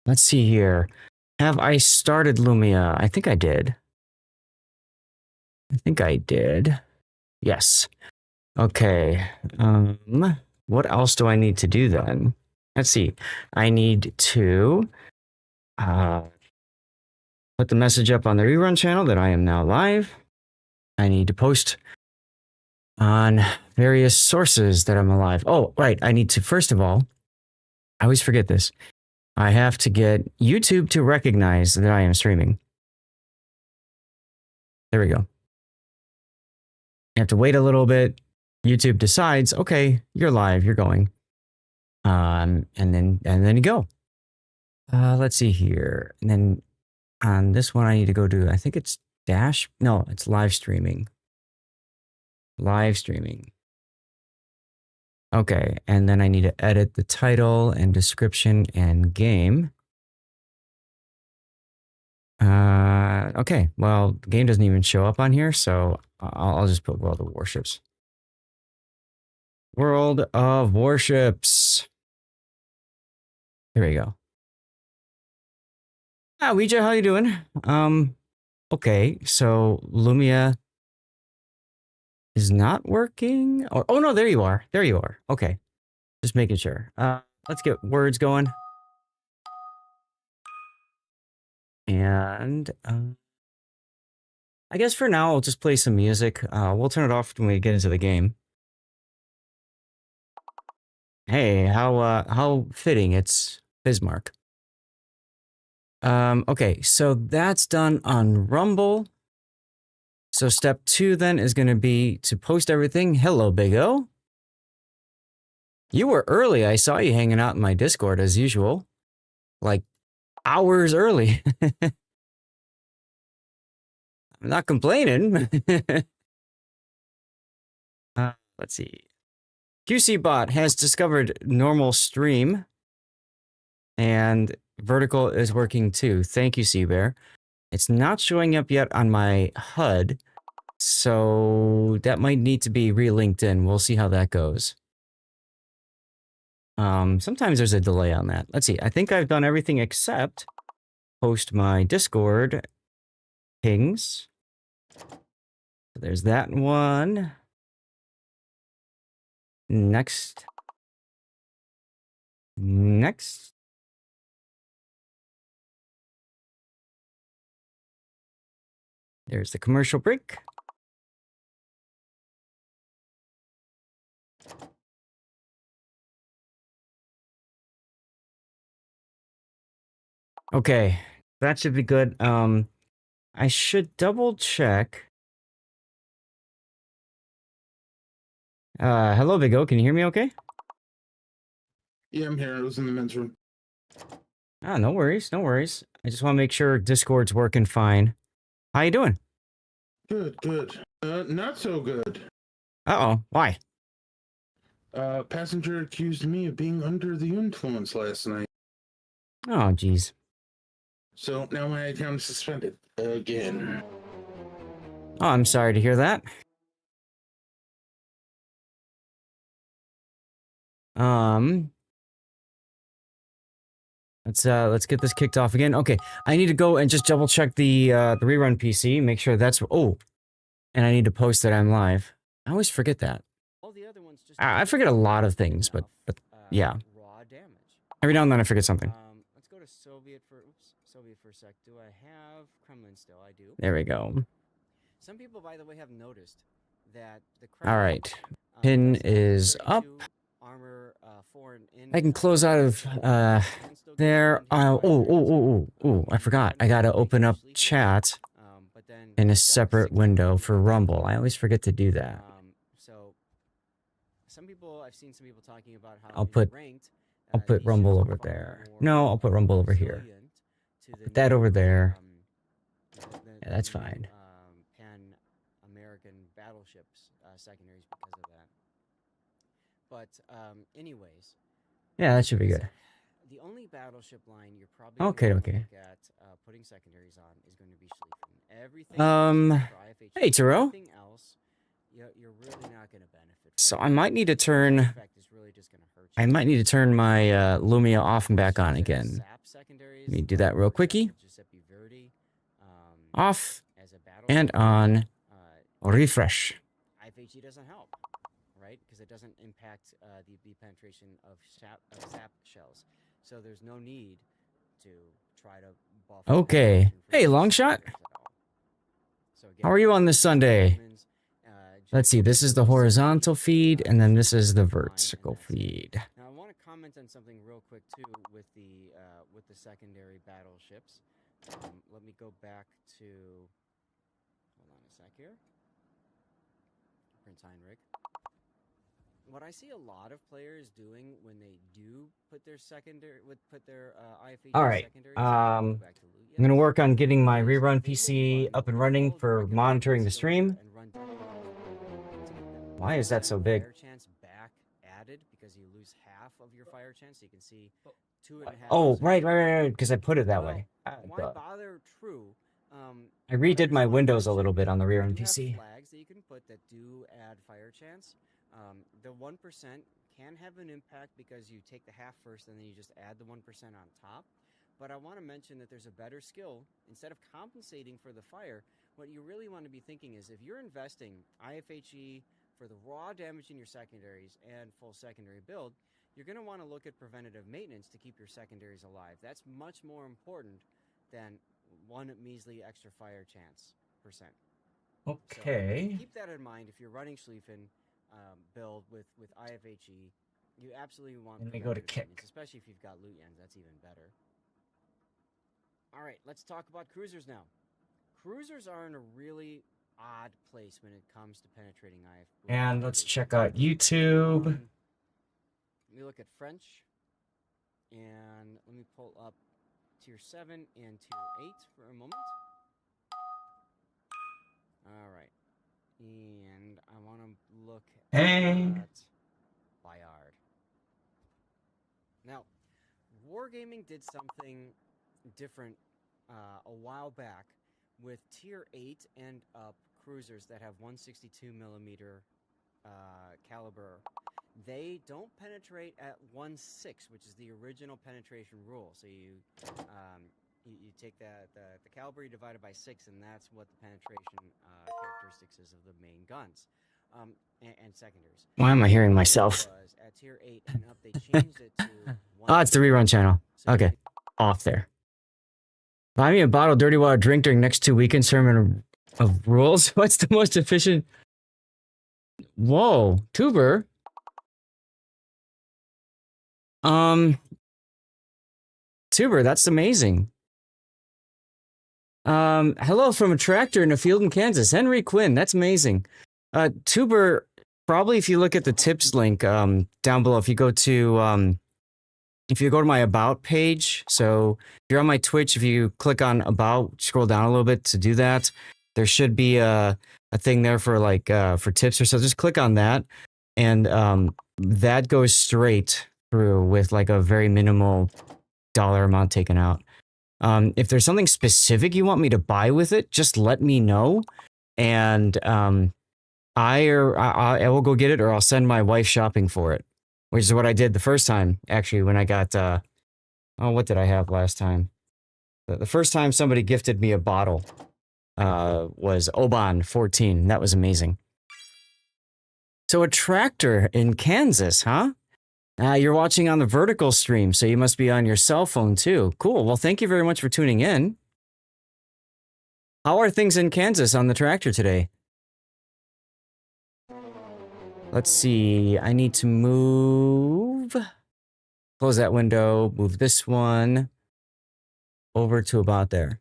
Let's see here. Have I started Lumia? I think I did. Yes. Okay. What else do I need to do then? Let's see. I need to put the message up on the rerun channel that I am now live. I need to post on various sources that I'm alive. Oh, right. I need to, first of all, I always forget this. I have to get YouTube to recognize that I am streaming. There we go. You have to wait a little bit. YouTube decides, okay, you're live, you're going. And then you go. Let's see here. And then on this one, I need to go to, I think it's no, it's live streaming. Live streaming. Okay, and then I need to edit the title and description and game. Okay, well, the game doesn't even show up on here, so I'll just put World of Warships. World of Warships. There we go. Ah, Ouija, how you doing? Okay, so Lumia is not working. Oh no, there you are. There you are. Okay, just making sure. Let's get words going. And I guess for now I'll just play some music. We'll turn it off when we get into the game. Hey, how fitting, it's Bismarck. Okay, so that's done on Rumble. So step 2 then is going to be to post everything. Hello, Big O. You were early. I saw you hanging out in my Discord as usual. Like hours early. I'm not complaining. Let's see. QCBot has discovered normal stream. And vertical is working too. Thank you, Seabear. It's not showing up yet on my HUD, so that might need to be re-linked in. We'll see how that goes. Sometimes there's a delay on that. Let's see. I think I've done everything except post my Discord pings. So there's that one. Next. There's the commercial break. Okay, that should be good. I should double check. Hello, Big O. Can you hear me okay? Yeah, I'm here. I was in the men's room. Ah, no worries, no worries. I just want to make sure Discord's working fine. How you doing? Good, good. Not so good. Uh-oh, why? Passenger accused me of being under the influence last night. Oh, geez. So now my account is suspended again. Oh, I'm sorry to hear that. Let's get this kicked off again. Okay, I need to go and just double check the rerun PC, make sure that's and I need to post that I'm live. I always forget that. All the other ones just I forget a lot of things, but yeah. Raw damage. Every now and then I forget something. Let's go to Soviet for a sec. Do I have Kremlin still? I do. There we go. Some people, by the way, have noticed that the Kremlin, all right. Pin is up. Armor, I can close out of there. I forgot. I gotta open up chat in a separate window for Rumble. I always forget to do that. So some people, I've seen some people talking about how I'll put Rumble over there. No, I'll put Rumble over here. Put that over there. Yeah, that's fine. Pan-American battleships secondaries because of that. But anyways. Yeah, that should be good. The only battleship line you're probably okay. Look at putting secondaries on is going to be Schlieffen. Everything hey Taro. Everything else, you're really not going to benefit. So I might need to turn. I might need to turn my Lumia off and back on again. Let me do that real quickie. Off and on. Refresh. IFHE doesn't help, right? Because it doesn't impact the penetration of sap shells. So there's no need to try to buff. Okay. Hey, Longshot. How are you on this Sunday? Let's see. This is the horizontal feed, and then this is the vertical feed. Now I want to comment on something real quick too with the secondary battleships. Let me go back to. Hold on a sec here. Prince Heinrich. What I see a lot of players doing when they do put their IFHE All right. I'm going to work on getting my rerun PC up and running for monitoring the stream. Why is that so big? Chance back added because you lose half of your fire chance. So you can see 2.5. Oh, right. Because I put it that way. Why bother true? I redid my windows a little bit on the rerun PC. Flags that you can put that do add fire chance. The 1% can have an impact because you take the half first and then you just add the 1% on top. But I want to mention that there's a better skill. Instead of compensating for the fire, what you really want to be thinking is if you're investing IFHE for the raw damage in your secondaries and full secondary build, you're going to want to look at preventative maintenance to keep your secondaries alive. That's much more important than one measly extra fire chance %. Okay. So keep that in mind if you're running Schlieffen build with IFHE. You absolutely want to go to kick, especially if you've got loot ends. That's even better. All right, let's talk about cruisers now. Cruisers are in a really odd place when it comes to penetrating IFHE. And let's check out YouTube. Let me look at French, and let me pull up tier 7 and tier 8 for a moment. All right. And I want to look at Bayard. Now, Wargaming did something different a while back with tier 8 and up cruisers that have 162 millimeter caliber. They don't penetrate at 1.6, which is the original penetration rule. So you take the caliber, you divide it by 6, and that's what the penetration characteristics is of the main guns and secondaries. Why am I hearing myself? At tier 8 and up, they changed it to Oh, it's the rerun channel. Okay, off there. Buy me a bottle of dirty water drink during next 2 weekends tournament of rules. What's the most efficient? Whoa, Tuber. Tuber, that's amazing. Hello from a tractor in a field in Kansas. Henry Quinn, that's amazing. Tuber, probably if you look at the tips link down below, if you go to my about page, so if you're on my Twitch, if you click on about, scroll down a little bit to do that, there should be a thing there for like for tips or so. Just click on that, and that goes straight through with like a very minimal dollar amount taken out. If there's something specific you want me to buy with it, just let me know, and I will go get it, or I'll send my wife shopping for it, which is what I did the first time, actually, when I got, what did I have last time? The first time somebody gifted me a bottle was Oban 14. That was amazing. So a tractor in Kansas, huh? You're watching on the vertical stream, so you must be on your cell phone too. Cool. Well, thank you very much for tuning in. How are things in Kansas on the tractor today? Let's see. I need to move. Close that window. Move this one over to about there.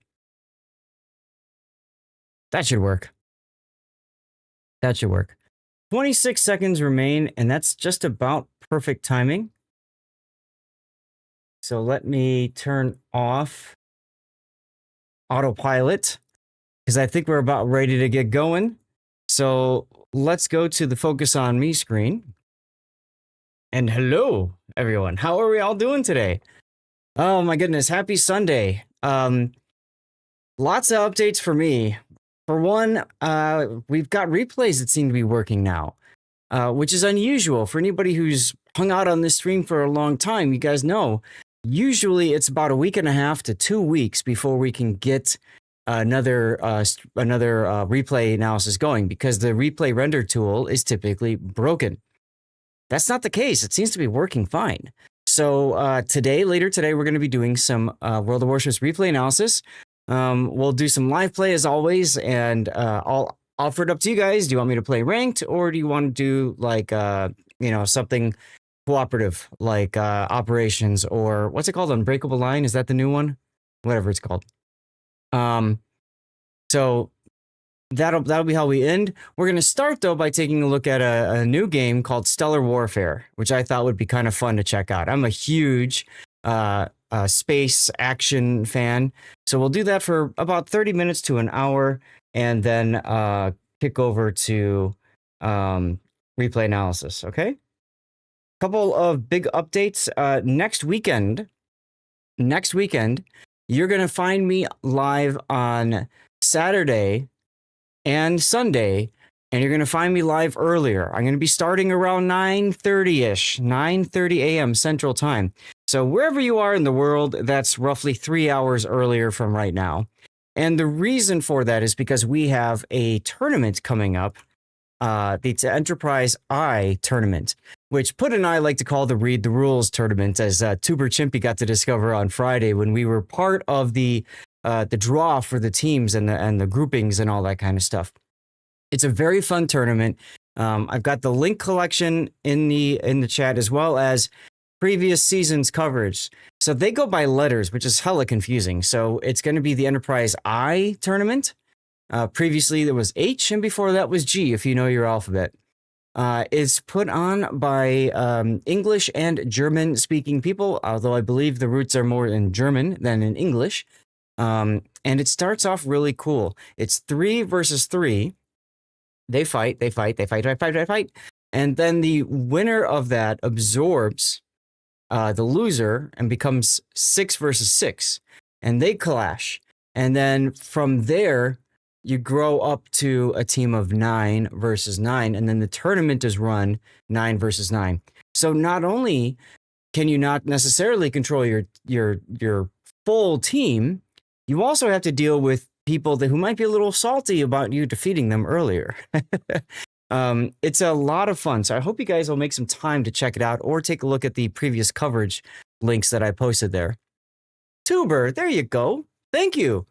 That should work. That should work. 26 seconds remain, and that's just about perfect timing. So let me turn off autopilot, because I think we're about ready to get going. So let's go to the focus on me screen. And hello, everyone. How are we all doing today? Oh my goodness, happy Sunday. Lots of updates for me. For one, we've got replays that seem to be working now, which is unusual for anybody who's hung out on this stream for a long time. You guys know, usually it's about a week and a half to 2 weeks before we can get another replay analysis going, because the replay render tool is typically broken. That's not the case. It seems to be working fine. So later today, we're going to be doing some World of Warships replay analysis. We'll do some live play as always, and I'll offer it up to you guys. Do you want me to play ranked, or do you want to do like something cooperative, like operations, or what's it called, Unbreakable Line? Is that the new one? Whatever it's called. So that'll be how we end. We're going to start though by taking a look at a new game called Stellar Warfare, which I thought would be kind of fun to check out. I'm a huge space action fan, so we'll do that for about 30 minutes to an hour, and then kick over to replay analysis. Okay, couple of big updates. Next weekend you're gonna find me live on Saturday and Sunday, and you're going to find me live earlier. I'm going to be starting around 9:30-ish, 9:30 a.m. Central Time. So wherever you are in the world, that's roughly 3 hours earlier from right now. And the reason for that is because we have a tournament coming up, the Enterprise I tournament, which Put and I like to call the Read the Rules tournament, as Tuber Chimpy got to discover on Friday when we were part of the draw for the teams and the groupings and all that kind of stuff. It's a very fun tournament. I've got the link collection in the chat, as well as previous seasons coverage. So they go by letters, which is hella confusing. So it's going to be the Enterprise I tournament. Previously there was H, and before that was G, if you know your alphabet. It's put on by English and German speaking people, although I believe the roots are more in German than in English. And it starts off really cool. It's 3 versus 3. They fight. And then the winner of that absorbs the loser and becomes 6 versus 6. And they clash. And then from there, you grow up to a team of 9 versus 9. And then the tournament is run 9 versus 9. So not only can you not necessarily control your full team, you also have to deal with people who might be a little salty about you defeating them earlier. It's a lot of fun. So I hope you guys will make some time to check it out, or take a look at the previous coverage links that I posted there. Tuber, there you go. Thank you.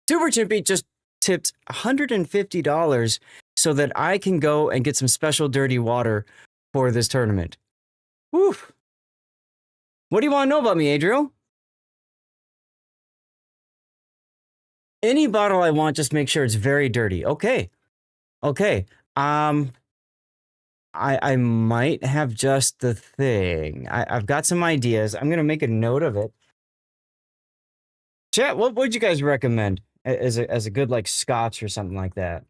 Tuber Chimpy just tipped $150 so that I can go and get some special dirty water for this tournament. Whew. What do you want to know about me, Adriel? Any bottle I want, just make sure it's very dirty. Okay. I might have just the thing. I've got some ideas. I'm gonna make a note of it. Chat, what would you guys recommend as a good like scotch or something like that?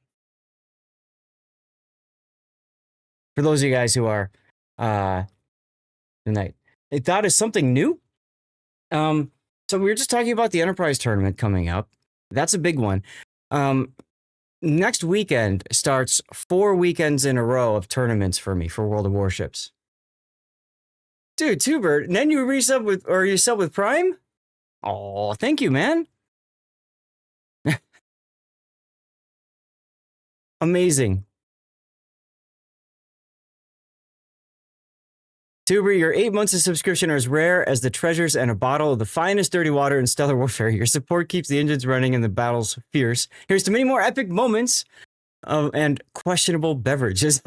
For those of you guys who are tonight. That is something new. So we were just talking about the Enterprise tournament coming up. That's a big one. Next weekend starts 4 weekends in a row of tournaments for me for World of Warships. Dude, Tuber, and then you resub you sub with Prime? Oh, thank you, man. Amazing. Tuber, your 8 months of subscription are as rare as the treasures and a bottle of the finest dirty water in Stellar Warfare. Your support keeps the engines running and the battles fierce. Here's to many more epic moments and questionable beverages.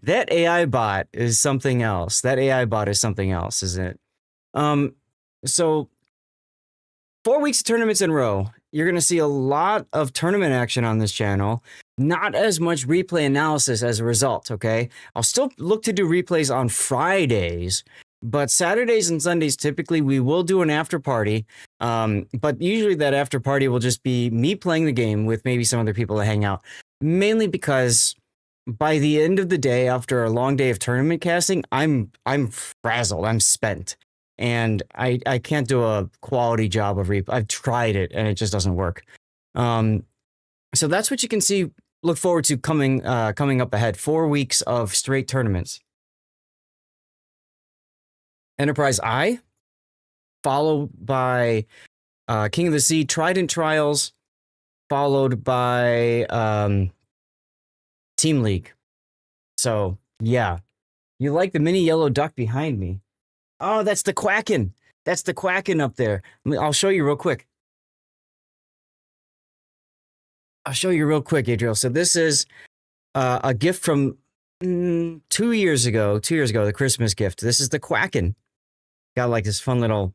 That AI bot is something else. Isn't it? So 4 weeks of tournaments in a row. You're going to see a lot of tournament action on this channel. Not as much replay analysis as a result, okay? I'll still look to do replays on Fridays, but Saturdays and Sundays, typically, we will do an after party. But usually that after party will just be me playing the game with maybe some other people to hang out. Mainly because by the end of the day, after a long day of tournament casting, I'm frazzled, I'm spent. And I can't do a quality job of replay. I've tried it and it just doesn't work. So that's what you can see. Look forward to coming up ahead. 4 weeks of straight tournaments. Enterprise I, followed by King of the Sea Trident Trials, followed by Team League. So yeah, you like the mini yellow duck behind me? Oh, that's the Quacken. That's the Quacken up there. I'll show you real quick. Adriel. So this is a gift from 2 years ago. 2 years ago, the Christmas gift. This is the Quacken. Got like this fun little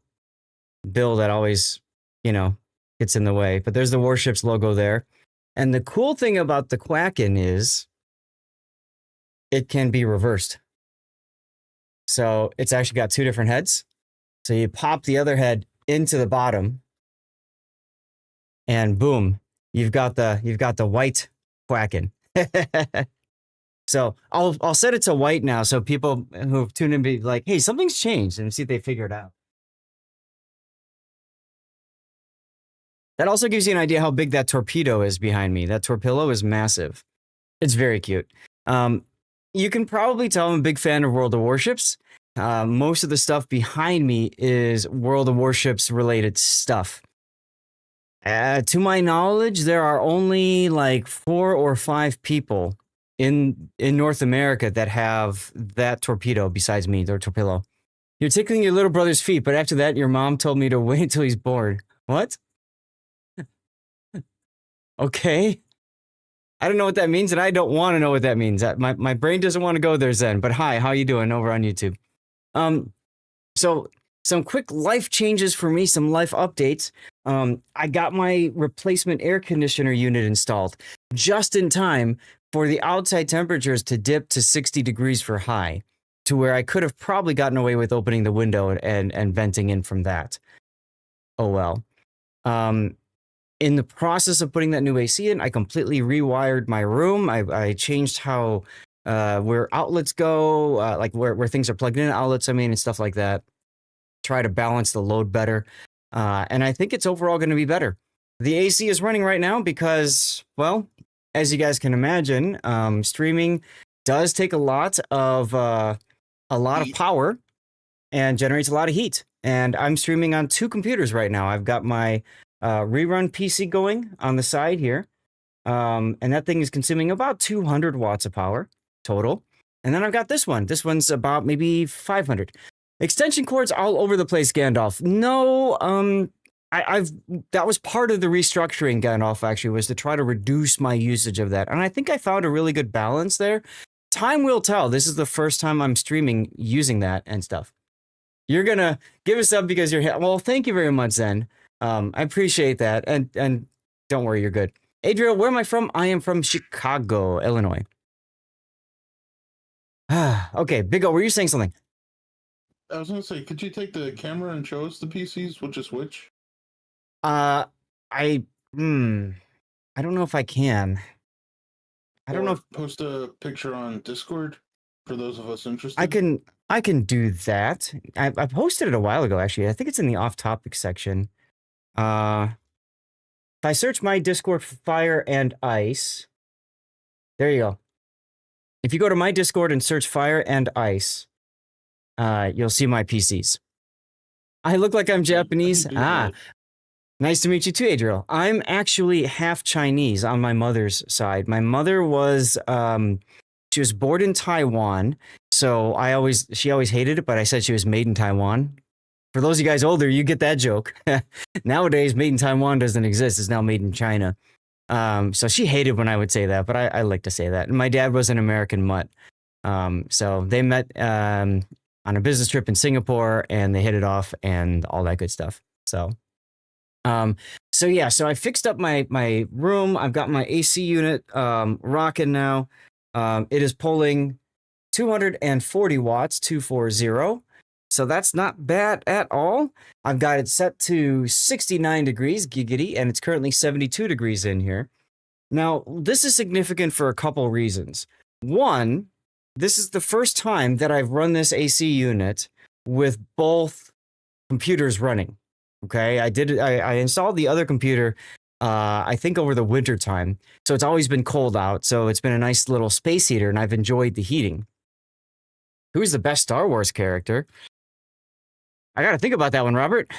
bill that always, gets in the way. But there's the Warships logo there. And the cool thing about the Quacken is it can be reversed. So it's actually got 2 different heads. So you pop the other head into the bottom, and boom, you've got the white Quacken. So I'll set it to white now, so people who tune in be like, hey, something's changed, and see if they figure it out. That also gives you an idea how big that torpedo is behind me. That torpedo is massive. It's very cute. You can probably tell I'm a big fan of World of Warships. Most of the stuff behind me is World of Warships related stuff. To my knowledge, there are only like 4 or 5 people in North America that have that torpedo besides me, their torpedo. You're tickling your little brother's feet, but after that, your mom told me to wait until he's bored. What? Okay. I don't know what that means, and I don't want to know what that means. My brain doesn't want to go there, Zen. But hi, how you doing over on YouTube? So some quick life changes for me, some life updates. I got my replacement air conditioner unit installed just in time for the outside temperatures to dip to 60 degrees for high, to where I could have probably gotten away with opening the window and venting in from that. Oh well. In the process of putting that new AC in, I completely rewired my room. I changed how where outlets go, like where things are plugged in, outlets, and stuff like that. Try to balance the load better. And I think it's overall going to be better. The AC is running right now because, well, as you guys can imagine, streaming does take a lot of power and generates a lot of heat. And I'm streaming on 2 computers right now. I've got my rerun PC going on the side here. And that thing is consuming about 200 watts of power total. And then I've got this one. This one's about maybe 500. Extension cords all over the place, Gandalf. No, that was part of the restructuring, Gandalf, actually, was to try to reduce my usage of that. And I think I found a really good balance there. Time will tell. This is the first time I'm streaming using that and stuff. You're going to give us up because you're here. Well, thank you very much, Zen. I appreciate that. And don't worry, you're good. Adriel, where am I from? I am from Chicago, Illinois. Okay, Big O, were you saying something? I was going to say, could you take the camera and show us the PCs? Which is which? I don't know if I can. I don't know if post a picture on Discord for those of us interested. I can do that. I posted it a while ago, actually. I think it's in the off-topic section. If I search my Discord for Fire and Ice, there you go. If you go to my Discord and search Fire and Ice, you'll see my PCs. I look like I'm Japanese. Nice to meet you too, Adriel. I'm actually half Chinese on my mother's side. My mother was, she was born in Taiwan, so she always hated it, but I said she was made in Taiwan. For those of you guys older, you get that joke. Nowadays, made in Taiwan doesn't exist. It's now made in China. So she hated when I would say that, but I like to say that. And my dad was an American mutt. So they met on a business trip in Singapore, and they hit it off and all that good stuff. So I fixed up my room. I've got my AC unit rocking now. It is pulling 240 watts, 240. So that's not bad at all. I've got it set to 69 degrees, giggity, and it's currently 72 degrees in here. Now, this is significant for a couple reasons. One, this is the first time that I've run this AC unit with both computers running. Okay, I installed the other computer I think over the winter time. So it's always been cold out. So it's been a nice little space heater, and I've enjoyed the heating. Who's the best Star Wars character? I got to think about that one, Robert.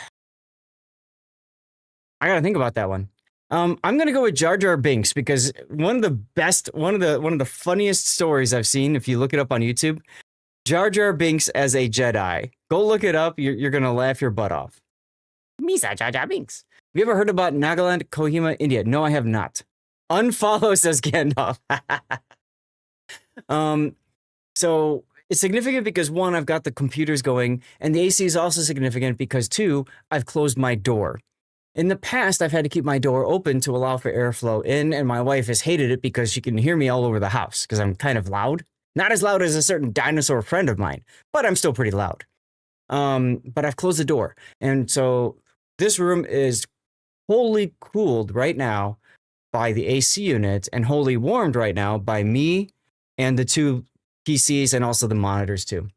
I got to think about that one. I'm gonna go with Jar Jar Binks because one of the funniest stories I've seen, if you look it up on YouTube, Jar Jar Binks as a Jedi. Go look it up. You're gonna laugh your butt off. Misa Jar Jar Binks. Have you ever heard about Nagaland, Kohima, India? No, I have not. Unfollow, says Gandalf. So it's significant because one, I've got the computers going, and the AC is also significant because two, I've closed my door. In the past, I've had to keep my door open to allow for airflow in, and my wife has hated it because she can hear me all over the house because I'm kind of loud. Not as loud as a certain dinosaur friend of mine, but I'm still pretty loud. But I've closed the door. And so this room is wholly cooled right now by the AC unit and wholly warmed right now by me and the two PCs and also the monitors too.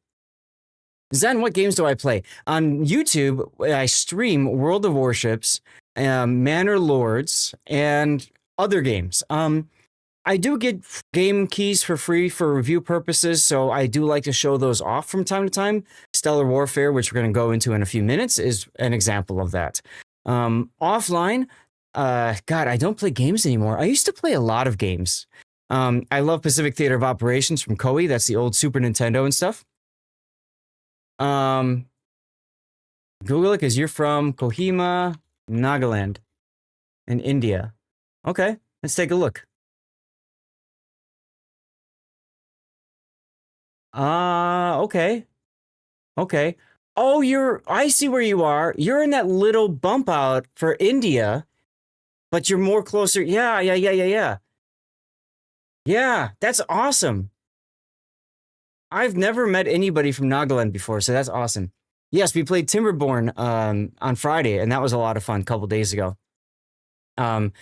Zen, what games do I play? On YouTube, I stream World of Warships, Manor Lords, and other games. I do get game keys for free for review purposes, so I do like to show those off from time to time. Stellar Warfare, which we're going to go into in a few minutes, is an example of that. Offline, God, I don't play games anymore. I used to play a lot of games. I love Pacific Theater of Operations from Koei. That's the old Super Nintendo and stuff. Google it because you're from Kohima, Nagaland, in India. Okay, let's take a look. Okay. Okay. Oh, I see where you are. You're in that little bump out for India, but you're more closer. Yeah. Yeah, that's awesome. I've never met anybody from Nagaland before, so that's awesome. Yes, we played Timberborn on Friday, and that was a lot of fun a couple days ago. Chat,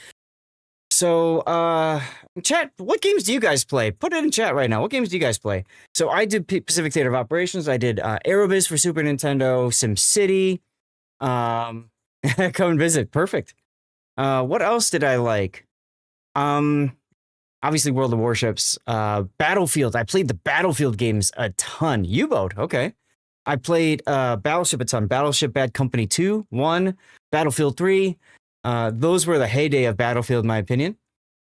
what games do you guys play? Put it in chat right now. What games do you guys play? So I did Pacific Theater of Operations. I did Aerobiz for Super Nintendo, SimCity. Come and visit. Perfect. What else did I like? Obviously World of Warships, Battlefield. I played the Battlefield games a ton. U-Boat, okay. I played Battleship a ton. Battleship Bad Company 2, 1, Battlefield 3. Those were the heyday of Battlefield, in my opinion.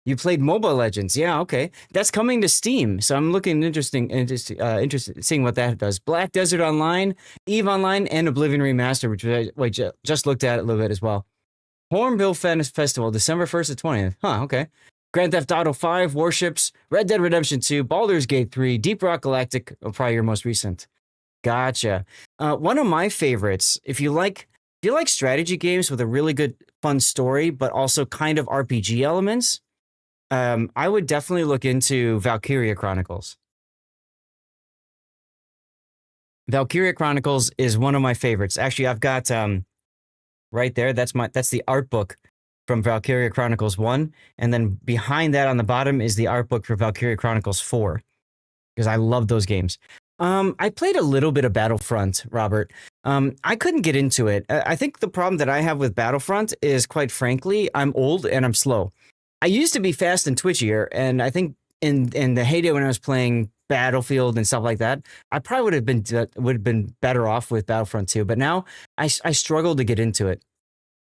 You played Mobile Legends, yeah, okay. That's coming to Steam, so I'm looking interested seeing what that does. Black Desert Online, EVE Online, and Oblivion Remastered, which I just looked at a little bit as well. Hornbill Festival, December 1st to 20th. Huh, okay. Grand Theft Auto 5, Warships, Red Dead Redemption 2, Baldur's Gate 3, Deep Rock Galactic, probably your most recent. Gotcha. One of my favorites, if you like strategy games with a really good, fun story, but also kind of RPG elements, I would definitely look into Valkyria Chronicles. Valkyria Chronicles is one of my favorites. Actually, I've got right there. That's the art book from Valkyria Chronicles 1, and then behind that on the bottom is the art book for Valkyria Chronicles 4, because I love those games. I played a little bit of Battlefront, Robert. I couldn't get into it. I think the problem that I have with Battlefront is, quite frankly, I'm old and I'm slow. I used to be fast and twitchier, and I think in the heyday when I was playing Battlefield and stuff like that, I probably would have been better off with Battlefront 2, but now I struggle to get into it.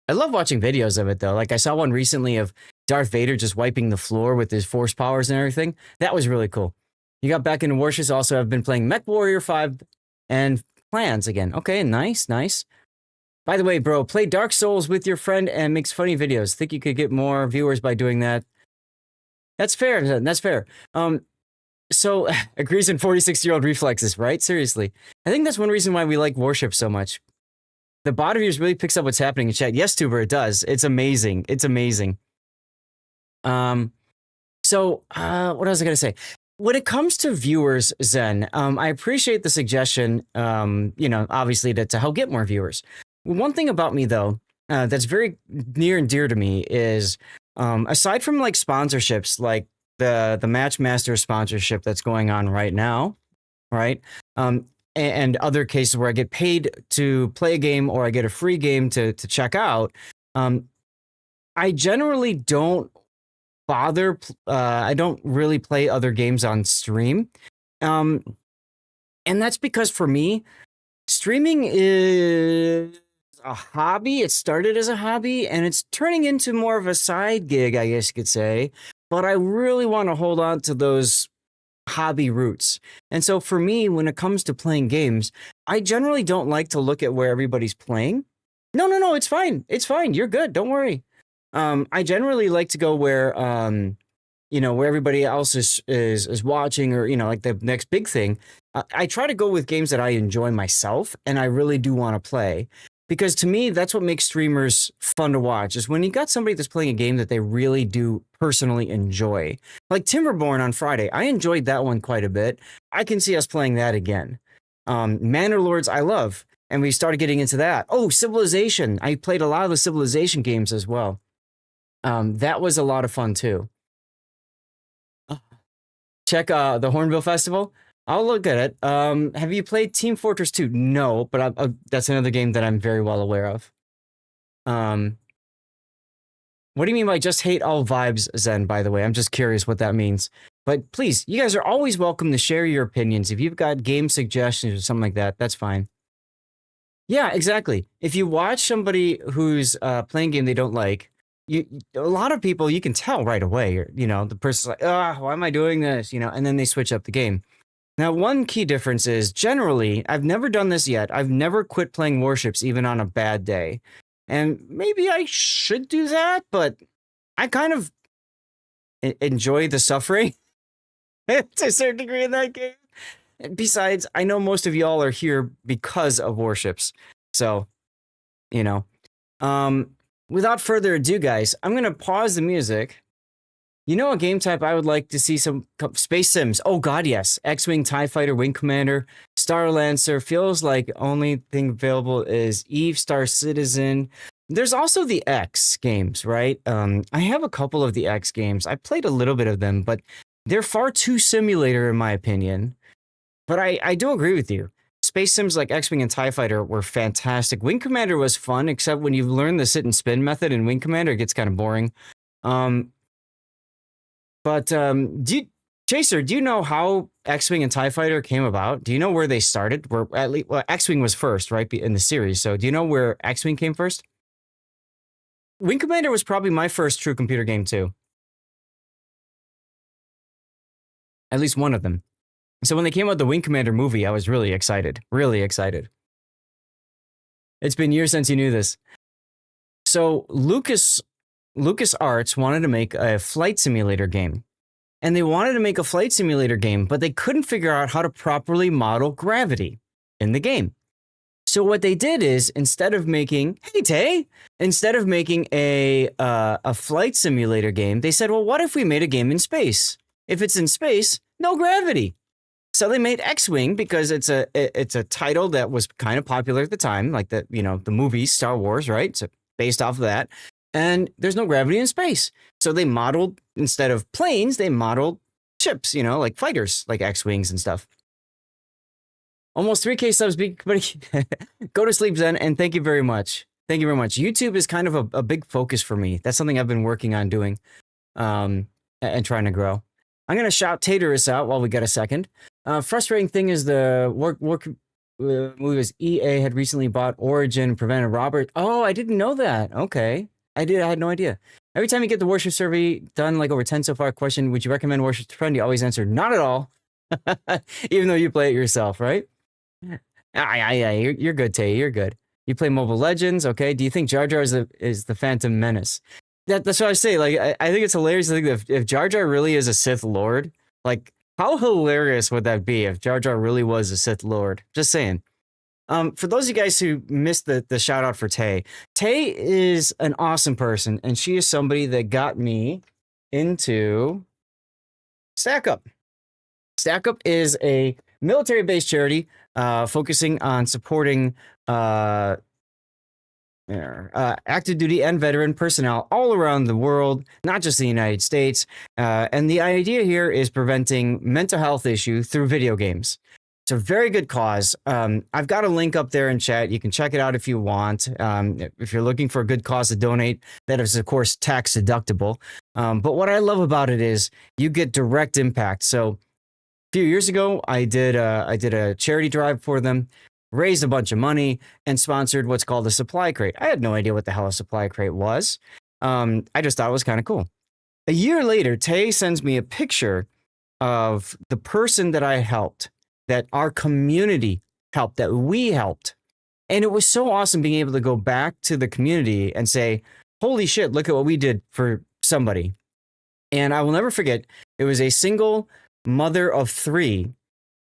I love watching videos of it, though. Like, I saw one recently of Darth Vader just wiping the floor with his force powers and everything. That was really cool. You got back into Warships. Also, I've been playing Mech Warrior 5 and Clans again. Okay, nice. By the way, bro, play Dark Souls with your friend and makes funny videos. Think you could get more viewers by doing that? That's fair. That's fair. So, agrees in 46-year-old reflexes, right? Seriously. I think that's one reason why we like Warships so much. The bot of yours really picks up what's happening in chat. Yes, Tuber, it does. It's amazing. It's amazing. What was I going to say? When it comes to viewers, Zen, I appreciate the suggestion, obviously to help get more viewers. One thing about me, though, that's very near and dear to me is, aside from like sponsorships, like the Matchmaster sponsorship that's going on right now, right? And other cases where I get paid to play a game or I get a free game to check out, I generally don't bother. I don't really play other games on stream. And that's because for me, streaming is a hobby. It started as a hobby and it's turning into more of a side gig, I guess you could say. But I really want to hold on to those hobby roots. And so for me, when it comes to playing games, I generally don't like to look at where everybody's playing. No, it's fine. It's fine. You're good. Don't worry. I generally like to go where where everybody else is watching, or like the next big thing. I try to go with games that I enjoy myself and I really do want to play. Because to me, that's what makes streamers fun to watch, is when you got somebody that's playing a game that they really do personally enjoy. Like Timberborn on Friday, I enjoyed that one quite a bit. I can see us playing that again. Manor Lords, I love, and we started getting into that. Oh, Civilization. I played a lot of the Civilization games as well. That was a lot of fun too. Check the Hornbill Festival. I'll look at it. Have you played Team Fortress 2? No, but that's another game that I'm very well aware of. What do you mean by just hate all vibes, Zen, by the way? I'm just curious what that means. But please, you guys are always welcome to share your opinions. If you've got game suggestions or something like that, that's fine. Yeah, exactly. If you watch somebody who's playing a game they don't like, a lot of people, you can tell right away. The person's like, why am I doing this? And then they switch up the game. Now, one key difference is, generally, I've never done this yet. I've never quit playing Warships even on a bad day. And maybe I should do that, but I kind of enjoy the suffering to a certain degree in that game. Besides, I know most of y'all are here because of Warships. So, without further ado, guys, I'm going to pause the music. A game type I would like to see some space sims. Oh God, yes. X-Wing, TIE Fighter, Wing Commander, Star Lancer. Feels like only thing available is Eve, Star Citizen. There's also the X games, right? I have a couple of the X games. I played a little bit of them, but they're far too simulator in my opinion. But I do agree with you. Space sims like X-Wing and TIE Fighter were fantastic. Wing Commander was fun, except when you learn the sit and spin method in Wing Commander, it gets kind of boring. But Chaser, do you know how X-Wing and TIE Fighter came about? Do you know where they started? X-Wing was first, right, in the series. So do you know where X-Wing came first? Wing Commander was probably my first true computer game too. At least one of them. So when they came out with the Wing Commander movie, I was really excited. Really excited. It's been years since you knew this. So LucasArts wanted to make a flight simulator game. And they wanted to make a flight simulator game, but they couldn't figure out how to properly model gravity in the game. So what they did is, instead of making a flight simulator game, they said, well, what if we made a game in space? If it's in space, no gravity. So they made X-Wing because it's a title that was kind of popular at the time, like the movies, Star Wars, right? So based off of that. And there's no gravity in space. So they modeled, instead of planes, they modeled ships, like fighters, like X-Wings and stuff. Almost 3K subs, but go to sleep, Zen, and thank you very much. Thank you very much. YouTube is kind of a big focus for me. That's something I've been working on doing and trying to grow. I'm going to shout Taterus out while we get a second. Frustrating thing is the work movie was EA had recently bought Origin, prevented Robert. Oh, I didn't know that. Okay. I had no idea. Every time you get the Warship survey done, like over 10 so far, question, would you recommend Warship to friend? You always answer, not at all. Even though you play it yourself, right? You're good, Tay. You're good. You play Mobile Legends, okay? Do you think Jar Jar is the Phantom Menace? That's what I say. Like, I think it's hilarious to think that if Jar Jar really is a Sith Lord, like, how hilarious would that be if Jar Jar really was a Sith Lord? Just saying. For those of you guys who missed the shout out for Tay is an awesome person, and she is somebody that got me into Stack Up. Stack Up is a military-based charity focusing on supporting active duty and veteran personnel all around the world, not just the United States. And the idea here is preventing mental health issues through video games. It's a very good cause. I've got a link up there in chat. You can check it out if you want. If you're looking for a good cause to donate, that is, of course, tax deductible. But what I love about it is you get direct impact. So a few years ago, I did a charity drive for them, raised a bunch of money, and sponsored what's called a supply crate. I had no idea what the hell a supply crate was. I just thought it was kind of cool. A year later, Tay sends me a picture of the person that I helped, that our community helped, that we helped. And it was so awesome being able to go back to the community and say, holy shit, look at what we did for somebody. And I will never forget, it was a single mother of 3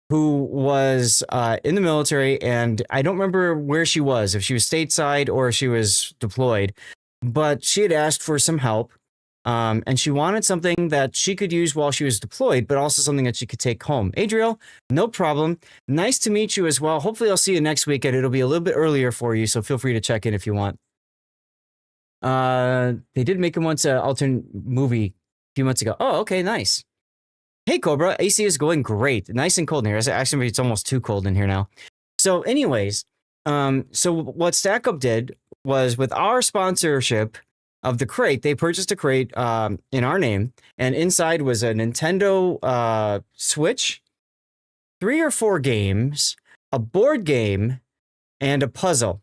who was in the military, and I don't remember where she was, if she was stateside or if she was deployed, but she had asked for some help. And she wanted something that she could use while she was deployed, but also something that she could take home. Adriel, no problem. Nice to meet you as well. Hopefully I'll see you next week, and it'll be a little bit earlier for you, so feel free to check in if you want. They did make him once an alternate movie a few months ago. Oh, okay, nice. Hey, Cobra, AC is going great. Nice and cold in here. Actually, it's almost too cold in here now. So anyways, so what Stack Up did was, with our sponsorship of the crate, they purchased a crate in our name, and inside was a Nintendo Switch, 3 or 4 games, a board game, and a puzzle.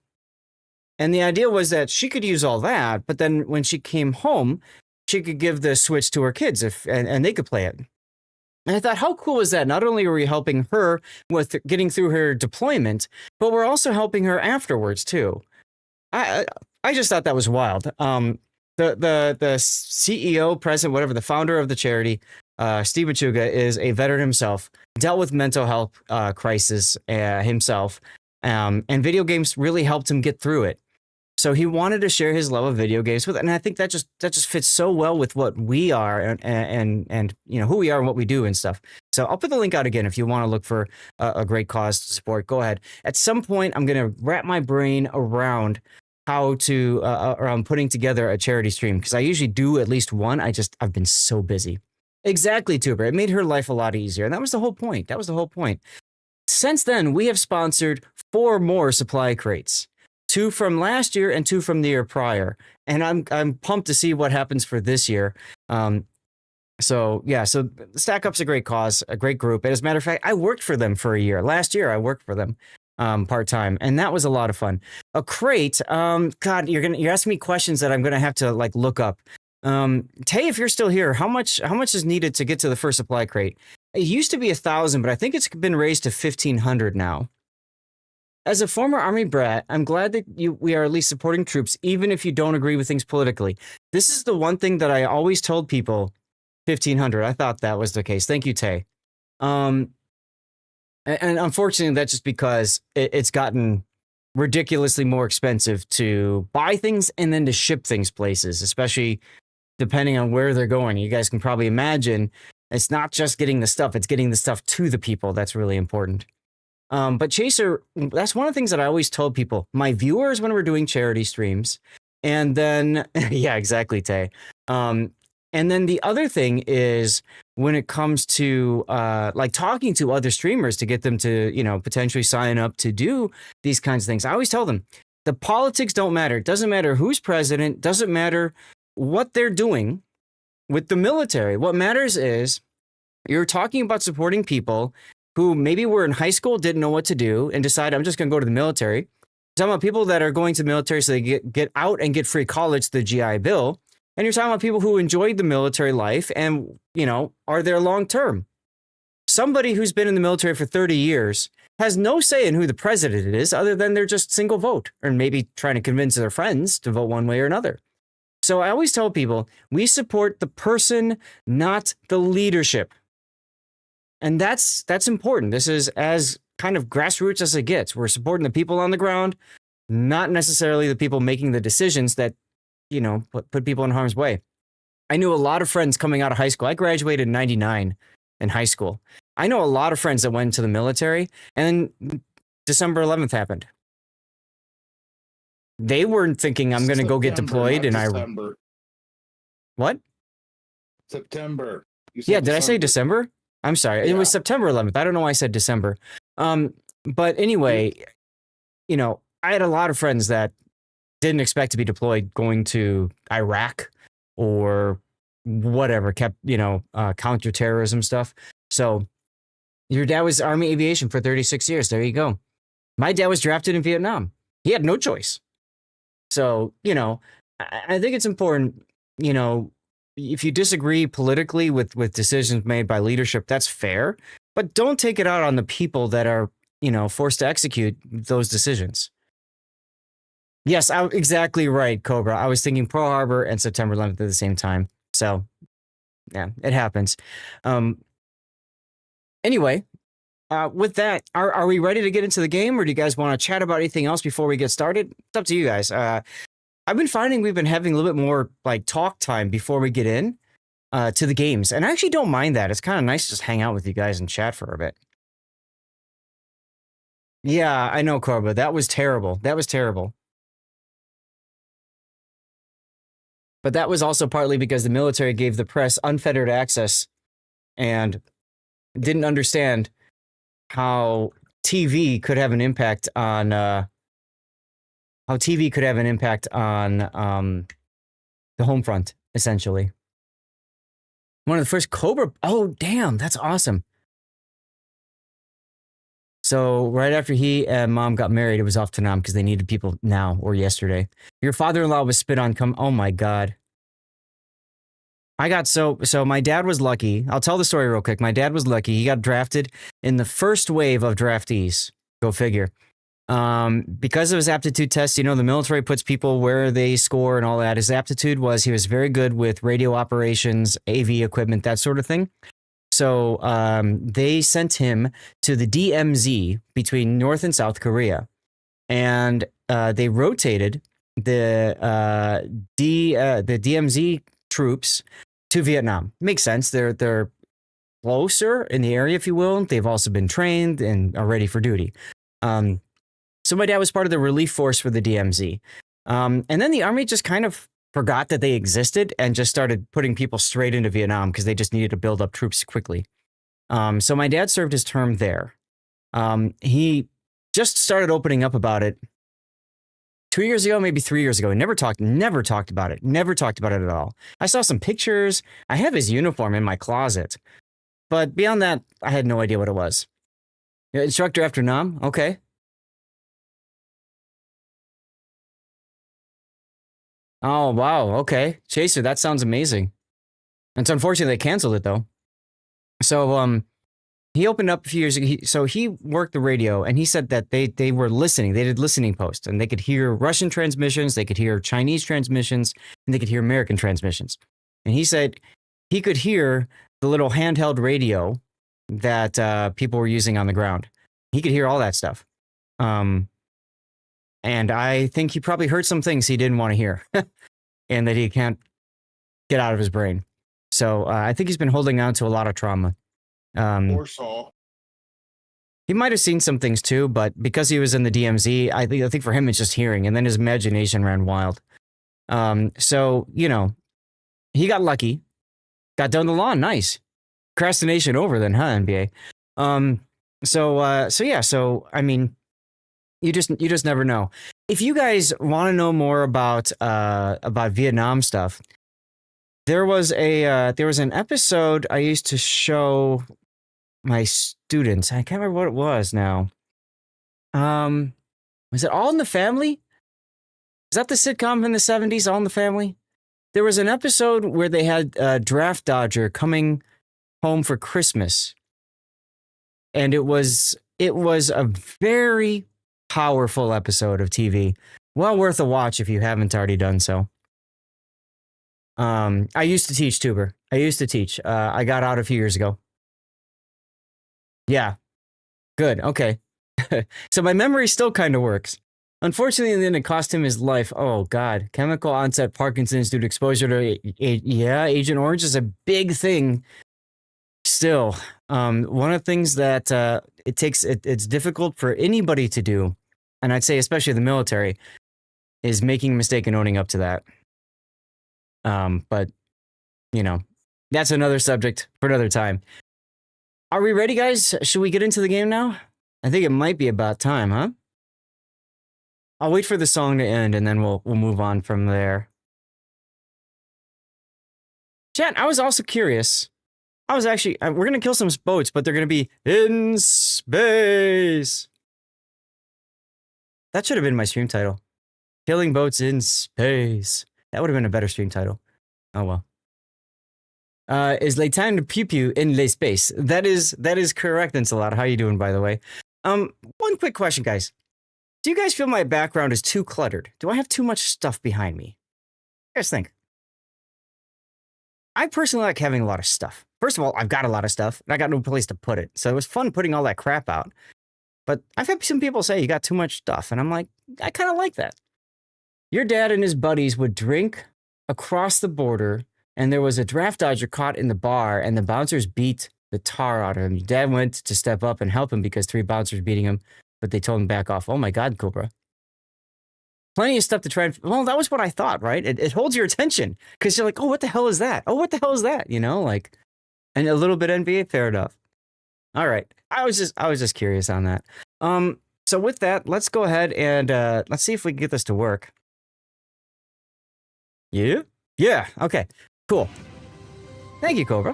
And the idea was that she could use all that, but then when she came home, she could give the Switch to her kids and they could play it. And I thought, how cool is that? Not only are we helping her with getting through her deployment, but we're also helping her afterwards too. I just thought that was wild. The CEO, president, whatever, the founder of the charity, Steve Machuga, is a veteran himself, dealt with mental health crisis himself, and video games really helped him get through it. So he wanted to share his love of video games with, and I think that just fits so well with what we are and you know who we are and what we do and stuff. So I'll put the link out again if you want to look for a great cause to support. Go ahead. At some point, I'm going to wrap my brain around how to around putting together a charity stream, because I usually do at least one. I've been so busy. Exactly, Tuber. It made her life a lot easier, and that was the whole point. Since then, we have sponsored 4 more supply crates. 2 from last year and 2 from the year prior. And I'm pumped to see what happens for this year. So Stack Up's a great cause, a great group. And as a matter of fact, I worked for them for a year. Last year, I worked for them part-time, and that was a lot of fun. A crate, God, you're asking me questions that I'm gonna have to like look up. Tay, if you're still here, how much is needed to get to the first supply crate? It used to be 1,000, but I think it's been raised to 1,500 now. As a former Army brat, I'm glad that we are at least supporting troops, even if you don't agree with things politically. This is the one thing that I always told people. 1,500. I thought that was the case. Thank you, Tay. And unfortunately, that's just because it's gotten ridiculously more expensive to buy things and then to ship things places, especially depending on where they're going. You guys can probably imagine it's not just getting the stuff, it's getting the stuff to the people. That's really important. But Chaser, that's one of the things that I always told people, my viewers, when we're doing charity streams. And then, yeah, exactly, Tay. And then the other thing is when it comes to like talking to other streamers to get them to, you know, potentially sign up to do these kinds of things. I always tell them the politics don't matter. It doesn't matter who's president. Doesn't matter what they're doing with the military. What matters is you're talking about supporting people who maybe were in high school, didn't know what to do, and decide, I'm just going to go to the military. You're talking about people that are going to the military so they get out and get free college, the GI Bill. And you're talking about people who enjoyed the military life and, you know, are there long term. Somebody who's been in the military for 30 years has no say in who the president is other than they're just single vote, or maybe trying to convince their friends to vote one way or another. So I always tell people, we support the person, not the leadership. And that's important. This is as kind of grassroots as it gets. We're supporting the people on the ground, not necessarily the people making the decisions that, you know, put people in harm's way. I knew a lot of friends coming out of high school. I graduated in 99 in high school. I know a lot of friends that went to the military, and then December 11th happened. They weren't thinking, I'm going to go get deployed. And December. What? September. Yeah, did I say December? I'm sorry. It was September 11th. I don't know why I said December. But anyway, you know, I had a lot of friends that didn't expect to be deployed going to Iraq or whatever, kept, counterterrorism stuff. So your dad was Army Aviation for 36 years. There you go. My dad was drafted in Vietnam. He had no choice. So, I think it's important, if you disagree politically with decisions made by leadership, that's fair. But don't take it out on the people that are, forced to execute those decisions. Yes, exactly right, Cobra. I was thinking Pearl Harbor and September 11th at the same time. So, yeah, it happens. Anyway, with that, are we ready to get into the game, or do you guys want to chat about anything else before we get started? It's up to you guys. I've been finding we've been having a little bit more like talk time before we get in to the games, and I actually don't mind that. It's kind of nice to just hang out with you guys and chat for a bit. Yeah, I know, Cobra. That was terrible. That was terrible. But that was also partly because the military gave the press unfettered access and didn't understand how TV could have an impact on the home front, essentially. One of the first Cobra. Oh, damn, that's awesome. So right after he and mom got married, it was off to Nam because they needed people now or yesterday. Your father-in-law was spit on. Oh my God. I got so my dad was lucky. I'll tell the story real quick. My dad was lucky. He got drafted in the first wave of draftees. Go figure. Because of his aptitude test, the military puts people where they score and all that. His aptitude was he was very good with radio operations, AV equipment, that sort of thing. So they sent him to the DMZ between North and South Korea, and they rotated the DMZ troops to Vietnam. Makes sense. They're closer in the area, if you will. They've also been trained and are ready for duty. So my dad was part of the relief force for the DMZ. And then the Army just kind of forgot that they existed and just started putting people straight into Vietnam because they just needed to build up troops quickly. So my dad served his term there. He just started opening up about it 2 years ago, maybe 3 years ago. He never talked about it. Never talked about it at all. I saw some pictures. I have his uniform in my closet. But beyond that, I had no idea what it was. Instructor after Nam? Okay. Oh, wow. Okay. Chaser, that sounds amazing. It's unfortunate they canceled it, though. So, he opened up a few years ago. So he worked the radio, and he said that they were listening. They did listening posts, and they could hear Russian transmissions, they could hear Chinese transmissions, and they could hear American transmissions. And he said he could hear the little handheld radio that people were using on the ground. He could hear all that stuff. And I think he probably heard some things he didn't want to hear and that he can't get out of his brain. So I think he's been holding on to a lot of trauma. Or Saul. He might have seen some things too, but because he was in the DMZ, I think for him it's just hearing, and then his imagination ran wild. So, he got lucky. Got done the lawn. Nice. Procrastination over then, huh, NBA? So I mean, you just never know. If you guys want to know more about Vietnam stuff, there was an episode I used to show my students. I can't remember what it was now. Was it All in the Family? Is that the sitcom in the 70s, All in the Family? There was an episode where they had a draft dodger coming home for Christmas. And it was a very powerful episode of TV. Well worth a watch if you haven't already done so. I used to teach, Tuber. I used to teach. I got out a few years ago. Yeah. Good. Okay. So my memory still kind of works. Unfortunately, then it cost him his life. Oh, God. Chemical onset Parkinson's due to exposure to, Agent Orange is a big thing. Still, one of the things that it's difficult for anybody to do, and I'd say especially the military, is making a mistake and owning up to that. But, that's another subject for another time. Are we ready, guys? Should we get into the game now? I think it might be about time, huh? I'll wait for the song to end and then we'll move on from there. Chat, I was also curious. I was actually, we're gonna kill some boats, but they're gonna be in space. That should have been my stream title. Killing boats in space. That would have been a better stream title. Oh well. Is le temps de pew pew in le space? That is correct, Ensalada. How you doing, by the way? One quick question, guys. Do you guys feel my background is too cluttered? Do I have too much stuff behind me? What do you guys think? I personally like having a lot of stuff. First of all, I've got a lot of stuff, and I got no place to put it. So it was fun putting all that crap out. But I've had some people say you got too much stuff, and I'm like, I kind of like that. Your dad and his buddies would drink across the border, and there was a draft dodger caught in the bar, and the bouncers beat the tar out of him. Your dad went to step up and help him because 3 bouncers beating him, but they told him back off. Oh my God, Cobra. Plenty of stuff to try and... Well, that was what I thought, right? It holds your attention because you're like, oh, what the hell is that? Oh, what the hell is that? You know, like, and a little bit NBA, fair enough. All right. I was just curious on that. So with that, let's go ahead and let's see if we can get this to work. Yeah? Yeah. Okay. Cool. Thank you, Cobra.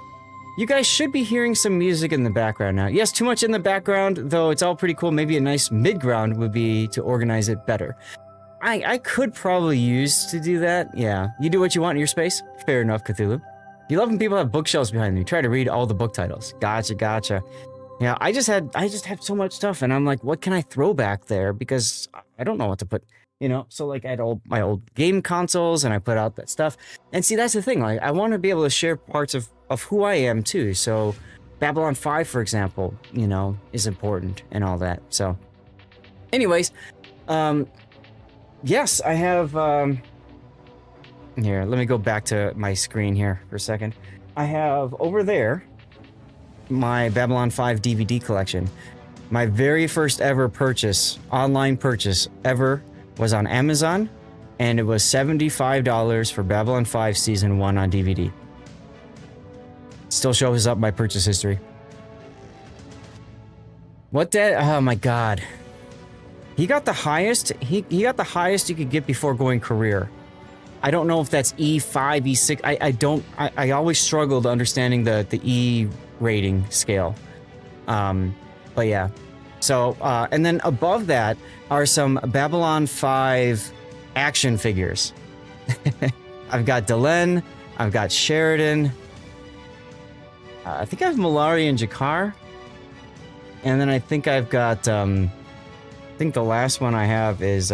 You guys should be hearing some music in the background now. Yes, too much in the background, though it's all pretty cool. Maybe a nice mid-ground would be to organize it better. I could probably use to do that. Yeah. You do what you want in your space? Fair enough, Cthulhu. You love when people have bookshelves behind them. You try to read all the book titles. Gotcha. Yeah, I just have so much stuff, and I'm like, what can I throw back there? Because I don't know what to put, you know? So, like, I had my old game consoles, and I put out that stuff. And see, that's the thing. Like, I want to be able to share parts of who I am, too. So, Babylon 5, for example, you know, is important and all that. So, anyways, yes, I have, here, let me go back to my screen here for a second. I have over there my Babylon 5 DVD collection. My very first ever purchase, online purchase ever, was on Amazon, and it was $75 for Babylon 5 Season 1 on DVD. Still shows up my purchase history. What that? Oh my God. He got the highest, he got the highest you could get before going career. I don't know if that's E5, E6. I always struggled understanding the E rating scale. But yeah. So, and then above that are some Babylon 5 action figures. I've got Delenn, I've got Sheridan. I think I have Malari and Jakar. And then I think I've got, I think the last one I have is,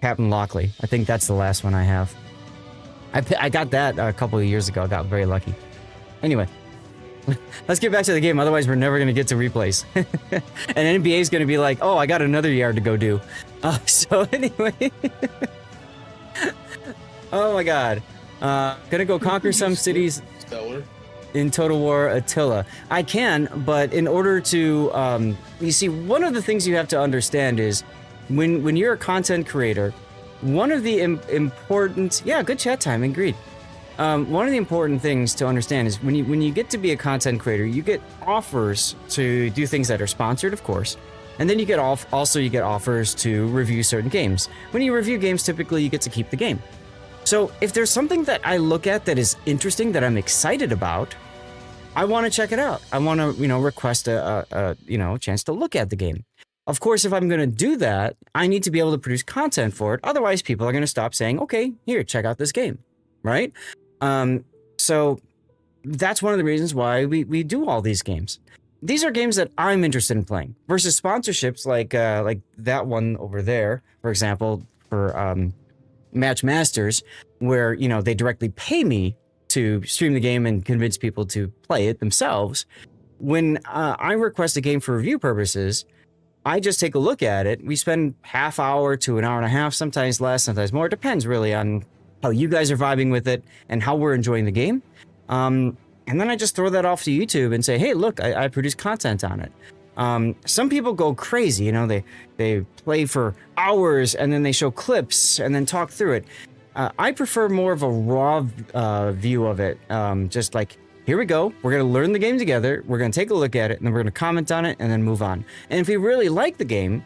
Captain Lockley. I think that's the last one I have. I got that a couple of years ago. I got very lucky. Anyway, let's get back to the game. Otherwise, we're never going to get to replays. And NBA is going to be like, oh, I got another yard to go do. So anyway. Oh my God. Gonna go conquer some cities. Stellar. In Total War Attila. I can, but in order to, you see, one of the things you have to understand is when you're a content creator, one of the important, yeah, good chat time, agreed. One of the important things to understand is when you get to be a content creator, you get offers to do things that are sponsored, of course, and then you get you get offers to review certain games. When you review games, typically you get to keep the game. So if there's something that I look at that is interesting, that I'm excited about, I want to check it out. I want to, request a chance to look at the game. Of course, if I'm going to do that, I need to be able to produce content for it. Otherwise, people are going to stop saying, okay, here, check out this game, right? So that's one of the reasons why we do all these games. These are games that I'm interested in playing versus sponsorships like that one over there, for example, for Match Masters, where, they directly pay me to stream the game and convince people to play it themselves. When I request a game for review purposes, I just take a look at it. We spend half hour to an hour and a half, sometimes less, sometimes more. It depends really on how you guys are vibing with it and how we're enjoying the game. And then I just throw that off to YouTube and say, hey, look, I produce content on it. Some people go crazy, they play for hours and then they show clips and then talk through it. I prefer more of a raw view of it, just like here we go. We're going to learn the game together. We're going to take a look at it, and then we're going to comment on it, and then move on. And if we really like the game,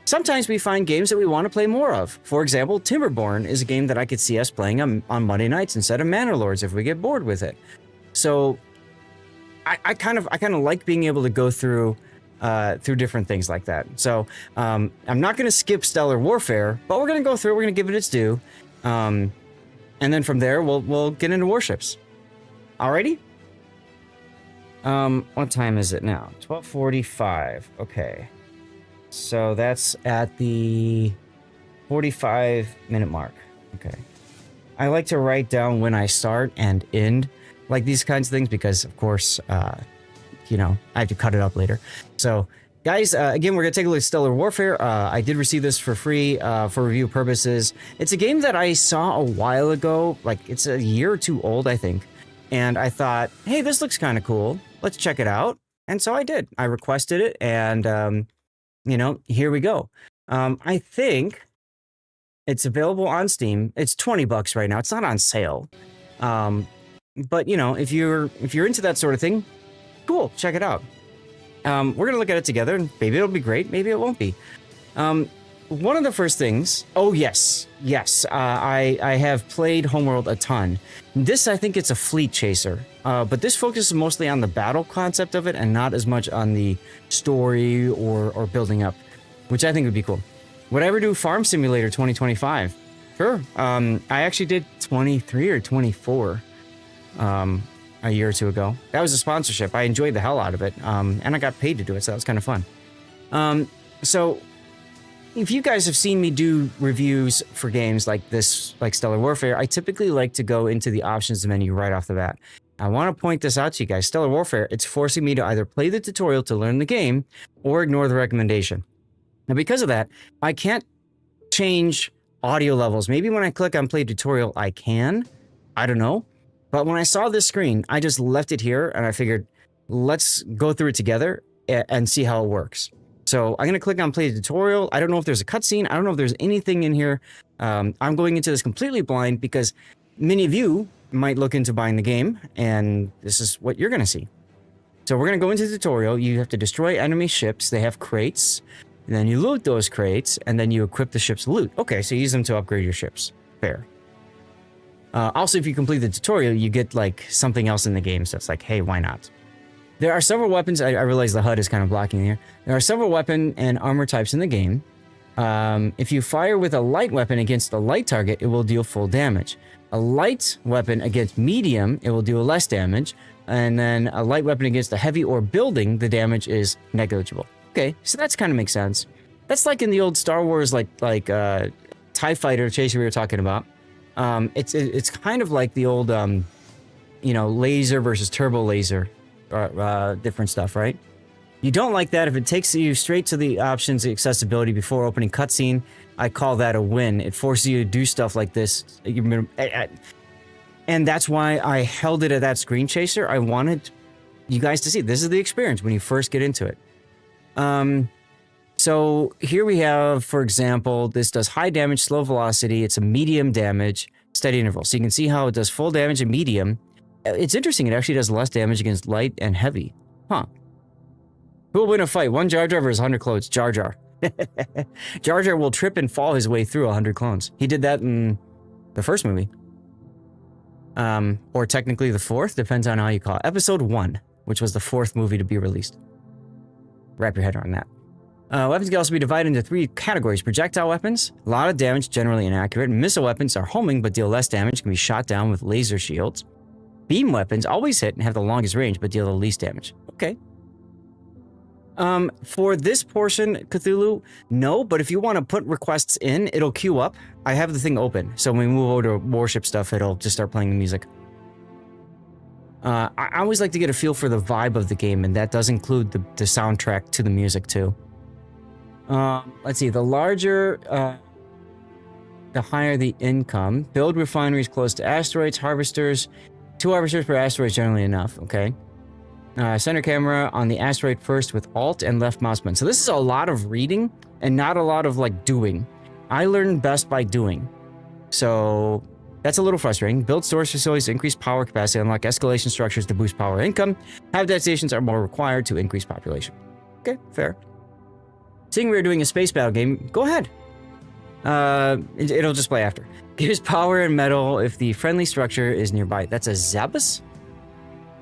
sometimes we find games that we want to play more of. For example, Timberborn is a game that I could see us playing on Monday nights instead of Manor Lords if we get bored with it. So I kind of like being able to go through different things like that. So I'm not going to skip Stellar Warfare, but we're going to go through. We're going to give it its due, and then from there we'll get into Warships. Alrighty. What time is it now? 12:45. Okay. So that's at the 45-minute mark. Okay. I like to write down when I start and end like these kinds of things because, of course, you know, I have to cut it up later. So, guys, again, we're going to take a look at Stellar Warfare. I did receive this for free for review purposes. It's a game that I saw a while ago. Like, it's a year or two old, I think. And I thought, hey, this looks kind of cool. Let's check it out. And so I did. I requested it, and, you know, here we go. I think it's available on Steam. It's $20 right now. It's not on sale. But, you know, if you're into that sort of thing, cool, check it out. We're going to look at it together, and maybe it'll be great. Maybe it won't be. One of the first things... Oh, yes. I have played Homeworld a ton. This, I think it's a fleet chaser. But this focuses mostly on the battle concept of it and not as much on the story or building up, which I think would be cool. Would I ever do Farm Simulator 2025? Sure. I actually did 23 or 24 a year or two ago. That was a sponsorship. I enjoyed the hell out of it, and I got paid to do it, so that was kind of fun. So if you guys have seen me do reviews for games like this, like Stellar Warfare, I typically like to go into the options menu right off the bat. I want to point this out to you guys. Stellar Warfare, it's forcing me to either play the tutorial to learn the game or ignore the recommendation. Now, because of that, I can't change audio levels. Maybe when I click on play tutorial, I can. I don't know. But when I saw this screen, I just left it here and I figured, let's go through it together and see how it works. So I'm going to click on play tutorial. I don't know if there's a cutscene. I don't know if there's anything in here. I'm going into this completely blind because many of you might look into buying the game, and this is what you're going to see. So we're going to go into the tutorial. You have to destroy enemy ships. They have crates. And then you loot those crates, and then you equip the ship's loot. Okay, so you use them to upgrade your ships. Fair. Also, if you complete the tutorial, you get like something else in the game. So it's like, hey, why not? There are several weapons. I realize the HUD is kind of blocking here. There are several weapon and armor types in the game. If you fire with a light weapon against a light target, it will deal full damage. A light weapon against medium, it will do less damage. And then a light weapon against a heavy or building, the damage is negligible. Okay, so that's kind of makes sense. That's like in the old Star Wars, like TIE Fighter chaser we were talking about. It's kind of like the old, you know, laser versus turbo laser, different stuff, right? You don't like that if it takes you straight to the options, the accessibility before opening cutscene. I call that a win. It forces you to do stuff like this. And that's why I held it at that screen chaser. I wanted you guys to see this is the experience when you first get into it. So here we have, for example, this does high damage, slow velocity. It's a medium damage, steady interval. So you can see how it does full damage and medium. It's interesting. It actually does less damage against light and heavy. Huh. Who will win a fight? One Jar Jar versus 100 clones. Jar Jar. Jar Jar will trip and fall his way through 100 clones. He did that in the first movie. Or technically the fourth, depends on how you call it. Episode 1, which was the fourth movie to be released. Wrap your head around that. Weapons can also be divided into 3 categories. Projectile weapons, a lot of damage, generally inaccurate. Missile weapons are homing but deal less damage, can be shot down with laser shields. Beam weapons always hit and have the longest range but deal the least damage. Okay. For this portion, Cthulhu, no, but if you want to put requests in, it'll queue up. I have the thing open, so when we move over to Warship stuff, it'll just start playing the music. I always like to get a feel for the vibe of the game, and that does include the soundtrack to the music, too. Let's see, the larger, the higher the income. Build refineries close to asteroids, harvesters. 2 harvesters per asteroid is generally enough, okay. Center camera on the asteroid first with Alt and left mouse button. So this is a lot of reading and not a lot of, like, doing. I learn best by doing. So That's a little frustrating. Build storage facilities to increase power capacity, unlock escalation structures to boost power income. Habitat stations are more required to increase population. Okay, fair. Seeing we're doing a space battle game, go ahead. It'll just play after. Gives power and metal if the friendly structure is nearby. That's a Zabas?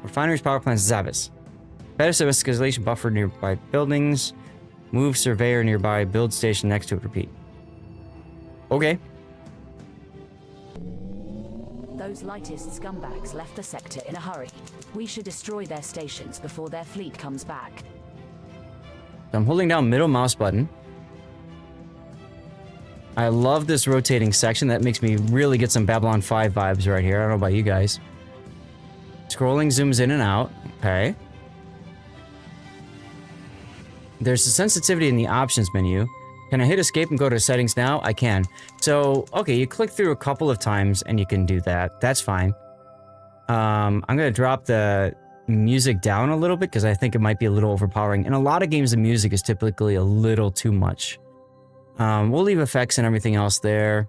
Refineries, power plants, Zabas. Better escalation buffer nearby buildings. Move surveyor nearby. Build station next to it. Repeat. Okay. Those lightest scumbags left the sector in a hurry. We should destroy their stations before their fleet comes back. I'm holding down middle mouse button. I love this rotating section. That makes me really get some Babylon 5 vibes right here. I don't know about you guys. Scrolling zooms in and out. Okay. There's a sensitivity in the options menu. Can I hit escape and go to settings now? I can. So, okay, you click through a couple of times and you can do that. That's fine. I'm going to drop the music down a little bit because I think it might be a little overpowering. In a lot of games, the music is typically a little too much. We'll leave effects and everything else there.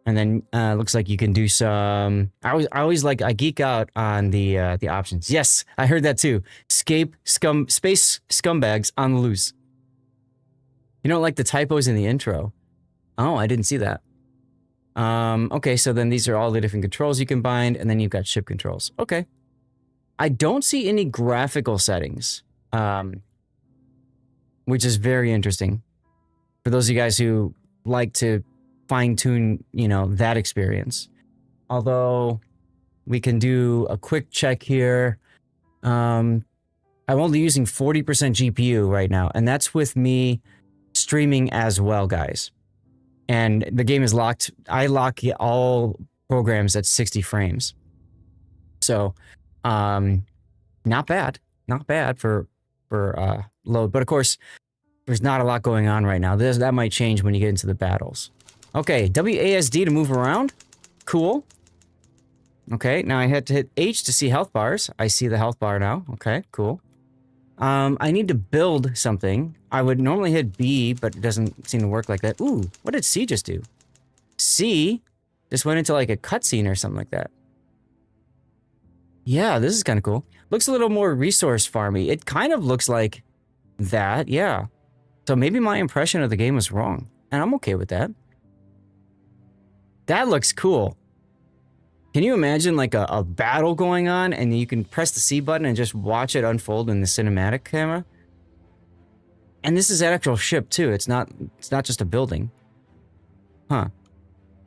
And then looks like you can do some. I geek out on the options. Yes, I heard that too. Space scumbags on the loose. You don't like the typos in the intro. Oh, I didn't see that. Okay, so then these are all the different controls you can bind, and then you've got ship controls. Okay. I don't see any graphical settings, which is very interesting. For those of you guys who like to fine-tune, you know, that experience. Although, we can do a quick check here. I'm only using 40% GPU right now, and that's with me streaming as well, guys. And the game is locked. I lock all programs at 60 frames. So, not bad. Not bad for load. But of course, there's not a lot going on right now. That might change when you get into the battles. Okay, WASD to move around. Cool. Okay, now I had to hit H to see health bars. I see the health bar now. Okay, cool. I need to build something. I would normally hit B, but it doesn't seem to work like that. Ooh, what did C just do? C just went into like a cutscene or something like that. Yeah, this is kind of cool. Looks a little more resource farmy. It kind of looks like that, yeah. So maybe my impression of the game was wrong, and I'm okay with that. That looks cool. Can you imagine like a battle going on and you can press the C button and just watch it unfold in the cinematic camera? And this is an actual ship too. It's not just a building. Huh.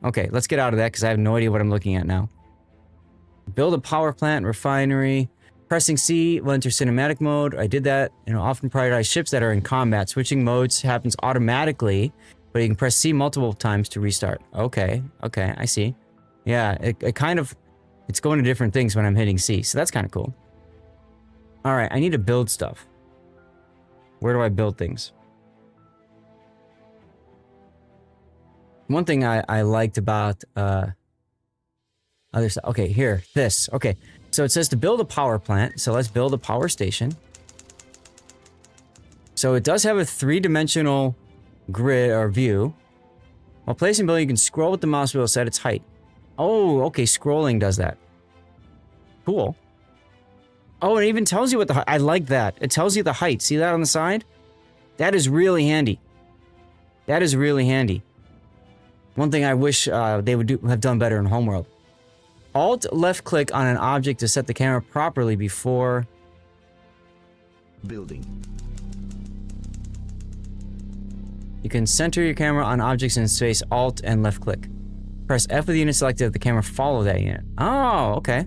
Okay, let's get out of that because I have no idea what I'm looking at now. Build a power plant, refinery. Pressing C will enter cinematic mode. I did that. You know, often prioritize ships that are in combat. Switching modes happens automatically, but you can press C multiple times to restart. Okay, I see. Yeah, it kind of, it's going to different things when I'm hitting C, so that's kind of cool. All right, I need to build stuff. Where do I build things? One thing I liked about other stuff. Okay, here, this. Okay, so it says to build a power plant, so let's build a power station. So it does have a three-dimensional grid or view. While placing building, you can scroll with the mouse wheel to set its height. Oh, okay, scrolling does that. Cool. Oh, it even tells you what the height. I like that. It tells you the height. See that on the side? That is really handy. That is really handy. One thing I wish they would have done better in Homeworld. Alt left click on an object to set the camera properly before building. You can center your camera on objects in space. Alt and left click. Press F with the unit selected if the camera follow that unit. Oh, okay.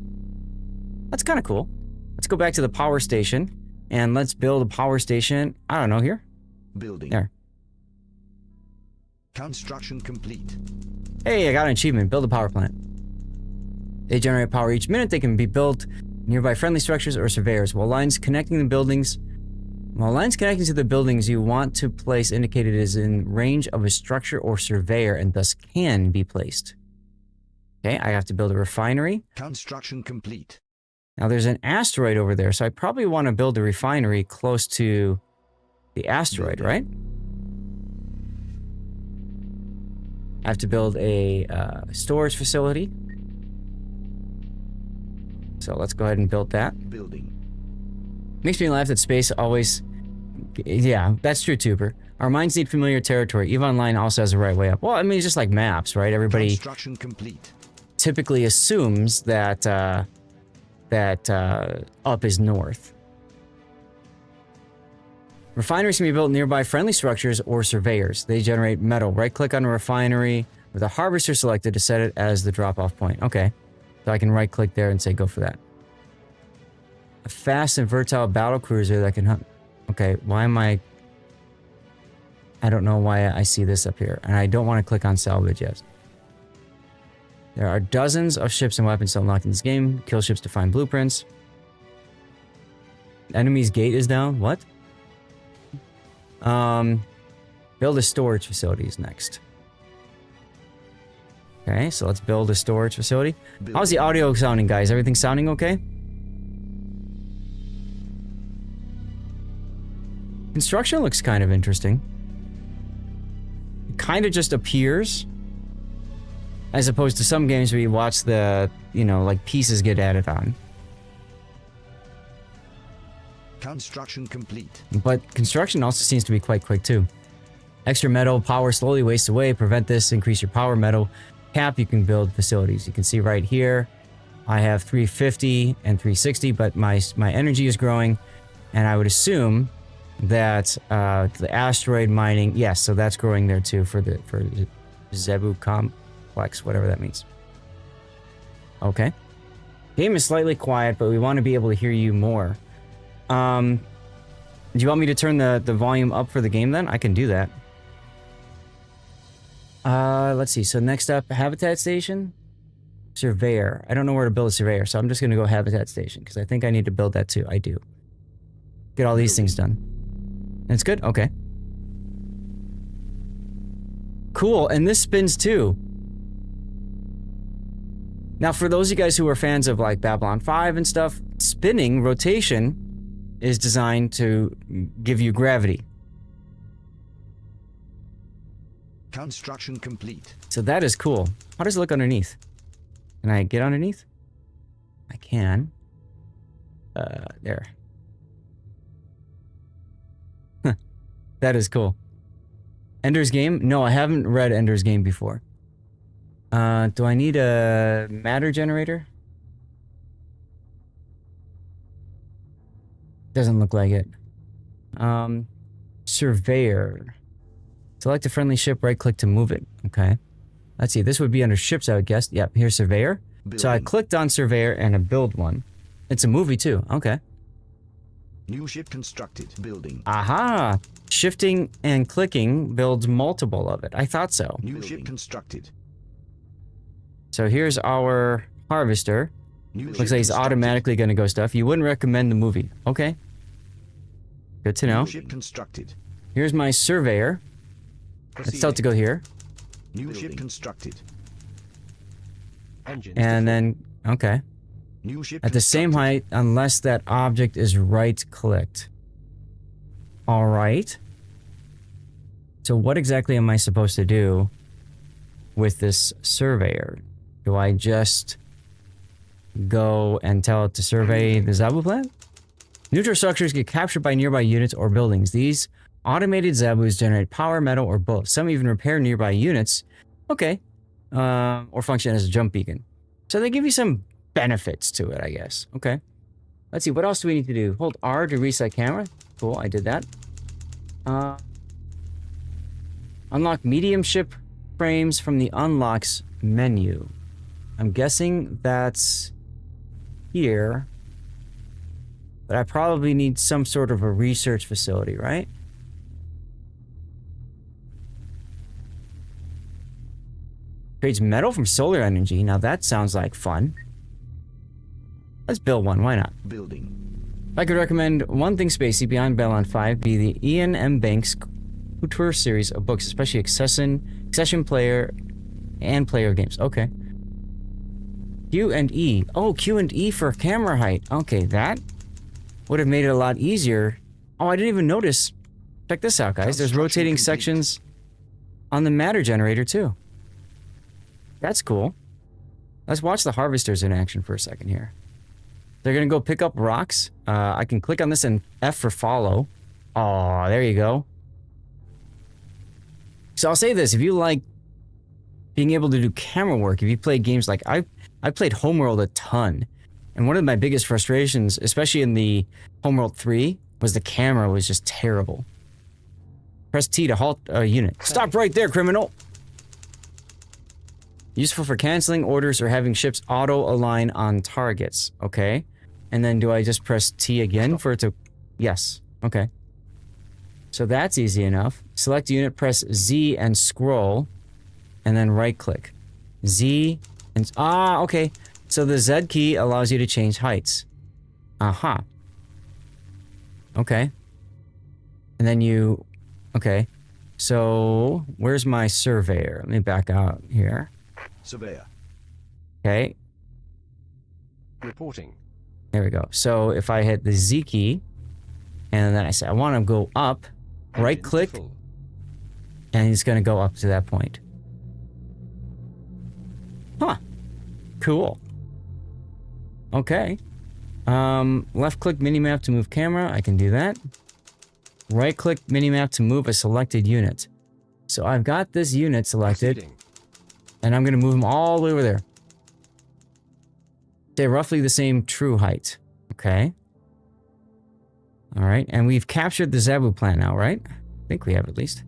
That's kind of cool. Let's go back to the power station and let's build a power station. I don't know, here. Building. There. Construction complete. Hey, I got an achievement. Build a power plant. They generate power each minute. They can be built nearby friendly structures or surveyors. While lines connecting to the buildings you want to place indicated is in range of a structure or surveyor and thus can be placed. Okay, I have to build a refinery. Construction complete. Now there's an asteroid over there, so I probably want to build a refinery close to the asteroid, right? I have to build a storage facility. So let's go ahead and build that. Building. Makes me laugh that space always... Yeah, that's true, Tuber. Our minds need familiar territory. EVE Online also has a right way up. Well, I mean, it's just like maps, right? Everybody Construction complete. typically assumes that up is north. Refineries can be built nearby friendly structures or surveyors. They generate metal. Right-click on a refinery with a harvester selected to set it as the drop-off point. Okay. So I can right-click there and say go for that. A fast and versatile battle cruiser that can hunt. Okay, why am I don't know why I see this up here. And I don't want to click on salvage yet. There are dozens of ships and weapons to unlock in this game. Kill ships to find blueprints. Enemy's gate is down. What? Build a storage facility is next. Okay, so let's build a storage facility. How's the audio sounding, guys? Everything sounding okay? Construction looks kind of interesting. It kind of just appears. As opposed to some games where you watch the, you know, like pieces get added on. Construction complete. But construction also seems to be quite quick too. Extra metal power slowly wastes away. Prevent this. Increase your power metal cap. You can build facilities. You can see right here, I have 350 and 360, but my energy is growing, and I would assume that the asteroid mining, yes, so that's growing there too for Zebu complex, whatever that means. Okay. Game is slightly quiet, but we want to be able to hear you more. Do you want me to turn the volume up for the game then? I can do that. Let's see. So next up, habitat station, surveyor. I don't know where to build a surveyor, so I'm just going to go habitat station because I think I need to build that too. I do. Get all these things done. That's good? Okay. Cool. And this spins too. Now, for those of you guys who are fans of like Babylon 5 and stuff, spinning, rotation, is designed to give you gravity. Construction complete. So that is cool. How does it look underneath? Can I get underneath? I can. There. That is cool. Ender's Game? No, I haven't read Ender's Game before. Do I need a matter generator? Doesn't look like it. Surveyor. Select a friendly ship, right-click to move it. Okay. Let's see, this would be under ships, I would guess. Yep, here's Surveyor. Building. So I clicked on Surveyor and I build one. It's a movie too. Okay. New ship constructed. Building. Aha! Shifting and clicking builds multiple of it. I thought so. New ship constructed. So here's our harvester. New Looks ship like he's constructed. automatically going to go stuff. You wouldn't recommend the movie. Okay. Good to know. New ship constructed. Here's my surveyor. Let's tell it to go here. New ship constructed. And then, okay. New ship At the same height, unless that object is right-clicked. All right. So what exactly am I supposed to do with this surveyor? Do I just go and tell it to survey the Zabu plant? Neutral structures get captured by nearby units or buildings. These automated Zabus generate power, metal, or both. Some even repair nearby units. Okay. Or function as a jump beacon. So they give you some benefits to it, I guess. Okay. Let's see. What else do we need to do? Hold R to reset camera. Cool. I did that. Unlock medium ship frames from the unlocks menu. I'm guessing that's here. But I probably need some sort of a research facility, right? Trades metal from solar energy. Now that sounds like fun. Let's build one. Why not? Building. If I could recommend one thing spacey beyond Babylon 5, be the Ian M. Banks Couture series of books, especially Accession Player and Player Games. Okay. Q and E. Oh, Q and E for camera height. Okay, that would have made it a lot easier. Oh, I didn't even notice. Check this out, guys. There's rotating sections on the matter generator, too. That's cool. Let's watch the harvesters in action for a second here. They're gonna go pick up rocks. I can click on this and F for follow. Oh, there you go. So I'll say this, if you like being able to do camera work, if you play games like I played Homeworld a ton, and one of my biggest frustrations, especially in the Homeworld 3, was the camera was just terrible. Press T to halt a unit. Stop right there, criminal! Useful for canceling orders or having ships auto-align on targets. Okay. And then do I just press T again for it to... Yes. Okay. So that's easy enough. Select unit, press Z and scroll, and then right-click. Z and... Ah, okay. So the Z key allows you to change heights. Aha. Okay. And then you... Okay. So, where's my surveyor? Let me back out here. Surveyor. Okay. Reporting. There we go. So if I hit the Z key, and then I say I want to go up, right click, and it's going to go up to that point. Huh. Cool. Okay. Left click minimap to move camera. I can do that. Right click minimap to move a selected unit. So I've got this unit selected. Proceeding. And I'm going to move them all the way over there. They're roughly the same true height. Okay. Alright, and we've captured the Zabu plant now, right? I think we have at least.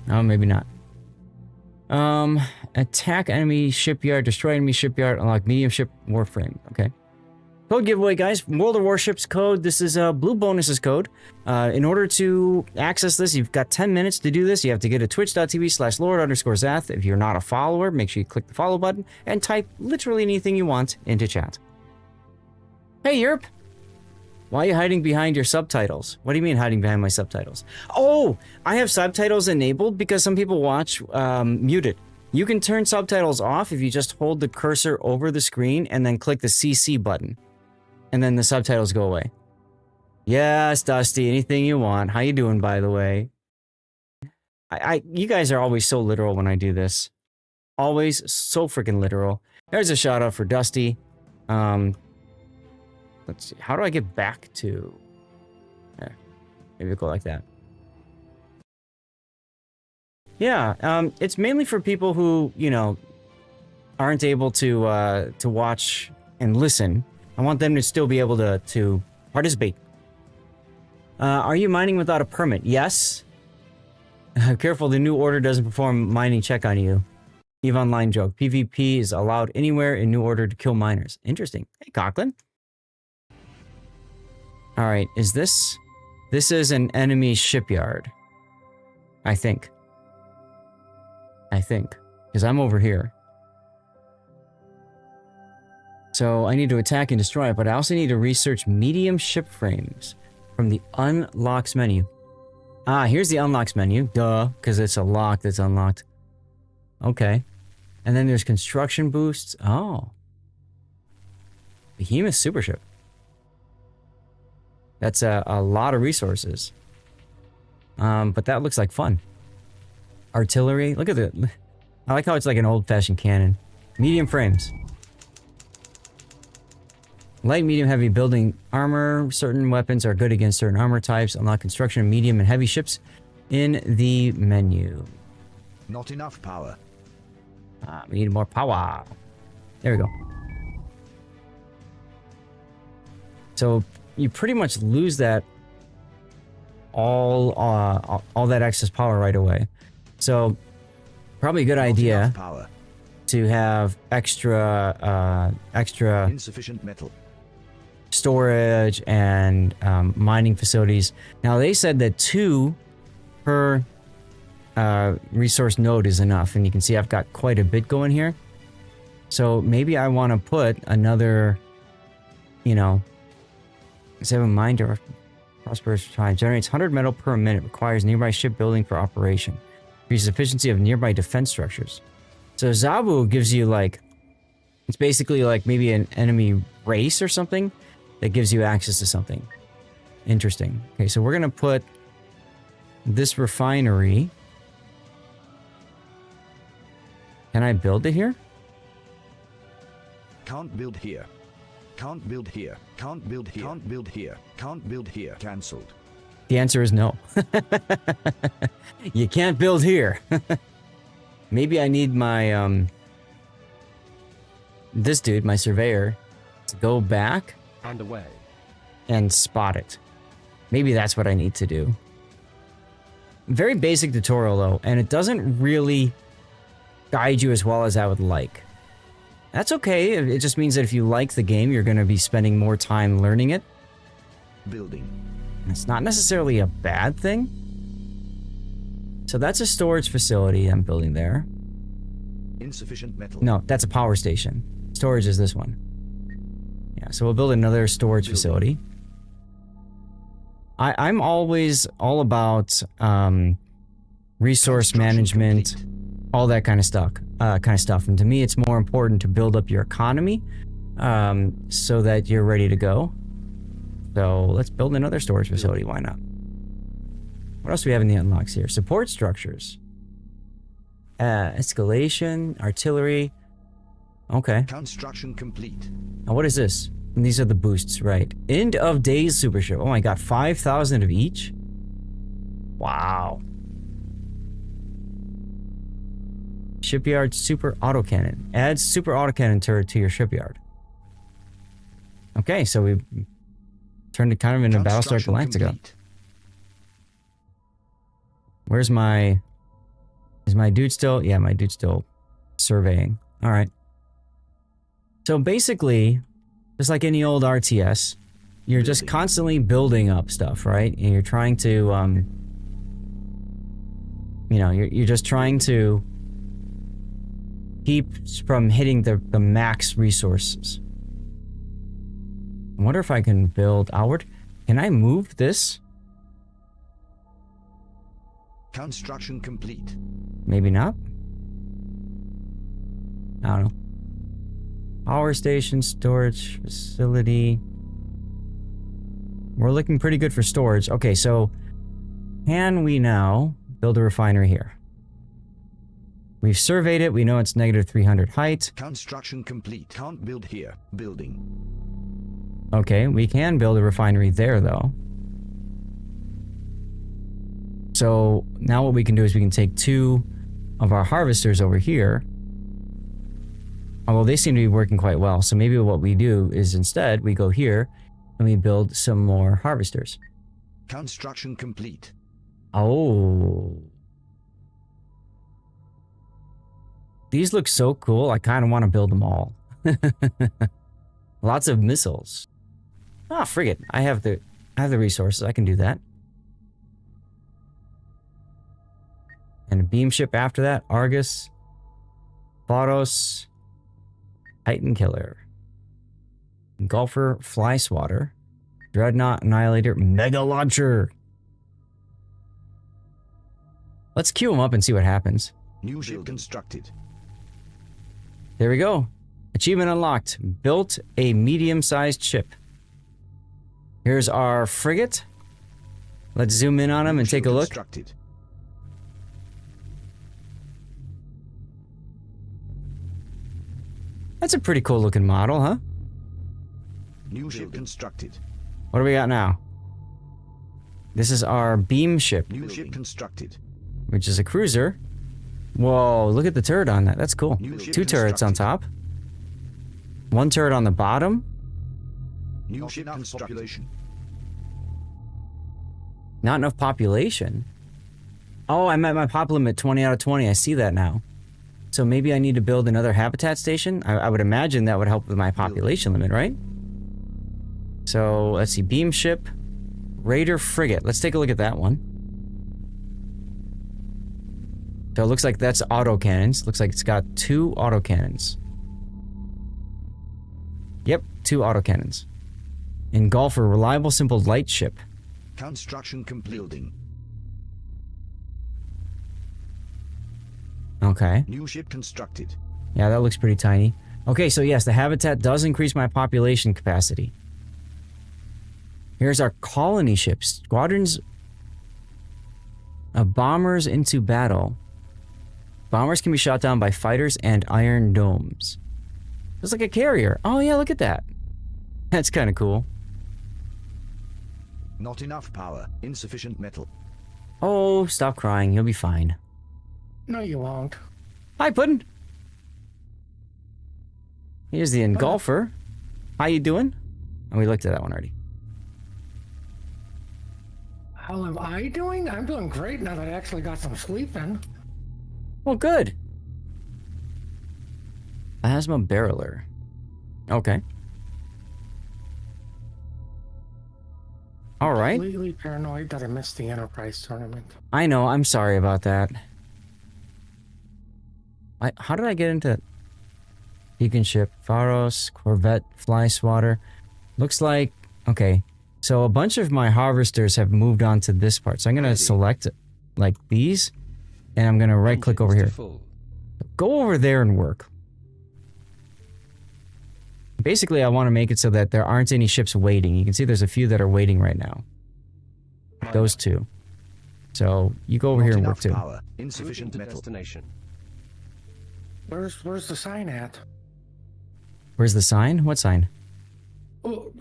Oh, maybe not. Attack enemy shipyard, destroy enemy shipyard, unlock medium ship warframe. Okay. Code giveaway, guys. World of Warships code. This is a Blue Bonuses code. In order to access this, you've got 10 minutes to do this. You have to get to twitch.tv/Lord_Zath. If you're not a follower, make sure you click the follow button and type literally anything you want into chat. Hey, Yerp. Why are you hiding behind your subtitles? What do you mean hiding behind my subtitles? Oh, I have subtitles enabled because some people watch muted. You can turn subtitles off if you just hold the cursor over the screen and then click the CC button. And then the subtitles go away. Yes, Dusty, anything you want. How you doing, by the way? You guys are always so literal when I do this. Always so freaking literal. There's a shout out for Dusty. Let's see. How do I get back to... There. Maybe go like that. Yeah, it's mainly for people who, you know, aren't able to watch and listen. I want them to still be able to participate. Are you mining without a permit? Yes. Careful, the new order doesn't perform mining check on you. Eve Online joke. PvP is allowed anywhere in new order to kill miners. Interesting. Hey, Coughlin. Alright, is this... This is an enemy shipyard. I think. Because I'm over here. So I need to attack and destroy it, but I also need to research medium ship frames from the unlocks menu. Ah, here's the unlocks menu. Duh, because it's a lock that's unlocked. Okay. And then there's construction boosts. Oh. Behemoth supership. That's a lot of resources. But that looks like fun. Artillery. Look at it. I like how it's like an old-fashioned cannon. Medium frames. Light, medium, heavy building armor. Certain weapons are good against certain armor types. Unlock construction of medium and heavy ships in the menu. Not enough power. We need more power. There we go. So you pretty much lose that all that excess power right away. So probably a good idea to have extra insufficient metal storage and mining facilities. Now they said that 2 per resource node is enough, and you can see I've got quite a bit going here. So maybe I want to put another, you know, 7 miner prosperous time generates 100 metal per minute, requires nearby shipbuilding for operation, increases efficiency of nearby defense structures. So Zabu gives you like, it's basically like maybe an enemy race or something that gives you access to something. Interesting. Okay, so we're gonna put this refinery. Can I build it here? Can't build here. Can't build here. Can't build here. Can't build here. Can't build here. Cancelled. The answer is no. You can't build here. Maybe I need my, this dude, my surveyor, to go back And away. and spot it. Maybe that's what I need to do. Very basic tutorial though, and it doesn't really guide you as well as I would like. That's okay. It just means that if you like the game, you're going to be spending more time learning it. Building. It's not necessarily a bad thing. So that's a storage facility I'm building there. Insufficient metal. No, that's a power station. Storage is this one. Yeah, so we'll build another storage facility. I'm always all about resource management, all that kind of stuff. And to me, it's more important to build up your economy so that you're ready to go. So let's build another storage facility. Why not? What else do we have in the unlocks here? Support structures. Escalation, artillery. Okay. Construction complete. Now what is this? And these are the boosts, right? End of days super ship. Oh my god, 5,000 of each? Wow. Shipyard super autocannon. Adds super autocannon turret to your shipyard. Okay, so we turned it kind of into Battlestar Galactica. Complete. Where's my... Is my dude still... Yeah, my dude's still surveying. Alright. So basically, just like any old RTS, you're just constantly building up stuff, right? And you're trying to, you know, you're just trying to keep from hitting the max resources. I wonder if I can build outward. Can I move this? Construction complete. Maybe not. I don't know. Power station, storage facility. We're looking pretty good for storage. Okay, so can we now build a refinery here? We've surveyed it. We know it's negative 300 height. Construction complete. Can't build here. Building. Okay, we can build a refinery there, though. So now what we can do is we can take 2 of our harvesters over here. Although they seem to be working quite well. So maybe what we do is instead we go here and we build some more harvesters. Construction complete. Oh. These look so cool. I kind of want to build them all. Lots of missiles. Ah, frigate. I have the resources. I can do that. And a beam ship after that. Argus. Photos. Titan Killer. Golfer. Fly Swatter. Dreadnought. Annihilator. Mega Launcher. Let's queue them up and see what happens. New ship constructed. There we go. Achievement unlocked. Built a medium-sized ship. Here's our frigate. Let's zoom in on him and take a look. Constructed. That's a pretty cool looking model, huh? New ship constructed. What do we got now? This is our beam ship, New ship constructed. which is a cruiser. Whoa, look at the turret on that. That's cool. New ship 2 turrets on top. constructed. 1 turret on the bottom. New ship constructed. Not enough population. Oh, I'm at my pop limit 20 out of 20. I see that now. So maybe I need to build another habitat station. I would imagine that would help with my population limit, right? So let's see. Beam ship. Raider frigate. Let's take a look at that one. So it looks like that's autocannons. Looks like it's got 2 autocannons. Yep, 2 autocannons. Engulfer, reliable, simple light ship. Construction complete. Building. Okay. New ship constructed. Yeah, that looks pretty tiny. Okay, so yes, the habitat does increase my population capacity. Here's our colony ships. Squadrons Bombers into battle. Bombers can be shot down by fighters and iron domes. It's like a carrier. Oh yeah, look at that. That's kind of cool. Not enough power. Insufficient metal. Oh, stop crying. You'll be fine. No, you won't. Hi, Puddin'. Here's the engulfer. How you doing? Oh, we looked at that one already. How am I doing? I'm doing great now that I actually got some sleep in. Well, good. Plasma barreler. Okay. All right. Completely paranoid that I missed the Enterprise tournament. I know. I'm sorry about that. How did I get into beacon ship, Pharos, Corvette, fly swatter? Looks like okay. So a bunch of my harvesters have moved on to this part. So I'm gonna select like these, and I'm gonna right click over here. Go over there and work. Basically, I want to make it so that there aren't any ships waiting. You can see there's a few that are waiting right now. Those two. So you go over here and work too. Power. Insufficient metal. Destination. Where's the sign at? Where's the sign? What sign? Oh,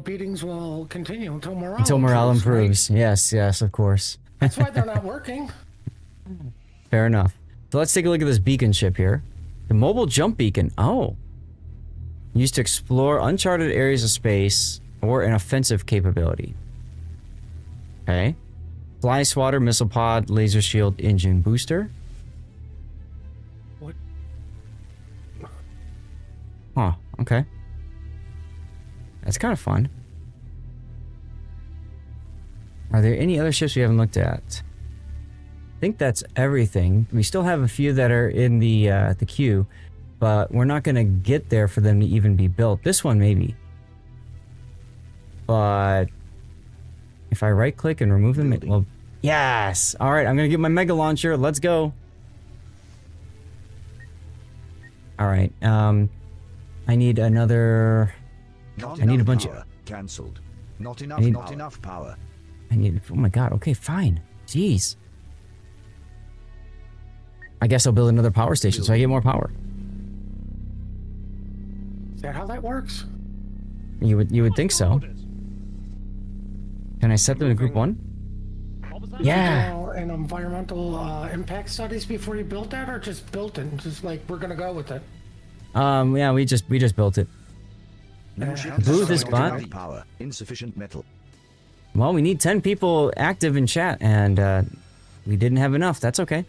beatings will continue until morale Until morale right? improves. Yes, yes, of course. That's why they're not working. Fair enough. So let's take a look at this beacon ship here. The mobile jump beacon. Oh. Used to explore uncharted areas of space or an offensive capability. Okay. Fly swatter, missile pod, laser shield, engine booster. What? Huh, okay. That's kind of fun. Are there any other ships we haven't looked at? I think that's everything. We still have a few that are in the queue, but we're not going to get there for them to even be built. This one maybe. But if I right click and remove them, it will... Yes! Alright, I'm going to get my mega launcher. Let's go. Alright, I need another... I need a bunch of... Cancelled. Not enough power. I need... Oh my god, okay, fine. Jeez. I guess I'll build another power station so I get more power. Is that how that works? You would think so. Can I set them to group 1? Yeah. And environmental impact studies before you built that, or just built it and just like we're gonna go with it? Yeah, we just built it. Blue this bot. Power. Insufficient metal. Well, we need 10 people active in chat, and we didn't have enough. That's okay.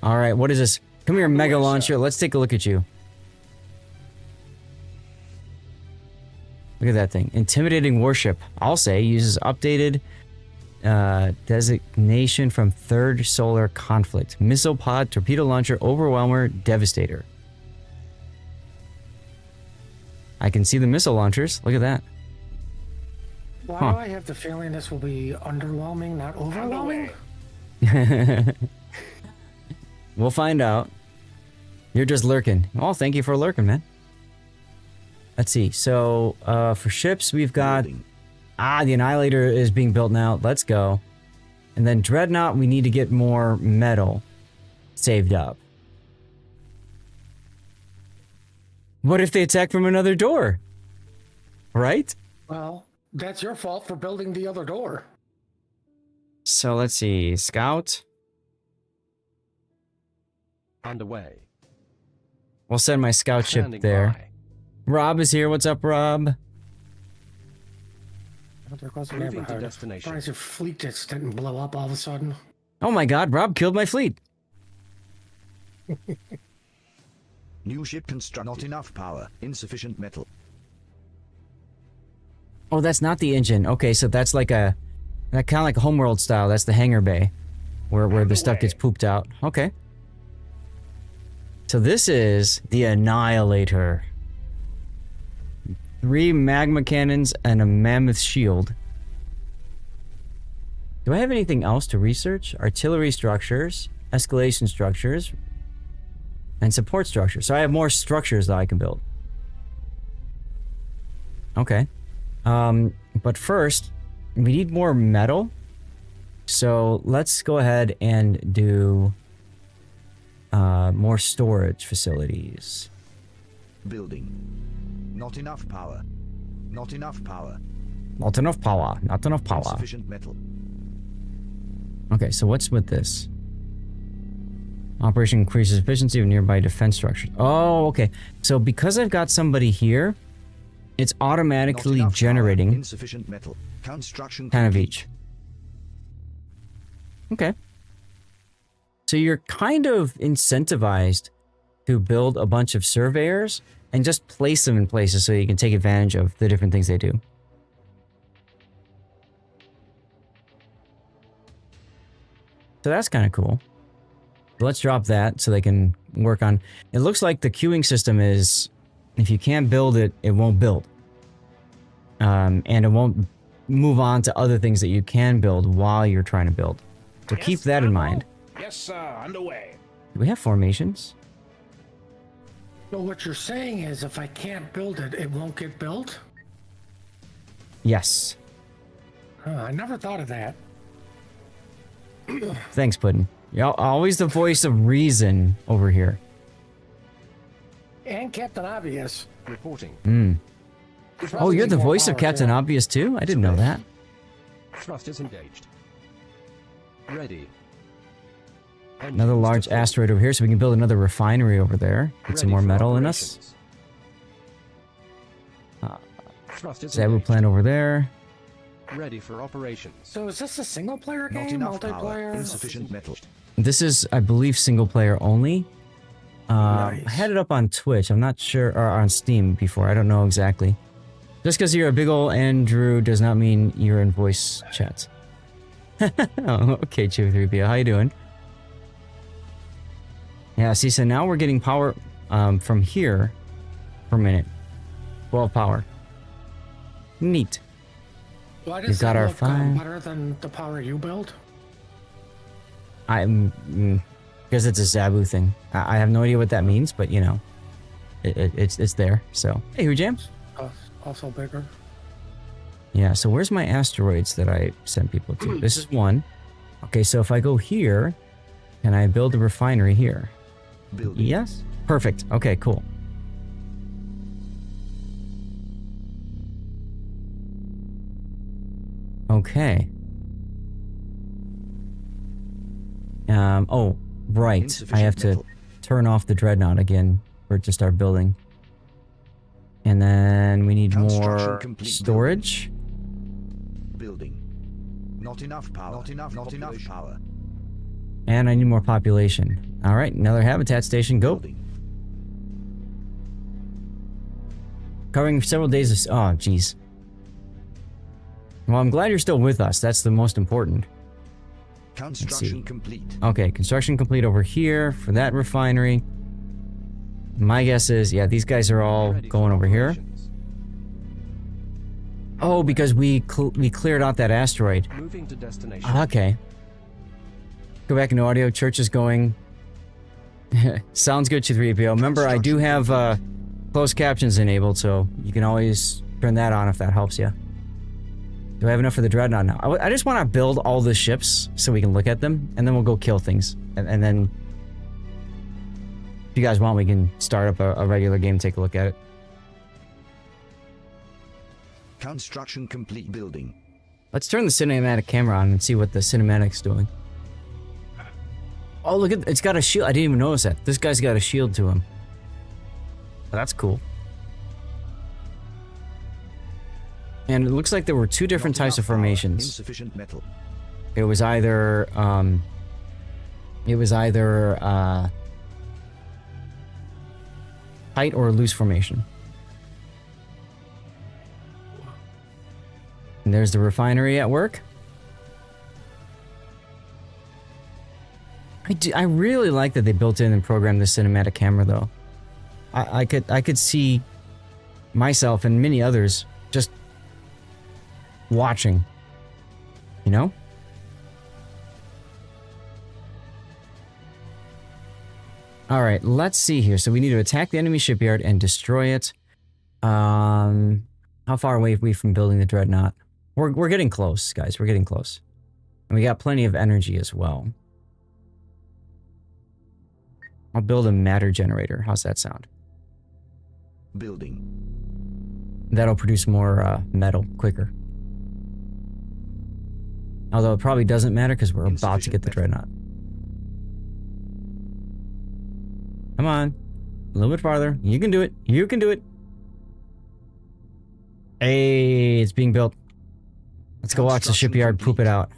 All right, what is this? Come here, mega launcher. Let's take a look at you. Look at that thing. Intimidating warship. I'll say uses updated designation from third solar conflict. Missile pod, torpedo launcher, overwhelmer, devastator. I can see the missile launchers. Look at that. Why Huh. do I have the feeling this will be underwhelming, not overwhelming? We'll find out. You're just lurking. Oh, thank you for lurking, man. Let's see. So, for ships, we've got... the Annihilator is being built now. Let's go. And then Dreadnought, we need to get more metal saved up. What if they attack from another door? Right? Well, that's your fault for building the other door. So, let's see. Scout. Underway. We'll send my scout ship Standing there. by. Rob is here. What's up, Rob? There goes the Moving to neighborhood. destination. Surprised your fleet just didn't blow up all of a sudden. Oh my god, Rob killed my fleet. New ship construct. Not enough power. Insufficient metal. Oh, that's not the engine. Okay, so that's like a... That kind of like a homeworld style. That's the hangar bay. Where the stuff gets pooped out. Okay. So this is the Annihilator. 3 magma cannons and a mammoth shield. Do I have anything else to research? Artillery structures, escalation structures, and support structures. So I have more structures that I can build. Okay. But first, we need more metal. So let's go ahead and do more storage facilities. Building. Not enough power. Not enough power. Not enough power. Not enough power. Insufficient metal. Okay, so what's with this? Operation increases efficiency of nearby defense structures. Oh, okay. So because I've got somebody here, it's Not automatically enough power. generating Insufficient metal. Construction kind of complete. each. Okay. So you're kind of incentivized to build a bunch of surveyors and just place them in places so you can take advantage of the different things they do. So that's kind of cool. Let's drop that so they can work on... It looks like the queuing system is, if you can't build it, it won't build. And it won't move on to other things that you can build while you're trying to build. So keep that in mind. Yes, sir. Underway. Do we have formations? So what you're saying is if I can't build it, it won't get built? Yes. I never thought of that. Thanks, Puddin'. You're always the voice of reason over here. And Captain Obvious. Reporting. Hmm. Trust Oh, you're is the more voice of power, Captain too. Obvious too? I didn't know that. Thrusters engaged. Ready. Another large asteroid over here, so we can build another refinery over there. Get some more metal in us. Thrusters Zabu engaged. plant over there. Ready for operations. So is this a single player Not game? enough power. Multiplayer? Insufficient metal. This is, I believe, single player only. Nice. I had it up on Twitch. I'm not sure, or on Steam before. I don't know exactly. Just because you're a big ol' Andrew does not mean you're in voice chat. Oh, okay, Chief3PO, how you doing? Yeah, see, so now we're getting power from here per minute. 12 power. Neat. Why We've does got that our look fire. better than the power you built? Because it's a Zabu thing. I have no idea what that means, but you know, it's there. So, hey, who jams? Also bigger. Yeah, so where's my asteroids that I sent people to? This is one. Okay, so if I go here, can I build a refinery here? Building. Yes? Perfect. Okay, cool. Okay. Oh, right. I Insufficient have to metal. turn off the dreadnought again for it to start building. And then we need Construction more complete. storage. Building. Not enough power. Not enough power. And I need more population. All right, another habitat station. Go. Building. Covering several days of... Oh, jeez. Well, I'm glad you're still with us. That's the most important. Construction complete. Okay, construction complete over here for that refinery. My guess is, yeah, these guys are all Ready for going over here. operations. Oh, because we cleared out that asteroid. Moving to destination. Okay. Go back into audio. Church is going. Sounds good, Chi3PO. Remember, I do have closed captions enabled, so you can always turn that on if that helps you. Do I have enough for the dreadnought now? I just want to build all the ships so we can look at them, and then we'll go kill things. And then, if you guys want, we can start up a regular game, take a look at it. Construction complete. Building. Let's turn the cinematic camera on and see what the cinematic's doing. Oh, look at it's got a shield. I didn't even notice that. This guy's got a shield to him. Oh, that's cool. And it looks like there were two different Not types of enough power. formations. Insufficient metal. It was either tight or loose formation. And there's the refinery at work. I really like that they built in and programmed the cinematic camera though. I could see myself and many others just watching. You know? All right, let's see here. So we need to attack the enemy shipyard and destroy it. How far away are we from building the dreadnought? We're getting close, guys. We're getting close. And we got plenty of energy as well. I'll build a matter generator. How's that sound? Building. That'll produce more metal quicker. Although it probably doesn't matter because we're about to get the dreadnought. Come on. A little bit farther. You can do it. You can do it. Hey, it's being built. Let's go watch the shipyard poop it out.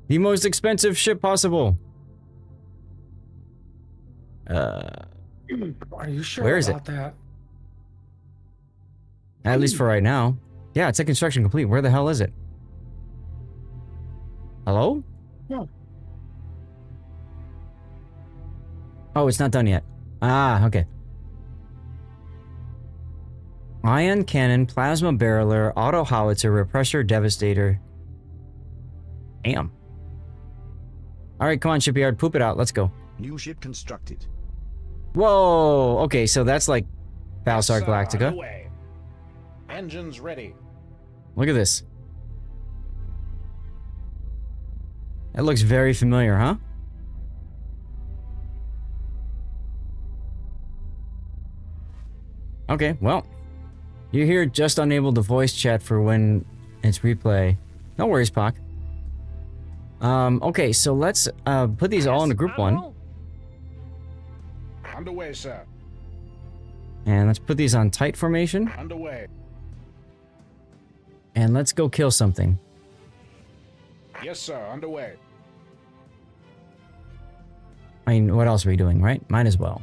The most expensive ship possible. Are you sure Where is it? about that? At least for right now. Yeah, it's a construction complete. Where the hell is it? Hello? Yeah. Oh, it's not done yet. Ah, okay. Ion cannon, plasma barreler, auto howitzer, repressor, devastator. Damn. Alright, come on, shipyard. Poop it out. Let's go. New ship constructed. Whoa! Okay, so that's like Battlestar Galactica. Away. Engines ready. Look at this. That looks very familiar, huh? Okay, well. You're here just unable to voice chat for when it's replay. No worries, Pac. Okay, so let's put these all into group 1. Underway, sir. And let's put these on tight formation. Underway. And let's go kill something. Yes, sir. Underway. I mean, what else are we doing, right? Might as well.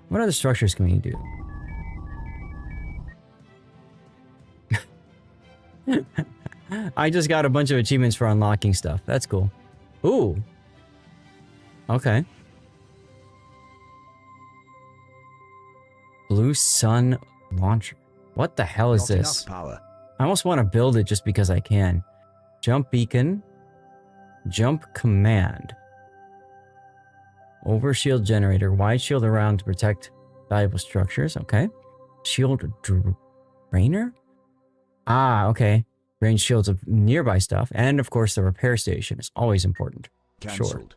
What other structures can we do? I just got a bunch of achievements for unlocking stuff. That's cool. Ooh. Okay. Blue Sun Launcher. What the hell is Not this? enough power. I almost want to build it just because I can. Jump beacon. Jump command. Overshield generator. Wide shield around to protect valuable structures. Okay. Shield drainer? Ah, okay. Range shields of nearby stuff. And of course the repair station is always important. Sure. Cancelled.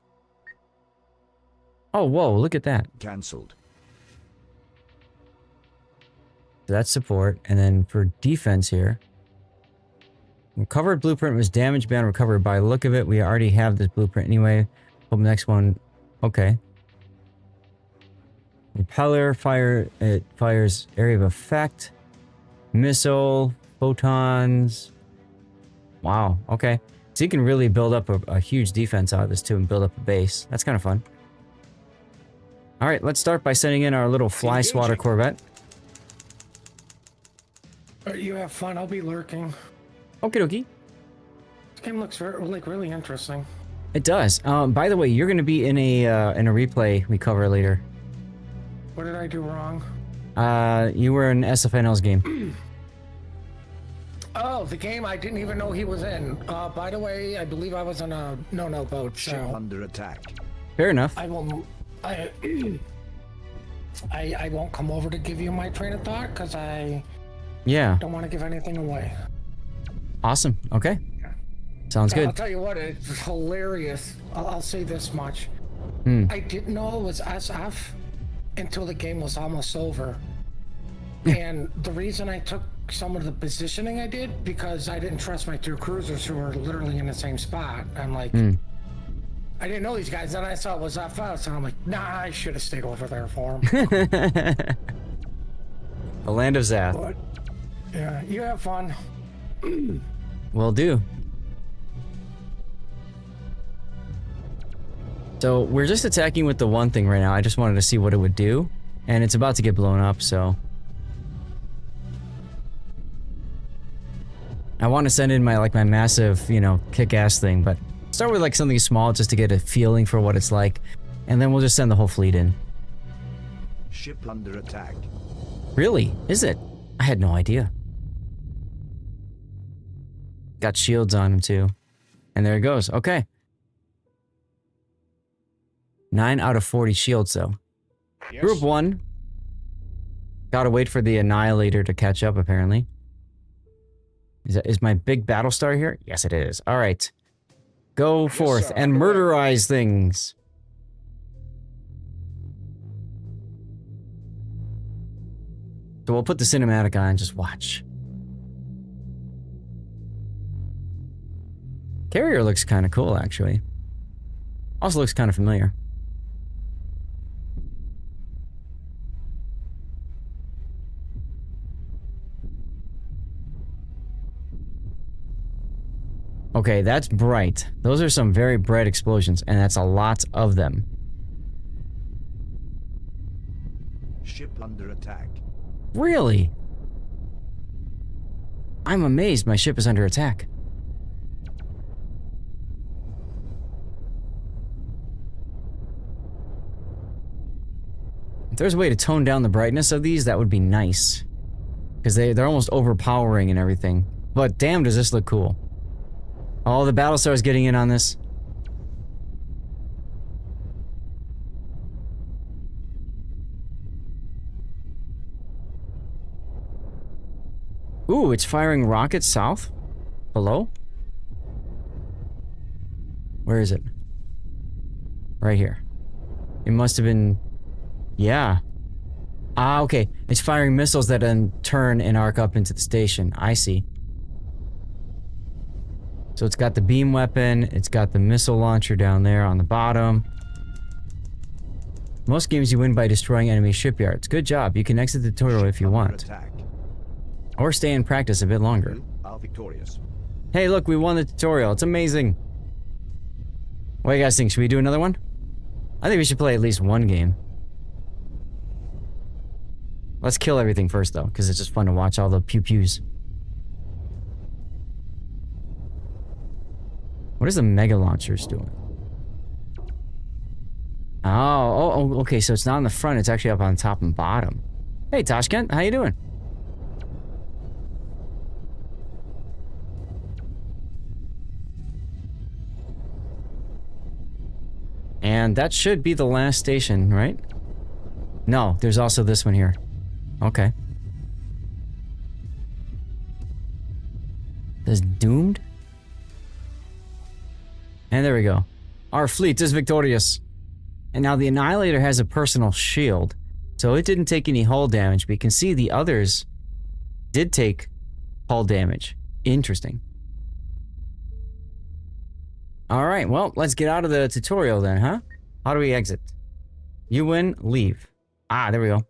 Oh, whoa, look at that. Cancelled. So that's support. And then for defense here. Recovered blueprint was damaged beyond recovery. By the look of it, we already have this blueprint anyway. Hope the next one. Okay. Repeller fire. It fires area of effect. Missile. Photons. Wow. Okay. So you can really build up a huge defense out of this too and build up a base. That's kind of fun. All right. Let's start by sending in our little fly swatter corvette. You have fun. I'll be lurking. Okie dokie. This game looks really interesting. It does. By the way, you're going to be in a replay we cover later. What did I do wrong? You were in SFNL's game. Oh, the game I didn't even know he was in. By the way, I believe I was on a no boat. Ship So under attack. Fair enough. I won't come over to give you my train of thought because I Yeah. don't want to give anything away. Awesome. Okay. Sounds I'll good. tell you what, it's hilarious. I'll say this much. I didn't know it was SF until the game was almost over. And the reason I took some of the positioning I did, because I didn't trust my 2 cruisers who were literally in the same spot. I'm like, I didn't know these guys. Then I saw it was FS, and I'm like, nah, I should have stayed over there for them. The land of Zath. But, yeah, you have fun. Will do. So we're just attacking with the one thing right now. I just wanted to see what it would do. And it's about to get blown up, so... I want to send in my massive, you know, kick-ass thing, but start with something small just to get a feeling for what it's like. And then we'll just send the whole fleet in. Ship under attack. Really? Is it? I had no idea. Got shields on him too. And there it goes. Okay. 9 out of 40 shields though. Yes. Group 1. Gotta wait for the Annihilator to catch up apparently. Is my big battle star here? Yes, it is. All right. Go forth sir. and murderize things. So we'll put the cinematic on and just watch. Carrier looks kind of cool, actually. Also looks kind of familiar. Okay, that's bright. Those are some very bright explosions, and that's a lot of them. Ship under attack. Really? I'm amazed my ship is under attack. If there's a way to tone down the brightness of these, that would be nice. Because they're almost overpowering and everything. But damn, does this look cool. Oh, the Battlestar's getting in on this. Ooh, it's firing rockets south? Below? Where is it? Right here. It must have been... Yeah. Ah, okay. It's firing missiles that then turn and arc up into the station. I see. So it's got the beam weapon, it's got the missile launcher down there on the bottom. Most games you win by destroying enemy shipyards. Good job. You can exit the tutorial if you want. Attack. Or stay in practice a bit longer. You are victorious. Hey, look, we won the tutorial. It's amazing. What do you guys think? Should we do another one? I think we should play at least one game. Let's kill everything first, though, because it's just fun to watch all the pew-pews. What is the mega launchers doing? Oh, okay, so it's not on the front, it's actually up on top and bottom. Hey, Tashkent, how you doing? And that should be the last station, right? No, there's also this one here. Okay. This doomed? And there we go. Our fleet is victorious. And now the Annihilator has a personal shield, so it didn't take any hull damage, but you can see the others did take hull damage. Interesting. Alright, well, let's get out of the tutorial then, huh? How do we exit? You win, leave. Ah, there we go.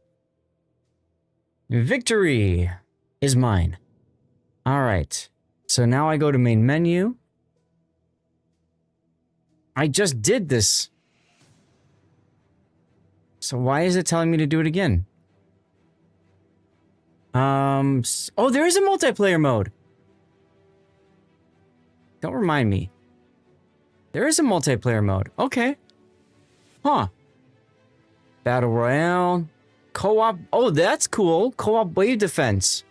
Victory is mine. Alright, so now I go to main menu. I just did this. So why is it telling me to do it again? Oh, there is a multiplayer mode. Don't remind me. There is a multiplayer mode. Okay. Huh. Battle Royale. Co-op. Oh, that's cool. Co-op wave defense.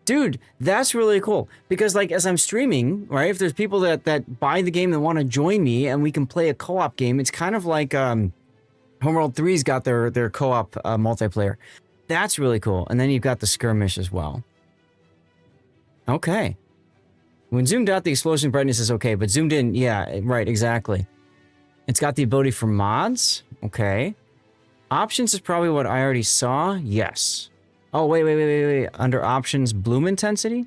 Dude, that's really cool. Because, like, as I'm streaming, right, if there's people that buy the game that want to join me and we can play a co-op game, it's kind of like, Homeworld 3's got their co-op multiplayer. That's really cool. And then you've got the skirmish as well. Okay. When zoomed out, the explosion brightness is okay, but zoomed in, yeah, right, exactly. It's got the ability for mods. Okay. Options is probably what I already saw. Yes. Oh, wait. Under options, bloom intensity?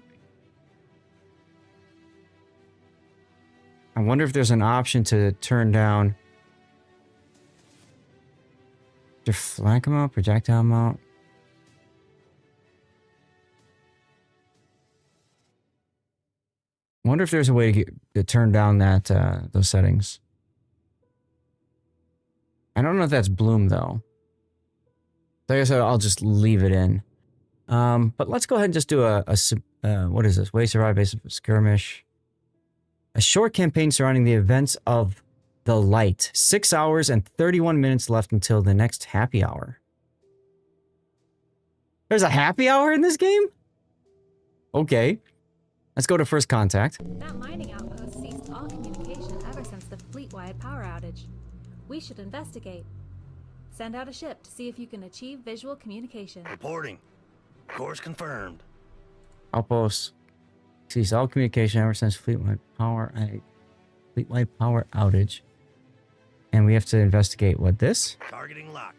I wonder if there's an option to turn down deflag amount, projectile amount. I wonder if there's a way to turn down that those settings. I don't know if that's bloom though. Like I said, I'll just leave it in. But let's go ahead and just do what is this? Way to survive base skirmish. A short campaign surrounding the events of the light. 6 hours and 31 minutes left until the next happy hour. There's a happy hour in this game? Okay. Let's go to first contact. That mining outpost ceased all communication ever since the fleet-wide power outage. We should investigate. Send out a ship to see if you can achieve visual communication. Reporting. Course confirmed. Outpost Cease all communication ever since fleet-wide power outage. And we have to investigate what this? Targeting locked.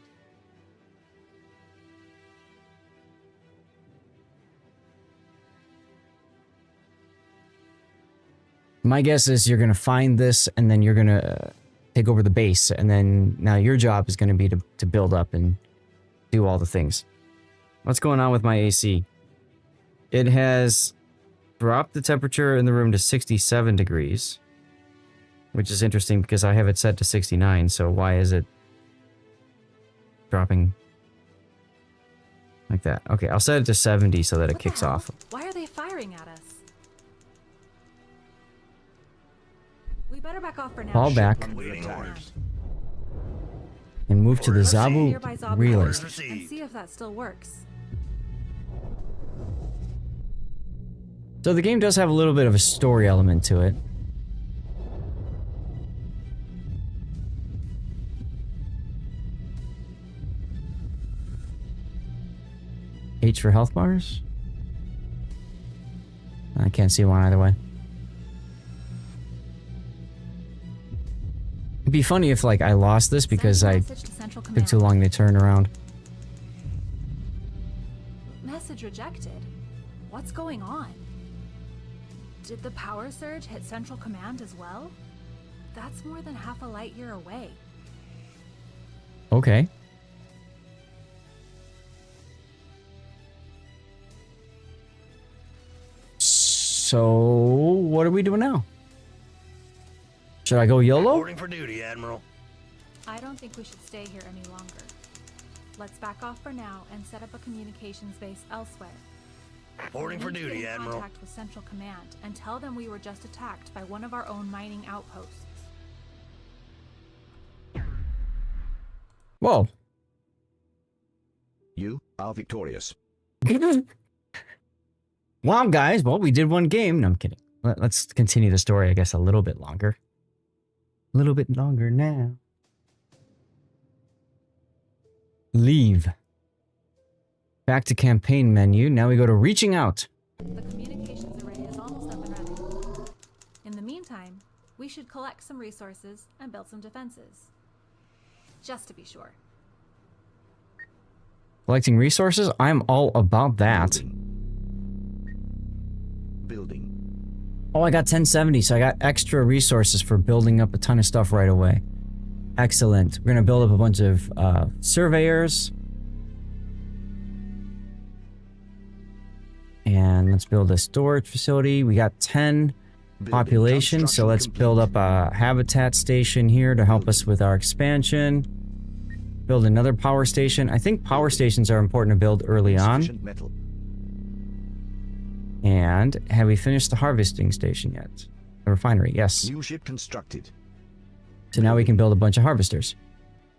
My guess is you're going to find this and then you're going to take over the base. And then now your job is going to be to build up and do all the things. What's going on with my AC? It has dropped the temperature in the room to 67 degrees. Which is interesting because I have it set to 69. So why is it dropping like that? Okay, I'll set it to 70 so that it kicks off. Why are they firing at us? We better back off for now. Fall back and move to the Zabu Nearby Zabu relay Tower station. and see if that still works. So the game does have a little bit of a story element to it. H for health bars? I can't see one either way. It'd be funny if, like, I lost this because I took too long to turn around. Message rejected. What's going on? Did the power surge hit Central Command as well? That's more than half a light year away. Okay. So, what are we doing now? Should I go YOLO? Reporting for duty, Admiral. I don't think we should stay here any longer. Let's back off for now and set up a communications base elsewhere. Reporting for We need to duty, get in Admiral. contact with Central Command and tell them we were just attacked by one of our own mining outposts. Whoa. You are victorious. Wow, guys. Well, we did one game. No, I'm kidding. Let's continue the story, I guess, a little bit longer. A little bit longer now. Leave. Back to campaign menu. Now we go to reaching out. The communications array is almost up and running. In the meantime, we should collect some resources and build some defenses. Just to be sure. Collecting resources? I'm all about that. Building. Oh, I got 1070, so I got extra resources for building up a ton of stuff right away. Excellent. We're going to build up a bunch of surveyors. And let's build a storage facility. We got 10 population, so let's build up a habitat station here to help us with our expansion. Build another power station. I think power stations are important to build early on. Metal. And have we finished the harvesting station yet? The refinery, yes. New ship constructed. So now we can build a bunch of harvesters.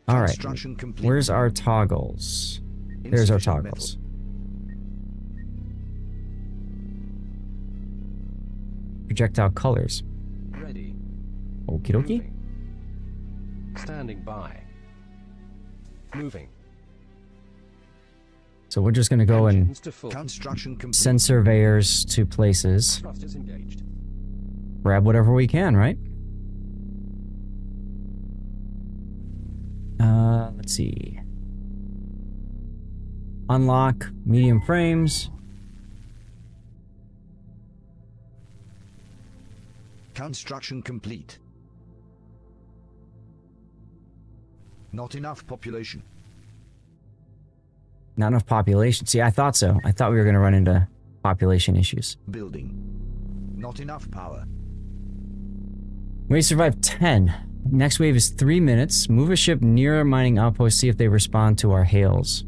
All right. Construction complete. Where's our toggles? There's our Insufficient toggles. Projectile colors. Ready. Okie dokie. Moving. Standing by. Moving. So we're just gonna go and Engines to full. Construction complete. send surveyors to places. Thrusters engaged. Grab whatever we can, right? Let's see. Unlock medium frames. Construction complete. Not enough population. Not enough population. See, I thought so. I thought we were gonna run into population issues. Building. Not enough power. We survived 10. Next wave is 3 minutes. Move a ship near a mining outpost, see if they respond to our hails.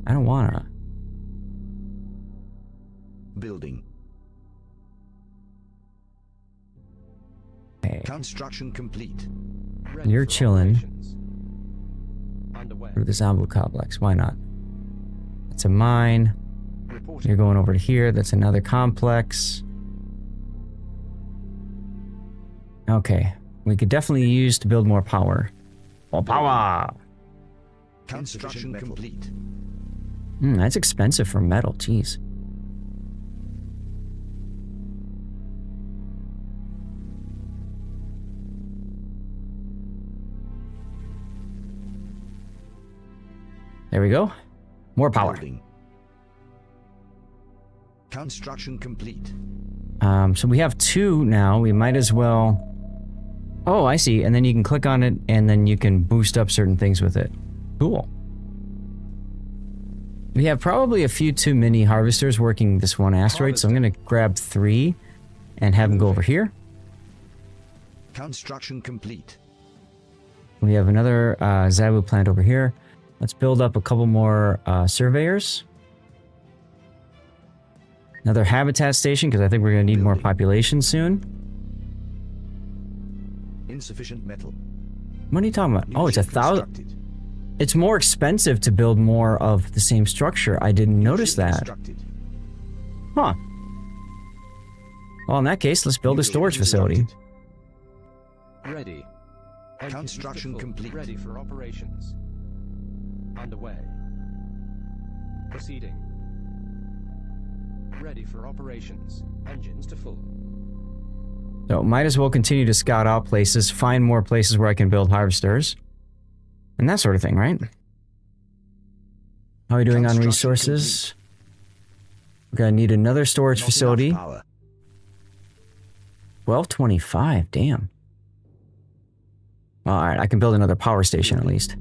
I don't wanna. Building. Okay. Construction complete. Ready You're for chilling. operations. Underway. Through the Zambu complex. Why not? It's a mine. Reporting. You're going over to here. That's another complex. Okay. We could definitely use to build more power. More power! Construction complete. That's expensive for metal. Jeez. There we go. More power. Building. Construction complete. So we have 2 now. We might as well... Oh, I see. And then you can click on it, and then you can boost up certain things with it. Cool. We have probably a few too many harvesters working this one asteroid, so I'm going to grab 3 and have them go over here. Construction complete. We have another Zabu plant over here. Let's build up a couple more surveyors. Another habitat station, because I think we're going to need more population soon. Insufficient metal. What are you talking about? New Oh, it's ship 1,000. constructed. It's more expensive to build more of the same structure. I didn't New notice ship that. constructed. Huh. Well, in that case, let's build New a ship storage facility. constructed. Ready. Engines Construction to full. complete. Ready for operations. Underway. Proceeding. Ready for operations. Engines to full. So, might as well continue to scout out places, find more places where I can build harvesters. And that sort of thing, right? How are we doing on Construction resources? We're gonna need another storage Not facility. enough power. 1225, damn. Well, alright, I can build another power station at least.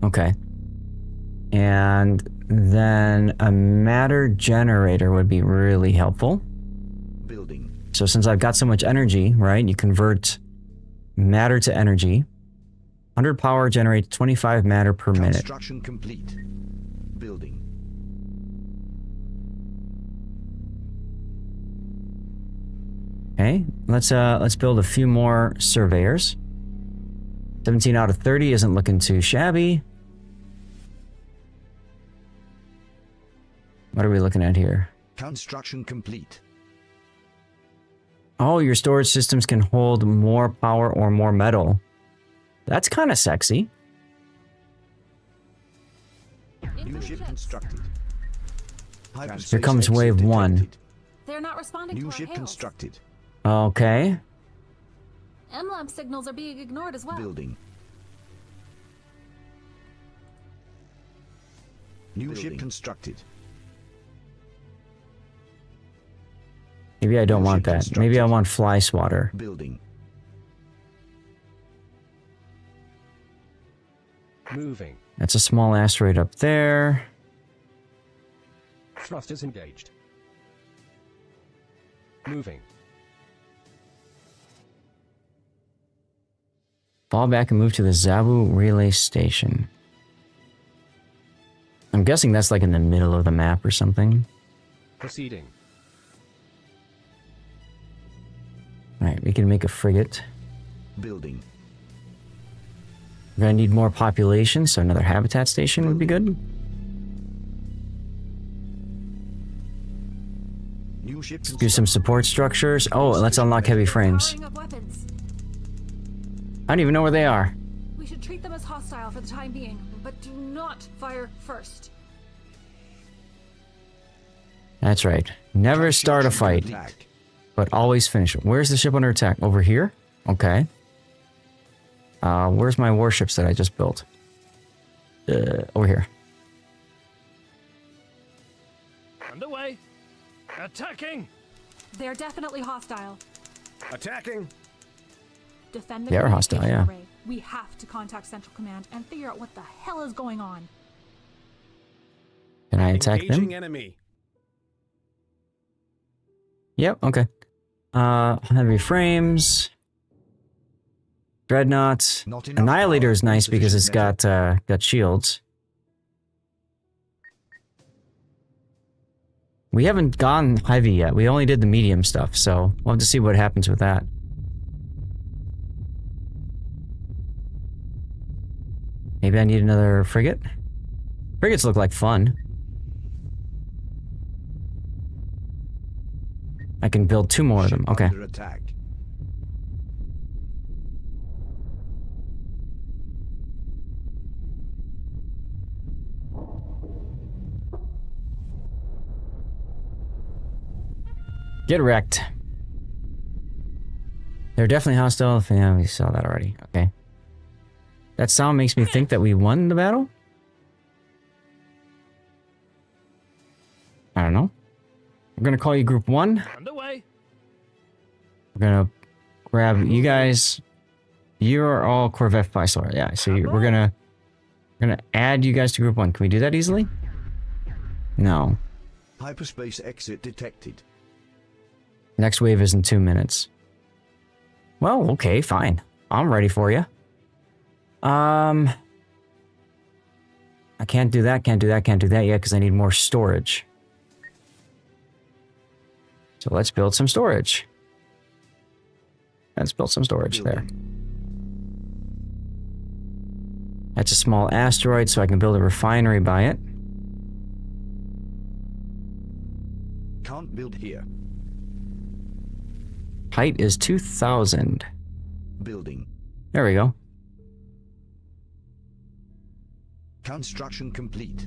Okay. And then a matter generator would be really helpful. Building. So since I've got so much energy, right, you convert matter to energy. 100 power generates 25 matter per minute. Construction complete. Building. Okay, let's build a few more surveyors. 17 out of 30 isn't looking too shabby. What are we looking at here? Construction complete. Oh, your storage systems can hold more power or more metal. That's kind of sexy. New ship constructed. Here comes wave 1. They're not responding to New our ship hails. constructed. Okay. MLAMP signals are being ignored as well. Building. New ship constructed. Maybe I don't New want ship that. Maybe I want fly swatter. Building. Moving. That's a small asteroid up there. Thrusters engaged. Moving. Fall back and move to the Zabu relay station. I'm guessing that's like in the middle of the map or something. Proceeding. Alright, we can make a frigate. Building. We're gonna need more population, so another habitat station would be good. New ship Do some support structures. Oh, and let's unlock heavy frames. Powering up weapons. I don't even know where they are. We should treat them as hostile for the time being, but do not fire first. That's right. Never start a fight, Attack. but always finish it. Where's the ship under attack? Over here? Okay. Where's my warships that I just built? Over here. Underway. Attacking. They're definitely hostile. Attacking. Defend the They are hostile, communication yeah. array. We have to contact Central Command and figure out what the hell is going on. Can I attack Engaging them? enemy. Yep, okay. Heavy frames. Dreadnought. Not enough Annihilator power. is nice because it's Insufficient got shields. We haven't gone heavy yet. We only did the medium stuff, so we'll have to see what happens with that. Maybe I need another frigate? Frigates look like fun. I can build 2 more of them. Ship Okay. under attack. Get wrecked. They're definitely hostile. Yeah, we saw that already. Okay. That sound makes me think that we won the battle? I don't know. We're gonna call you Group 1. Underway. We're gonna grab you guys. You're all Corvette Pisor. Yeah, so we're gonna add you guys to Group 1. Can we do that easily? No. Hyperspace exit detected. Next wave is in 2 minutes. Well, okay, fine. I'm ready for you. I can't do that, can't do that, can't do that yet because I need more storage. So let's build some storage. Let's build some storage there. That's a small asteroid, so I can build a refinery by it. Can't build here. Height is 2,000. Building. There we go. Construction complete.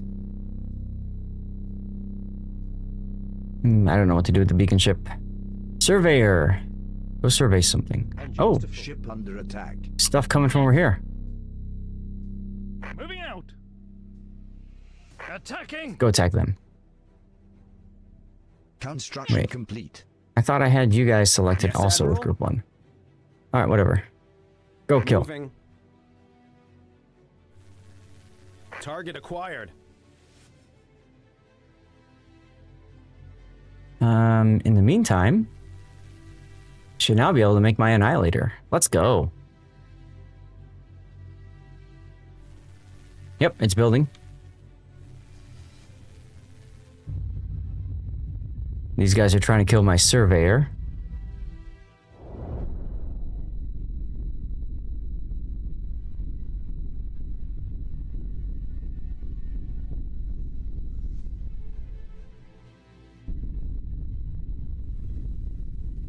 I don't know what to do with the beacon ship. Surveyor. Go survey something. Oh, Ship under attack. stuff coming from over here. Moving out. Attacking. Go attack them. Construction Wait. complete. I thought I had you guys selected Yes, also with Admiral. Group 1. Alright, whatever. Go kill. Moving. Target acquired. In the meantime, should now be able to make my annihilator. Let's go. Yep, it's building. These guys are trying to kill my surveyor.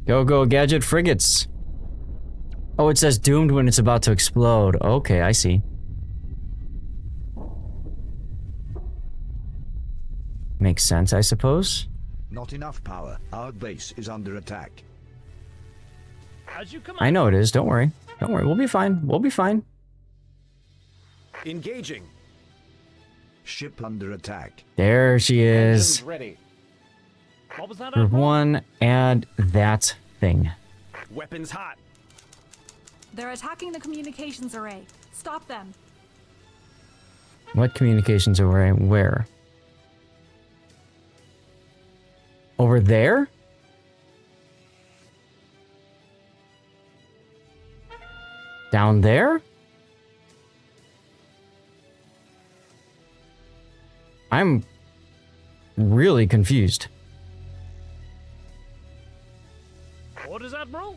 Go, go, gadget frigates. Oh, it says doomed when it's about to explode. Okay, I see. Makes sense, I suppose. Not enough power. Our base is under attack. As you come I know it is. Don't worry. Don't worry. We'll be fine. We'll be fine. Engaging. Ship under attack. There she is. Engines ready. What was that? Group Admiral? 1, add that thing. Weapons hot. They're attacking the communications array. Stop them. What communications array? Where? Over there? Down there? I'm really confused. Orders, Admiral.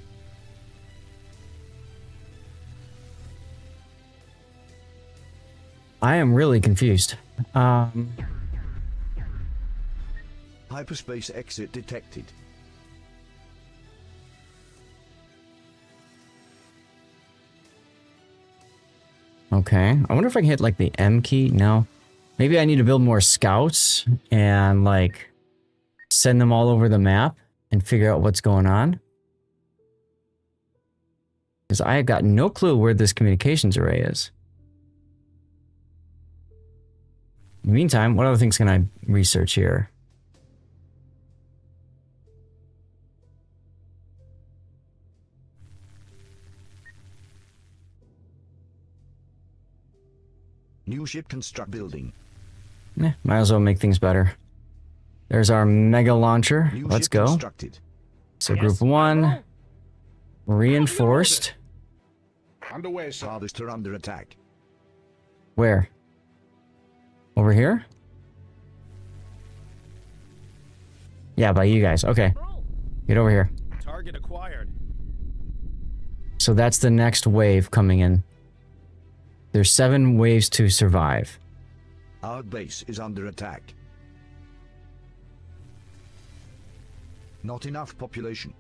I am really confused. Hyperspace exit detected. Okay. I wonder if I can hit like the M key. No. Maybe I need to build more scouts and like send them all over the map and figure out what's going on. Because I have got no clue where this communications array is. In the meantime, what other things can I research here? New ship construct building. Might as well make things better. There's our mega launcher. New Let's ship go. constructed. So Yes, group 1, Admiral. reinforced. Underway, sir. Harvester under attack. Where? Over here? Yeah, by you guys. Okay. Admiral. Get over here. Target acquired. So that's the next wave coming in. There's 7 waves to survive. Our base is under attack. Not enough population.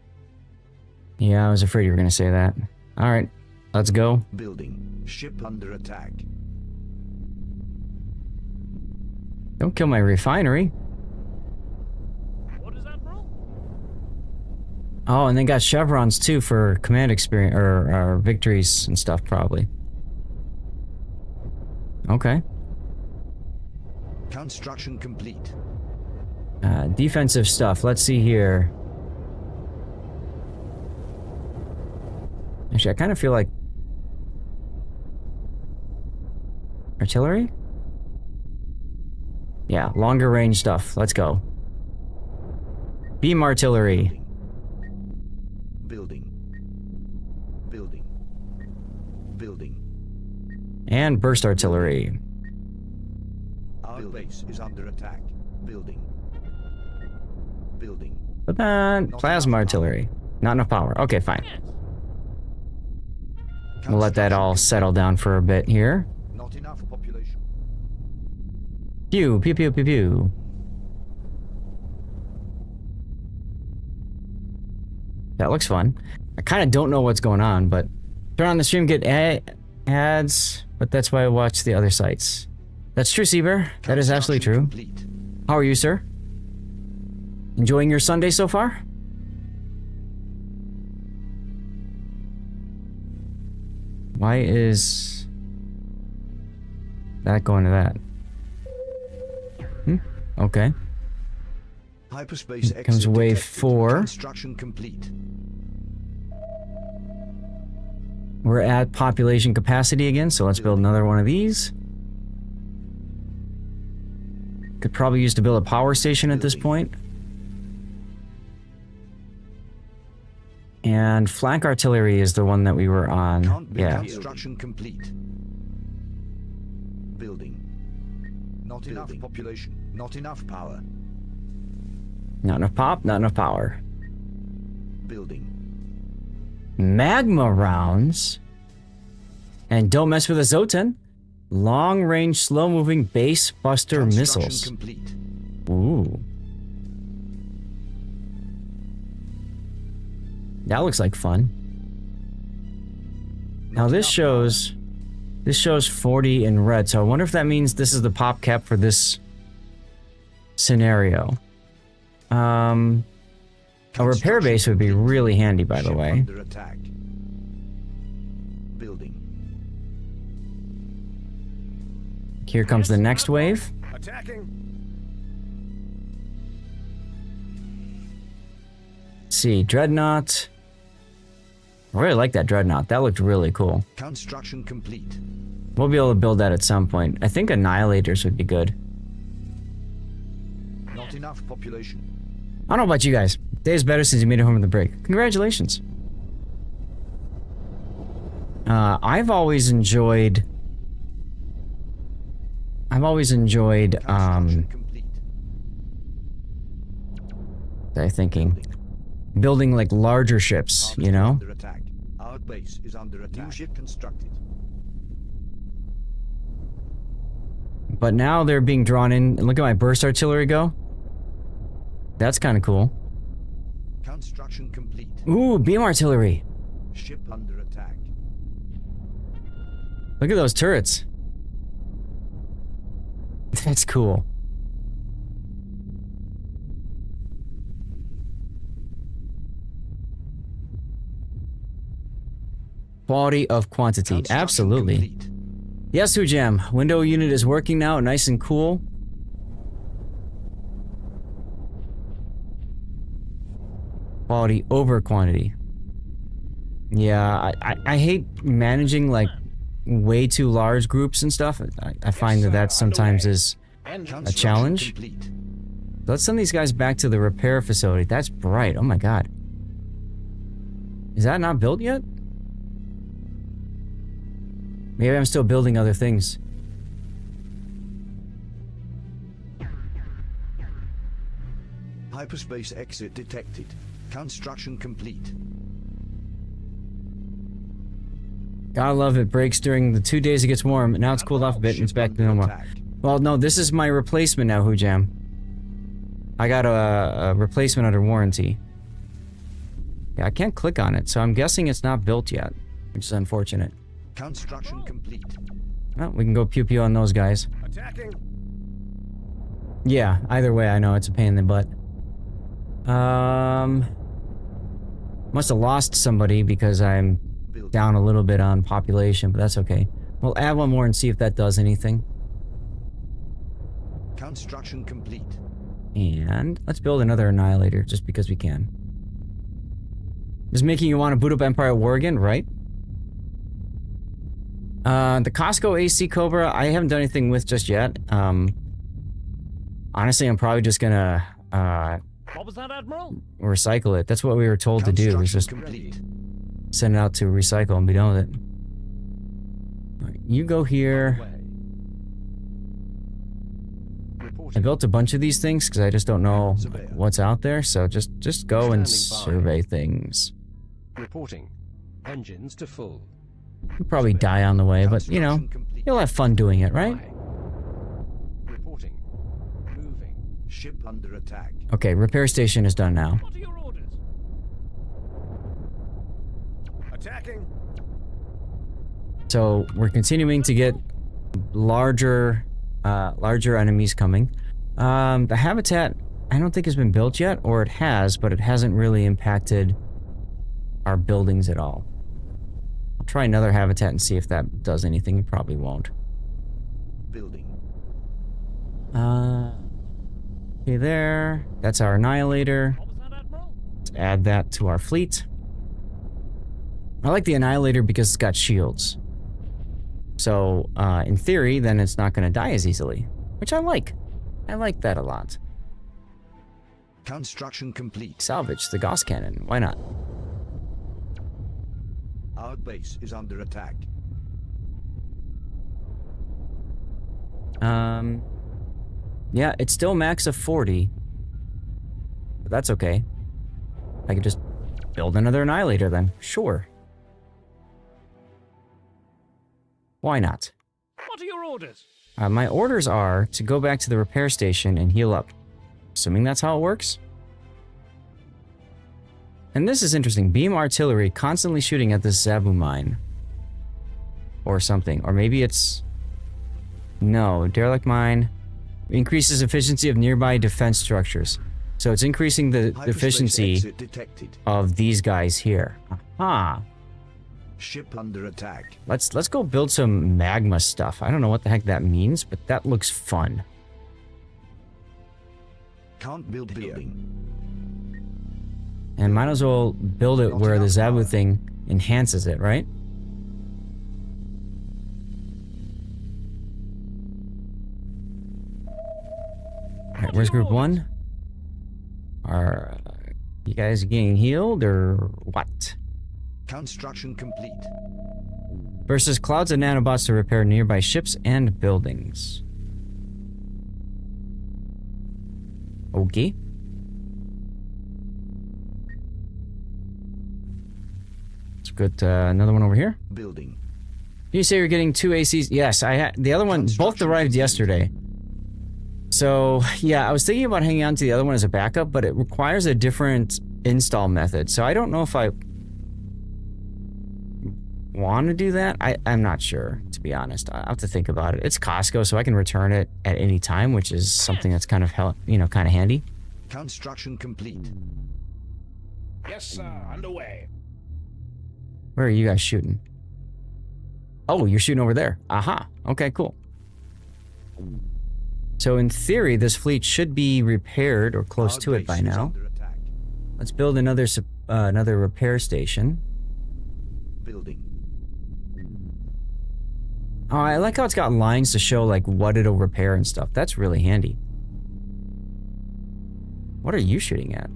Yeah, I was afraid you were going to say that. All right, let's go. Building. Ship under attack. Don't kill my refinery. Orders, Admiral. Oh, and they got chevrons too for command experience or victories and stuff, probably. Okay. Construction complete. Defensive stuff. Let's see here. Actually, I kind of feel like... Artillery? Yeah, longer range stuff. Let's go. Beam artillery. Building. Building. Building. And burst artillery. Our base is under attack. Building. Building. But then, plasma artillery. Not enough power. Okay, fine. We'll let that all settle down for a bit here. Not enough population. Pew, pew, pew, pew, pew. That looks fun. I kind of don't know what's going on, but turn on the stream, get ads, but that's why I watch the other sites. That's true, Seabear. That is absolutely true. Complete. How are you, sir? Enjoying your Sunday so far? Why is that going to that? Okay. Hyperspace exit Comes wave detected. 4. Construction complete. We're at population capacity again, so let's build another one of these. Could probably use to build a power station at this point. And flank artillery is the one that we were on. Yeah. Construction complete. Building. Not enough population. Not enough power. Not enough pop, not enough power. Building. Magma rounds. And don't mess with a Zotan. Long range, slow moving base buster Construction missiles. complete. Ooh. That looks like fun. Now Not this enough shows 40 in red, so I wonder if that means this is the pop cap for this scenario. A repair base would be really handy, by the Ship way. Under attack. Building. Here comes the next wave. Attacking. Let's see, Dreadnought. I really like that Dreadnought. That looked really cool. Construction complete. We'll be able to build that at some point. I think Annihilators would be good. Not enough population. I don't know about you guys. Day's better since you made it home from the break. Congratulations. I've always enjoyed Construction complete. I'm thinking building like larger ships, you know? Under attack. Our base is under attack. New ship constructed. But now they're being drawn in. And look at my burst artillery go. That's kind of cool. Construction complete. Ooh, beam artillery. Ship under attack. Look at those turrets. That's cool. Quality of quantity. Construction Absolutely. complete. Yes, Hujam. Window unit is working now, nice and cool. Quality over quantity. Yeah, I hate managing like way too large groups and stuff. I find that sometimes is a Construction challenge. complete. Let's send these guys back to the repair facility. That's bright. Oh my god. Is that not built yet? Maybe I'm still building other things. Hyperspace exit detected. Construction complete. Gotta love it. Breaks during the 2 days it gets warm. Now it's cooled off a bit and it's Ship back to under normal. attack. Well, no, this is my replacement now, Hujam. I got a replacement under warranty. Yeah, I can't click on it, so I'm guessing it's not built yet, which is unfortunate. Construction complete. Well, we can go pew-pew on those guys. Attacking. Yeah, either way, I know it's a pain in the butt. Must have lost somebody because I'm Building. down a little bit on population, but that's okay. We'll add one more and see if that does anything. Construction complete. And let's build another Annihilator just because we can. Just making you want to boot up Empire at War again, right? The Costco AC Cobra, I haven't done anything with just yet. Honestly, I'm probably just gonna What was that, Admiral? recycle it. That's what we were told to do, was just Complete. send it out to recycle and be done with it. Alright, you go here. Way. I Reporting. built a bunch of these things because I just don't know Surveyor. what's out there, so just go and Standing by. survey things. Reporting. Engines to full. You'll probably die on the way, but you know, Construction complete. you'll have fun doing it, right? Aye. Reporting. Moving. Ship under attack. Okay, repair station is done now. What are your orders? Attacking. So we're continuing to get larger enemies coming. The habitat, I don't think has been built yet, or it has, but it hasn't really impacted our buildings at all. I'll try another habitat and see if that does anything. It probably won't. Building. Okay, there. That's our Annihilator. What was that, Admiral? Let's add that to our fleet. I like the Annihilator because it's got shields. So, in theory, then it's not going to die as easily, which I like. I like that a lot. Construction complete. Salvage the Gauss Cannon. Why not? Our base is under attack. Yeah, it's still max of 40. But that's okay. I could just build another Annihilator then. Sure. Why not? What are your orders? My orders are to go back to the repair station and heal up. Assuming that's how it works. And this is interesting. Beam artillery constantly shooting at this Zabu mine. Or something. Or maybe it's... No, derelict mine increases efficiency of nearby defense structures. So it's increasing the Hyperspace efficiency exit detected. of these guys here. Aha. Ship under attack. Let's go build some magma stuff. I don't know what the heck that means, but that looks fun. Can't build building. And might as well build it where the Zabu thing enhances it, right? Alright, where's group 1? Are you guys getting healed or what? Construction complete. Versus clouds of nanobots to repair nearby ships and buildings. Okay. Let's get another one over here. Building. You say you're getting 2 ACs? Yes, I had the other one. Both arrived yesterday. So yeah, I was thinking about hanging on to the other one as a backup, but it requires a different install method. So I don't know if I want to do that. I'm not sure, to be honest. I have to think about it. It's Costco, so I can return it at any time, which is something that's kind of kind of handy. Construction complete. Yes, sir. Underway. Where are you guys shooting? Oh, you're shooting over there. Aha. Okay, cool. So in theory, this fleet should be repaired or close Our to it by base is now. under attack. Let's build another repair station. Building. Oh, I like how it's got lines to show like what it'll repair and stuff. That's really handy. What are you shooting at?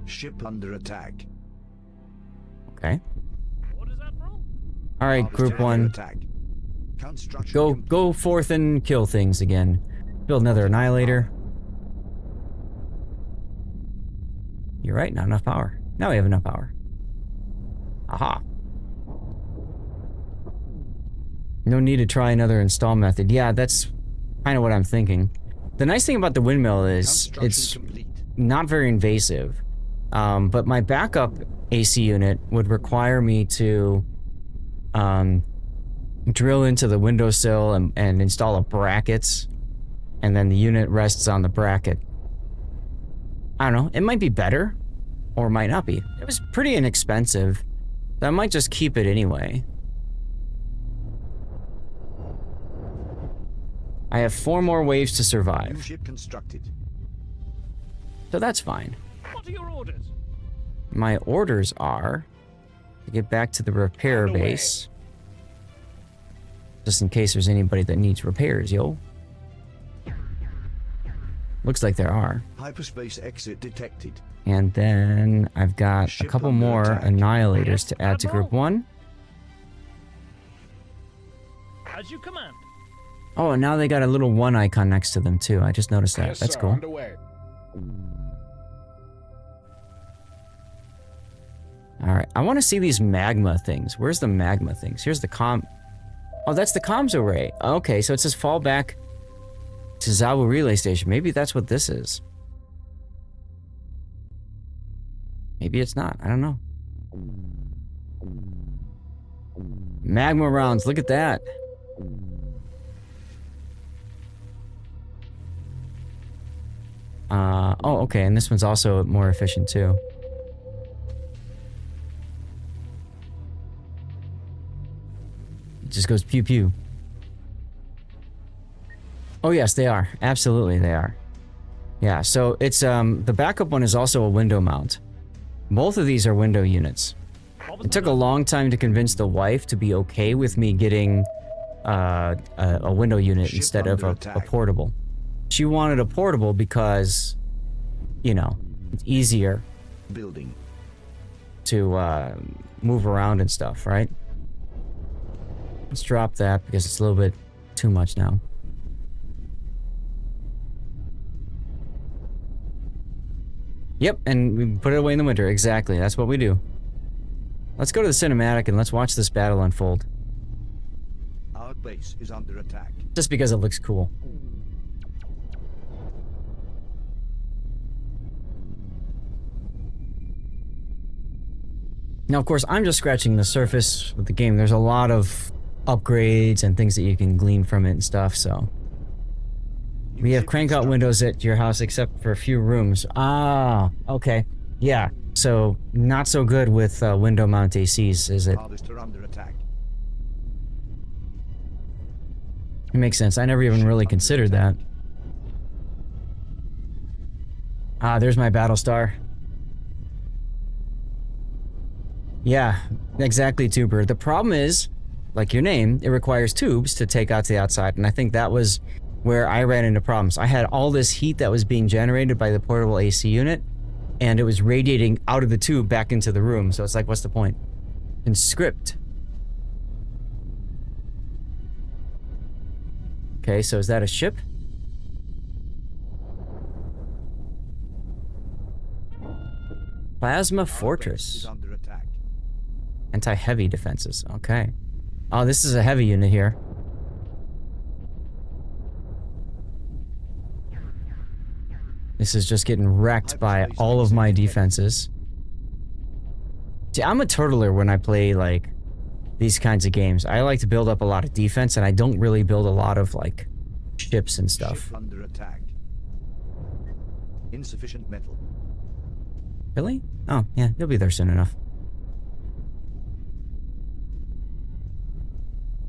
Ship under attack. Okay. What is that, Admiral? All right, Harvester group under 1. Attack. Construction complete. Go forth and kill things again. Build another Annihilator. You're right, not enough power. Now we have enough power. Aha. No need to try another install method. Yeah, that's kind of what I'm thinking. The nice thing about the windmill is Construction it's complete. not very invasive. But my backup AC unit would require me to drill into the windowsill and install a bracket, and then the unit rests on the bracket. I don't know, it might be better, or it might not be. It was pretty inexpensive, so I might just keep it anyway. I have 4 more waves to New survive. ship constructed. So that's fine. What are your orders? My orders are to get back to the repair Underway. base. Just in case there's anybody that needs repairs, yo. Looks like there are. Hyperspace exit detected. And then I've got a Ship couple under more attack. annihilators to add to Admiral. group 1. As you command. Oh, and now they got a little 1 icon next to them too. I just noticed that. That's cool. Underway. Alright, I want to see these magma things. Where's the magma things? Here's the Oh, that's the comms array. Okay, so it says fall back to Zawu Relay Station. Maybe that's what this is. Maybe it's not. I don't know. Magma rounds. Look at that. Oh, okay, and this one's also more efficient too. It just goes pew pew. Oh yes, they are. Absolutely, they are. Yeah, so it's the backup one is also a window mount. Both of these are window units. It took a long time to convince the wife to be okay with me getting a window unit Ship instead of under a attack. portable. She wanted a portable because, you know, it's easier Building. to move around and stuff, right? Let's drop that because it's a little bit too much now. Yep, and we put it away in the winter. Exactly, that's what we do. Let's go to the cinematic and let's watch this battle unfold. Our base is under attack. Just because it looks cool. Now, of course, I'm just scratching the surface with the game. There's a lot of upgrades and things that you can glean from it and stuff, so... We have crank out windows at your house except for a few rooms. Ah, okay. Yeah, so not so good with window mount ACs, is it? Harvester under attack. It makes sense. I never even really considered that. Ah, there's my battle star. Yeah, exactly, Tuber. The problem is, like your name, it requires tubes to take out to the outside, and I think that was where I ran into problems. I had all this heat that was being generated by the portable AC unit, and it was radiating out of the tube back into the room, so it's like, what's the point? In script. Okay, so is that a ship? Plasma Fortress. Is under attack. Anti-heavy defenses. Okay. Oh, this is a heavy unit here. This is just getting wrecked by all of my defenses. See, I'm a turtler when I play, like, these kinds of games. I like to build up a lot of defense, and I don't really build a lot of, like, ships and stuff. Ship under attack. Insufficient metal. Really? Oh, yeah, he'll be there soon enough.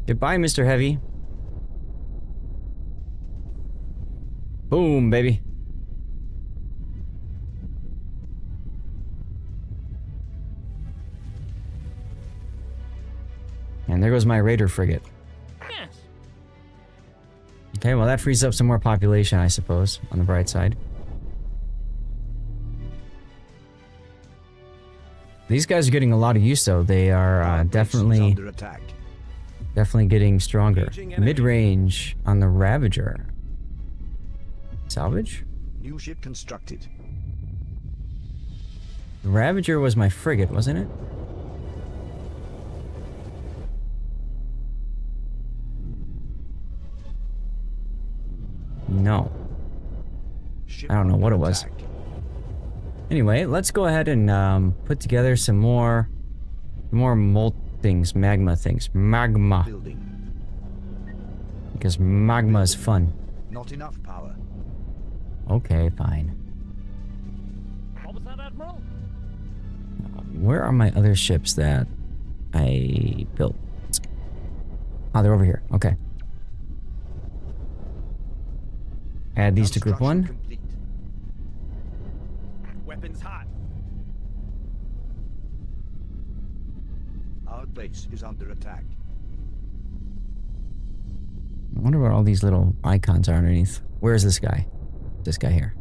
Goodbye, Mr. Heavy. Boom, baby. And there goes my raider frigate. Yes. Okay, well that frees up some more population, I suppose, on the bright side. These guys are getting a lot of use, though. They are Our base is definitely under attack. getting stronger. Engaging enemy. Mid-range on the Ravager. Salvage? New ship constructed. The Ravager was my frigate, wasn't it? No. Ship I don't know under what it was. attack. Anyway, let's go ahead and put together some more magma things. Magma. Building. Because magma is fun. Not enough power. Okay, fine. What was that, Admiral? Where are my other ships that I built? Oh, they're over here. Okay. Add these to group Construction 1. complete. Weapons hot. Our base is under attack. I wonder what all these little icons are underneath. Where's this guy? This guy here.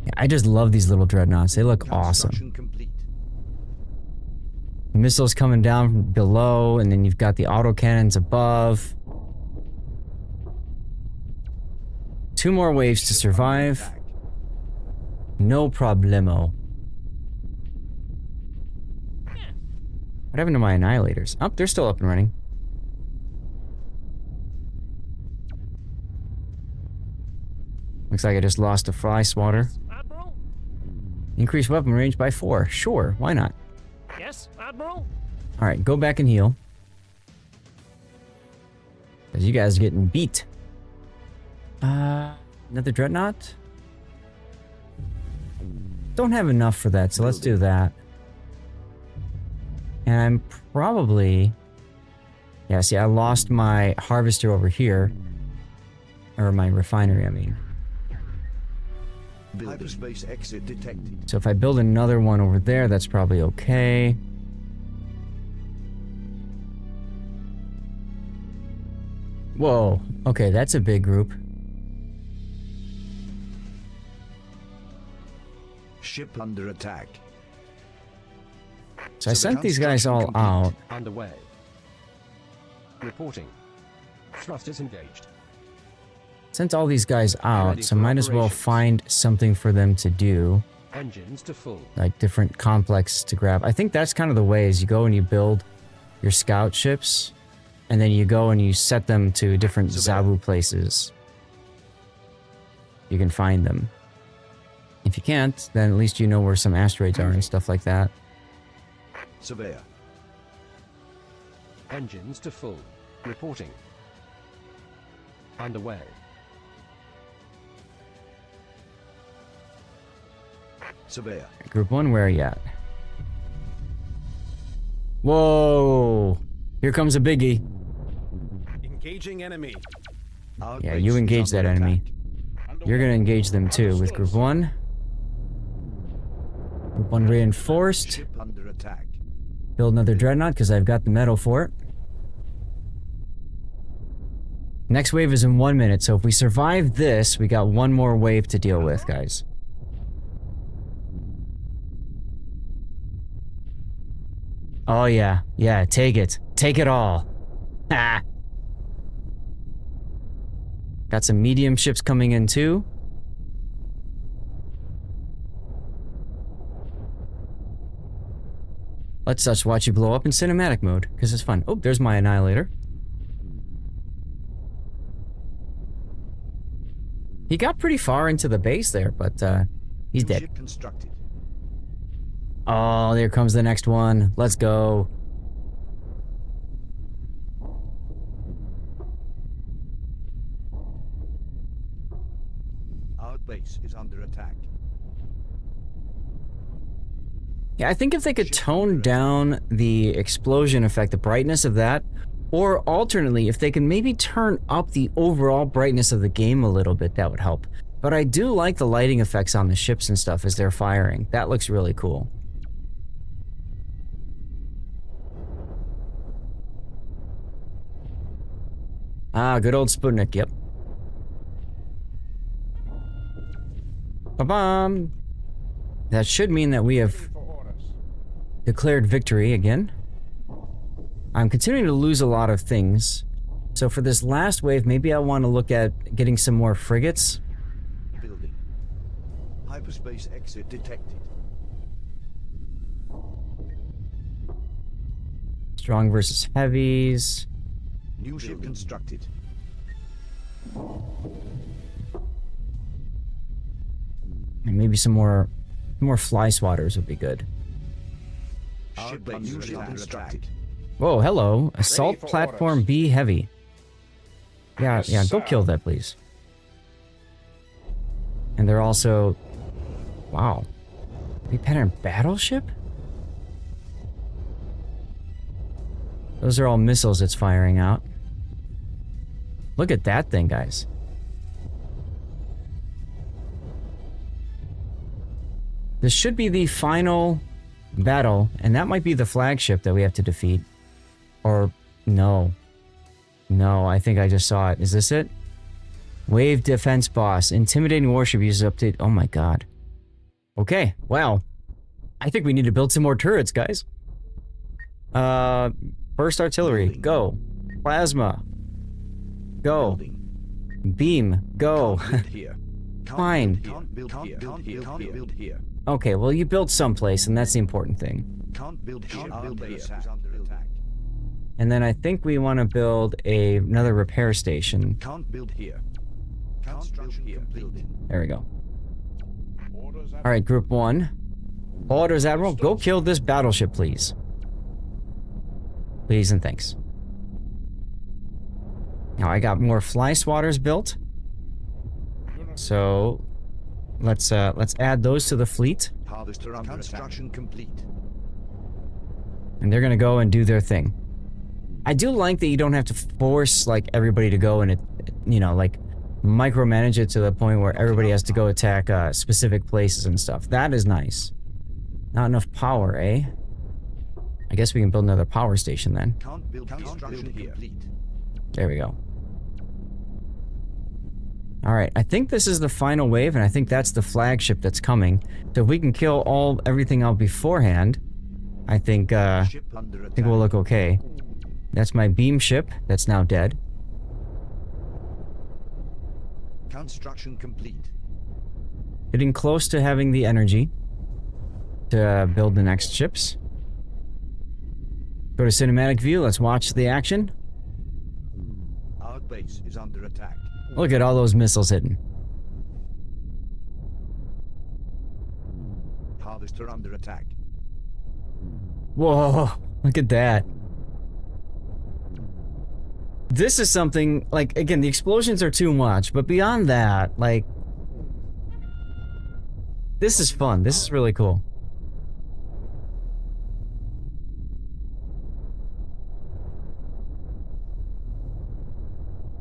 Yeah, I just love these little dreadnoughts. They look awesome. Construction complete. Missiles coming down from below, and then you've got the autocannons above. 2 more waves to survive. Attack. No problemo. What happened to my annihilators? Oh, they're still up and running. Looks like I just lost a fly swatter. Admiral? Increase weapon range by 4. Sure, why not? Yes, Admiral? Alright, go back and heal. Because you guys are getting beat. Another dreadnought? Don't have enough for that, so let's do that. And I'm probably... Yeah, see, I lost my harvester over here. Or my refinery, I mean. Hyperspace exit detected. So if I build another one over there, that's probably okay. Whoa. Okay, that's a big group. Ship under attack. So I sent these guys all out. Underway. Reporting. Thrusters engaged. Sent all these guys out, so might as well find something for them to do. Engines to full. Like different complexes to grab. I think that's kind of the way is you go and you build your scout ships, and then you go and you set them to different Zabu places. You can find them. If you can't, then at least you know where some asteroids are and stuff like that. Surveyor. Engines to full. Reporting. Underway. Surveyor. Group 1, where are you at? Whoa! Here comes a biggie. Engaging enemy. Our Yeah, base you is engage that under enemy. attack. You're gonna engage them too with Group 1. Group 1 reinforced. Ship under attack. Build another dreadnought because I've got the metal for it. Next wave is in 1 minute, so if we survive this, we got 1 more wave to deal with, guys. Oh yeah, yeah, take it. Take it all. Ha! Got some medium ships coming in too. Let's just watch you blow up in cinematic mode, because it's fun. Oh, there's my annihilator. He got pretty far into the base there, but he's dead. Ship constructed. Oh, there comes the next one. Let's go. Our base is under attack. Yeah, I think if they could tone down the explosion effect, the brightness of that, or alternately, if they can maybe turn up the overall brightness of the game a little bit, that would help. But I do like the lighting effects on the ships and stuff as they're firing. That looks really cool. Ah, good old Sputnik, yep. Ba-bam! That should mean that we have declared victory again. I'm continuing to lose a lot of things. So for this last wave, maybe I want to look at getting some more frigates. Building. Hyperspace exit detected. Strong versus heavies. New ship constructed. And maybe some more fly swatters would be good. Ship under attack. Whoa, hello. Assault platform B heavy. Yeah, yeah, go kill that, please. And they're also... Wow. Big pattern battleship? Those are all missiles it's firing out. Look at that thing, guys. This should be the final battle, and that might be the flagship that we have to defeat. Or, no. No, I think I just saw it. Is this it? Wave defense boss. Intimidating warship uses update. Oh my god. Okay, wow. I think we need to build some more turrets, guys. Burst artillery, go. Plasma, go. Beam, go. Fine. Can't build here. Can't build here. Okay, well you built someplace, and that's the important thing. Can't build here. Can't build here. Under attack. And then I think we want to build another repair station. Can't build here. Construction complete. There we go. Alright, Group 1. Orders, Admiral, go kill this battleship, please. Please and thanks. Now I got more fly swatters built. So let's add those to the fleet. Harvester under construction complete. And they're gonna go and do their thing. I do like that you don't have to force like everybody to go and like micromanage it to the point where everybody has to go attack specific places and stuff. That is nice. Not enough power, eh? I guess we can build another power station then. Can't build construction here. There we go. Alright, I think this is the final wave, and I think that's the flagship that's coming. So if we can kill everything out beforehand, I think we'll look okay. That's my beam ship that's now dead. Construction complete. Getting close to having the energy to build the next ships. Go to cinematic view, let's watch the action. Our base is under attack. Look at all those missiles hitting. Harvester under attack. Whoa, look at that. This is something, like, again, the explosions are too much, but beyond that, like, this is fun. This is really cool.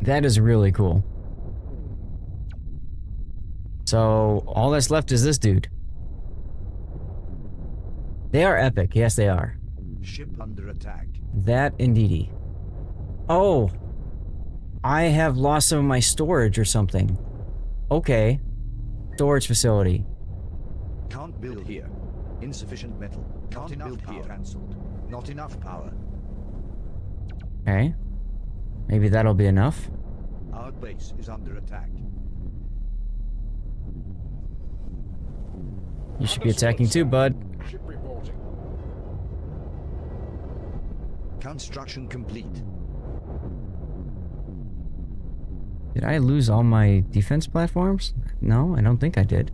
That is really cool. So, all that's left is this dude. They are epic. Yes, they are. Ship under attack. That indeedy. Oh! I have lost some of my storage or something. Okay. Storage facility. Can't build here. Insufficient metal. Can't build here. Cancelled. Not enough power. Okay. Maybe that'll be enough. Our base is under attack. You should be attacking too, bud. Ship reporting. Construction complete. Did I lose all my defense platforms? No, I don't think I did.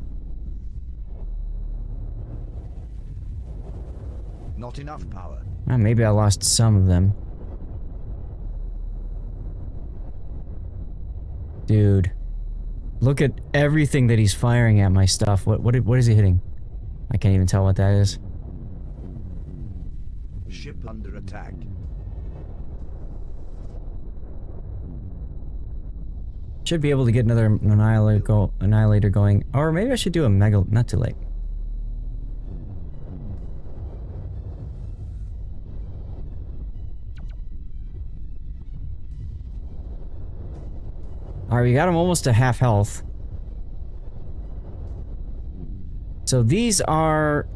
Not enough power. Maybe I lost some of them. Dude. Look at everything that he's firing at my stuff. What is he hitting? I can't even tell what that is. Ship under attack. Should be able to get another annihilator going. Or maybe I should do a mega... Not too late. Alright, we got him almost to half health. So these are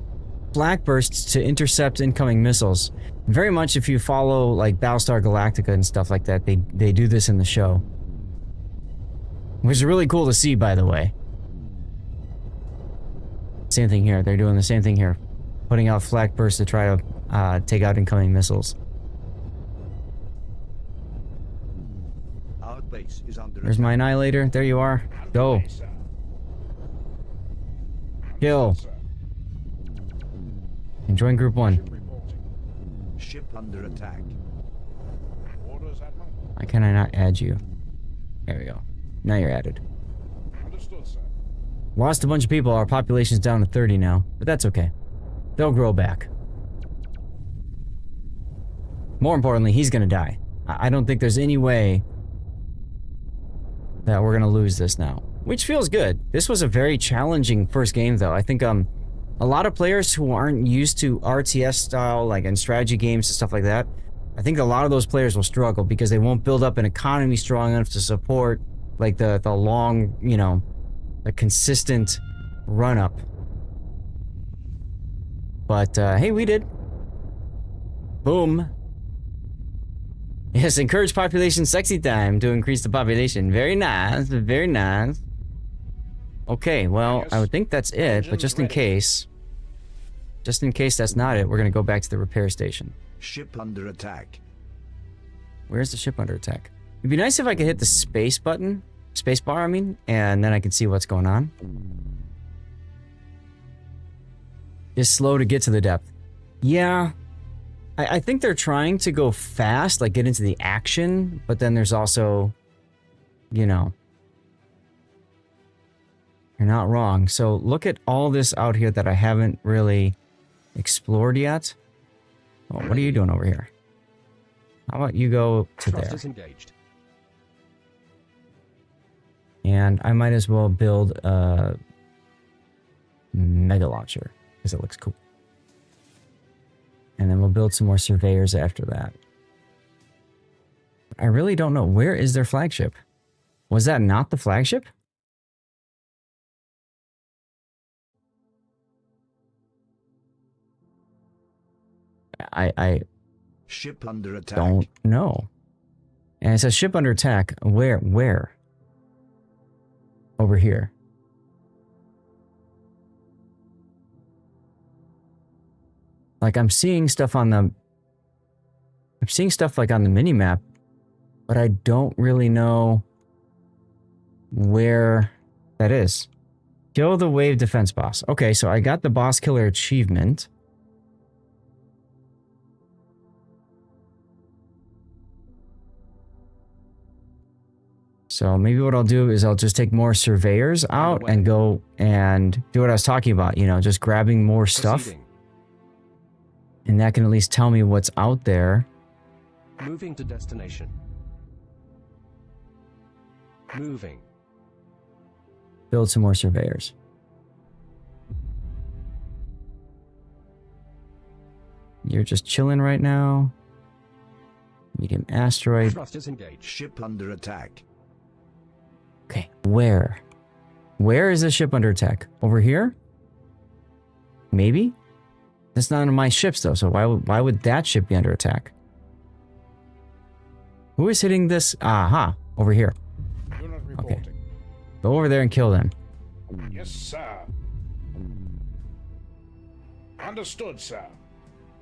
flak bursts to intercept incoming missiles. Very much if you follow like Battlestar Galactica and stuff like that, they do this in the show. Which is really cool to see, by the way. Same thing here. They're doing the same thing here. Putting out flak bursts to try to take out incoming missiles. Our base is under There's my annihilator. There you are. Go. Kill. And join Group 1. Ship under attack. Orders, Admiral. Why can I not add you? There we go. Now you're added. Understood, sir. Lost a bunch of people. Our population's down to 30 now. But that's okay. They'll grow back. More importantly, he's gonna die. I don't think there's any way that we're gonna lose this now. Which feels good. This was a very challenging first game, though. I think, A lot of players who aren't used to RTS style, like in strategy games and stuff like that, I think a lot of those players will struggle because they won't build up an economy strong enough to support like the long, you know, the consistent run up. But hey, we did. Boom. Yes, encourage population sexy time to increase the population. Very nice, very nice. Okay, well, I would think that's it, but just in case that's not it, we're gonna go back to the repair station. Ship under attack. Where's the ship under attack? It'd be nice if I could hit the space button, space bar, I mean, and then I could see what's going on. It's slow to get to the depth. Yeah, I think they're trying to go fast, like get into the action, but then there's also, you know, you're not wrong. So look at all this out here that I haven't really explored yet. Oh, what are you doing over here? How about you go to there? Engaged. And I might as well build a mega launcher because it looks cool. And then we'll build some more surveyors after that. I really don't know. Where is their flagship? Was that not the flagship? I Ship under attack. don't know. And it says ship under attack. Where? Over here. Like I'm seeing stuff like on the mini map, but I don't really know where that is. Kill the wave defense boss. Okay, so I got the boss killer achievement. So maybe what I'll do is I'll just take more surveyors out and go and do what I was talking about, you know, just grabbing more stuff. Proceeding. And that can at least tell me what's out there. Moving to destination. Moving. Build some more surveyors. You're just chilling right now. Medium asteroid. Thrusters engaged. Ship under attack. Okay, where? Where is the ship under attack? Over here? Maybe? That's not on my ships though, so why would that ship be under attack? Who is hitting this? Aha, over here. Unit Okay. reporting. Go over there and kill them. Yes, sir. Understood, sir.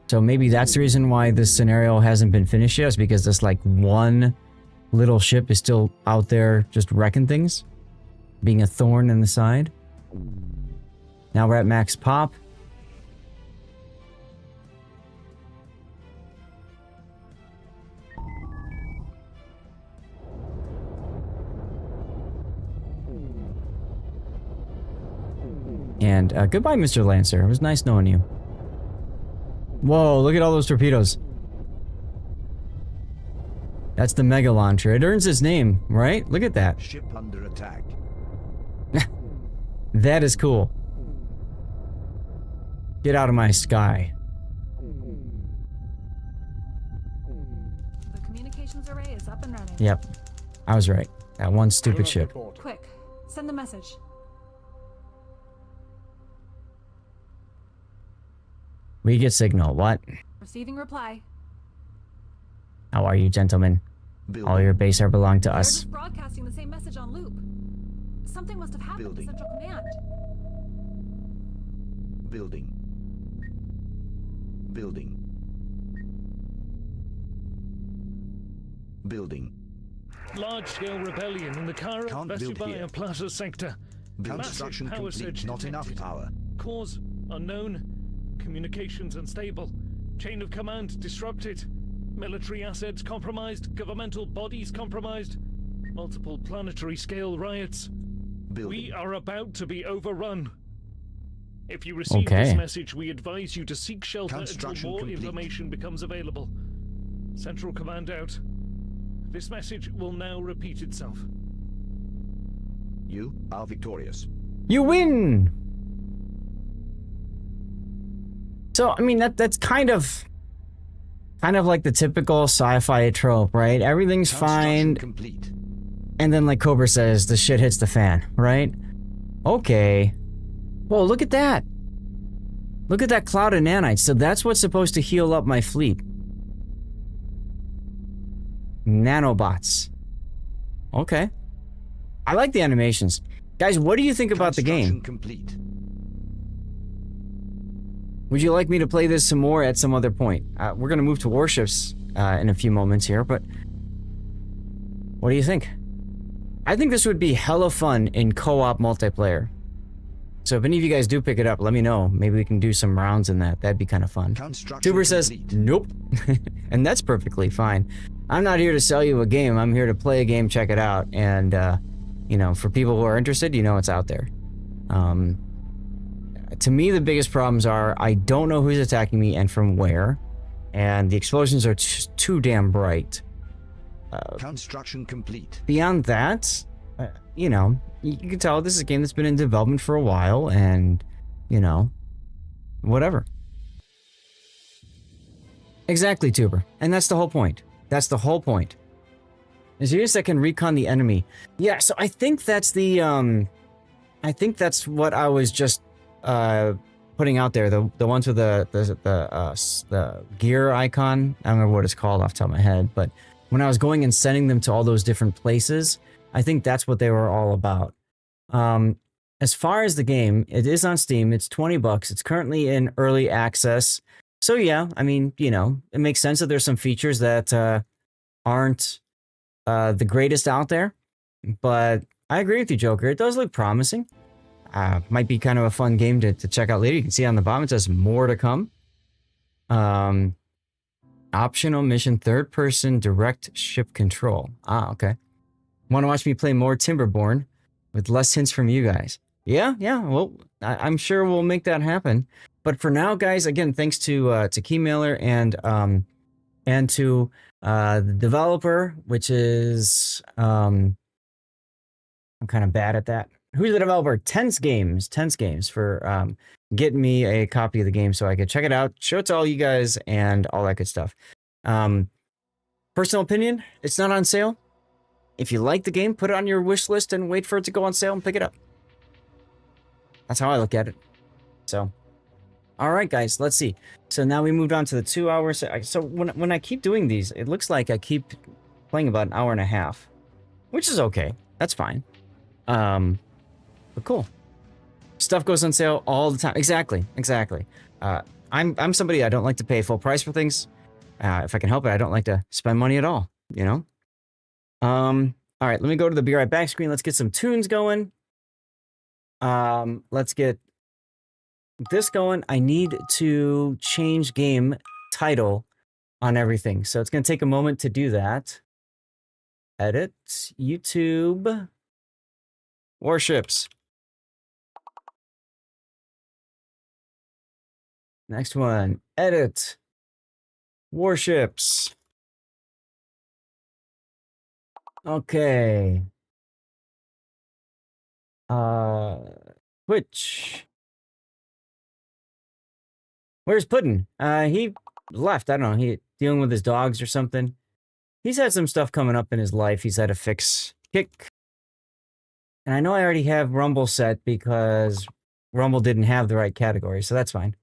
So maybe that's the reason why this scenario hasn't been finished yet, is because this like one little ship is still out there just wrecking things. Being a thorn in the side. Now we're at max pop. And goodbye, Mr. Lancer. It was nice knowing you. Whoa, look at all those torpedoes. That's the mega launcher. It earns its name, right? Look at that. Ship under attack. That is cool. Get out of my sky. The communications array is up and running. Yep. I was right. That one stupid Unit ship. reporting. Quick, send the message. We get signal. What? Receiving reply. How are you, gentlemen? Building. All your base are belong to They're us. just broadcasting the same message on loop. Something must have happened Building. to Central Command. Building. Building. Building. Large-scale rebellion in the Kara Can't build here. Vesubaya Plaza sector. Construction Massive power complete. surge Not enough detected. power. Cause unknown. Communications unstable. Chain of command disrupted. Military assets compromised. Governmental bodies compromised. Multiple planetary scale riots. Building. We are about to be overrun. If you receive this Okay. message, we advise you to seek shelter until Construction more complete. information becomes available. Central Command out. This message will now repeat itself. You are victorious. You win! So, I mean, that's kind of like the typical sci-fi trope, right? Everything's fine, Complete. and then like Cobra says, the shit hits the fan, right? Okay. Whoa, look at that. Look at that cloud of nanites. So that's what's supposed to heal up my fleet. Nanobots. Okay. I like the animations. Guys, what do you think about the game? Complete. Would you like me to play this some more at some other point? We're going to move to Warships in a few moments here, but what do you think? I think this would be hella fun in co-op multiplayer. So if any of you guys do pick it up, let me know. Maybe we can do some rounds in that. That'd be kind of fun. Tuber says, nope. And that's perfectly fine. I'm not here to sell you a game. I'm here to play a game, check it out. And, you know, for people who are interested, you know it's out there. To me, the biggest problems are I don't know who's attacking me and from where. And the explosions are too damn bright. Construction complete. Beyond that, you know, you can tell this is a game that's been in development for a while, and, you know, whatever. Exactly, Tuber. And that's the whole point. That's the whole point. Is units that can recon the enemy. Yeah, so I think that's the, I think that's what I was just, putting out there. The ones with the gear icon. I don't remember what it's called off the top of my head, but when I was going and sending them to all those different places, I think that's what they were all about. As far as the game, it is on Steam. It's $20. It's currently in early access. So yeah, I mean, you know, it makes sense that there's some features that aren't the greatest out there. But I agree with you, Joker. It does look promising. Might be kind of a fun game to check out later. You can see on the bottom it says more to come. Optional mission, third person direct ship control. Ah, okay. Want to watch me play more Timberborn with less hints from you guys? Yeah. Well, I'm sure we'll make that happen. But for now, guys, again, thanks to Keymailer and to the developer, which is I'm kind of bad at that. Who's the developer? Tense Games for getting me a copy of the game so I could check it out, show it to all you guys, and all that good stuff. Personal opinion, it's not on sale. If you like the game, put it on your wish list and wait for it to go on sale and pick it up. That's how I look at it. So, all right, guys, let's see. So now we moved on to the 2 hours. So when I keep doing these, it looks like I keep playing about an hour and a half, which is okay. That's fine. But cool. Stuff goes on sale all the time. Exactly. I'm somebody, I don't like to pay full price for things. If I can help it, I don't like to spend money at all, you know? All right, let me go to the Be Right Back screen. Let's get some tunes going. Let's get this going. I need to change game title on everything. So it's going to take a moment to do that. Edit, YouTube, Warships. Next one, edit, Warships. Okay. Twitch. Where's Puddin'? He left. I don't know. He dealing with his dogs or something. He's had some stuff coming up in his life. He's had to fix. Kick. And I know I already have Rumble set because Rumble didn't have the right category, so that's fine.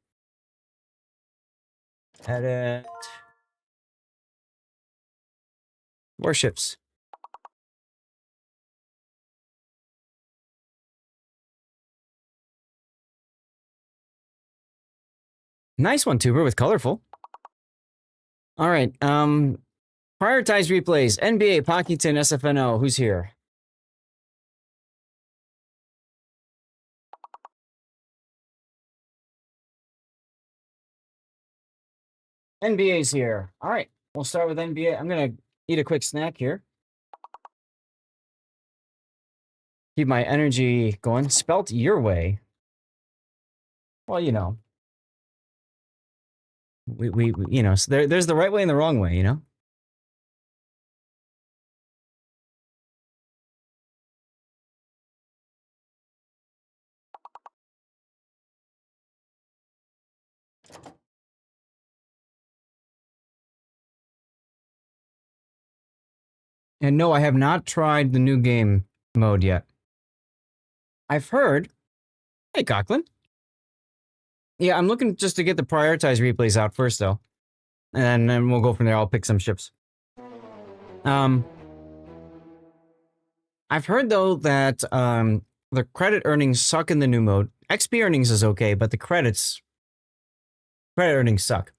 Edit. Warships. Nice one, Tuber, with colorful. All right. Prioritize replays. NBA, Pocketon, SFNO. Who's here? NBA's here. All right. We'll start with NBA. I'm going to eat a quick snack here. Keep my energy going. Spelt your way. Well, you know. We you know, so there's the right way and the wrong way, you know? And no, I have not tried the new game mode yet. I've heard. Hey, Coughlin. Yeah, I'm looking just to get the prioritized replays out first, though. And then we'll go from there. I'll pick some ships. I've heard, though, that the credit earnings suck in the new mode. XP earnings is okay, but the credit earnings suck.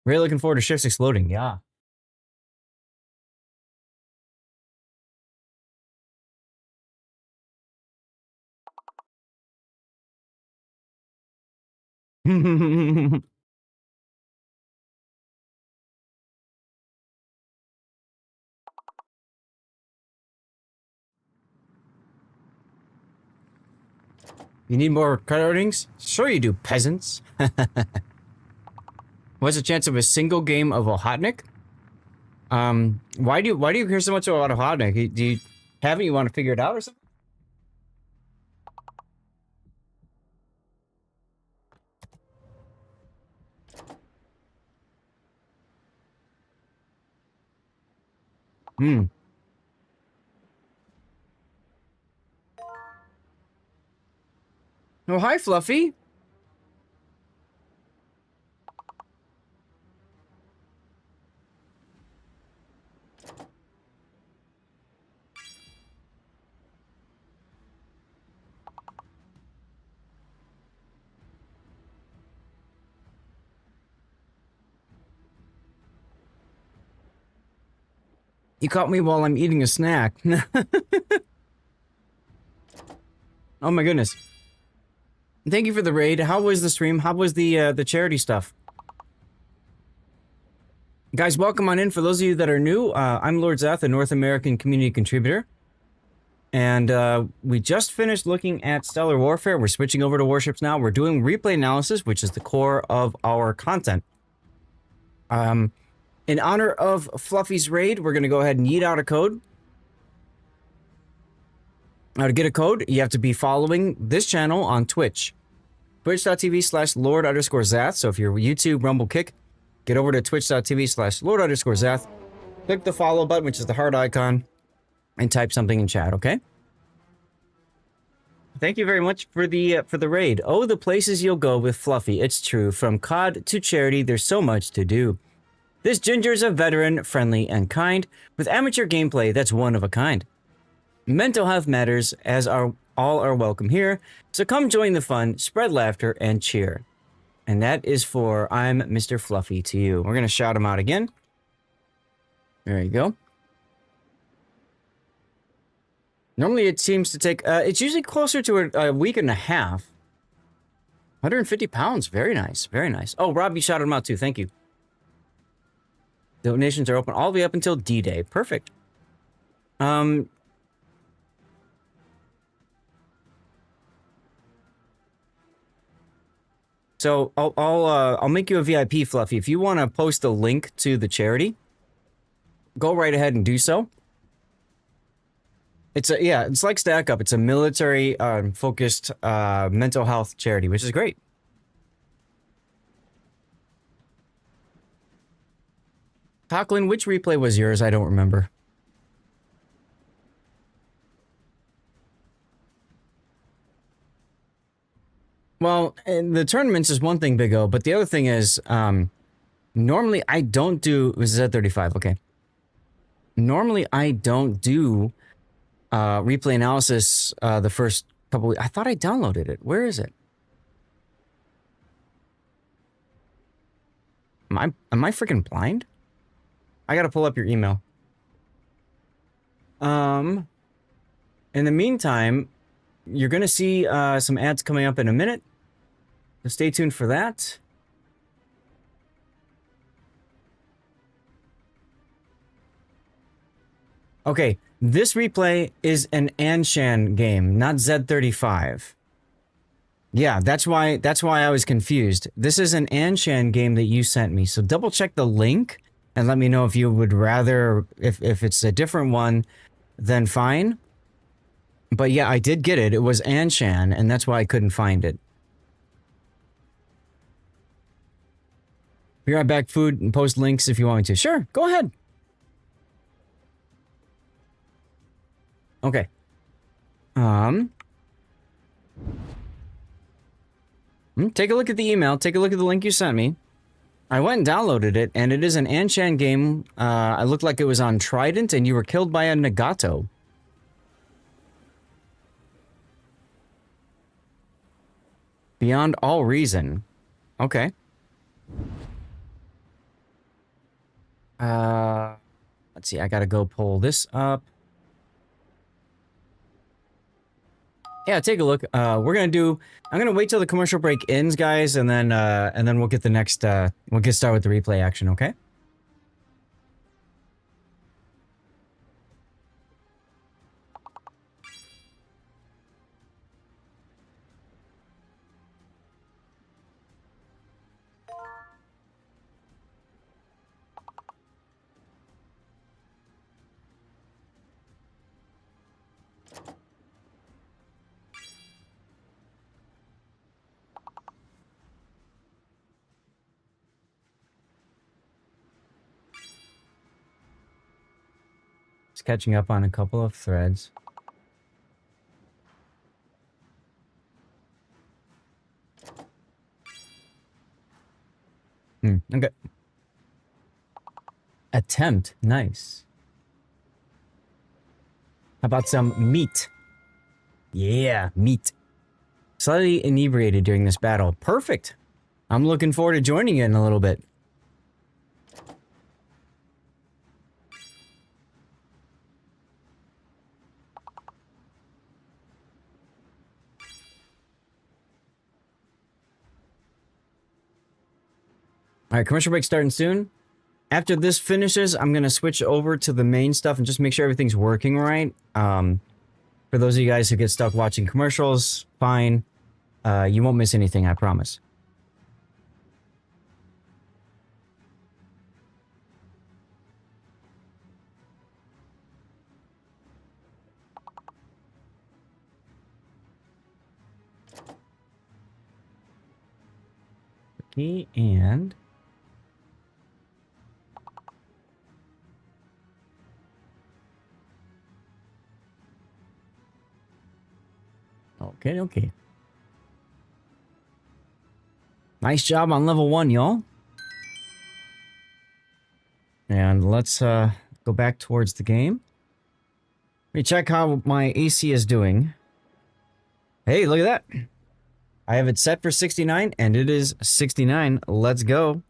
Really looking forward to ships exploding, yeah. You need more credit earnings? Sure you do, peasants. What's the chance of a single game of Ohotnik? Why do you care so much about Ohotnik? Do you have it? You want to figure it out or something? Oh, hi, Fluffy. You caught me while I'm eating a snack. Oh my goodness. Thank you for the raid. How was the stream? How was the charity stuff? Guys, welcome on in. For those of you that are new, I'm Lord Zeth, a North American community contributor. And we just finished looking at Stellar Warfare. We're switching over to Warships now. We're doing replay analysis, which is the core of our content. In honor of Fluffy's raid, we're going to go ahead and yeet out a code. Now, to get a code, you have to be following this channel on Twitch. Twitch.tv/Lord_Zath. So if you're YouTube, Rumble, Kick, get over to twitch.tv/Lord_Zath. Click the follow button, which is the heart icon, and type something in chat, okay? Thank you very much for the raid. Oh, the places you'll go with Fluffy. It's true. From COD to charity, there's so much to do. This Ginger's a veteran, friendly, and kind, with amateur gameplay that's one of a kind. Mental health matters, as all are welcome here, so come join the fun, spread laughter, and cheer. And that is for I'm Mr. Fluffy to you. We're going to shout him out again. There you go. Normally it seems to take, it's usually closer to a week and a half. 150 pounds, very nice, very nice. Oh, Rob, you shouted him out too, thank you. Donations are open all the way up until D-Day. Perfect. So I'll make you a VIP, Fluffy. If you want to post a link to the charity, go right ahead and do so. It's like Stack Up. It's a military focused mental health charity, which is great. Coughlin, which replay was yours? I don't remember. Well, the tournaments is one thing, Big O, but the other thing is, normally I don't do, was Z35, okay. Normally I don't do replay analysis the first couple weeks. I thought I downloaded it. Where is it? Am I freaking blind? I gotta pull up your email. In the meantime, you're gonna see some ads coming up in a minute. So stay tuned for that. Okay, this replay is an Anshan game, not Z35. Yeah, that's why I was confused. This is an Anshan game that you sent me. So double check the link and let me know if you would rather, if it's a different one, then fine. But yeah, I did get it. It was Anshan, and that's why I couldn't find it. Be right back, food, and post links if you want me to. Sure, go ahead. Okay. Take a look at the email. Take a look at the link you sent me. I went and downloaded it, and it is an Anshan game. It looked like it was on Trident, and you were killed by a Nagato. Beyond all reason. Okay. Let's see. I gotta go pull this up. Yeah, take a look. I'm gonna wait till the commercial break ends, guys, and then we'll get the next, we'll get started with the replay action, okay? Just catching up on a couple of threads. Okay. Attempt. Nice. How about some meat? Yeah, meat. Slightly inebriated during this battle. Perfect. I'm looking forward to joining you in a little bit. All right, commercial break starting soon. After this finishes, I'm going to switch over to the main stuff and just make sure everything's working right. For those of you guys who get stuck watching commercials, fine. You won't miss anything, I promise. Okay, and... Okay. Nice job on level 1, y'all. And let's go back towards the game. Let me check how my AC is doing. Hey, look at that. I have it set for 69, and it is 69. Let's go.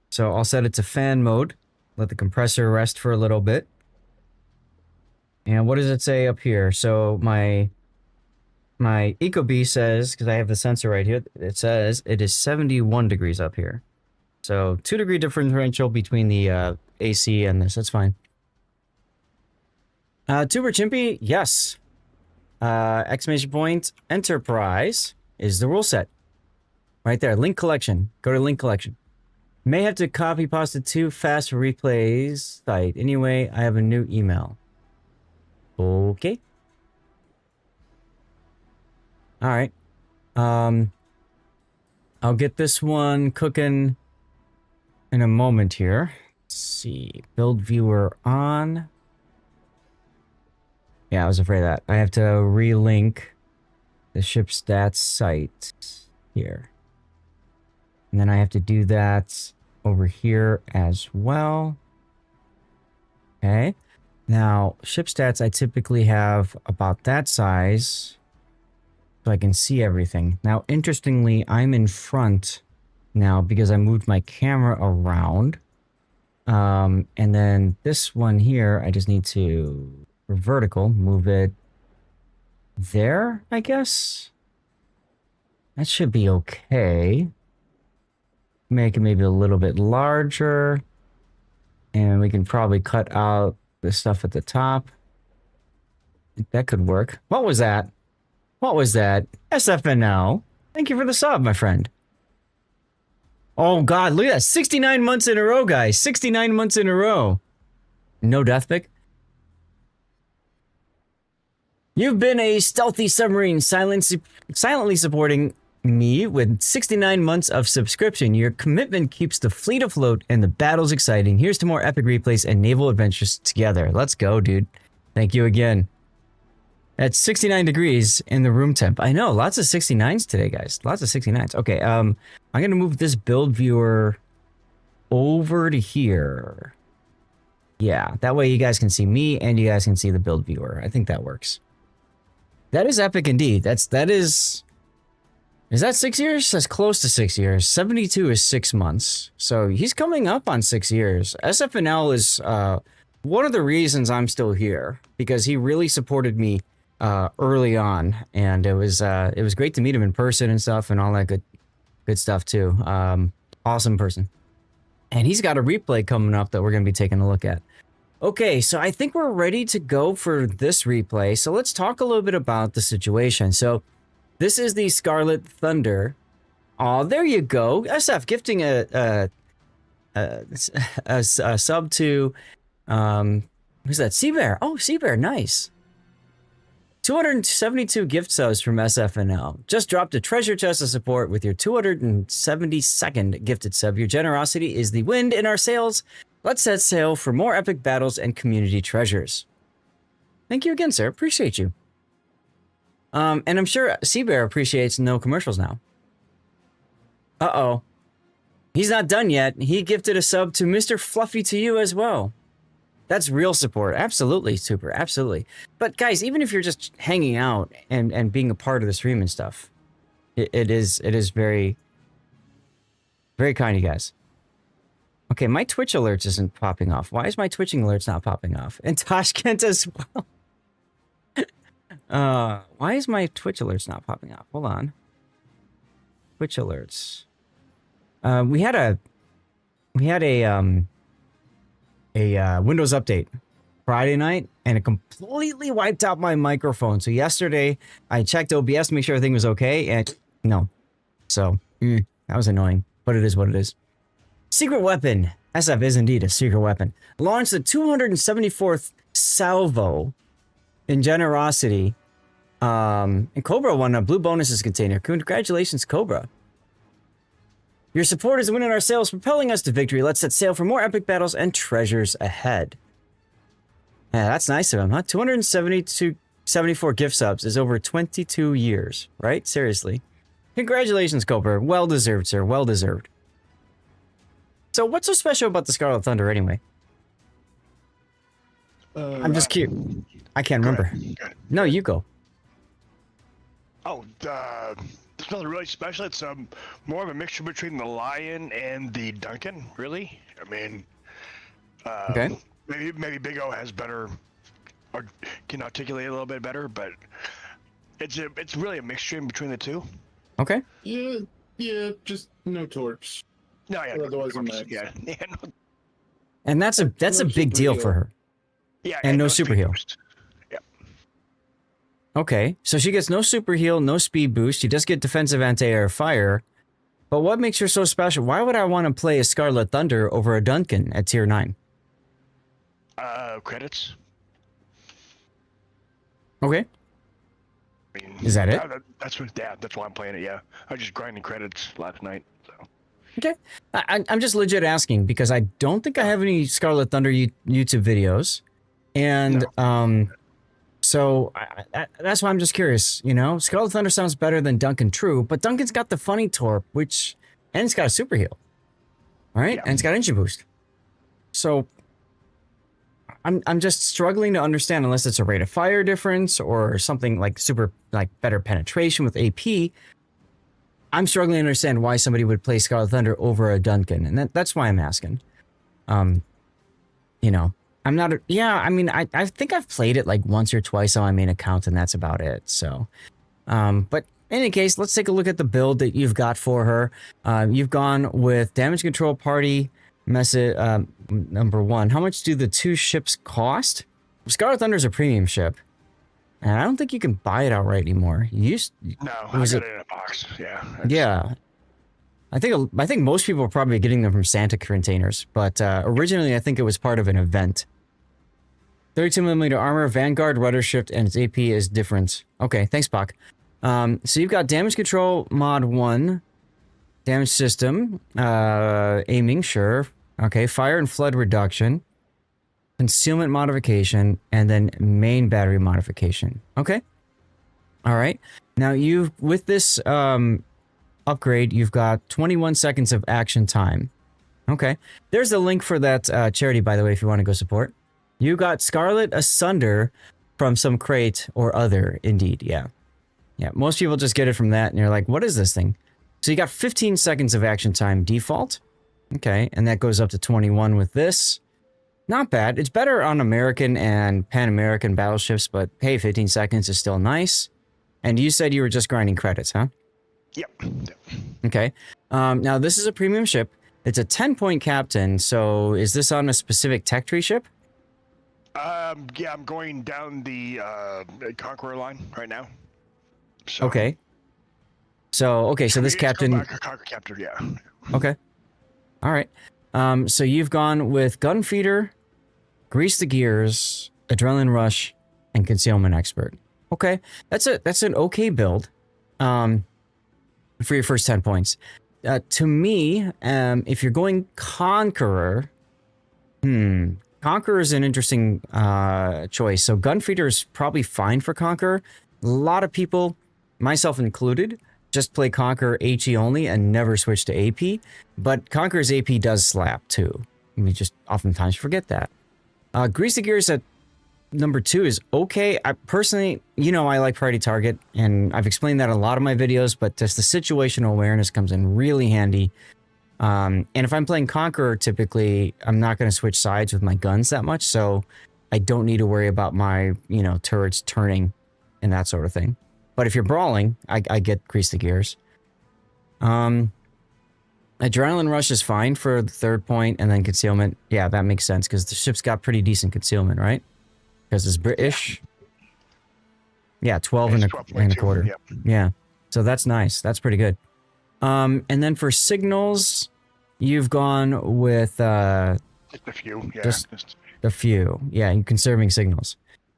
So I'll set it to fan mode. Let the compressor rest for a little bit. And what does it say up here? So my Ecobee says, because I have the sensor right here, it says it is 71 degrees up here. So 2-degree differential between the AC and this. That's fine. Tuber Chimpy, yes. Exclamation point, Enterprise is the rule set. Right there, link collection. Go to link collection. May have to copy pasta too fast for replays site. Anyway, I have a new email. Okay. All right. I'll get this one cooking in a moment here. Let's see. Build viewer on. Yeah, I was afraid of that. I have to relink the ship stats site here. And then I have to do that over here as well. Okay. Now, ship stats I typically have about that size so I can see everything. Now, interestingly, I'm in front now because I moved my camera around. And then this one here, I just need to vertical, move it there, I guess. That should be okay. Make it maybe a little bit larger. And we can probably cut out the stuff at the top. That could work. What was that? What was that? SFNL. Thank you for the sub, my friend. Oh god, look at that. 69 months in a row, guys. 69 months in a row. No death pick. You've been a stealthy submarine silently supporting me with 69 months of subscription. Your commitment keeps the fleet afloat and the battles exciting. Here's to more epic replays and naval adventures together. Let's go, dude. Thank you again. At 69 degrees in the room temp. I know, lots of 69s today, guys. Lots of 69s. Okay, I'm going to move this build viewer over to here. Yeah, that way you guys can see me and you guys can see the build viewer. I think that works. That is epic indeed. That is that 6 years? That's close to 6 years. 72 is 6 months. So he's coming up on 6 years. SFNL is one of the reasons I'm still here, because he really supported me early on, and it was great to meet him in person and stuff, and all that good stuff too. Awesome person. And he's got a replay coming up that we're going to be taking a look at. Okay, so I think we're ready to go for this replay. So let's talk a little bit about the situation. So this is the Scarlet Thunder. Oh, there you go. SF gifting a sub to who's that? Seabear. Oh, Seabear, nice. 272 gift subs from SFNL. Just dropped a treasure chest of support with your 272nd gifted sub. Your generosity is the wind in our sails. Let's set sail for more epic battles and community treasures. Thank you again, sir. Appreciate you. And I'm sure Seabear appreciates no commercials now. Uh-oh. He's not done yet. He gifted a sub to Mr. Fluffy to you as well. That's real support. Absolutely, super. Absolutely. But guys, even if you're just hanging out and being a part of the stream and stuff, it is very, very kind of you guys. Okay, my Twitch alerts isn't popping off. Why is my twitching alerts not popping off? And Tashkent as well. Why is my Twitch alerts not popping off? Hold on. Twitch alerts. We had a Windows update Friday night, and it completely wiped out my microphone. So yesterday I checked OBS to make sure everything was okay, and no. So that was annoying, but it is what it is. Secret weapon. SF is indeed a secret weapon. Launched the 274th salvo in generosity. And Cobra won a blue bonuses container. Congratulations, Cobra. Your support is winning our sails, propelling us to victory. Let's set sail for more epic battles and treasures ahead. Yeah, that's nice of him, huh? 274 gift subs is over 22 years, right? Seriously. Congratulations, Cobra. Well deserved, sir. Well deserved. So what's so special about the Scarlet Thunder anyway? I'm just cute. I can't remember. No, you go. Oh, there's nothing really special. It's more of a mixture between the Lion and the Duncan, really. I mean, okay. Maybe Big O has better, or can articulate a little bit better, but it's really a mixture in between the two. Okay. Yeah, just no torch. No, yeah, otherwise I'm yeah. And that's a big deal for her. Yeah, and no super heal. Yeah. Okay, so she gets no super heal, no speed boost. She does get defensive anti-air fire. But what makes her so special? Why would I want to play a Scarlet Thunder over a Duncan at tier 9? Credits. Okay. I mean, is that it? That's why I'm playing it. Yeah, I was just grinding credits last night. So. Okay, I'm just legit asking because I don't think I have any Scarlet Thunder YouTube videos, and so that's why I'm just curious. You know, Scarlet Thunder sounds better than Duncan, true, but Duncan's got the funny torp, and it's got a super heal, all right, and it's got engine boost. So I'm just struggling to understand unless it's a rate of fire difference or something like better penetration with AP. I'm struggling to understand why somebody would play Scarlet Thunder over a Duncan, and that's why I'm asking. You know, I'm not. I think I've played it like once or twice on my main account, and that's about it. So, but in any case, let's take a look at the build that you've got for her. You've gone with damage control party message number 1. How much do the 2 ships cost? Scarlet Thunder is a premium ship. And I don't think you can buy it outright anymore. No, I got it in a box. Yeah. Yeah. I think most people are probably getting them from Santa containers, but originally I think it was part of an event. 32mm armor, Vanguard, rudder shift, and its AP is different. Okay, thanks, Bach. So you've got damage control mod 1, damage system, aiming, sure. Okay, fire and flood reduction, concealment modification, and then main battery modification. Okay. All right. Now with this upgrade, you've got 21 seconds of action time. Okay. There's a link for that charity, by the way, if you want to go support. You got Scarlet Asunder from some crate or other, indeed, yeah. Yeah, most people just get it from that, and you're like, what is this thing? So you got 15 seconds of action time default. Okay, and that goes up to 21 with this. Not bad. It's better on American and Pan-American battleships, but hey, 15 seconds is still nice. And you said you were just grinding credits, huh? Yep. Okay. Now, this is a premium ship. It's a 10-point captain, so is this on a specific tech tree ship? Yeah, I'm going down the Conqueror line right now. So, Okay. So this captain... Conqueror captain, yeah. Okay. All right. So you've gone with Gunfeeder, Grease the Gears, Adrenaline Rush, and Concealment Expert. Okay. That's an okay build for your first 10 points. To me, if you're going Conqueror... Conqueror is an interesting choice. So Gunfeeder is probably fine for Conqueror. A lot of people, myself included, just play Conqueror HE only and never switch to AP. But Conqueror's AP does slap too. We just oftentimes forget that. Grease the Gears at number 2 is okay. I personally, I like Priority Target, and I've explained that in a lot of my videos, but just the situational awareness comes in really handy. And if I'm playing Conqueror, typically, I'm not going to switch sides with my guns that much, so I don't need to worry about my, turrets turning and that sort of thing. But if you're brawling, I get Grease the Gears. Adrenaline Rush is fine for the 3rd point, and then Concealment. Yeah, that makes sense, because the ship's got pretty decent concealment, right? Because it's British. Yeah, 12 and a quarter. Yep. Yeah, so that's nice. That's pretty good. And then for signals, you've gone with... Just a few, yeah. Just a few. Yeah, you're conserving signals.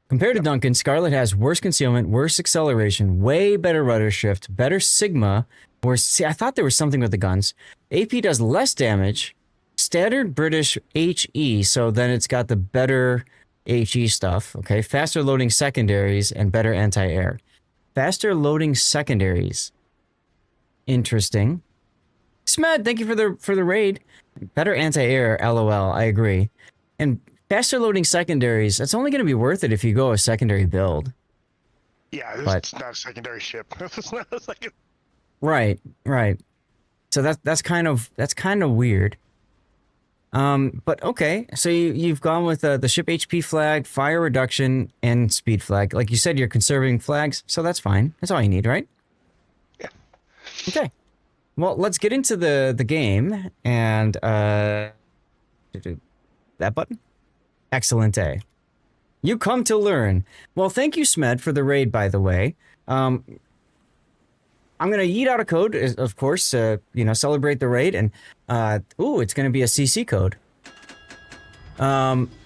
Compared to Duncan, Scarlet has worse concealment, worse acceleration, way better rudder shift, better Sigma. See, I thought there was something with the guns. AP does less damage. Standard British HE, so then it's got the better HE stuff. Okay, faster loading secondaries and better anti-air. Faster loading secondaries. Interesting. Smed, thank you for the raid. Better anti-air, LOL, I agree. And faster loading secondaries, that's only going to be worth it if you go a secondary build. Yeah, it's not a secondary ship. It's not a second. Right. So that's kind of weird. But okay, so you've gone with the ship HP flag, fire reduction, and speed flag. Like you said, you're conserving flags, so that's fine. That's all you need, right? Yeah. Okay. Well, let's get into the game and that button. Excellent. You come to learn. Well, thank you, Smed, for the raid, by the way. I'm going to yeet out a code, of course, celebrate the raid. And, it's going to be a CC code.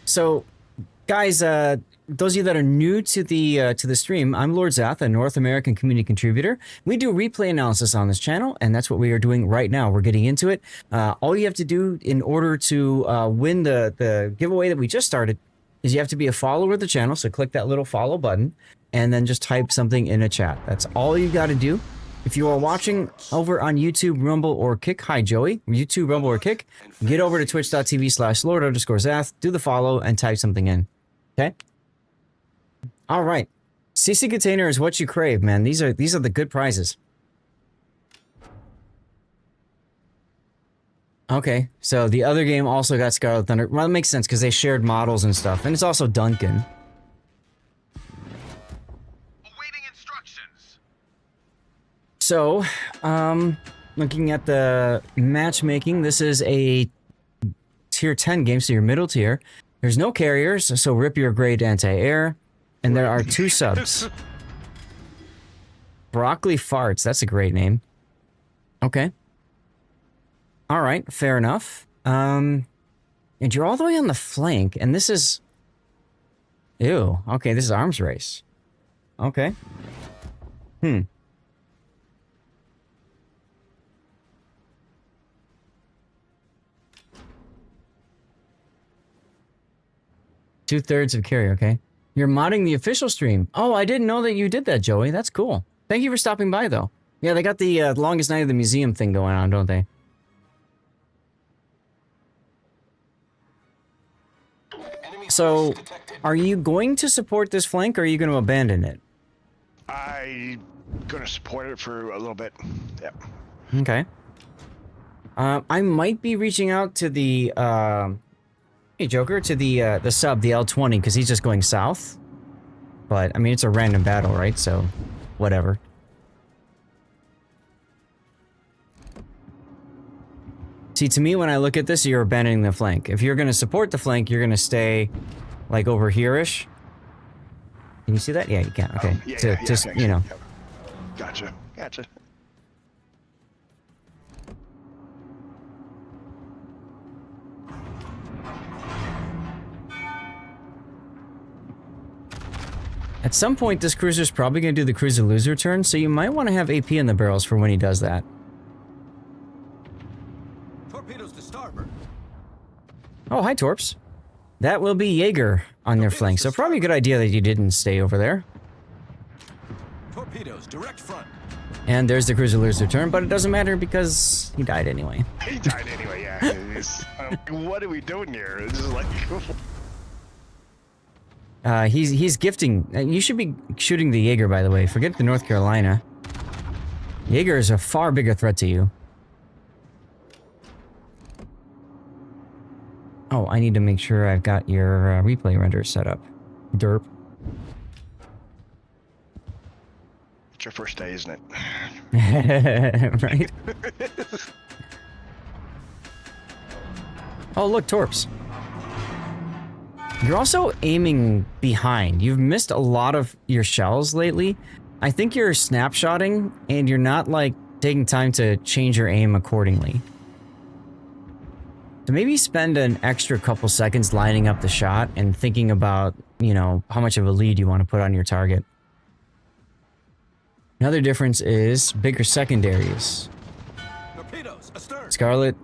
So, guys, those of you that are new to the stream, I'm Lord Zath, a North American community contributor. We do replay analysis on this channel, and that's what we are doing right now. We're getting into it. All you have to do in order to win the giveaway that we just started is you have to be a follower of the channel. So click that little follow button, and then just type something in a chat. That's all you got to do. If you are watching over on YouTube, Rumble, or Kick, hi Joey, YouTube, Rumble, or Kick, get over to twitch.tv/Lord_Zath, do the follow, and type something in. Okay? All right. CC container is what you crave, man. These are the good prizes. Okay, so the other game also got Scarlet Thunder. Well, that makes sense because they shared models and stuff, and it's also Duncan. Awaiting instructions. So, looking at the matchmaking, this is a tier 10 game, so your middle tier. There's no carriers, so rip your grade anti-air. And there are 2 subs. Broccoli Farts, that's a great name. Okay. All right, fair enough. And you're all the way on the flank, and this is... Ew, okay, this is arms race. Okay. 2/3 of carry, okay. You're modding the official stream. Oh, I didn't know that you did that, Joey. That's cool. Thank you for stopping by, though. Yeah, they got the longest night of the museum thing going on, don't they? So, are you going to support this flank, or are you going to abandon it? I'm gonna support it for a little bit. Yeah. Okay. I might be reaching out to the, hey, Joker, to the sub, the L20, because he's just going south. But, I mean, it's a random battle, right? So, whatever. See, to me, when I look at this, you're abandoning the flank. If you're going to support the flank, you're going to stay, like, over here-ish. Can you see that? Yeah, you can. Okay. Just, you know. Gotcha. Gotcha. At some point, this cruiser's probably going to do the cruiser loser turn, so you might want to have AP in the barrels for when he does that. Torpedoes to starboard. Oh, hi, Torps. That will be Jaeger on their flank, so probably a good idea that you didn't stay over there. Torpedoes direct front. And there's the cruiser loser turn, but it doesn't matter because he died anyway. He died anyway, yeah. What are we doing here? This is like... he's gifting. You should be shooting the Jaeger, by the way. Forget the North Carolina. Jaeger is a far bigger threat to you. Oh, I need to make sure I've got your replay render set up. Derp. It's your first day, isn't it? Right? Oh, look, Torps. You're also aiming behind. You've missed a lot of your shells lately. I think you're snapshotting, and you're not, like, taking time to change your aim accordingly. So maybe spend an extra couple seconds lining up the shot and thinking about, you know, how much of a lead you want to put on your target. Another difference is bigger secondaries. Torpedoes astern. Scarlet,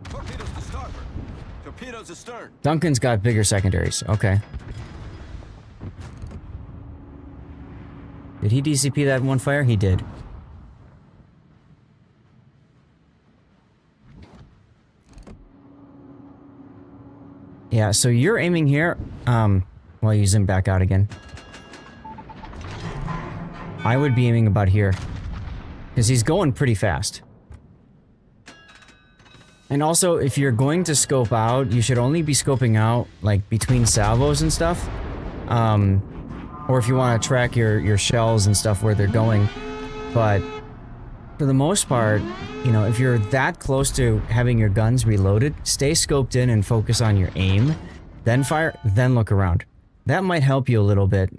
Torpedoes to starboard. Torpedoes astern. Duncan's got bigger secondaries. Okay. Did he DCP that one fire? He did. Yeah, so you're aiming here. Well, you zoom back out again. I would be aiming about here. Because he's going pretty fast. And also, if you're going to scope out, you should only be scoping out, like, between salvos and stuff. Or if you want to track your shells and stuff where they're going. But, for the most part, you know, if you're that close to having your guns reloaded, stay scoped in and focus on your aim. Then fire, then look around. That might help you a little bit,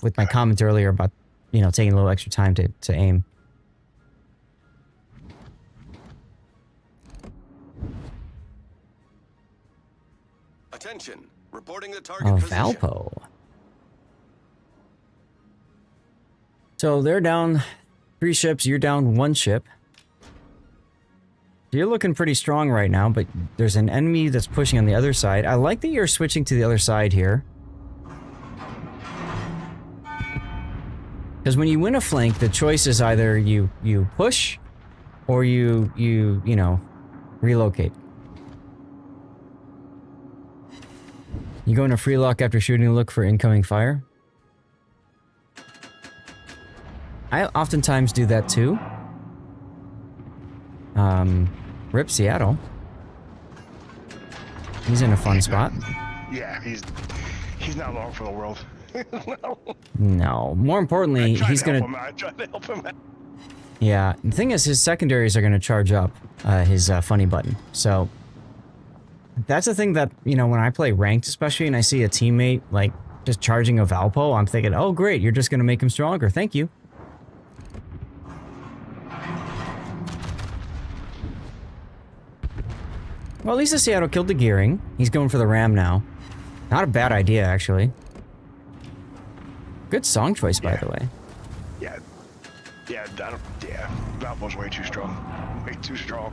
with my comment earlier about, you know, taking a little extra time to aim. Attention. Reporting the target Oh, position. Valpo. So they're down 3 ships, you're down 1 ship. You're looking pretty strong right now, but there's an enemy that's pushing on the other side. I like that you're switching to the other side here. Because when you win a flank, the choice is either you push or you know, relocate. You go into free lock after shooting, look for incoming fire. I oftentimes do that too. Rip Seattle. He's in a fun spot. Yeah, he's not long for the world. No. No. More importantly, he's gonna. I tried to help him out. Yeah. The thing is, his secondaries are gonna charge up his funny button. So that's the thing that, you know, when I play ranked, especially, and I see a teammate like just charging a Valpo, I'm thinking, oh great, you're just gonna make him stronger. Thank you. Well, at least the Seattle killed the gearing. He's going for the ram now. Not a bad idea, actually. Good song choice, by the way. Yeah. Yeah, Valpo's way too strong. Way too strong.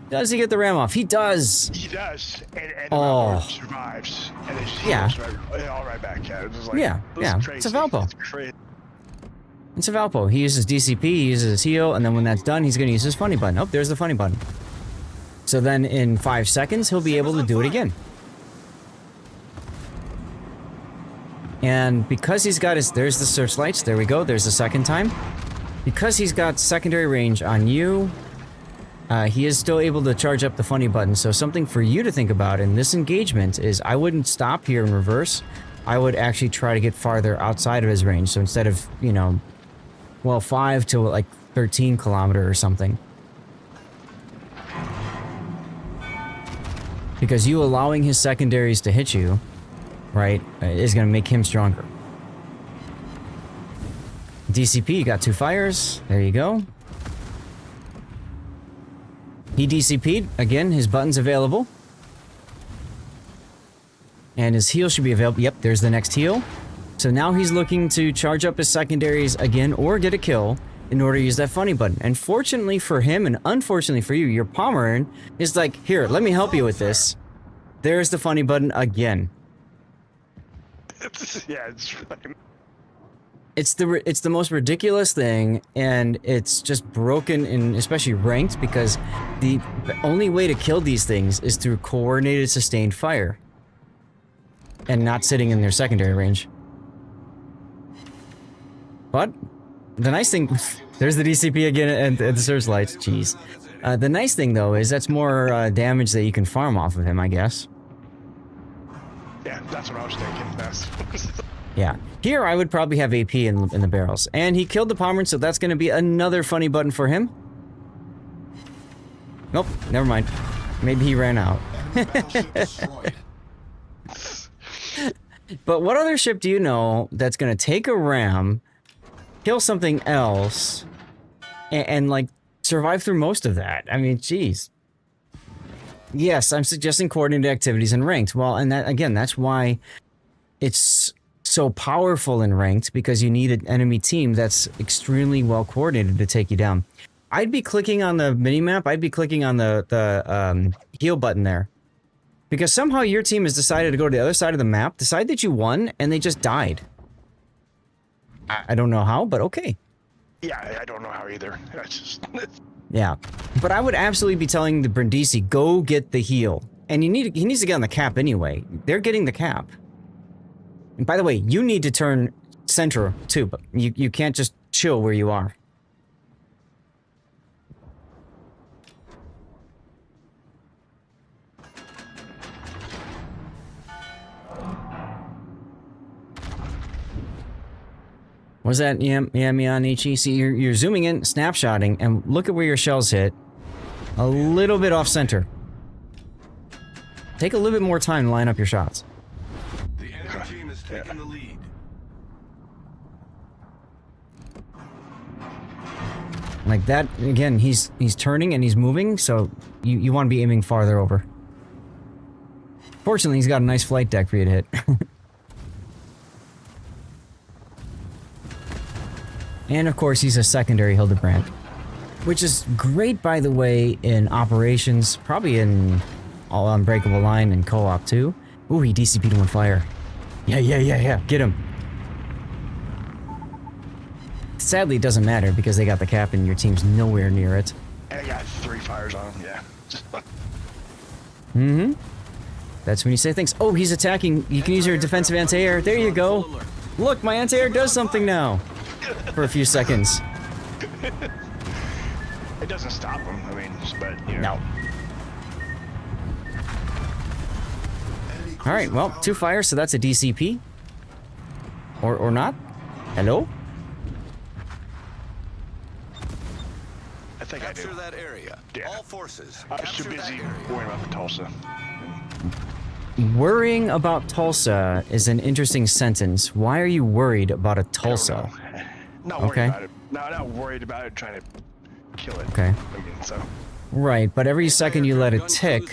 Does he get the ram off? He does. He does, and Oh. survives, and it's Yeah. all right back at it. It's like, Yeah, this is yeah. crazy. It's a Valpo. It's crazy. It's a Valpo. He uses DCP, he uses his heal, and then when that's done, he's going to use his funny button. Oh, there's the funny button. So then in 5 seconds, he'll be able to do it again. And because he's got his... There's the searchlights. There we go. There's the second time. Because he's got secondary range on you, he is still able to charge up the funny button. So something for you to think about in this engagement is I wouldn't stop here in reverse. I would actually try to get farther outside of his range. So instead of, you know, well, 5 to like 13 kilometer or something. Because you allowing his secondaries to hit you, right, is going to make him stronger. DCP, you got 2 fires. There you go. He DCP'd. Again, his button's available. And his heal should be available. Yep, there's the next heal. So now he's looking to charge up his secondaries again or get a kill in order to use that funny button. And fortunately for him and unfortunately for you, your Pomeranian is like, here, let me help you with this. There's the funny button again. Yeah, it's funny. It's the most ridiculous thing, and it's just broken in especially ranked because the only way to kill these things is through coordinated sustained fire. And not sitting in their secondary range. But the nice thing, there's the DCP again and the searchlights. Jeez. The nice thing though is that's more damage that you can farm off of him, I guess. Yeah, that's what I was thinking. That's Yeah. Here I would probably have AP in the barrels, and he killed the Pomeranian, so that's going to be another funny button for him. Nope, never mind. Maybe he ran out. But what other ship do you know that's going to take a ram, kill something else, and like, survive through most of that? I mean, geez. Yes, I'm suggesting coordinated activities in ranked. Well, and that, again, that's why it's so powerful in ranked, because you need an enemy team that's extremely well coordinated to take you down. I'd be clicking on the minimap, I'd be clicking on the heal button there. Because somehow your team has decided to go to the other side of the map, decide that you won, and they just died. I don't know how, but okay. Yeah, I don't know how either. That's just... Yeah. But I would absolutely be telling the Brindisi, go get the heal. And he needs to get on the cap anyway. They're getting the cap. And by the way, you need to turn center too, but you can't just chill where you are. Was that Ichi? See, you're zooming in, snapshotting, and look at where your shells hit. A little bit off center. Take a little bit more time to line up your shots. The enemy team is taking the lead. Like that, again, he's turning and he's moving, so you want to be aiming farther over. Fortunately, he's got a nice flight deck for you to hit. And of course, he's a secondary Hildebrand. Which is great, by the way, in operations, probably in all Unbreakable Line and co-op too. Ooh, he DCP'd him with fire. Yeah, get him. Sadly, it doesn't matter because they got the cap and your team's nowhere near it. And I got 3 fires on him, yeah. Mm-hmm. That's when you say things. Oh, he's attacking. You can use your defensive anti-air. There you go. Look, my anti-air does something now. For a few seconds. It doesn't stop him, I mean, but, you know. No. Alright, well, 2 fires, so that's a DCP. Or not? Hello? I think I do. Capture that area. Yeah. All forces. I was too busy worrying about the Tulsa. Worrying about Tulsa is an interesting sentence. Why are you worried about a Tulsa? Not worried about it. No, not worried about it, trying to kill it. Okay. I mean, so. Right, but every second you let it tick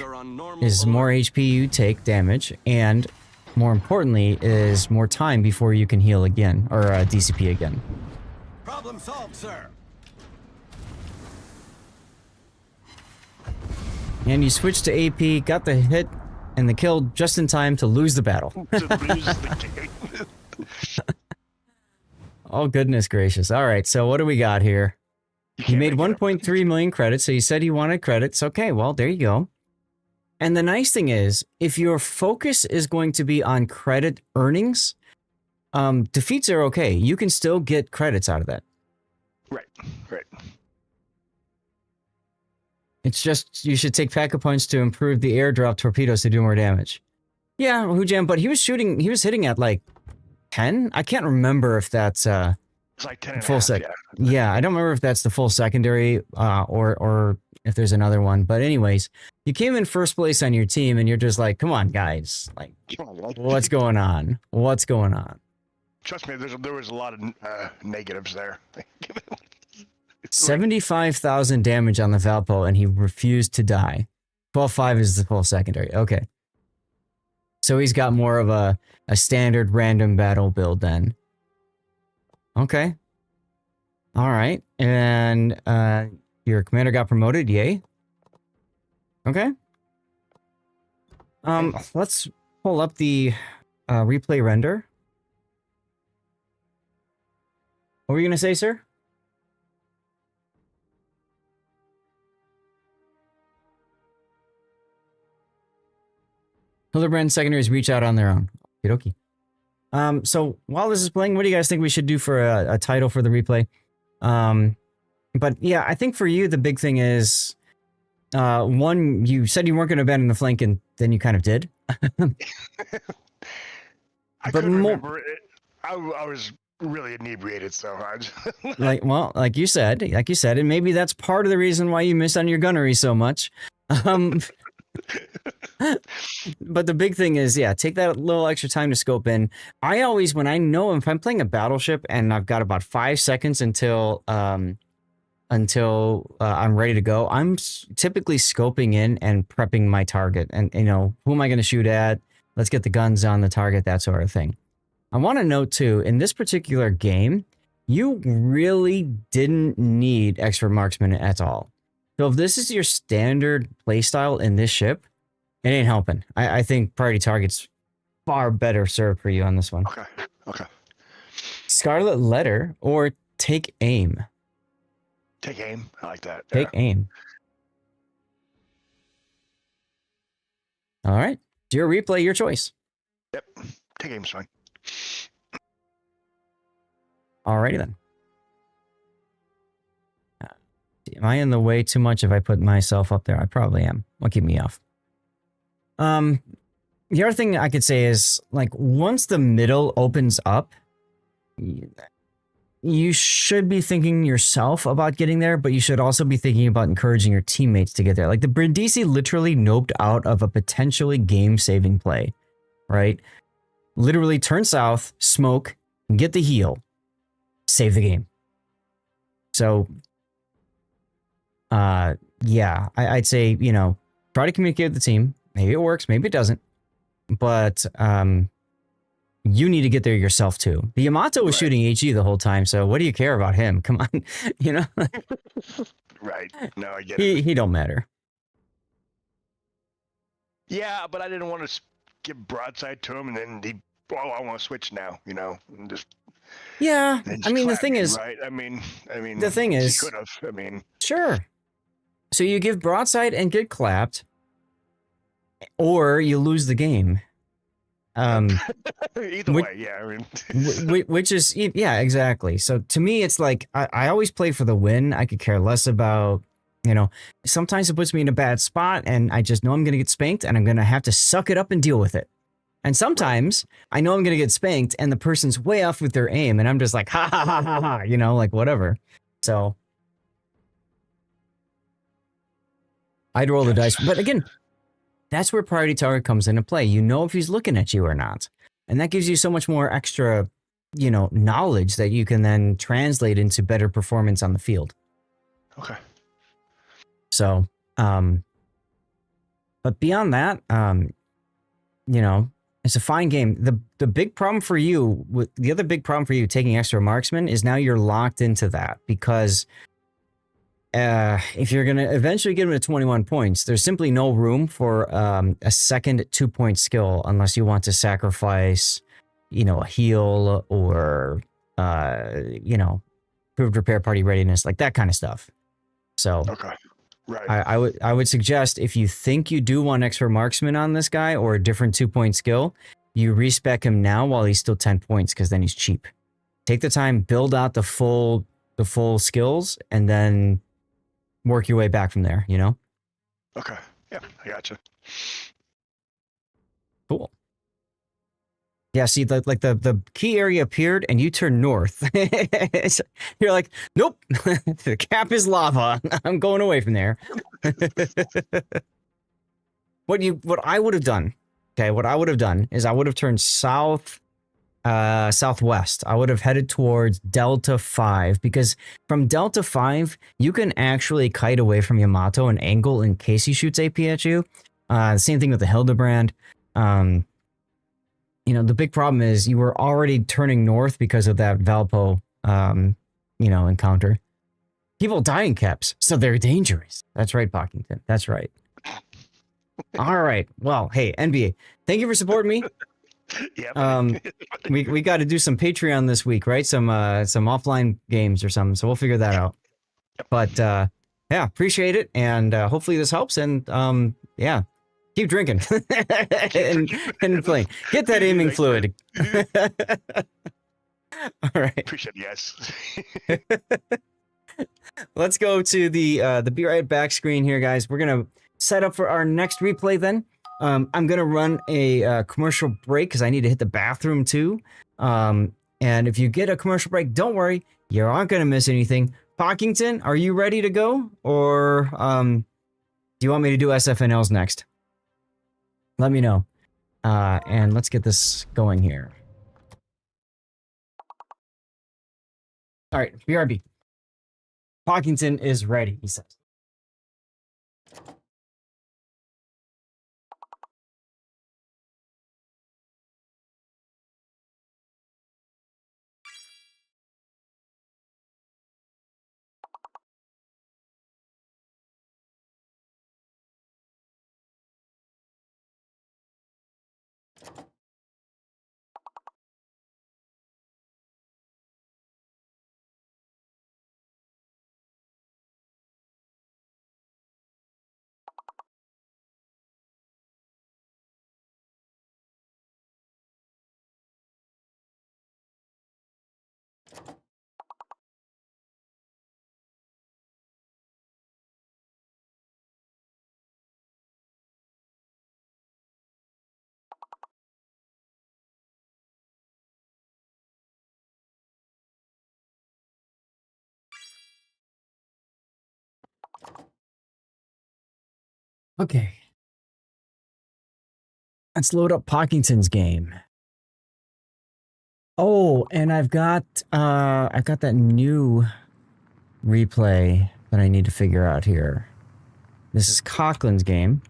is more HP you take damage, and more importantly is more time before you can heal again, or DCP again. Problem solved, sir. And you switched to AP, got the hit and the kill just in time to lose the battle. To lose the game. Oh, goodness gracious. All right, so what do we got here? You made 1.3 million credits, so you said you wanted credits. Okay, well, there you go. And the nice thing is, if your focus is going to be on credit earnings, defeats are okay. You can still get credits out of that. Right. It's just, you should take pack-a points to improve the airdrop torpedoes to do more damage. Yeah, Hujam, but he was hitting at like 10? I can't remember if that's it's like 10 and full a half, sec. yeah. Yeah, I don't remember if that's the full secondary or if there's another one. But anyways, you came in first place on your team and you're just like, come on, guys. Like, what's going on? What's going on? Trust me, there was a lot of negatives there. 75,000 damage on the Valpo and he refused to die. 12.5 is the full secondary. Okay. So he's got more of a standard random battle build then. Okay. All right. And your commander got promoted. Yay. Okay. Let's pull up the replay render. What were you going to say, sir? Hildebrand secondaries reach out on their own. Okie dokie. So while this is playing, what do you guys think we should do for a title for the replay? But yeah, I think for you, the big thing is, one, you said you weren't going to abandon the flank and then you kind of did. I couldn't remember it. I was really inebriated, so I just like you said, and maybe that's part of the reason why you missed on your gunnery so much. But the big thing is, yeah, take that little extra time to scope in. I always, when I know if I'm playing a battleship and I've got about 5 seconds until I'm ready to go, I'm typically scoping in and prepping my target. And, you know, who am I going to shoot at? Let's get the guns on the target, that sort of thing. I want to note, too, in this particular game, you really didn't need extra marksman at all. So if this is your standard playstyle in this ship, it ain't helping. I think priority target's far better served for you on this one. Okay. Scarlet Letter or Take Aim. Take Aim. I like that. Take Aim. All right. It's your replay, your choice. Yep. Take Aim's fine. Alrighty then. Am I in the way too much if I put myself up there? I probably am. What keep me off? The other thing I could say is, like, once the middle opens up, you should be thinking yourself about getting there, but you should also be thinking about encouraging your teammates to get there. Like, the Brindisi literally noped out of a potentially game-saving play, right? Literally turn south, smoke, get the heal, save the game. So, yeah, I'd say, you know, try to communicate with the team. Maybe it works, maybe it doesn't. But you need to get there yourself too. The Yamato was shooting HE the whole time, so what do you care about him? Come on, you know? Right. No, I get it. He don't matter. Yeah, but I didn't want to give broadside to him, and then I want to switch now, you know, and just. Yeah, and I mean, the thing is, right? I mean, the thing is, he could have. I mean, sure. So you give broadside and get clapped, or you lose the game. Either way, yeah. I mean, which is, yeah, exactly. So to me, it's like I always play for the win. I could care less about, you know. Sometimes it puts me in a bad spot, and I just know I'm gonna get spanked, and I'm gonna have to suck it up and deal with it. And sometimes I know I'm gonna get spanked, and the person's way off with their aim, and I'm just like, ha ha ha ha ha, you know, like whatever. So I'd roll the dice, but again, that's where priority target comes into play. You know if he's looking at you or not. And that gives you so much more extra, you know, knowledge that you can then translate into better performance on the field. Okay. So, but beyond that, you know, it's a fine game. The big problem for you, the other big problem for you taking extra marksman is now you're locked into that because if you're going to eventually get him to 21 points, there's simply no room for a second 2-point skill unless you want to sacrifice, you know, a heal or, you know, improved repair party readiness, like that kind of stuff. So Okay. Right. I would suggest if you think you do want extra marksman on this guy or a different 2-point skill, you respec him now while he's still 10 points because then he's cheap. Take the time, build out the full skills, and then work your way back from there, you know? Okay. Yeah, I gotcha. Cool. Yeah, see, the key area appeared and you turn north. You're like, nope, the cap is lava. I'm going away from there. What I would have done, okay, what I would have done is I would have turned southwest. I would have headed towards Delta 5 because from Delta 5, you can actually kite away from Yamato and angle in case he shoots AP at you. Same thing with the Hildebrand. You know, the big problem is you were already turning north because of that Valpo, you know, encounter. People die in caps, so they're dangerous. That's right, Pockington. That's right. All right. Well, hey, NBA, thank you for supporting me. Yeah. We got to do some Patreon this week, right? Some offline games or something. So we'll figure that out. But yeah, appreciate it, and hopefully this helps. And yeah, keep drinking and playing. Get that aiming fluid. All right. Appreciate it, yes. Let's go to the Be Right Back screen here, guys. We're gonna set up for our next replay then. I'm gonna run a commercial break because I need to hit the bathroom too. And if you get a commercial break, don't worry, you aren't gonna miss anything. Pockington, are you ready to go, or do you want me to do SFNLs next? Let me know. And let's get this going here. All right, BRB. Pockington is ready, he says. Okay. Let's load up Pockington's game. Oh, and I've got that new replay that I need to figure out here. This is Coughlin's game.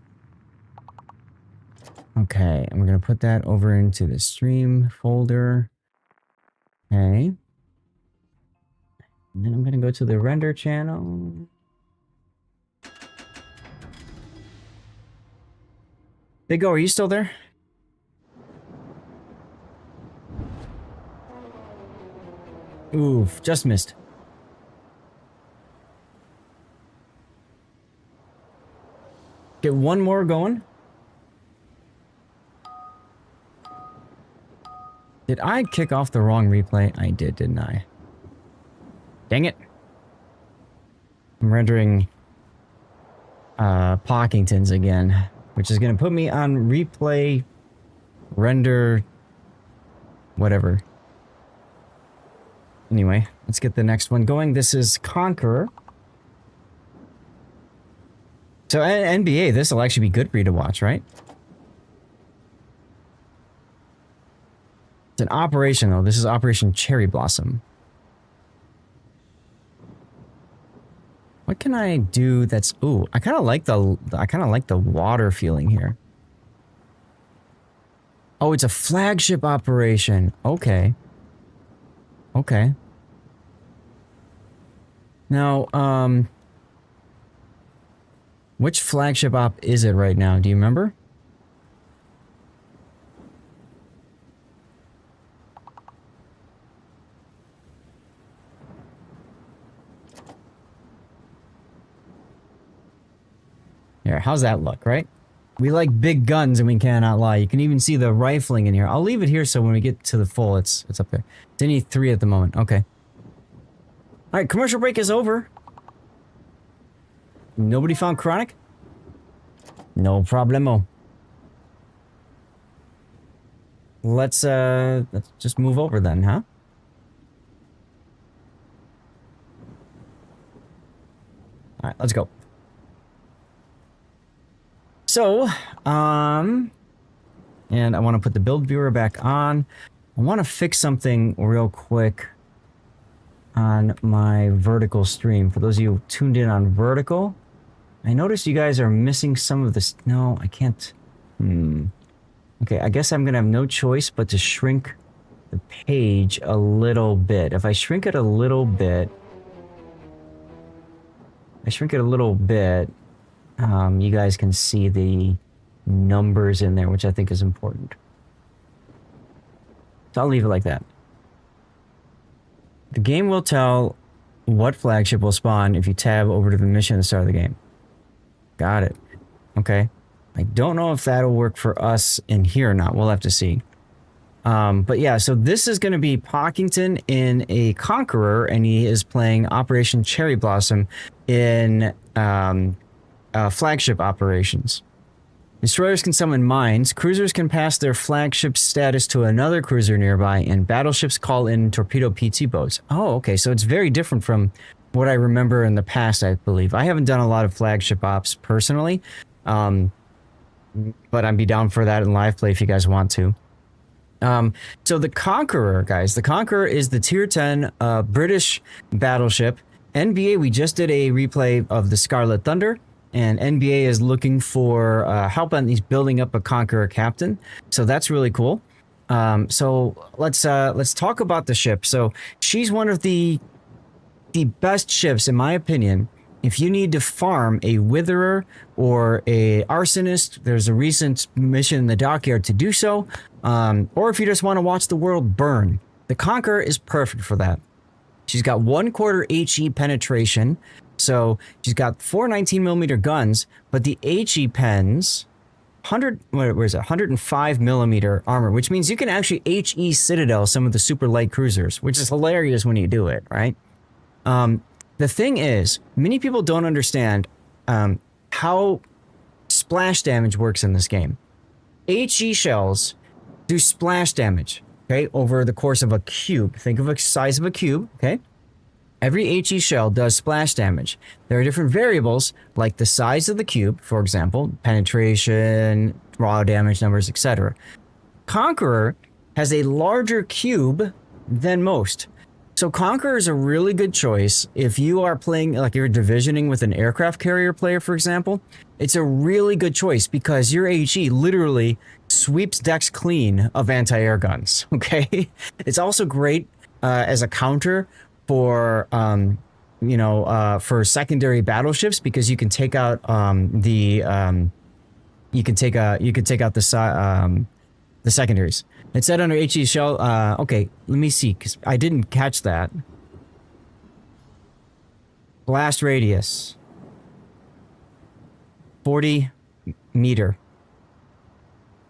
Okay, and we're gonna put that over into the stream folder. Okay. And then I'm gonna go to the render channel. Big O, are you still there? Oof, just missed. Get one more going. Did I kick off the wrong replay? I did, didn't I? Dang it. I'm rendering Pockington's again, which is going to put me on replay, render, whatever. Anyway, let's get the next one going. This is Conqueror. So NBA, this will actually be good for you to watch, right? It's an operation, though. This is Operation Cherry Blossom. What can I do that's... Ooh, I kind of like the water feeling here. Oh, it's a flagship operation. Okay. Okay. Now, Which flagship op is it right now? Do you remember? Here, how's that look, right? We like big guns and we cannot lie. You can even see the rifling in here. I'll leave it here so when we get to the full, it's up there. It's only 3 at the moment. Okay. Alright, commercial break is over. Nobody found Chronic? No problemo. Let's just move over then, huh? Alright, let's go. So, and I want to put the build viewer back on. I want to fix something real quick on my vertical stream. For those of you tuned in on vertical, I noticed you guys are missing some of this. No, I can't. Okay, I guess I'm going to have no choice but to shrink the page a little bit. If I shrink it a little bit, you guys can see the numbers in there, which I think is important. So I'll leave it like that. The game will tell what flagship will spawn if you tab over to the mission at the start of the game. Got it. Okay. I don't know if that'll work for us in here or not. We'll have to see. But yeah, so this is going to be Pockington in a Conqueror, and he is playing Operation Cherry Blossom in flagship operations. Destroyers can summon mines, cruisers can pass their flagship status to another cruiser nearby, and battleships call in torpedo PT boats. Oh, okay, so it's very different from what I remember in the past, I believe. I haven't done a lot of flagship ops personally, but I'd be down for that in live play if you guys want to. So the Conqueror, guys, the Conqueror is the tier 10 British battleship. NBA, we just did a replay of the Scarlet Thunder, and NBA is looking for help on these building up a Conqueror captain. So that's really cool. So let's talk about the ship. So she's one of the best ships, in my opinion. If you need to farm a Witherer or a Arsonist, there's a recent mission in the dockyard to do so. Or if you just want to watch the world burn, the Conqueror is perfect for that. She's got 1/4 HE penetration, so she's got 4 19mm guns, but the HE pens 105mm armor, which means you can actually HE Citadel some of the super light cruisers, which is hilarious when you do it, right? The thing is, many people don't understand how splash damage works in this game. HE shells do splash damage, okay, over the course of a cube. Think of the size of a cube, okay? Every HE shell does splash damage. There are different variables, like the size of the cube, for example, penetration, raw damage numbers, etc. Conqueror has a larger cube than most. So Conqueror is a really good choice if you are playing, like you're divisioning with an aircraft carrier player, for example. It's a really good choice because your HE literally sweeps decks clean of anti-air guns, okay? It's also great as a counter for, for secondary battleships because you can take out the secondaries. It said under HE shell, okay, let me see, because I didn't catch that. Blast radius. 40 meter.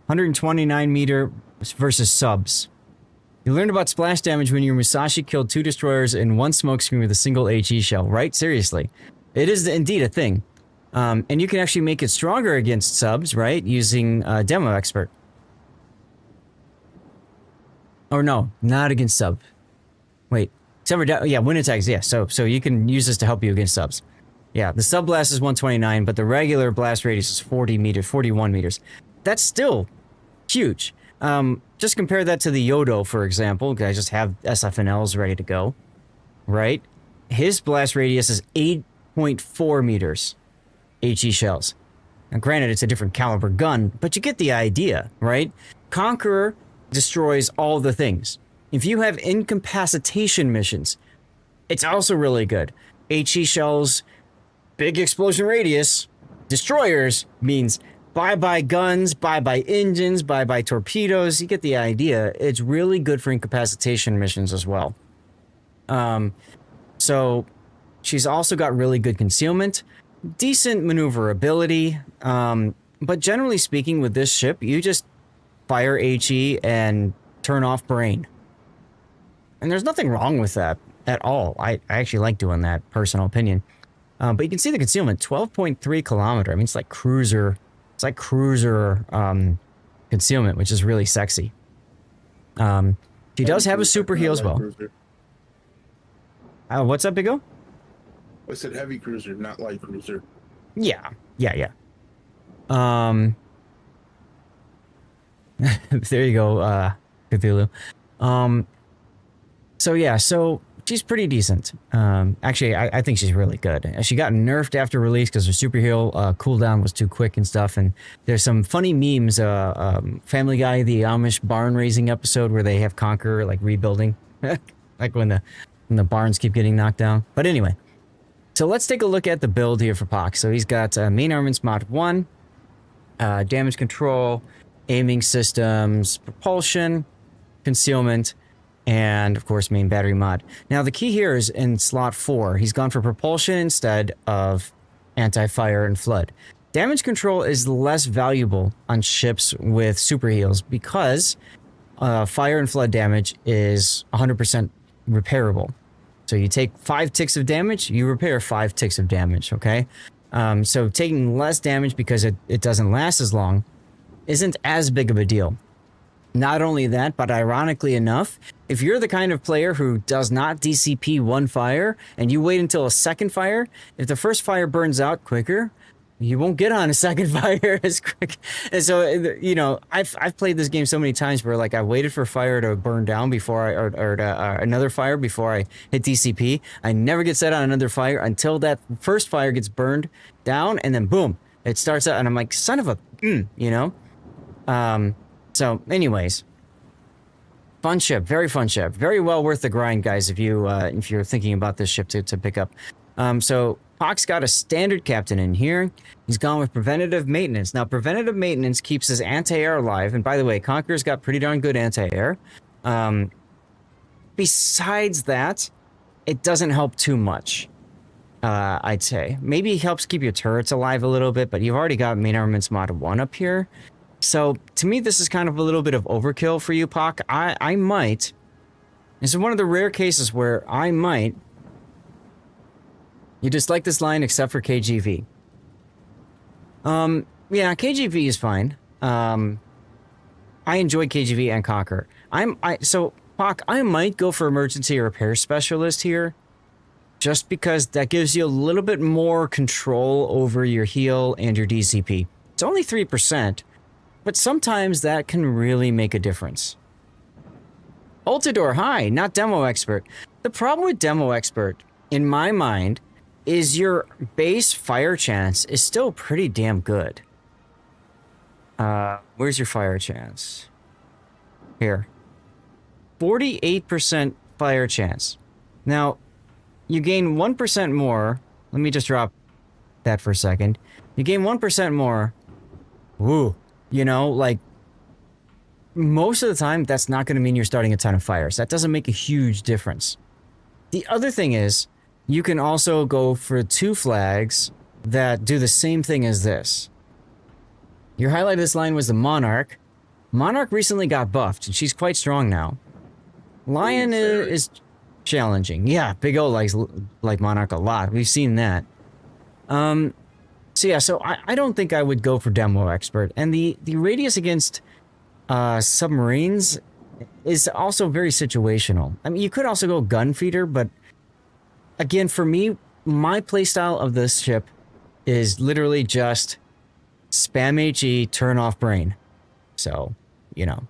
129 meter versus subs. You learned about splash damage when your Musashi killed 2 destroyers in 1 smokescreen with a single HE shell, right? Seriously. It is indeed a thing. And you can actually make it stronger against subs, right? Using Demo Expert. Or no, not against sub. Wait, yeah, wind attacks, yeah. So you can use this to help you against subs. Yeah, the sub blast is 129, but the regular blast radius is 40 meters, 41 meters. That's still huge. Just compare that to the Yodo, for example. I just have SFNLs ready to go, right? His blast radius is 8.4 meters. HE shells. Now, granted, it's a different caliber gun, but you get the idea, right? Conqueror destroys all the things. If you have incapacitation missions, it's also really good. HE shells, big explosion radius, Destroyers means bye-bye guns, bye-bye engines, bye-bye torpedoes. You get the idea. It's really good for incapacitation missions as well. So she's also got really good concealment, decent maneuverability, but generally speaking with this ship, you just fire HE and turn off brain. And there's nothing wrong with that at all. I actually like doing that, personal opinion. But you can see the concealment, 12.3 kilometer. I mean, it's like cruiser concealment, which is really sexy. She does have a super heal as well. What's up, Big O? I said heavy cruiser, not light cruiser. Yeah. There you go, Cthulhu. So she's pretty decent. Actually, I think she's really good. She got nerfed after release because her super heal cooldown was too quick and stuff. And there's some funny memes. Family Guy, the Amish barn raising episode where they have Conqueror like rebuilding, like when the barns keep getting knocked down. But anyway, so let's take a look at the build here for Pak. So he's got main armaments mod 1, damage control, aiming systems, propulsion, concealment, and of course main battery mod. Now the key here is in slot 4. He's gone for propulsion instead of anti-fire and flood. Damage control is less valuable on ships with super heals because fire and flood damage is 100% repairable. So you take 5 ticks of damage, you repair 5 ticks of damage, okay? So taking less damage because it doesn't last as long isn't as big of a deal. Not only that, but ironically enough, if you're the kind of player who does not DCP one fire and you wait until a second fire, if the first fire burns out quicker, you won't get on a second fire as quick. And so, you know, I've played this game so many times where like I waited for fire to burn down before another fire before I hit DCP. I never get set on another fire until that first fire gets burned down, and then boom, it starts out, and I'm like, son of a, you know. So, anyways, fun ship, very fun ship, very well worth the grind, guys. If you're thinking about this ship to pick up, so Pak's got a standard captain in here. He's gone with preventative maintenance. Now, preventative maintenance keeps his anti-air alive, and by the way, Conqueror's got pretty darn good anti-air. Besides that, it doesn't help too much. I'd say maybe it helps keep your turrets alive a little bit, but you've already got main armaments mod 1 up here. So, to me, this is kind of a little bit of overkill for you, Pak. I might... This is one of the rare cases where I might... You dislike this line except for KGV. Yeah, KGV is fine. I enjoy KGV and Conqueror. So, Pak, I might go for emergency repair specialist here. Just because that gives you a little bit more control over your heal and your DCP. It's only 3%. But sometimes that can really make a difference. Ultidor, hi, not Demo Expert. The problem with Demo Expert, in my mind, is your base fire chance is still pretty damn good. Where's your fire chance? Here. 48% fire chance. Now, you gain 1% more. Let me just drop that for a second. You gain 1% more. Woo. You know, like, most of the time, that's not going to mean you're starting a ton of fires. That doesn't make a huge difference. The other thing is, you can also go for 2 flags that do the same thing as this. Your highlight of this line was the Monarch. Monarch recently got buffed, and she's quite strong now. Lion is challenging. Yeah, Big O likes Monarch a lot. We've seen that. So yeah, so I don't think I would go for Demo Expert. And the radius against submarines is also very situational. I mean, you could also go Gun Feeder, but again, for me, my playstyle of this ship is literally just spam HE, turn off brain. So, you know.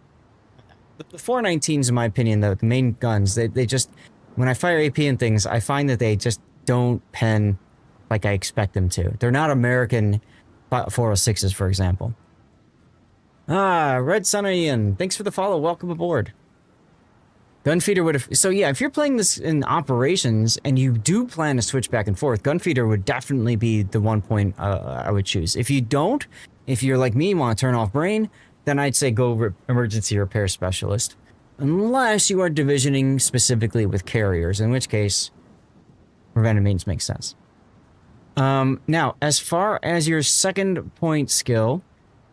The 419s, in my opinion, the main guns, they just, when I fire AP and things, I find that they just don't pen like I expect them to. They're not American 406s, for example. Red Sun Ian, thanks for the follow. Welcome aboard. Gunfeeder would have... So yeah, if you're playing this in operations and you do plan to switch back and forth, Gunfeeder would definitely be the one point I would choose. If you don't, if you're like me, want to turn off brain, then I'd say go emergency repair specialist. Unless you are divisioning specifically with carriers, in which case preventive maintenance makes sense. Now, as far as your second point skill,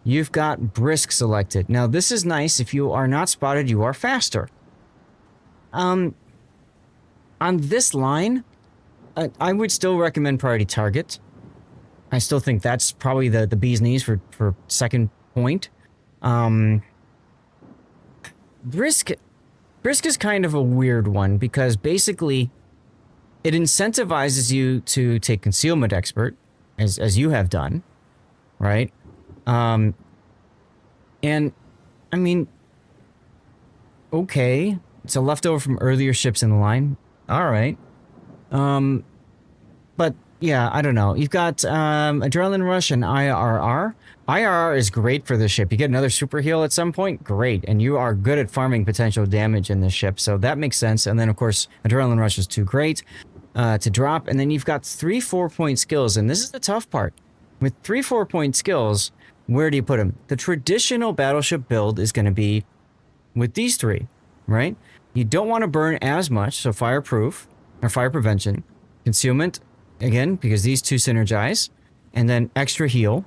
you've got brisk selected. Now, this is nice. If you are not spotted, you are faster. On this line, I would still recommend priority target. I still think that's probably the bee's knees for second point. Brisk is kind of a weird one because basically it incentivizes you to take concealment expert, as you have done, right? And I mean, okay, it's a leftover from earlier ships in the line. All right. But yeah, I don't know. You've got Adrenaline Rush and IRR. IRR is great for this ship. You get another super heal at some point, great. And you are good at farming potential damage in this ship, so that makes sense. And then, of course, Adrenaline Rush is too great to drop. And then you've got 3 4-point skills, and this is the tough part. With 3 4-point skills, where do you put them? The traditional battleship build is going to be with these 3, right? You don't want to burn as much, so fireproof, or fire prevention. Concealment, again, because these 2 synergize. And then extra heal.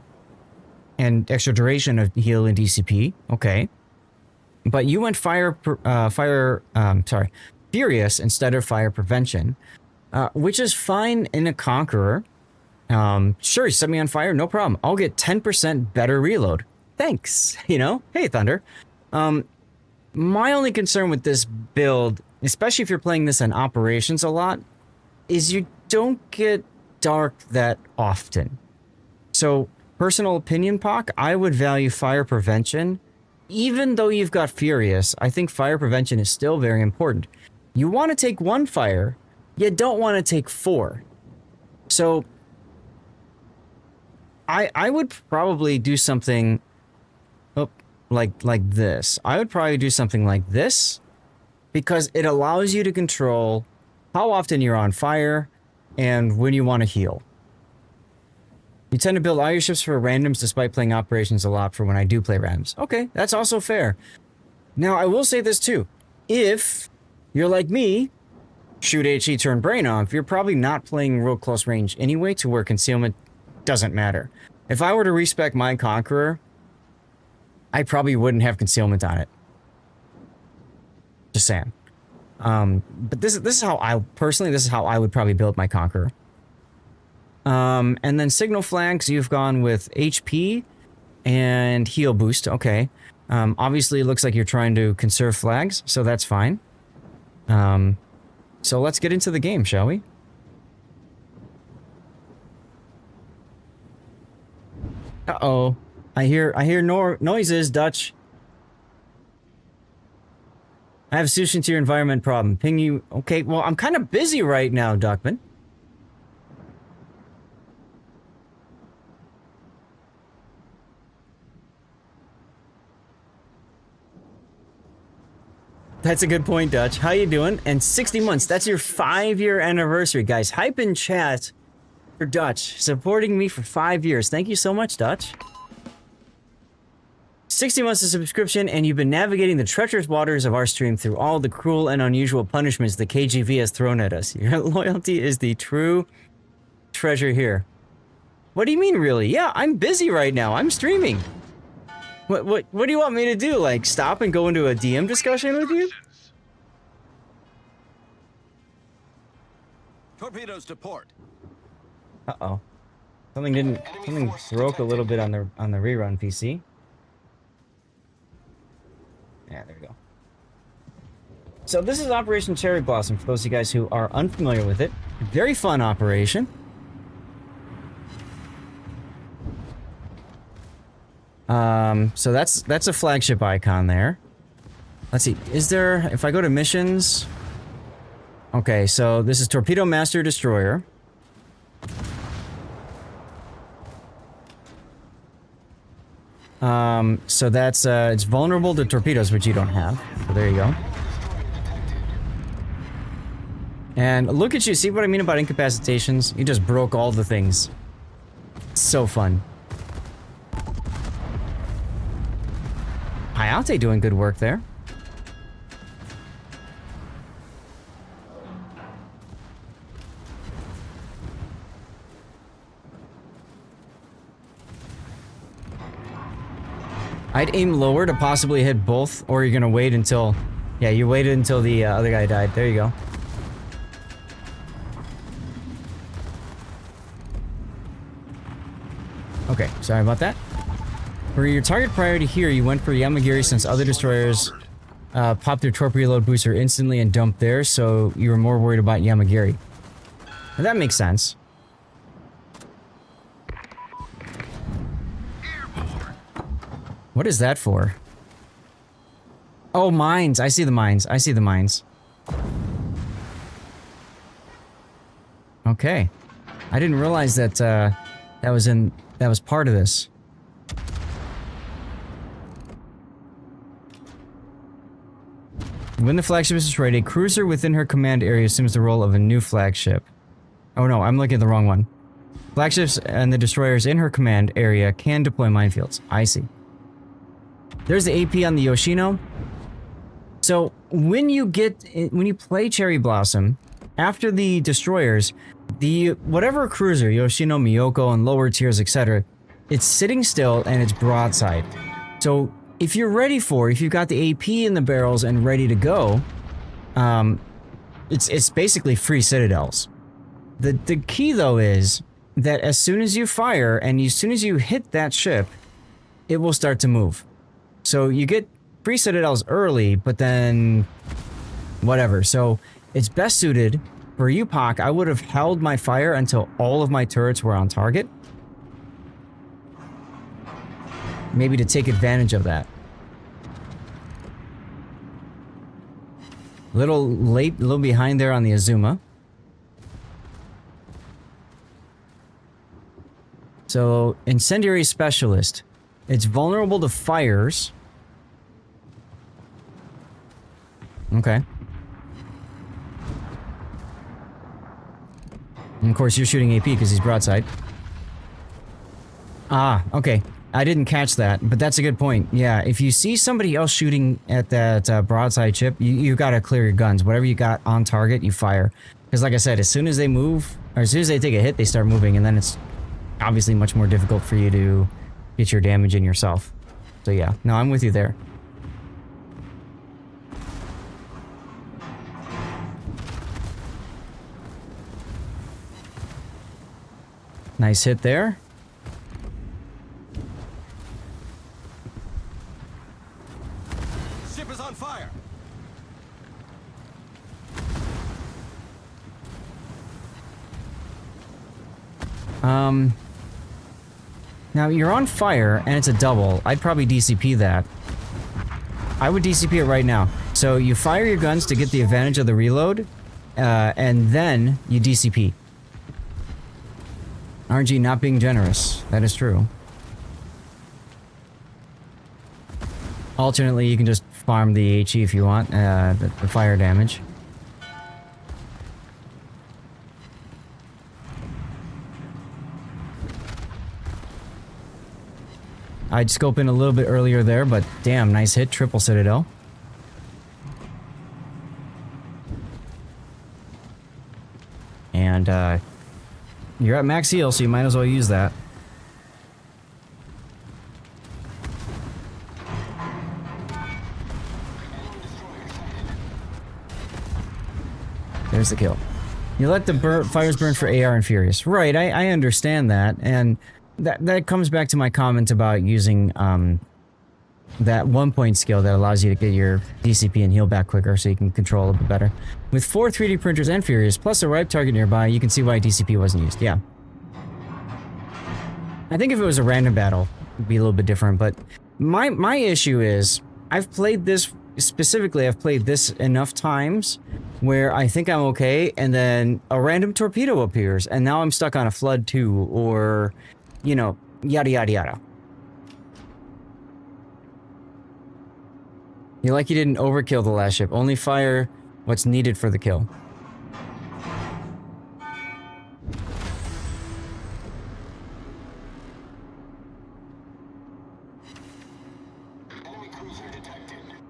And extra duration of heal and DCP. Okay. But you went Furious instead of fire prevention. Which is fine in a Conqueror. Sure, you set me on fire, no problem. I'll get 10% better reload. Thanks, you know? Hey, Thunder. My only concern with this build, especially if you're playing this in operations a lot, is you don't get dark that often. So, personal opinion, Pock, I would value fire prevention. Even though you've got Furious, I think fire prevention is still very important. You want to take 1 fire, you don't want to take 4. So, I would probably do something like this. I would probably do something like this because it allows you to control how often you're on fire and when you want to heal. You tend to build all your ships for randoms despite playing operations a lot for when I do play randoms. Okay, that's also fair. Now, I will say this too. If you're like me, shoot HE, turn brain off, you're probably not playing real close range anyway to where concealment doesn't matter. If I were to respec my Conqueror, I probably wouldn't have concealment on it. Just saying. But this is how I personally, this is how I would probably build my Conqueror. And then signal flags, you've gone with HP and heal boost. Okay. Obviously it looks like you're trying to conserve flags, so that's fine. So let's get into the game, shall we? Uh-oh. I hear noises, Dutch. I have a solution to your environment problem. Ping you. Okay, well, I'm kind of busy right now, Duckman. That's a good point, Dutch. How you doing? And 60 months. That's your 5-year anniversary, guys. Hype in chat for Dutch. Supporting me for 5 years. Thank you so much, Dutch. 60 months of subscription, and you've been navigating the treacherous waters of our stream through all the cruel and unusual punishments the KGV has thrown at us. Your loyalty is the true treasure here. What do you mean, really? Yeah, I'm busy right now. I'm streaming. What do you want me to do? Like, stop and go into a DM discussion with you? Torpedoes to port. Uh-oh. Something broke a little bit on the rerun PC. Yeah, there we go. So this is Operation Cherry Blossom, for those of you guys who are unfamiliar with it. Very fun operation. So that's a flagship icon there. Let's see, is there, if I go to missions... Okay, so this is Torpedo Master Destroyer. So that's, it's vulnerable to torpedoes, which you don't have. So there you go. And look at you, see what I mean about incapacitations? You just broke all the things. So fun. Hayate doing good work there. I'd aim lower to possibly hit both, or you're gonna wait until... Yeah, you waited until the other guy died. There you go. Okay, sorry about that. For your target priority here, you went for Yamagiri since other destroyers popped their torpedo reload booster instantly and dumped theirs, so you were more worried about Yamagiri. And that makes sense. What is that for? Oh, mines. I see the mines. I see the mines. Okay. I didn't realize that that was part of this. When the flagship is destroyed, a cruiser within her command area assumes the role of a new flagship. Oh no, I'm looking at the wrong one. Flagships and the destroyers in her command area can deploy minefields. I see. There's the AP on the Yoshino. So when you play Cherry Blossom, after the destroyers, whatever cruiser, Yoshino, Miyoko, and lower tiers, etc., it's sitting still and it's broadside. So if you're ready if you've got the AP in the barrels and ready to go, it's basically free citadels. The key though is that as soon as you fire and as soon as you hit that ship, it will start to move. So you get free citadels early, but then whatever. So it's best suited for you, Pak. I would have held my fire until all of my turrets were on target. Maybe to take advantage of that. Little late, a little behind there on the Azuma. So, Incendiary Specialist. It's vulnerable to fires. Okay. And of course, you're shooting AP because he's broadside. Ah, okay. I didn't catch that, but that's a good point. Yeah, if you see somebody else shooting at that broadside ship, you gotta clear your guns. Whatever you got on target, you fire. Because like I said, as soon as they move, or as soon as they take a hit, they start moving, and then it's obviously much more difficult for you to get your damage in yourself. So yeah, no, I'm with you there. Nice hit there. Ship is on fire. Now you're on fire and it's a double. I'd probably DCP that. I would DCP it right now. So you fire your guns to get the advantage of the reload, and then you DCP. RNG not being generous. That is true. Alternately, you can just farm the HE if you want, the fire damage. I'd scope in a little bit earlier there, but damn, nice hit, triple citadel. And, you're at max heal, so you might as well use that. There's the kill. You let the fires burn for AR and Furious. Right, I understand that, and that comes back to my comment about using that 1-point skill that allows you to get your DCP and heal back quicker so you can control a little bit better. With 4 3D printers and Furious, plus a ripe target nearby, you can see why DCP wasn't used, yeah. I think if it was a random battle, it'd be a little bit different, but my issue is, I've played this, specifically I've played this enough times where I think I'm okay, and then a random torpedo appears, and now I'm stuck on a flood 2, or, you know, yada yada yada. You didn't overkill the last ship, only fire what's needed for the kill.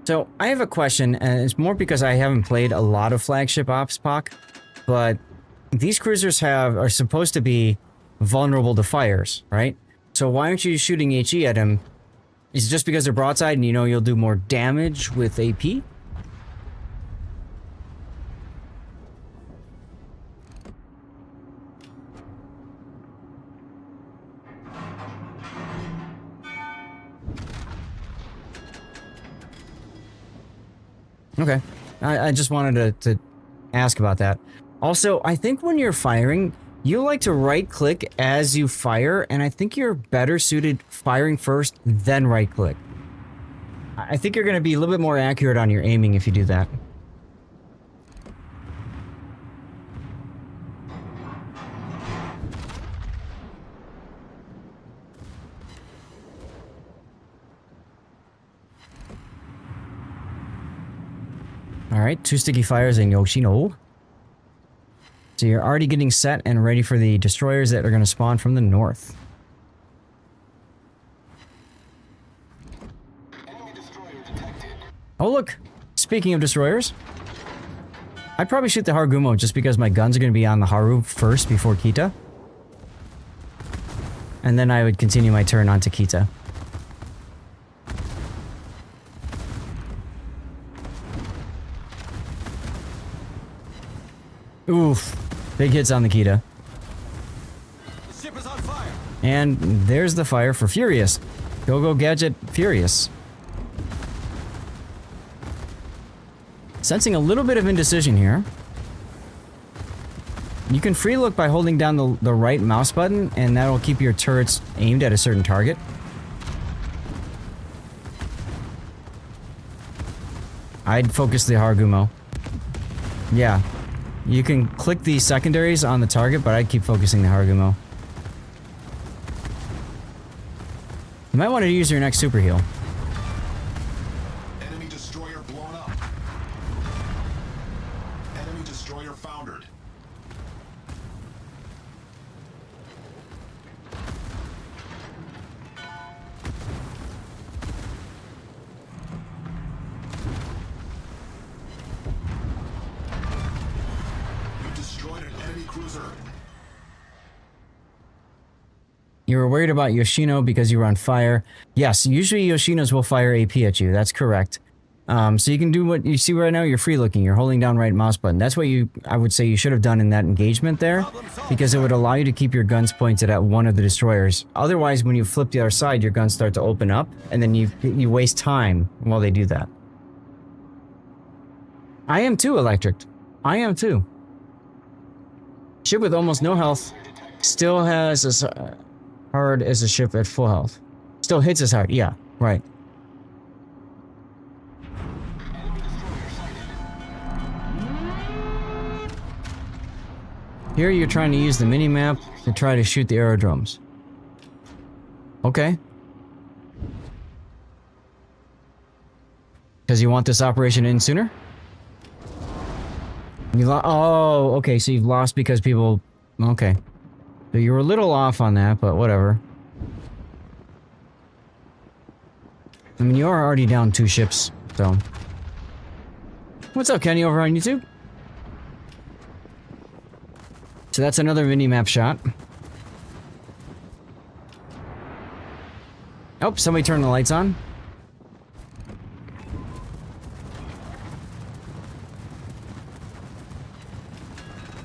So, I have a question, and it's more because I haven't played a lot of flagship ops, Poc, but these cruisers are supposed to be vulnerable to fires, right? So why aren't you shooting HE at them? Is it just because they're broadside and you know you'll do more damage with AP? Okay. I just wanted to ask about that. Also, I think when you're firing, you like to right-click as you fire, and I think you're better suited firing first, then right-click. I think you're going to be a little bit more accurate on your aiming if you do that. Alright, 2 sticky fires in Yoshino. So you're already getting set and ready for the destroyers that are going to spawn from the north. Oh look! Speaking of destroyers, I'd probably shoot the Harugumo just because my guns are going to be on the Haru first before Kita. And then I would continue my turn onto Kita. Oof. Big hits on the Kita. The ship is on fire. And there's the fire for Furious. Go Gadget Furious. Sensing a little bit of indecision here. You can free look by holding down the right mouse button, and that'll keep your turrets aimed at a certain target. I'd focus the Harugumo. Yeah. You can click the secondaries on the target, but I'd keep focusing the Harugumo. You might want to use your next super heal. Enemy destroyer blown up. Enemy destroyer foundered. You were worried about Yoshino because you were on fire. Yes, usually Yoshinos will fire AP at you. That's correct. So you can do what you see right now. You're free looking. You're holding down right mouse button. That's what I would say you should have done in that engagement there, because it would allow you to keep your guns pointed at one of the destroyers. Otherwise, when you flip the other side, your guns start to open up, and then you waste time while they do that. I am too, Electric. I am too. Ship with almost no health still has as hard as a ship at full health. Still hits as hard. Yeah, right. Here you're trying to use the mini-map to try to shoot the aerodromes. Okay. Because you want this operation in sooner? Oh, okay, so you've lost because people... Okay. So you were a little off on that, but whatever. I mean, you are already down 2 ships, so... What's up, Kenny, over on YouTube? So that's another mini-map shot. Oh, somebody turned the lights on.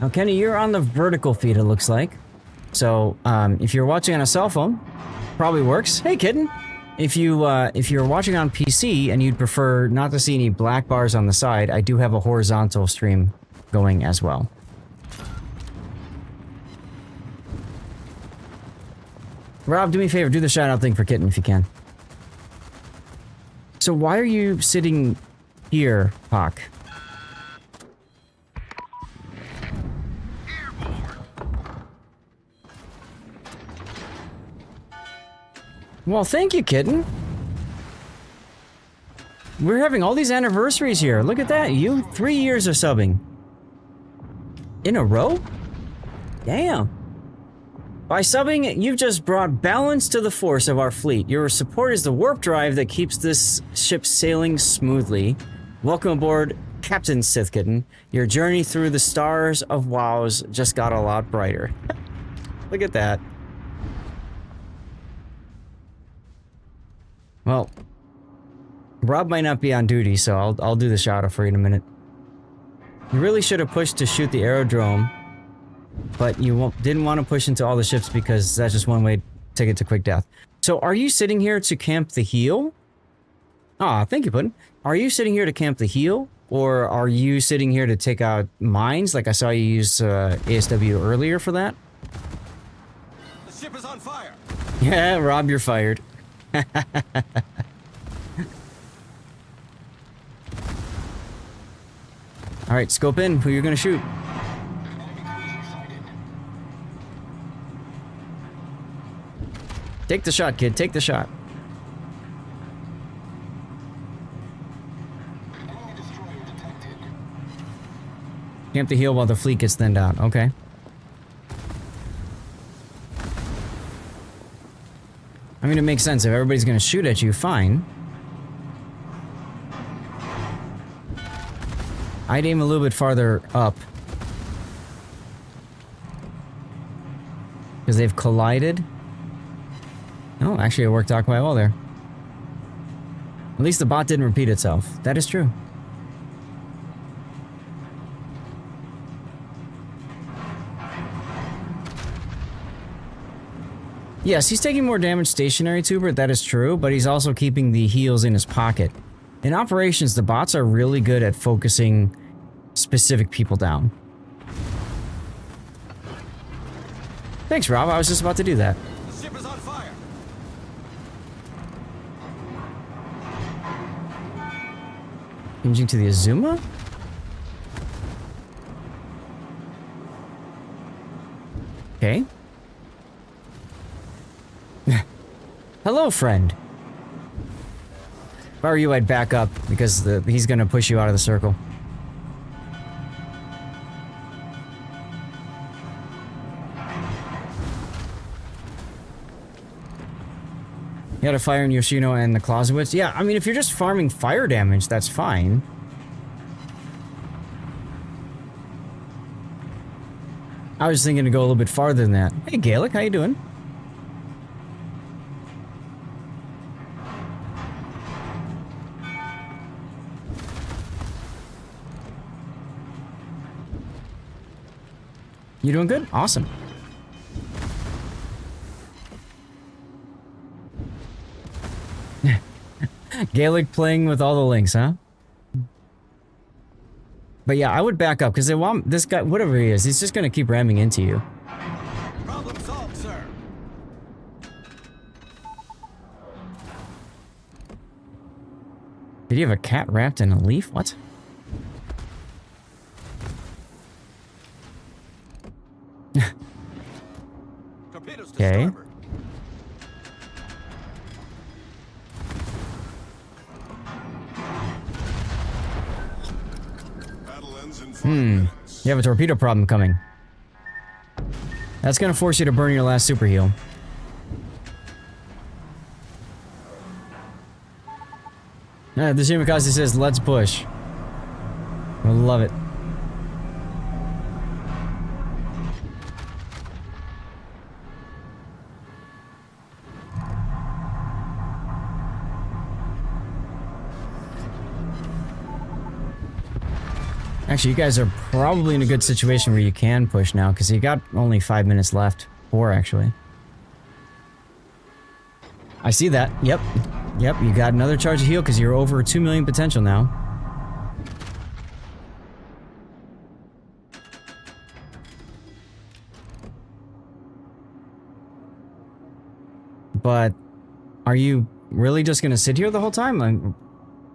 Now, Kenny, you're on the vertical feed, it looks like. So, if you're watching on a cell phone, probably works. Hey, kitten! If you're watching on PC and you'd prefer not to see any black bars on the side, I do have a horizontal stream going as well. Rob, do me a favor, do the shout-out thing for Kitten if you can. So why are you sitting here, Hawk? Well, thank you, Kitten. We're having all these anniversaries here. Look at that, you 3 years of subbing. In a row? Damn. By subbing, you've just brought balance to the force of our fleet. Your support is the warp drive that keeps this ship sailing smoothly. Welcome aboard, Captain Sithkitten. Your journey through the stars of WoWs just got a lot brighter. Look at that. Well, Rob might not be on duty, so I'll do the shoutout for you in a minute. You really should have pushed to shoot the aerodrome, but you didn't want to push into all the ships because that's just one way to get to quick death. So are you sitting here to camp the heal? Ah, thank you, Puddin. Are you sitting here to camp the heal? Or are you sitting here to take out mines like I saw you use ASW earlier for that? The ship is on fire. Yeah, Rob, you're fired. Alright, scope in. Who you're gonna shoot? Take the shot, kid. Take the shot. Camp the heal while the fleet gets thinned out. Okay. I mean, it makes sense. If everybody's gonna shoot at you, fine. I'd aim a little bit farther up. Because they've collided. Oh, actually it worked out quite well there. At least the bot didn't repeat itself. That is true. Yes, he's taking more damage stationary, Tuber, that is true, but he's also keeping the heals in his pocket. In operations, the bots are really good at focusing specific people down. Thanks, Rob. I was just about to do that. The ship is on fire. Changing to the Azuma? Okay. Hello, friend. If I were you, I'd back up, because he's gonna push you out of the circle. You gotta fire in Yoshino and the Clausewitz? Yeah, I mean, if you're just farming fire damage, that's fine. I was thinking to go a little bit farther than that. Hey, Gaelic, how you doing? You doing good? Awesome. Gaelic playing with all the links, huh? But yeah, I would back up because they want this guy, whatever he is, he's just gonna keep ramming into you. Problem solved, sir. Did you have a cat wrapped in a leaf? What? Torpedoes to Okay. starboard. You have a torpedo problem coming. That's gonna force you to burn your last super heal. The Shimakaze says, let's push. I love it. Actually, you guys are probably in a good situation where you can push now, because you got only 5 minutes left. 4, actually. I see that. Yep. Yep, you got another charge of heal, because you're over 2 million potential now. But, are you really just gonna sit here the whole time?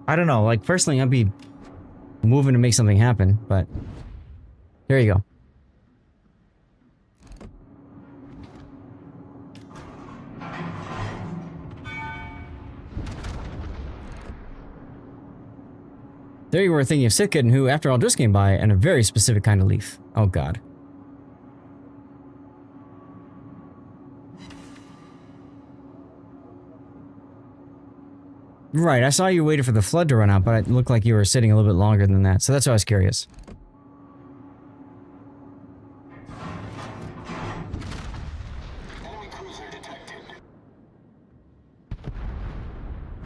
I don't know, like, personally, I'd be moving to make something happen, but there you go. There you were thinking of Sithkitten, who, after all, just came by, and a very specific kind of leaf. Oh god. Right, I saw you waited for the flood to run out, but it looked like you were sitting a little bit longer than that, so that's why I was curious.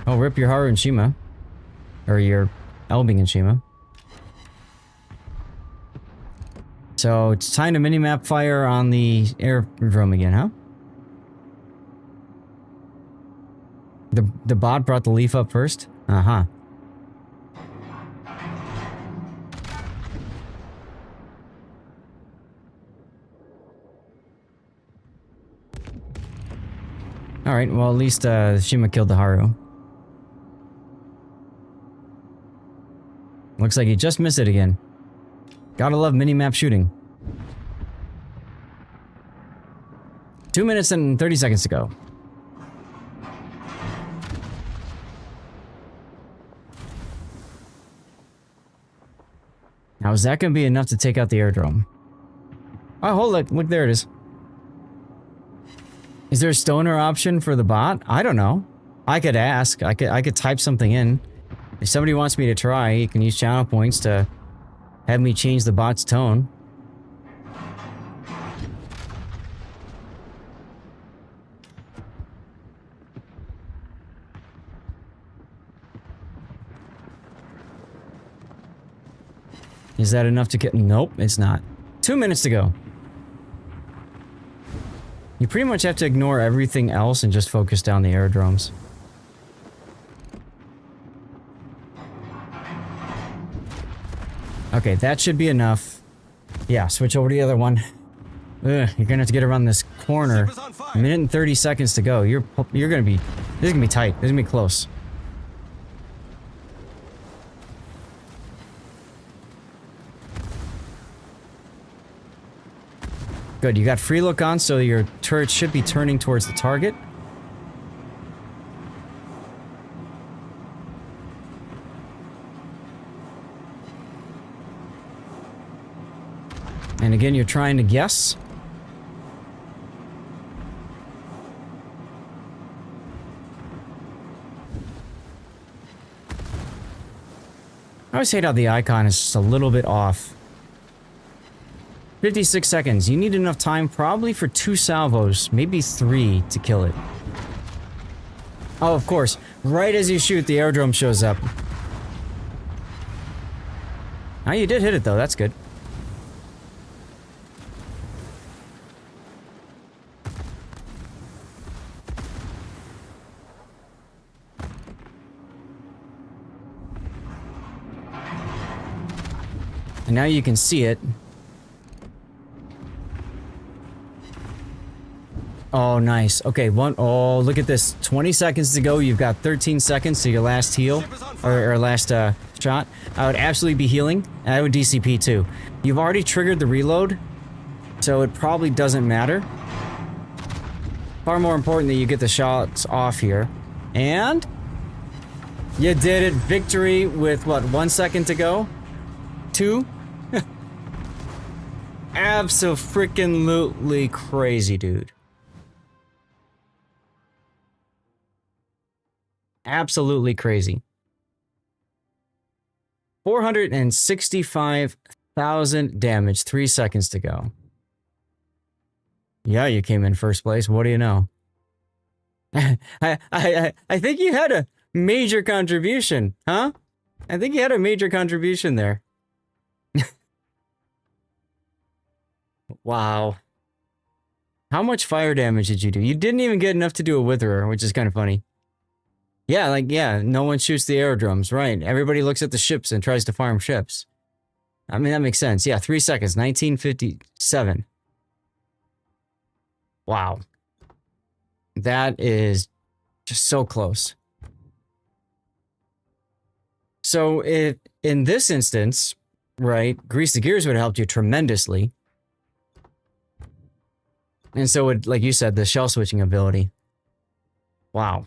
Oh, rip your Haru and Shima. Or your Elbing and Shima. So, it's time to minimap fire on the aerodrome again, huh? The bot brought the leaf up first? Uh-huh. Alright, well at least Shima killed the Haru. Looks like he just missed it again. Gotta love minimap shooting. 2 minutes and 30 seconds to go. Now, is that going to be enough to take out the airdrome? Oh, hold it. Look, there it is. Is there a stoner option for the bot? I don't know. I could ask. I could type something in. If somebody wants me to try, you can use channel points to have me change the bot's tone. Is that enough to get... Nope, it's not. 2 minutes to go. You pretty much have to ignore everything else and just focus down the aerodromes. Okay, that should be enough. Yeah, switch over to the other one. Ugh, you're gonna have to get around this corner. A minute and 30 seconds to go. You're gonna be... This is gonna be tight. This is gonna be close. Good, you got free look on, so your turret should be turning towards the target. And again, you're trying to guess. I always hate how the icon is just a little bit off. 56 seconds. You need enough time probably for 2 salvos, maybe 3 to kill it. Oh, of course. Right as you shoot, the aerodrome shows up. Oh, you did hit it though. That's good. And now you can see it. Oh, nice. Okay, oh, look at this. 20 seconds to go. You've got 13 seconds to your last heal. Or last, shot. I would absolutely be healing. And I would DCP too. You've already triggered the reload. So it probably doesn't matter. Far more important that you get the shots off here. And... you did it. Victory with, what, 1 second to go? 2? Abso-freaking-lutely crazy, dude. Absolutely crazy. 465,000 damage, 3 seconds to go. Yeah, you came in first place. What do you know? I think you had a major contribution, huh? I think you had a major contribution there. Wow. How much fire damage did you do? You didn't even get enough to do a witherer, which is kind of funny. Yeah, like, yeah, no one shoots the aerodromes, right? Everybody looks at the ships and tries to farm ships. I mean, that makes sense. Yeah, 3 seconds, 1957. Wow. That is just so close. So, in this instance, right, Grease the Gears would have helped you tremendously. And so, would, like you said, the shell switching ability. Wow.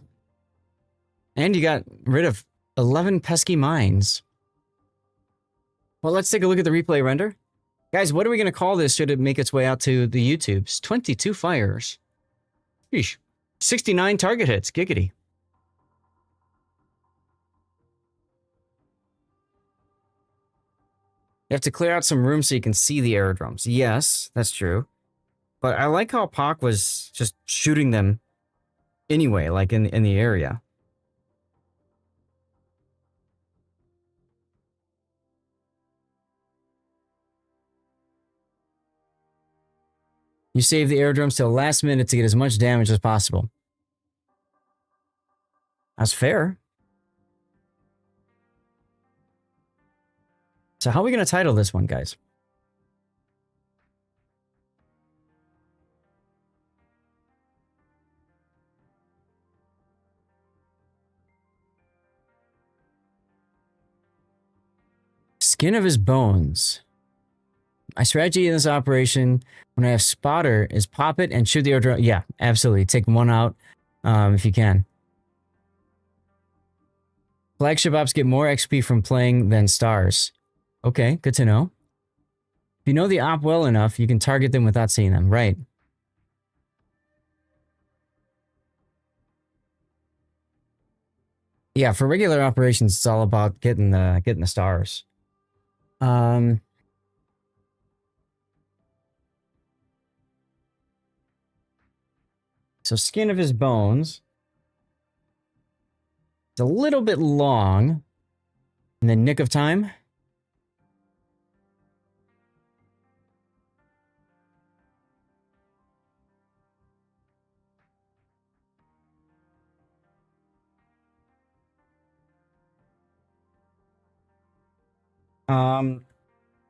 And you got rid of 11 pesky mines. Well, let's take a look at the replay render. Guys, what are we going to call this should it make its way out to the YouTubes? 22 fires. Sheesh. 69 target hits. Giggity. You have to clear out some room so you can see the aerodromes. Yes, that's true. But I like how Pak was just shooting them anyway, like in the area. You save the aerodromes till the last minute to get as much damage as possible. That's fair. So how are we going to title this one, guys? Skin of his bones. My strategy in this operation, when I have spotter, is pop it and shoot the aerodrome. Yeah, absolutely. Take one out if you can. Flagship ops get more XP from playing than stars. Okay, good to know. If you know the op well enough, you can target them without seeing them. Right. Yeah, for regular operations, it's all about getting the stars. So skin of his bones. It's a little bit long. In the nick of time. How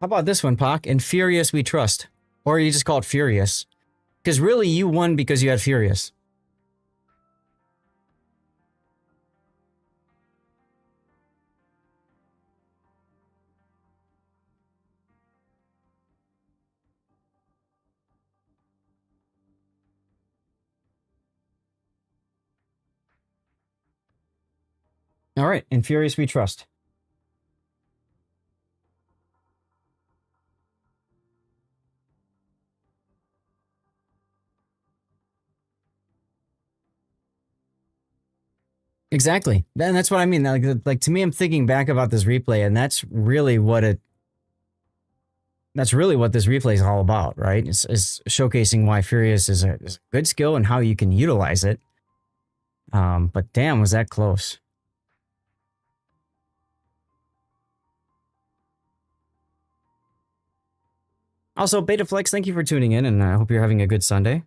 about this one, Pak? In Furious We Trust. Or you just call it Furious. Because really, you won because you had Furious. All right, in Furious We Trust. Exactly. And that's what I mean. Like to me, I'm thinking back about this replay, and that's really what this replay is all about, right? Is showcasing why Furious is a good skill and how you can utilize it. But damn, was that close. Also, Betaflex, thank you for tuning in, and I hope you're having a good Sunday.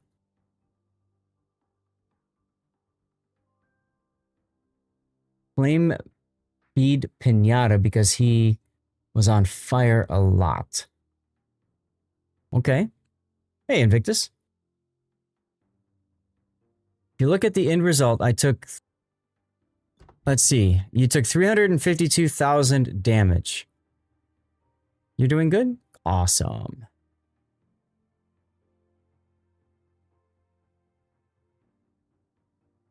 Flame feed Pinata because he was on fire a lot. Okay. Hey, Invictus. If you look at the end result, I took... Let's see. You took 352,000 damage. You're doing good? Awesome.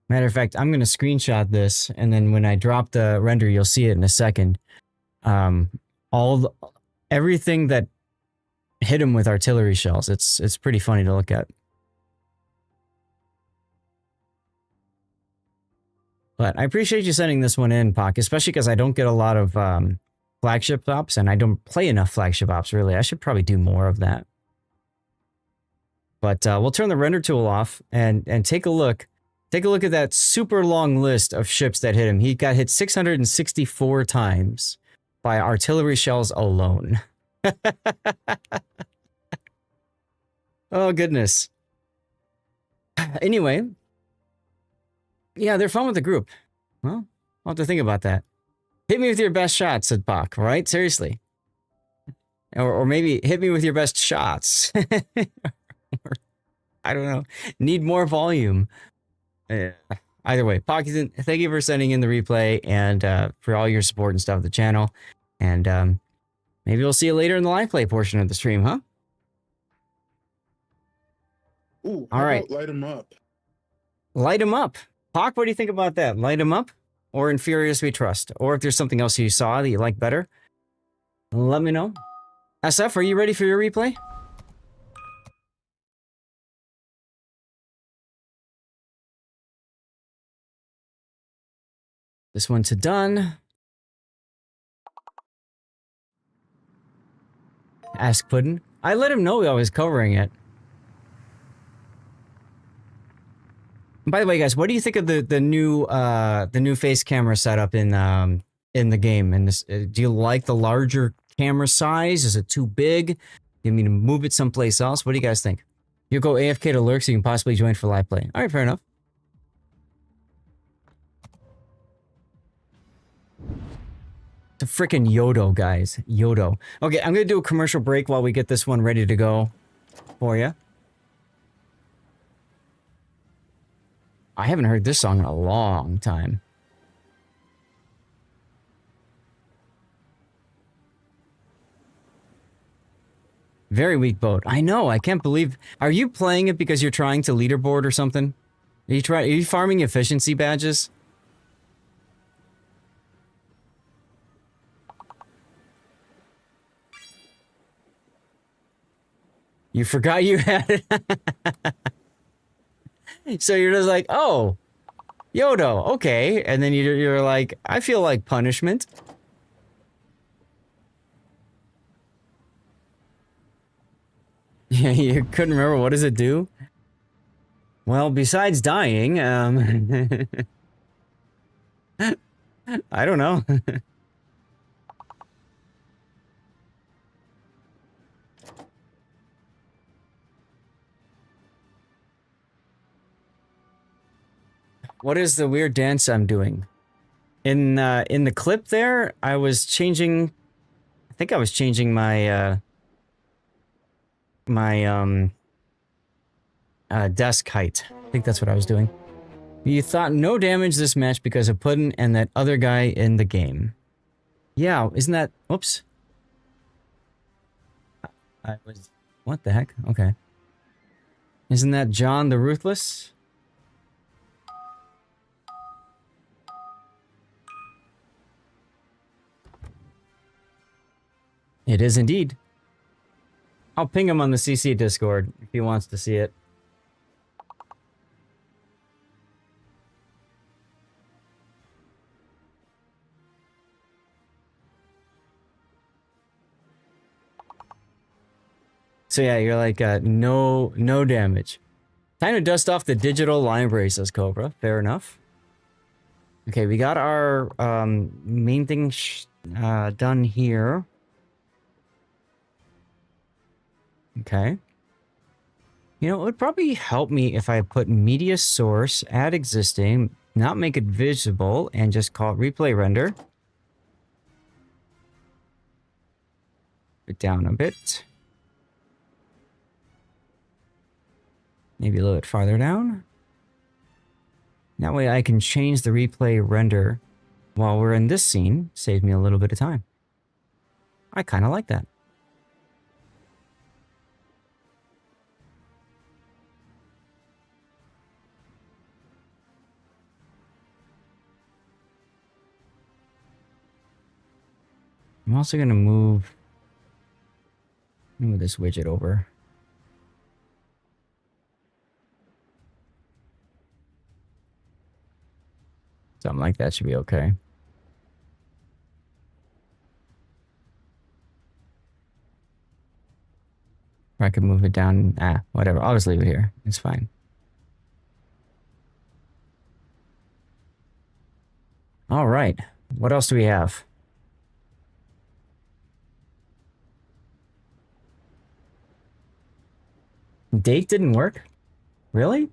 Matter of fact, I'm going to screenshot this, and then when I drop the render, you'll see it in a second. Everything that hit him with artillery shells. It's pretty funny to look at. But I appreciate you sending this one in, Pak, especially because I don't get a lot of flagship ops, and I don't play enough flagship ops, really. I should probably do more of that. But we'll turn the render tool off and take a look. Take a look at that super long list of ships that hit him. He got hit 664 times by artillery shells alone. Oh, goodness. Anyway. Yeah, they're fun with the group. Well, I'll have to think about that. Hit me with your best shots, said Bach, right? Seriously. Or maybe hit me with your best shots. I don't know. Need more volume. Either way, Pockington, thank you for sending in the replay and for all your support and stuff of the channel. And maybe we'll see you later in the live play portion of the stream, huh? Ooh, all right. Light him up. Light him up. Pock, what do you think about that? Light him up? Or in Furious We Trust? Or if there's something else you saw that you like better, let me know. SF, are you ready for your replay? This one to done. Ask Puddin'. I let him know I was covering it. By the way, guys, what do you think of the new face camera setup in the game? And this, do you like the larger camera size? Is it too big? You mean to move it someplace else? What do you guys think? You go AFK to lurk so you can possibly join for live play. All right, fair enough. It's a freaking Yodo, guys. Yodo. Okay, I'm gonna do a commercial break while we get this one ready to go for you. I haven't heard this song in a long time. Very weak boat. I know, I can't believe... Are you playing it because you're trying to leaderboard or something? Are you farming efficiency badges? You forgot you had it? So you're just like, oh, Yodo, okay. And then you're like, I feel like punishment. Yeah, you couldn't remember. What does it do? Well, besides dying, I don't know. What is the weird dance I'm doing? In the clip there, I was changing... I think I was changing my, desk height. I think that's what I was doing. You thought no damage this match because of Puddin' and that other guy in the game. Yeah, isn't that... Whoops. I was... What the heck? Okay. Isn't that John the Ruthless? It is indeed. I'll ping him on the CC Discord if he wants to see it. So yeah, you're like, no damage. Time to dust off the digital library, says Cobra. Fair enough. Okay, we got our main thing done here. Okay. You know, it would probably help me if I put media source, add existing, not make it visible, and just call it replay render. Put it down a bit. Maybe a little bit farther down. That way I can change the replay render while we're in this scene. Save me a little bit of time. I kind of like that. I'm also going to move this widget over. Something like that should be okay. Or I could move it down. Whatever. I'll just leave it here. It's fine. All right. What else do we have? Date didn't work? Really?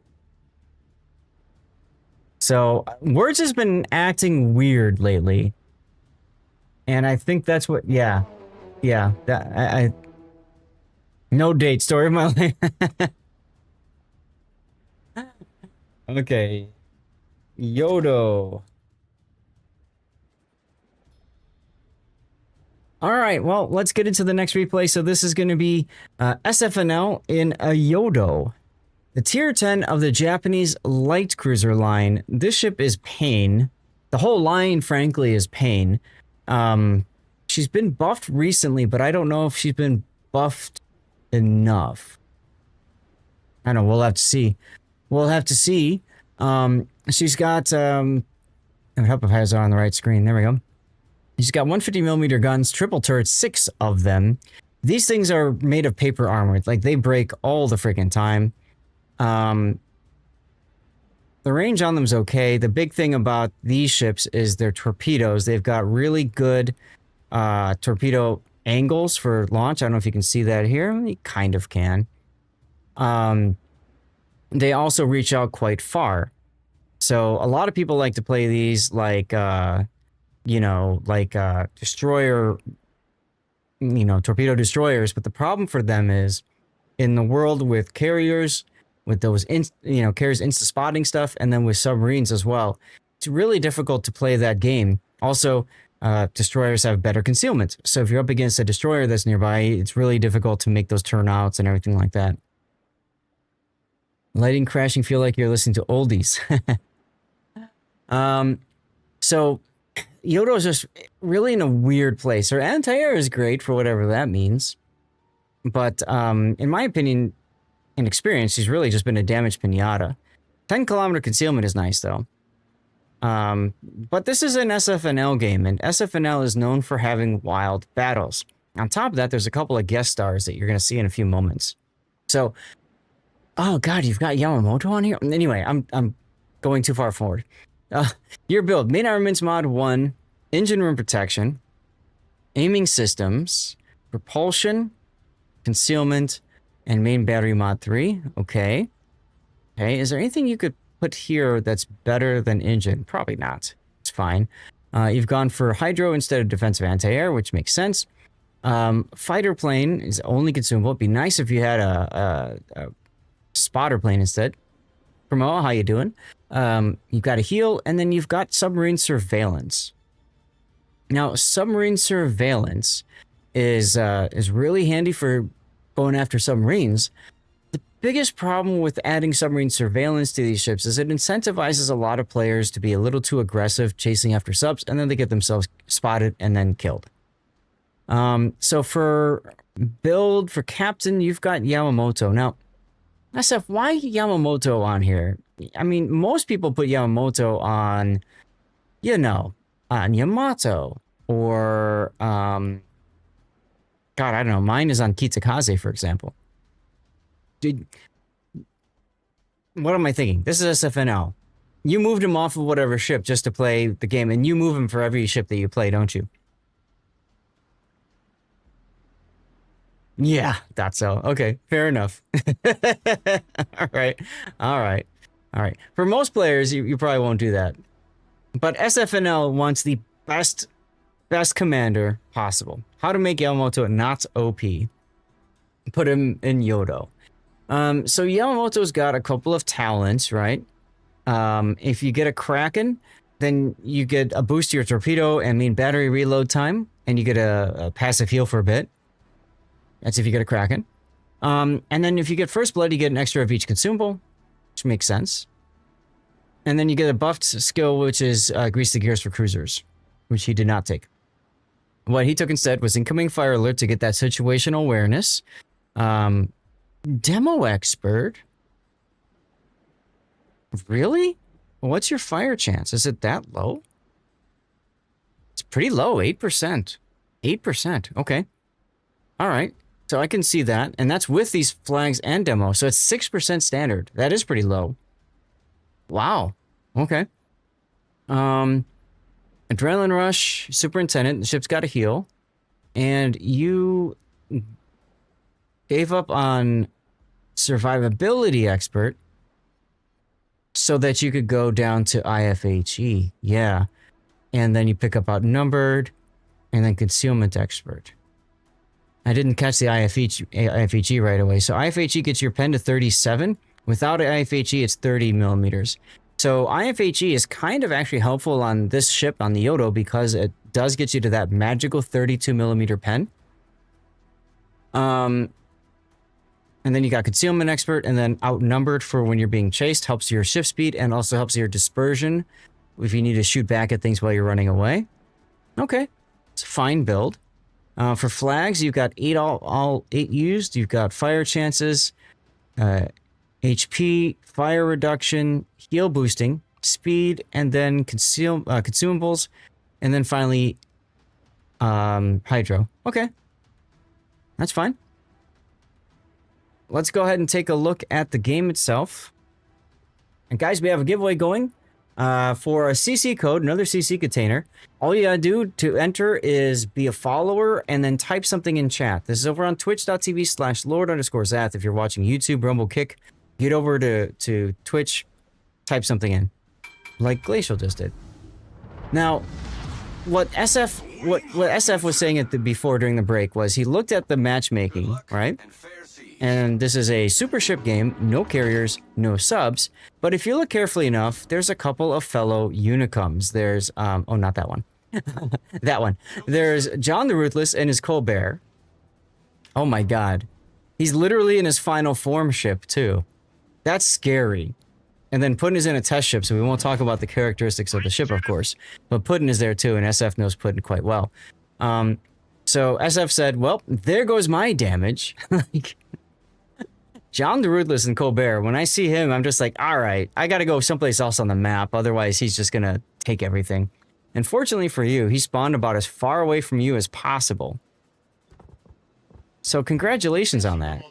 So, Words has been acting weird lately. And I think that's what, yeah. Yeah, that, no date, story of my life. Okay. Yodo. All right, well, let's get into the next replay. So this is going to be SFNL in a Yodo. The tier 10 of the Japanese light cruiser line. This ship is pain. The whole line, frankly, is pain. She's been buffed recently, but I don't know if she's been buffed enough. I don't know, we'll have to see. We'll have to see. She's got, I would hope if I has it on the right screen. There we go. She's got 150mm guns, triple turrets, 6 of them. These things are made of paper armor. Like, they break all the freaking time. The range on them is okay. The big thing about these ships is their torpedoes. They've got really good torpedo angles for launch. I don't know if you can see that here. You kind of can. They also reach out quite far. So a lot of people like to play these like, destroyer, torpedo destroyers. But the problem for them is in the world with carriers, with those, carriers insta-spotting stuff, and then with submarines as well, it's really difficult to play that game. Also, destroyers have better concealment. So if you're up against a destroyer that's nearby, it's really difficult to make those turnouts and everything like that. Lighting crashing, feel like you're listening to oldies. So Yodo is just really in a weird place. Her anti-air is great for whatever that means. But in my opinion and experience, she's really just been a damaged pinata. 10-kilometer concealment is nice, though. But this is an SFNL game, and SFNL is known for having wild battles. On top of that, there's a couple of guest stars that you're going to see in a few moments. So, oh god, you've got Yamamoto on here? Anyway, I'm going too far forward. Your build, main armaments mod 1, engine room protection, aiming systems, propulsion, concealment, and main battery mod 3. Okay. Okay, is there anything you could put here that's better than engine? Probably not. It's fine. You've gone for hydro instead of defensive anti-air, which makes sense. Fighter plane is only consumable. It'd be nice if you had a spotter plane instead. Promo, how you doing? You've got a heal, and then you've got submarine surveillance. Now, submarine surveillance is really handy for going after submarines. The biggest problem with adding submarine surveillance to these ships is it incentivizes a lot of players to be a little too aggressive chasing after subs, and then they get themselves spotted and then killed. So for build, for captain, you've got Yamamoto. Now, SF, why Yamamoto on here? I mean, most people put Yamamoto on, on Yamato. Or, God, I don't know. Mine is on Kitakaze, for example. Dude, what am I thinking? This is SFNL. You moved him off of whatever ship just to play the game, and you move him for every ship that you play, don't you? Yeah, thought so. Okay, fair enough. All right. For most players, you probably won't do that. But SFNL wants the best commander possible. How to make Yamamoto not OP. Put him in Yodo. So Yamamoto's got a couple of talents, right? If you get a Kraken, then you get a boost to your torpedo and main battery reload time, and you get a passive heal for a bit. That's if you get a Kraken. And then if you get First Blood, you get an extra of each consumable, which makes sense. And then you get a buffed skill, which is Grease the Gears for cruisers, which he did not take. What he took instead was Incoming Fire Alert to get that situational awareness. Demo Expert? Really? What's your fire chance? Is it that low? It's pretty low, 8%. 8%, okay. All right. So I can see that, and that's with these flags and demo. So it's 6% standard. That is pretty low. Wow. Okay. Adrenaline Rush, Superintendent, the ship's got a heal. And you gave up on Survivability Expert so that you could go down to IFHE. Yeah. And then you pick up Outnumbered, and then Concealment Expert. I didn't catch the IFHE right away. So IFHE gets your pen to 37. Without IFHE, it's 30 millimeters. So IFHE is kind of actually helpful on this ship, on the Yodo, because it does get you to that magical 32 millimeter pen. And then you got Concealment Expert, and then Outnumbered for when you're being chased, helps your shift speed, and also helps your dispersion if you need to shoot back at things while you're running away. Okay, it's a fine build. For flags, you've got all 8 used. You've got fire chances, HP, fire reduction, heal boosting, speed, and then consumables, and then finally hydro. Okay, That's fine. Let's go ahead and take a look at the game itself. And guys, we have a giveaway going for a CC code, another CC container. All you gotta do to enter is be a follower and then type something in chat. This is over on twitch.tv/Lord_Zath. If you're watching YouTube, Rumble, Kick, get over to Twitch, type something in, like Glacial just did. Now, what SF was saying before during the break was he looked at the matchmaking, right? And this is a super ship game, no carriers, no subs. But if you look carefully enough, there's a couple of fellow Unicums. There's, oh, not that one. That one. There's John the Ruthless and his Colbert. Oh my god. He's literally in his final form ship, too. That's scary. And then Puddin is in a test ship, so we won't talk about the characteristics of the ship, of course. But Puddin is there, too, and SF knows Puddin quite well. So SF said, well, there goes my damage. Like, John the Ruthless and Colbert, when I see him, I'm just like, alright, I gotta go someplace else on the map, otherwise he's just gonna take everything. And fortunately for you, he spawned about as far away from you as possible. So congratulations on that.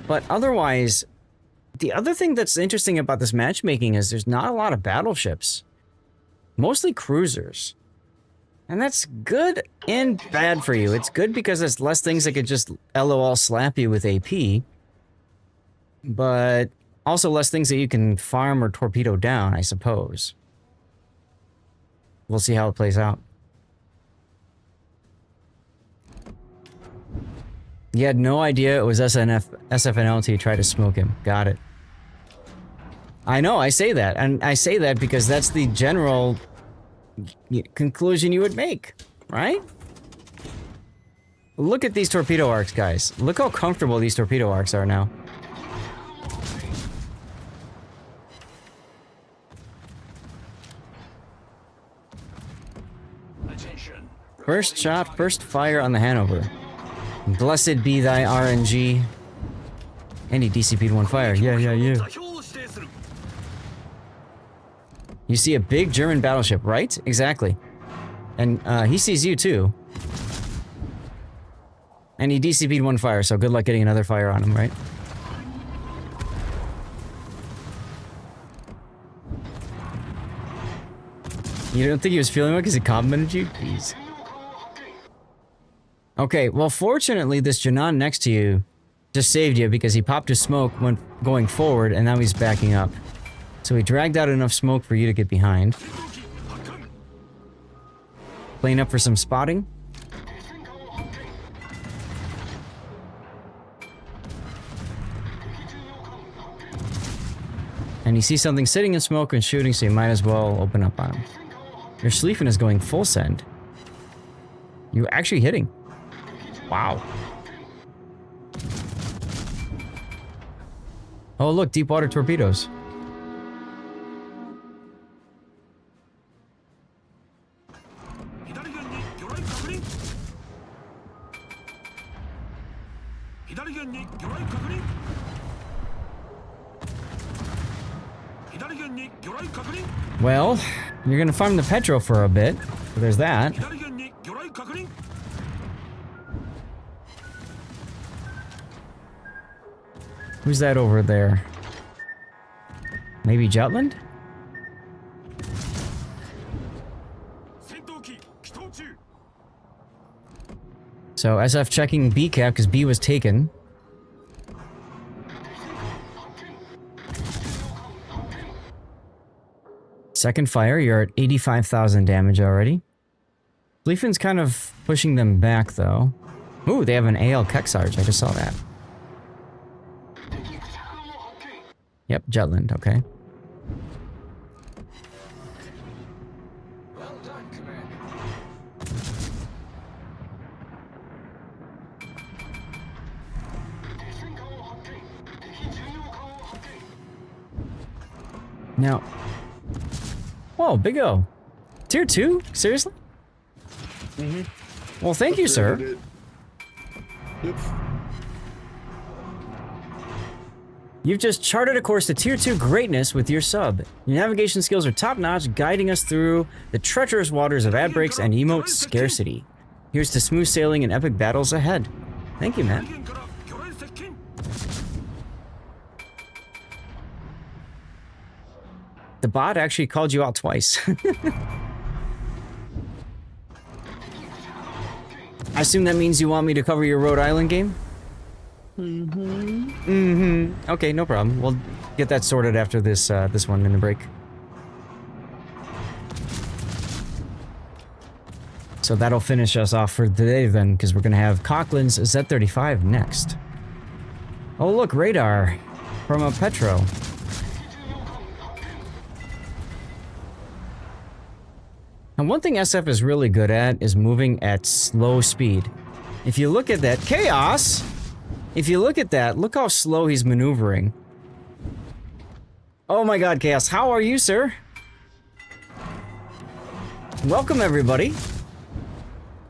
But otherwise, the other thing that's interesting about this matchmaking is there's not a lot of battleships. Mostly cruisers. And that's good and bad for you. It's good because there's less things that could just LOL slap you with AP. But also less things that you can farm or torpedo down, I suppose. We'll see how it plays out. You had no idea it was SFNL tried to smoke him. Got it. I know, I say that. And I say that because that's the general conclusion you would make, right? Look at these torpedo arcs, guys. Look how comfortable these torpedo arcs are now. First shot, first fire on the Hanover. Blessed be thy RNG. And he DCP'd one fire. Yeah. You see a big German battleship, right? Exactly. And he sees you too. And he DCP'd one fire, so good luck getting another fire on him, right? You don't think he was feeling it because he complimented you? Please. Okay, well fortunately this Janan next to you just saved you because he popped his smoke when going forward and now he's backing up. So he dragged out enough smoke for you to get behind. Playing up for some spotting. And you see something sitting in smoke and shooting, so you might as well open up on him. Your Schlieffen is going full send. You're actually hitting. Wow. Oh look, deep water torpedoes. Well, you're gonna farm the petro for a bit. So there's that. Who's that over there? Maybe Jutland? So SF checking B cap because B was taken. Second fire, you're at 85,000 damage already. Schlieffen's kind of pushing them back though. Ooh, they have an AL Keksarge, I just saw that. Yep, Jutland, okay. Well done, Commander. Now, whoa, Big O. Tier 2? Seriously? Mm-hmm. Well, thank you, sir. Yep. You've just charted a course to Tier 2 greatness with your sub. Your navigation skills are top-notch, guiding us through the treacherous waters of ad breaks and emote scarcity. Here's to smooth sailing and epic battles ahead. Thank you, man. The bot actually called you out twice. I assume that means you want me to cover your Rhode Island game? Okay, no problem. We'll get that sorted after this this one in the break. So that'll finish us off for today then, because we're gonna have Coughlin's Z35 next. Oh look, radar from a Petro. And one thing SF is really good at is moving at slow speed. If you look at that, Chaos! If you look at that, look how slow he's maneuvering. Oh my god, Chaos, how are you, sir? Welcome, everybody.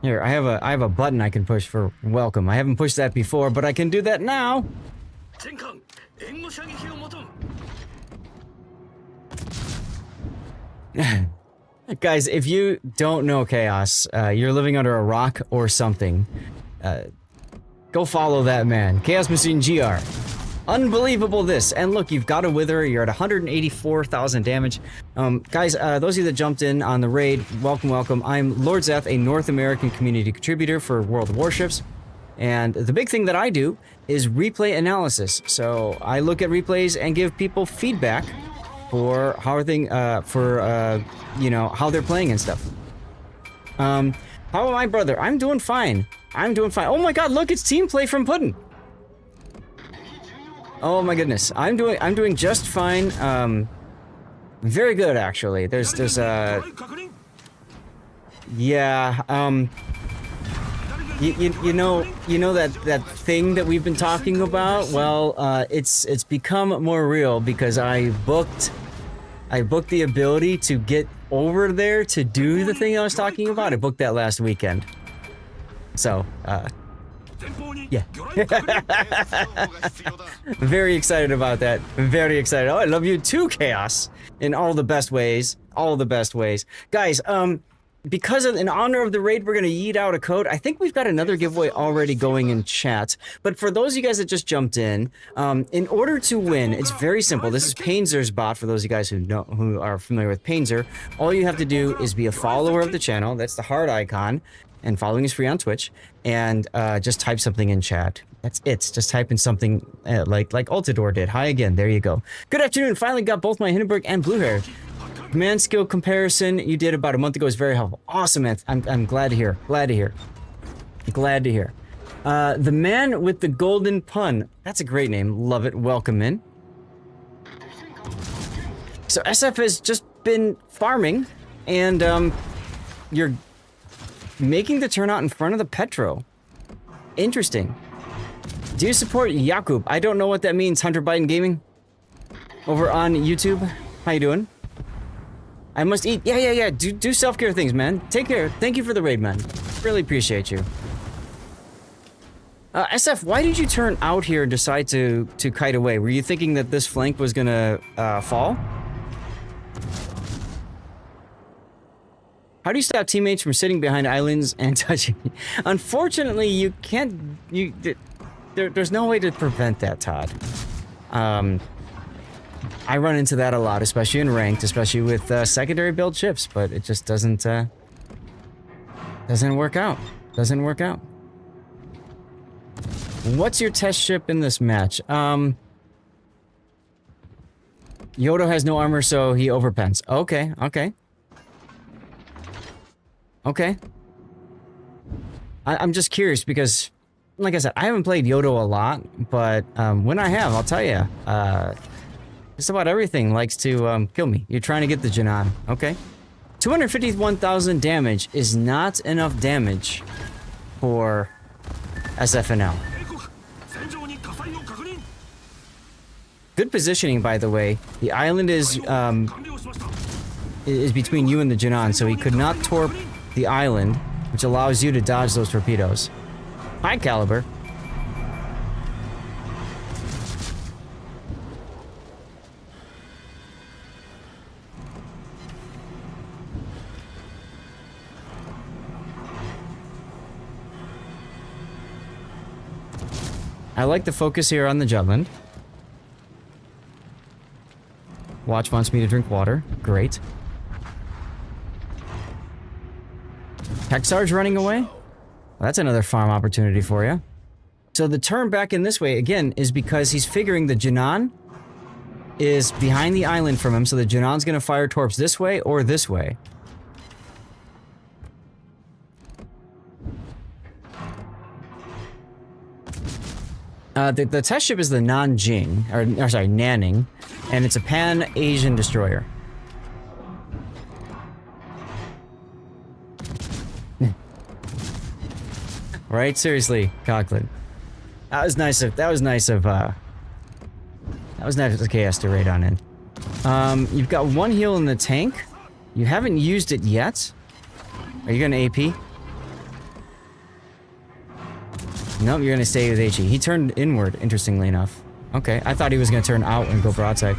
Here, I have a button I can push for welcome. I haven't pushed that before, but I can do that now. Guys, if you don't know Chaos, you're living under a rock or something. Go follow that man. Chaos Machine GR. Unbelievable this. And look, you've got a Wither. You're at 184,000 damage. Guys, those of you that jumped in on the raid, welcome, welcome. I'm Lord Zeth, a North American community contributor for World of Warships. And the big thing that I do is replay analysis. So I look at replays and give people feedback for how you know, how they're playing and stuff. How about my brother? I'm doing fine. I'm doing fine. Oh my god, look, it's team play from Puddin'. Oh my goodness. I'm doing just fine. Very good actually. There's yeah, you know that thing that we've been talking about? Well, it's become more real because I booked the ability to get over there to do the thing I was talking about. I booked that last weekend. So, yeah. Very excited about that. Very excited. Oh, I love you too, Chaos. In all the best ways. All the best ways. Guys, because in honor of the raid, we're going to yeet out a code. I think we've got another giveaway already going in chat. But for those of you guys that just jumped in order to win, it's very simple. This is Painzer's bot, for those of you guys who are familiar with Painzer. All you have to do is be a follower of the channel. That's the heart icon. And following is free on Twitch. And just type something in chat. That's it. Just type in something like Altador did. Hi again. There you go. Good afternoon. Finally got both my Hindenburg and Blue Hair. Command skill comparison you did about a month ago is very helpful. Awesome, man. I'm glad to hear. Glad to hear. Glad to hear. The man with the golden pun. That's a great name. Love it. Welcome in. So SF has just been farming, and you're making the turnout in front of the Petro. Interesting. Do you support Yakub? I don't know what that means. Hunter Biden Gaming over on YouTube. How you doing? I must eat. Yeah. Do self-care things, man. Take care. Thank you for the raid, man. Really appreciate you. SF, why did you turn out here and decide to kite away? Were you thinking that this flank was gonna fall? How do you stop teammates from sitting behind islands and touching? Unfortunately, you can't. There's no way to prevent that, Todd. I run into that a lot, especially in ranked, especially with secondary build ships, but it just doesn't work out. Doesn't work out. What's your test ship in this match? Yodo has no armor, so he overpens. Okay. I'm just curious because, like I said, I haven't played Yodo a lot, but when I have, I'll tell you, just about everything likes to kill me. You're trying to get the Janan, okay? 251,000 damage is not enough damage for SFNL. Good positioning, by the way. The island is between you and the Janan, so he could not torp the island, which allows you to dodge those torpedoes. High caliber. I like the focus here on the Jutland. Watch wants me to drink water. Great. Tech Sarge running away? Well, that's another farm opportunity for you. So the turn back in this way, again, is because he's figuring the Janan is behind the island from him, so the Janan's gonna fire torps this way or this way. The test ship is the Nanjing, or sorry, Nanning, and it's a Pan-Asian destroyer. Right? Seriously, Conklin. That was nice of KS to raid on in. You've got one heal in the tank. You haven't used it yet. Are you gonna AP? Nope, you're gonna stay with HE. He turned inward, interestingly enough. Okay, I thought he was gonna turn out and go broadside.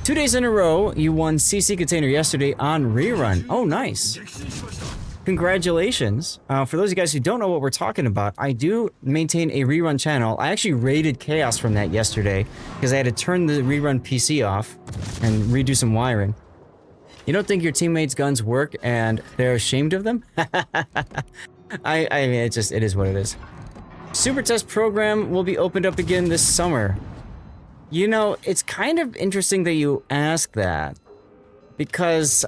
2 days in a row, you won CC container yesterday on rerun. Oh, nice. Congratulations. For those of you guys who don't know what we're talking about, I do maintain a rerun channel. I actually raided Chaos from that yesterday because I had to turn the rerun PC off and redo some wiring. You don't think your teammates' guns work and they're ashamed of them? I mean, it is what it is. Super test program will be opened up again this summer. You know, it's kind of interesting that you ask that because,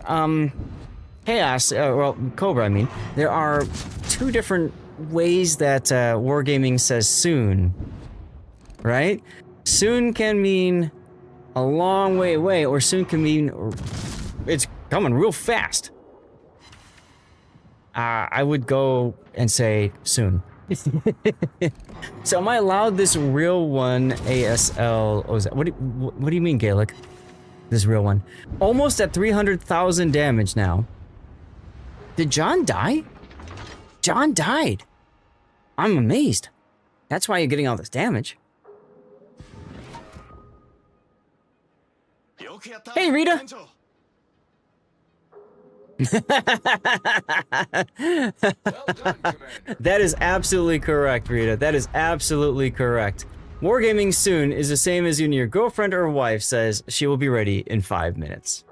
Chaos, well, Cobra, I mean, there are 2 different ways that Wargaming says soon, right? Soon can mean a long way away, or soon can mean it's coming real fast. I would go and say soon. So am I allowed this real one ASL? Oh, is that, what do you mean, Gaelic? This real one. Almost at 300,000 damage now. Did John die? John died. I'm amazed. That's why you're getting all this damage. Hey, Rita! That is absolutely correct, Rita. That is absolutely correct. Wargaming soon is the same as when your girlfriend or wife says she will be ready in 5 minutes.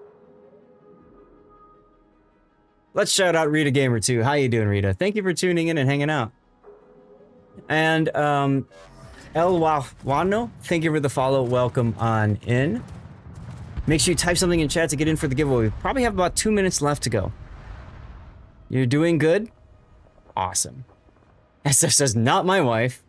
Let's shout out Rita Gamer 2. How you doing, Rita? Thank you for tuning in and hanging out. And El Wano, thank you for the follow. Welcome on in. Make sure you type something in chat to get in for the giveaway. We probably have about 2 minutes left to go. You're doing good? Awesome. SF says, not my wife.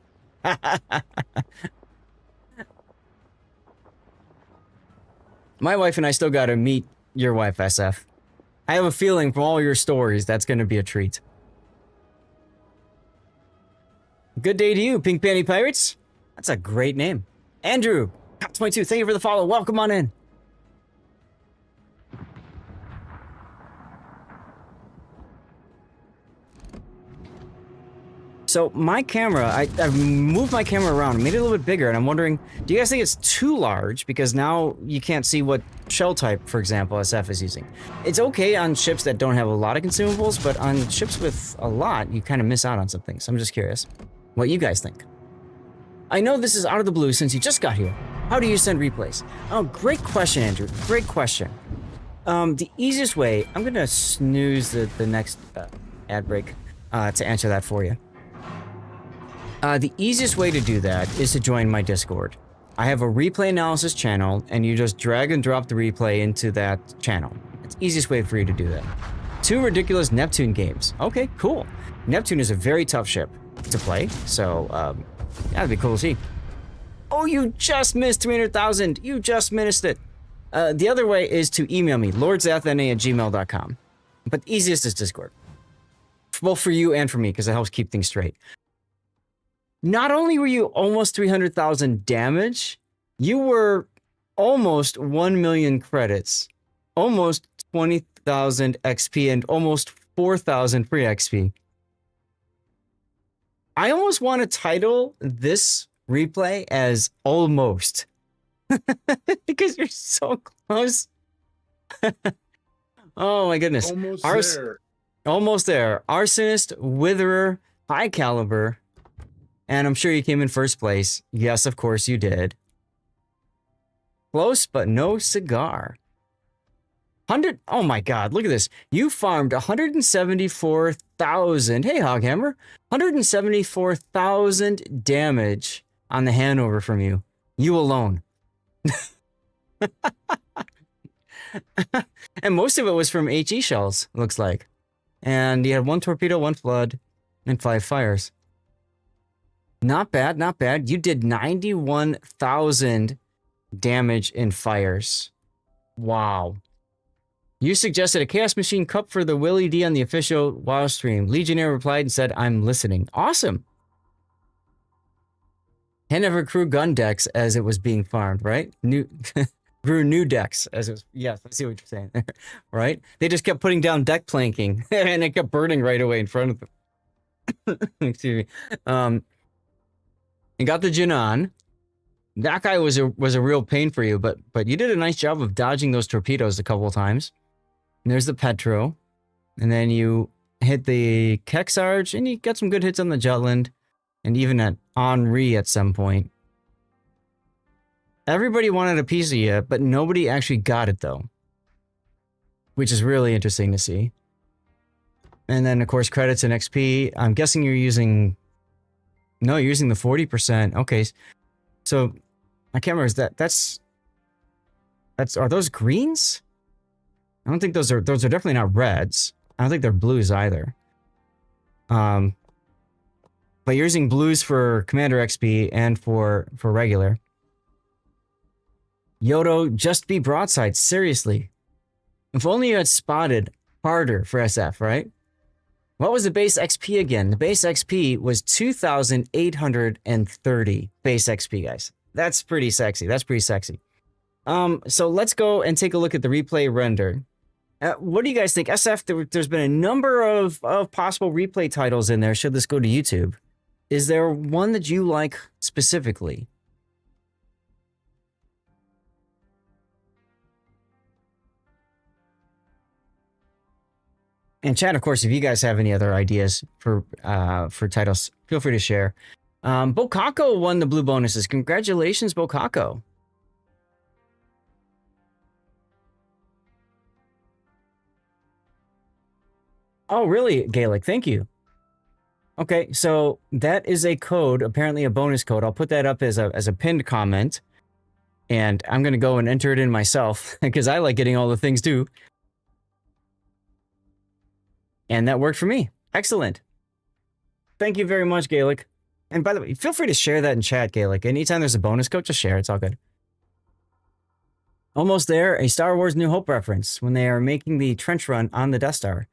My wife and I still gotta meet your wife, SF. I have a feeling from all your stories that's gonna be a treat. Good day to you, Pink Panty Pirates. That's a great name. Andrew, Top 22, thank you for the follow. Welcome on in. So my camera, I've moved my camera around and made it a little bit bigger, and I'm wondering, do you guys think it's too large? Because now you can't see what shell type, for example, SF is using. It's okay on ships that don't have a lot of consumables, but on ships with a lot, you kind of miss out on some things. I'm just curious what you guys think. I know this is out of the blue since you just got here. How do you send replays? Oh, great question, Andrew. Great question. The easiest way, I'm gonna snooze the next ad break to answer that for you. The easiest way to do that is to join my Discord. I have a replay analysis channel, and you just drag and drop the replay into that channel. It's the easiest way for you to do that. 2 ridiculous Neptune games. Okay, cool. Neptune is a very tough ship to play, so that'd be cool to see. Oh, you just missed 300,000. You just missed it. The other way is to email me, lordzathna@gmail.com. But the easiest is Discord. Both for you and for me, because it helps keep things straight. Not only were you almost 300,000 damage, you were almost 1 million credits, almost 20,000 XP, and almost 4,000 free XP. I almost want to title this replay as almost. Because you're so close. Oh my goodness. Almost there. Almost there. Arsonist, Witherer, High Caliber, And I'm sure you came in first place. Yes, of course you did. Close, but no cigar. 100. Oh my God, look at this. You farmed 174,000. Hey, Hoghammer. 174,000 damage on the Hanover from you. You alone. And most of it was from HE shells, looks like. And you had 1 torpedo, 1 flood, and 5 fires. Not bad, not bad. You did 91,000 damage in fires. Wow. You suggested a Chaos Machine Cup for the Willie D on the official WoW stream. Legionnaire replied and said, I'm listening. Awesome. Hanover crew gun decks as it was being farmed, right? Grew new decks as it was. Yes, I see what you're saying. Right? They just kept putting down deck planking and it kept burning right away in front of them. Excuse me. And got the Jinan. That guy was a real pain for you, but you did a nice job of dodging those torpedoes a couple of times. And there's the Petro. And then you hit the Keksarge, and you got some good hits on the Jutland. And even at Henri at some point. Everybody wanted a piece of you, but nobody actually got it, though. Which is really interesting to see. And then, of course, credits and XP. I'm guessing you're using... No, you're using the 40%. Okay. So, I can't remember. Is that's... Are those greens? I don't think those are definitely not reds. I don't think they're blues either. But you're using blues for Commander XP and for regular. Yodo, just be broadside. Seriously. If only you had spotted harder for SF, right? What was the base XP again? The base XP was 2,830 base XP, guys. That's pretty sexy. That's pretty sexy. So let's go and take a look at the replay render. What do you guys think? SF, there's been a number of possible replay titles in there should this go to YouTube. Is there one that you like specifically? And chat, of course, if you guys have any other ideas for titles, feel free to share. Bokako won the blue bonuses. Congratulations, Bokako. Oh, really, Gaelic? Thank you. Okay, so that is a code, apparently a bonus code. I'll put that up as a pinned comment. And I'm going to go and enter it in myself because I like getting all the things too. And that worked for me. Excellent. Thank you very much, Gaelic. And by the way, feel free to share that in chat, Gaelic. Anytime there's a bonus code, just share. It's all good. Almost there, a Star Wars New Hope reference when they are making the trench run on the Death Star.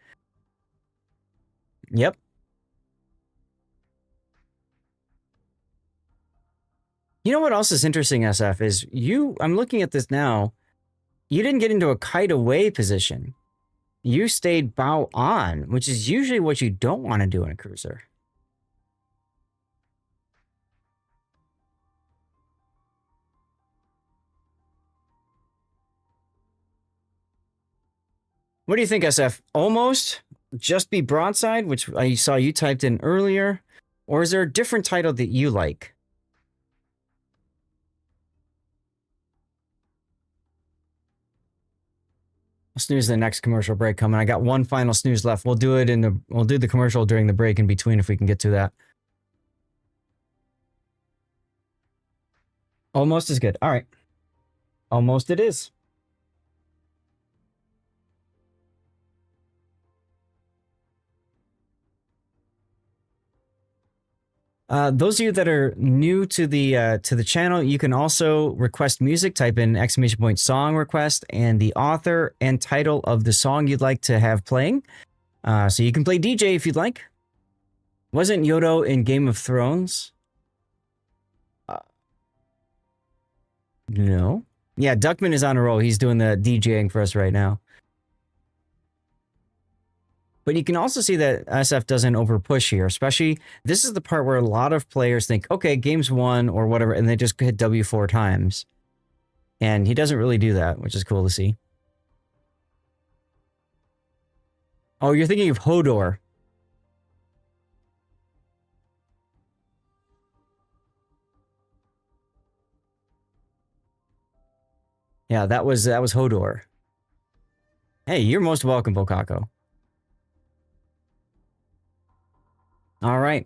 Yep. You know what else is interesting, SF, is I'm looking at this now, you didn't get into a kite away position. You stayed bow on, which is usually what you don't want to do in a cruiser. What do you think, SF? Almost? Just be broadside, which I saw you typed in earlier? Or is there a different title that you like? I'll snooze the next commercial break coming. I got one final snooze left. We'll do the commercial during the break in between if we can get to that. Almost is good. All right. Almost it is. Those of you that are new to the channel, you can also request music. Type in ! Song request and the author and title of the song you'd like to have playing. So you can play DJ if you'd like. Wasn't Yodo in Game of Thrones? No. Yeah, Duckman is on a roll. He's doing the DJing for us right now. But you can also see that SF doesn't overpush here, especially this is the part where a lot of players think, okay, game's won or whatever, and they just hit W 4 times. And he doesn't really do that, which is cool to see. Oh, you're thinking of Hodor. Yeah, that was Hodor. Hey, you're most welcome, Bokako. All right.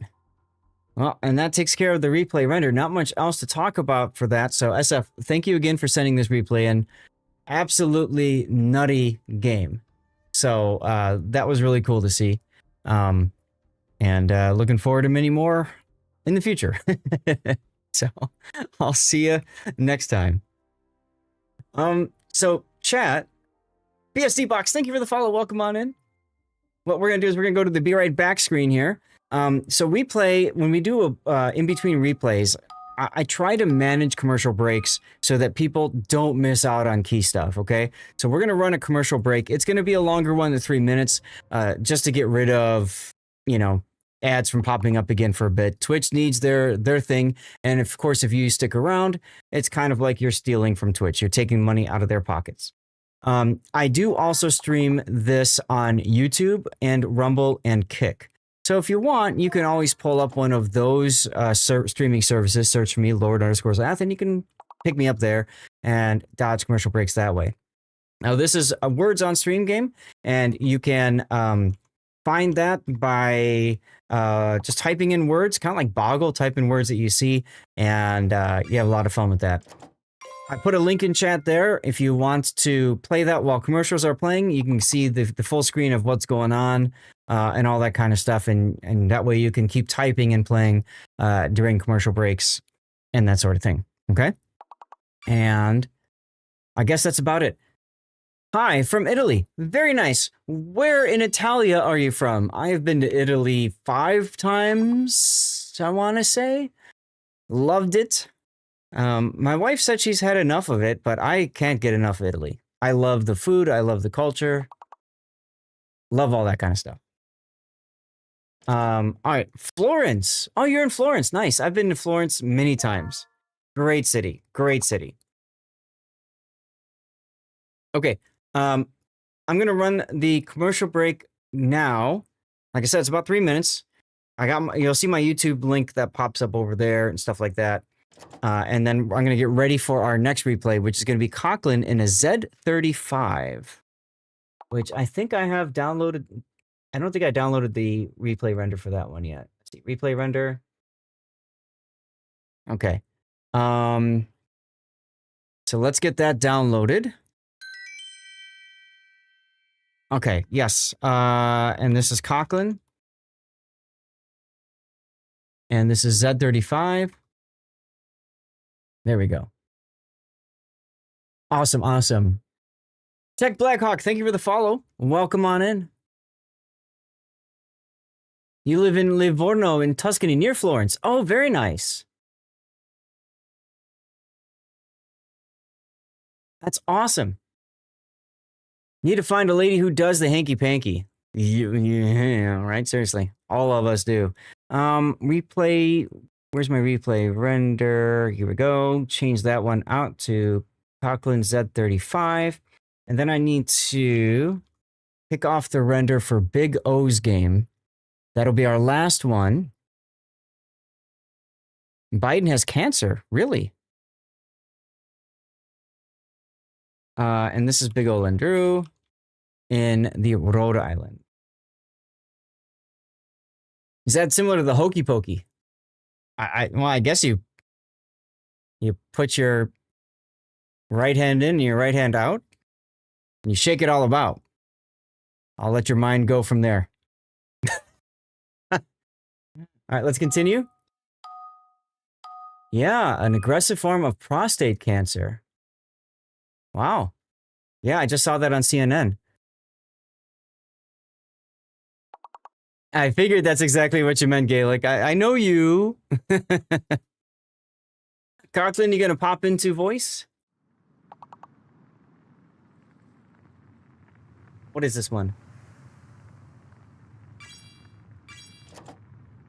Well, and that takes care of the replay render. Not much else to talk about for that. So, SF, thank you again for sending this replay in. Absolutely nutty game. So, that was really cool to see. And looking forward to many more in the future. So, I'll see you next time. So, chat, BSD Box, thank you for the follow. Welcome on in. What we're going to do is we're going to go to the Be Right Back screen here. So we play, when we do in-between replays, I try to manage commercial breaks so that people don't miss out on key stuff, okay? So we're going to run a commercial break. It's going to be a longer one than 3 minutes, just to get rid of, you know, ads from popping up again for a bit. Twitch needs their thing, and of course, if you stick around, it's kind of like you're stealing from Twitch. You're taking money out of their pockets. I do also stream this on YouTube and Rumble and Kick. So if you want, you can always pull up one of those streaming services, search for me, Lord_Lath, and you can pick me up there and dodge commercial breaks that way. Now, this is a words on stream game, and you can find that by just typing in words, kind of like Boggle, type in words that you see, and you have a lot of fun with that. I put a link in chat there. If you want to play that while commercials are playing, you can see the full screen of what's going on and all that kind of stuff. And that way you can keep typing and playing during commercial breaks and that sort of thing. Okay? And I guess that's about it. Hi, from Italy. Very nice. Where in Italia are you from? I have been to Italy 5 times, I want to say. Loved it. My wife said she's had enough of it, but I can't get enough of Italy. I love the food. I love the culture. Love all that kind of stuff. All right. Florence. Oh, you're in Florence. Nice. I've been to Florence many times. Great city. Great city. Okay. I'm going to run the commercial break now. Like I said, it's about 3 minutes. You'll see my YouTube link that pops up over there and stuff like that. And then I'm going to get ready for our next replay, which is going to be Cochran in a Z35, which I think I have downloaded. I don't think I downloaded the replay render for that one yet. Let's see, replay render. Okay. So let's get that downloaded. Okay, yes. And this is Cochran. And this is Z35. There we go. Awesome, awesome. Tech Blackhawk, thank you for the follow. Welcome on in. You live in Livorno in Tuscany, near Florence. Oh, very nice. That's awesome. Need to find a lady who does the hanky-panky. Yeah, right? Seriously. All of us do. Replay... Where's my replay render? Here we go. Change that one out to Cochran Z35. And then I need to pick off the render for Big O's game. That'll be our last one. Biden has cancer. Really? And this is Big O Landru in the Rhode Island. Is that similar to the Hokey Pokey? Well, I guess you put your right hand in and your right hand out, and you shake it all about. I'll let your mind go from there. All right, let's continue. Yeah, an aggressive form of prostate cancer. Wow. Yeah, I just saw that on CNN. I figured that's exactly what you meant, Gaelic. I know you. Cochran, you gonna pop into voice? What is this one?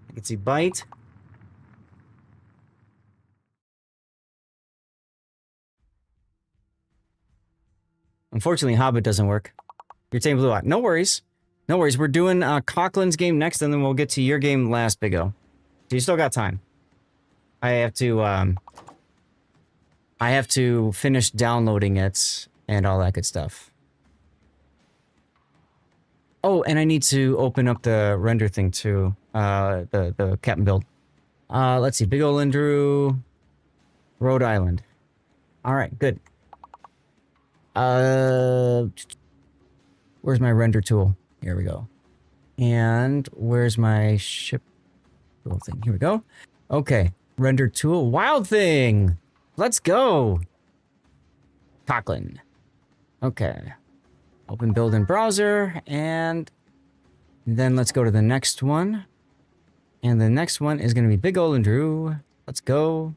I can see bite. Unfortunately, Hobbit doesn't work. You're taking blue out. No worries. No worries. We're doing Cochran's game next, and then we'll get to your game last, Big O. So you still got time. I have to I have to finish downloading it and all that good stuff. Oh, and I need to open up the render thing too. The captain build. Let's see. Big ol' Andrew, Rhode Island. All right, good. Where's my render tool? Here we go. And where's my ship tool thing? Here we go. Okay, render tool. Wild Thing. Let's go. Cochlin. Okay. Open build in browser, and then let's go to the next one. And the next one is going to be Big Ol' Andrew. Let's go.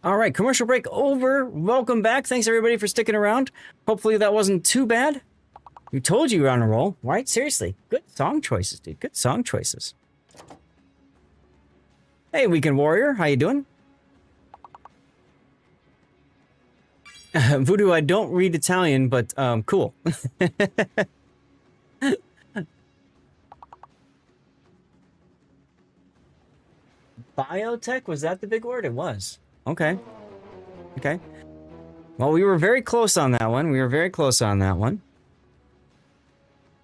All right, commercial break over. Welcome back. Thanks everybody for sticking around. Hopefully that wasn't too bad. We told you were on a roll, right? Seriously, good song choices, dude. Good song choices. Hey, Weekend Warrior, how you doing? Voodoo, I don't read Italian, but cool. Biotech, was that the big word? It was. Okay. Okay. Well, we were very close on that one. We were very close on that one.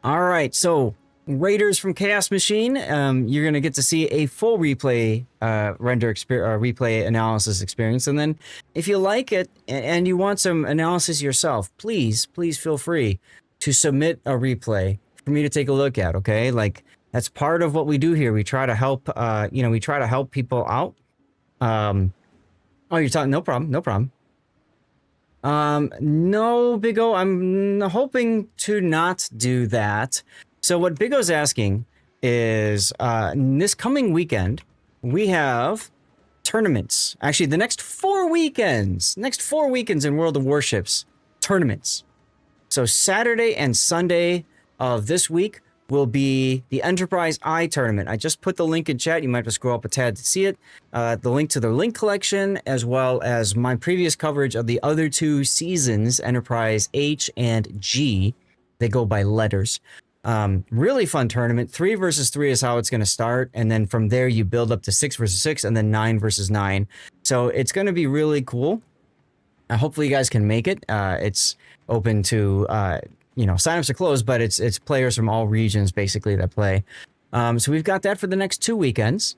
All right, so Raiders from Chaos Machine, you're going to get to see a full replay replay analysis experience. And then if you like it and you want some analysis yourself, please feel free to submit a replay for me to take a look at, okay? Like, that's part of what we do here. We try to help, we try to help people out. Oh, you're talking, no problem, no problem. No, Big O, I'm hoping to not do that. So what Big O's asking is, this coming weekend, we have tournaments. Actually, the next 4 weekends in World of Warships, tournaments. So Saturday and Sunday of this week will be the Enterprise I tournament. I just put the link in chat. You might have to scroll up a tad to see it. The link to the link collection, as well as my previous coverage of the other 2 seasons, Enterprise H and G. They go by letters. Really fun tournament. 3 versus 3 is how it's going to start. And then from there, you build up to 6 versus 6 and then 9 versus 9. So it's going to be really cool. Hopefully you guys can make it. It's open to, signups are closed, but it's players from all regions basically that play. So we've got that for the next 2 weekends.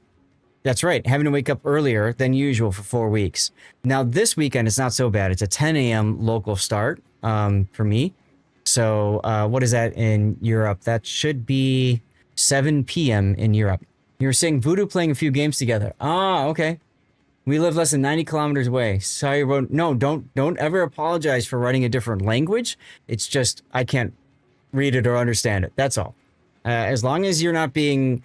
That's right. Having to wake up earlier than usual for 4 weeks. Now this weekend, it's not so bad. It's a 10 a.m. local start for me. So what is that in Europe? That should be 7 p.m. in Europe. You were saying Voodoo playing a few games together. Ah, okay. We live less than 90 kilometers away. Sorry, no, don't ever apologize for writing a different language. It's just I can't read it or understand it. That's all. As long as you're not being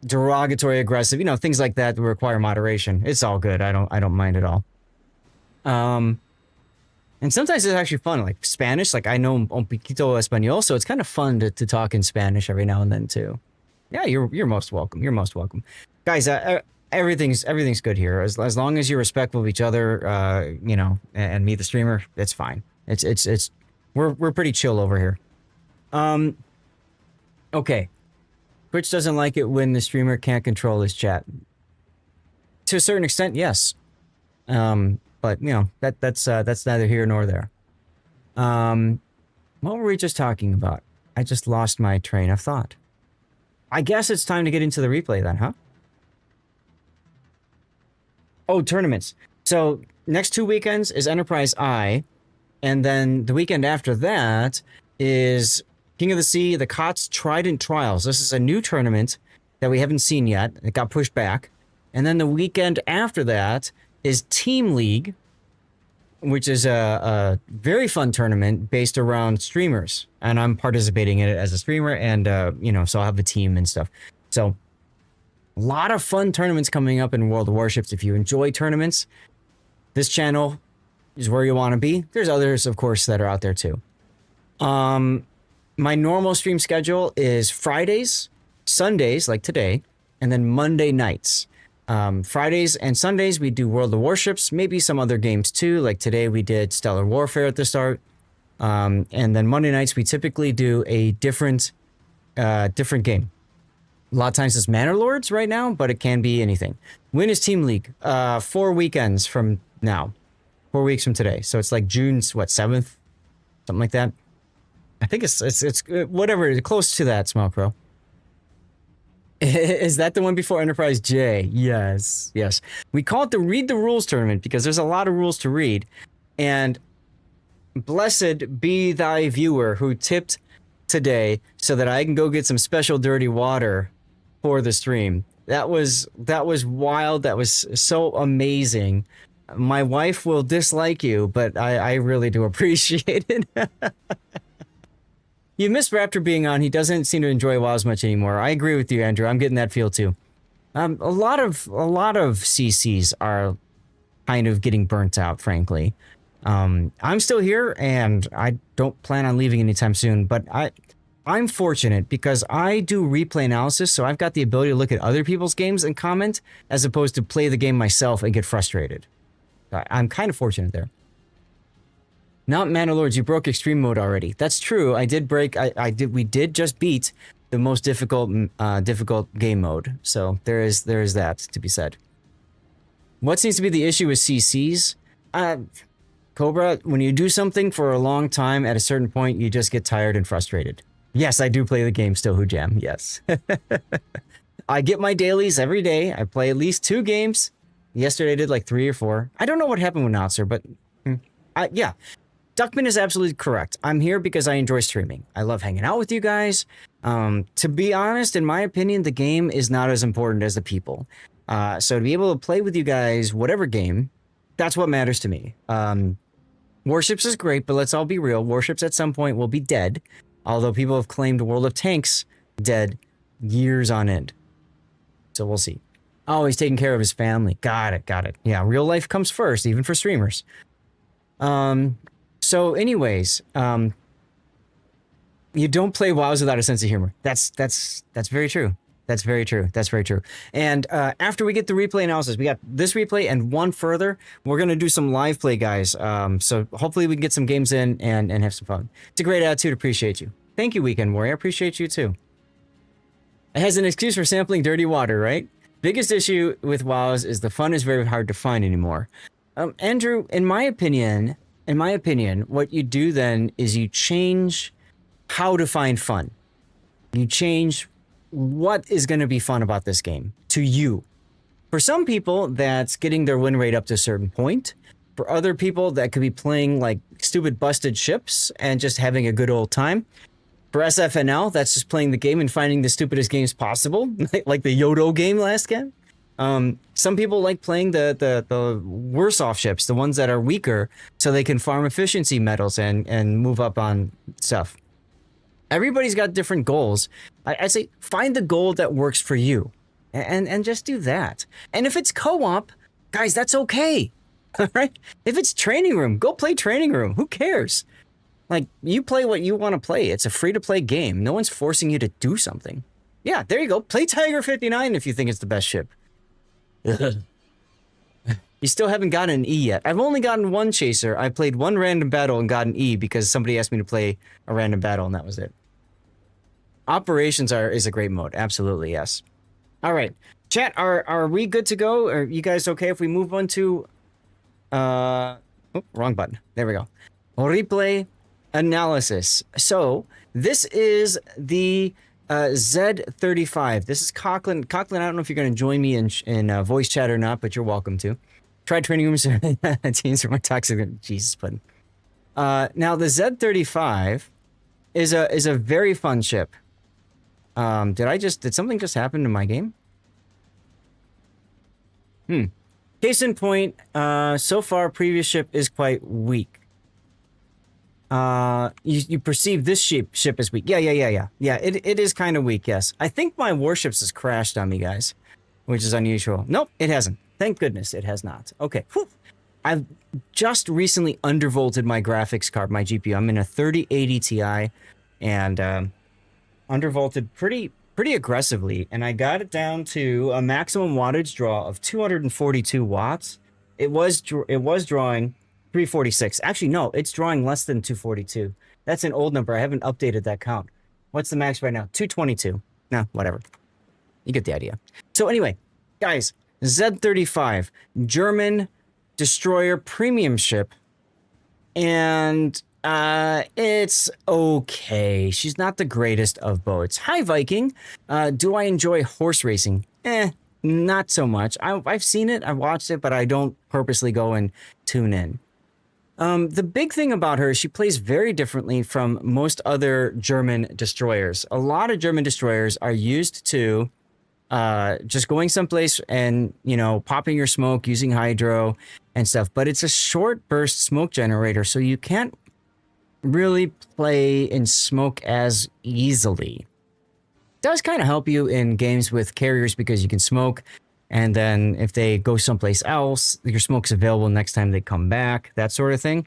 derogatory, aggressive, things like that require moderation. It's all good. I don't mind at all. And sometimes it's actually fun, like Spanish. Like I know un poquito español, so it's kind of fun to talk in Spanish every now and then too. Yeah, you're most welcome. You're most welcome, guys. Everything's good here as long as you're respectful of each other. And me, the streamer, it's fine. We're pretty chill over here. Okay. Twitch doesn't like it when the streamer can't control his chat. To a certain extent, yes. But that's neither here nor there. What were we just talking about? I just lost my train of thought. I guess it's time to get into the replay then, huh? Oh, tournaments. So next 2 weekends is Enterprise I, and then the weekend after that is King of the Sea, the COTS Trident Trials. This is a new tournament that we haven't seen yet. It got pushed back. And then the weekend after that is Team League, which is a very fun tournament based around streamers. And I'm participating in it as a streamer, and, so I'll have a team and stuff. So a lot of fun tournaments coming up in World of Warships. If you enjoy tournaments, this channel is where you want to be. There's others, of course, that are out there too. My normal stream schedule is Fridays, Sundays, like today, and then Monday nights. Fridays and Sundays, we do World of Warships, maybe some other games too. Like today, we did Stellar Warfare at the start. And then Monday nights, we typically do a different game. A lot of times it's Manor Lords right now, but it can be anything. When is Team League? 4 weekends from now. 4 weeks from today. So it's like June's, what, 7th? Something like that. I think it's whatever, close to that, Small Crow. Is that the one before Enterprise J? Yes, yes. We call it the Read the Rules tournament because there's a lot of rules to read. And blessed be thy viewer who tipped today so that I can go get some special dirty water for the stream. That was wild. That was so amazing. My wife will dislike you, but I really do appreciate it. You miss Raptor being on. He doesn't seem to enjoy WoW as much anymore. I agree with you, Andrew. I'm getting that feel too. A lot of CCs are kind of getting burnt out, frankly. I'm still here, and I don't plan on leaving anytime soon, but I'm fortunate because I do replay analysis, so I've got the ability to look at other people's games and comment, as opposed to play the game myself and get frustrated. I'm kind of fortunate there. Not Manor Lords, you broke extreme mode already. That's true. I did break. We did just beat the most difficult game mode. So there is that to be said. What seems to be the issue with CCs? Cobra, when you do something for a long time, at a certain point, you just get tired and frustrated. Yes, I do play the game still, Who Jam. Yes. I get my dailies every day. I play at least 2 games. Yesterday I did like 3 or 4. I don't know what happened with Notzer, but yeah. Duckman is absolutely correct. I'm here because I enjoy streaming. I love hanging out with you guys. To be honest, in my opinion, the game is not as important as the people. So to be able to play with you guys, whatever game, that's what matters to me. Warships is great, but let's all be real. Warships at some point will be dead. Although people have claimed World of Tanks dead years on end. So we'll see. Oh, he's taking care of his family. Got it. Yeah, real life comes first, even for streamers. So anyways, you don't play WoWs without a sense of humor. That's very true. That's very true. And after we get the replay analysis, we got this replay and one further. We're going to do some live play, guys. So hopefully we can get some games in and have some fun. It's a great attitude. Appreciate you. Thank you, Weekend Warrior. I appreciate you too. It has an excuse for sampling dirty water, right? Biggest issue with WoWs is the fun is very hard to find anymore. Andrew, in my opinion, what you do then is you change how to find fun. You change what is going to be fun about this game to you. For some people, that's getting their win rate up to a certain point. For other people, that could be playing like stupid busted ships and just having a good old time. For SFNL, that's just playing the game and finding the stupidest games possible, like the Yodo game last game. Some people like playing the worse off ships, the ones that are weaker, so they can farm efficiency medals and move up on stuff. Everybody's got different goals. I say find the goal that works for you, and just do that. And if it's co-op, guys, that's okay. All right. If it's training room, go play training room. Who cares? Like, you play what you want to play. It's a free-to-play game. No one's forcing you to do something. Yeah, there you go. Play Tiger 59 if you think it's the best ship. You still haven't gotten an E yet. I've only gotten one chaser. I played one random battle and got an E because somebody asked me to play a random battle, and that was it. Operations is a great mode. Absolutely, yes. All right. Chat, are we good to go? Are you guys okay if we move on to... Oh, wrong button. There we go. Replay analysis. So this is the Z35. This is Coughlin. Coughlin, I don't know if you're going to join me in voice chat or not, but you're welcome to. Tried training rooms. Teams for my toxic. Jesus, pudding. Now the Z35 is a very fun ship. Did something just happen to my game? Case in point, so far previous ship is quite weak. You perceive this ship as weak. Yeah, it is kind of weak, yes. I think my Warships has crashed on me, guys, which is unusual. Nope, it hasn't. Thank goodness it has not. Okay, whew. I've just recently undervolted my graphics card, my GPU. I'm in a 3080 Ti, and undervolted pretty aggressively, and I got it down to a maximum wattage draw of 242 watts. It was drawing 346. Actually, no, it's drawing less than 242. That's an old number. I haven't updated that count. What's the max right now? 222. No, whatever. You get the idea. So anyway, guys, Z-35, German destroyer premium ship, and it's okay. She's not the greatest of boats. Hi, Viking. Do I enjoy horse racing? Not so much. I've seen it, I've watched it, but I don't purposely go and tune in. The big thing about her is she plays very differently from most other German destroyers. A lot of German destroyers are used to just going someplace and, you know, popping your smoke, using hydro and stuff. But it's a short burst smoke generator, so you can't really play in smoke as easily. It does kind of help you in games with carriers because you can smoke, and then if they go someplace else, your smoke's available next time they come back, that sort of thing.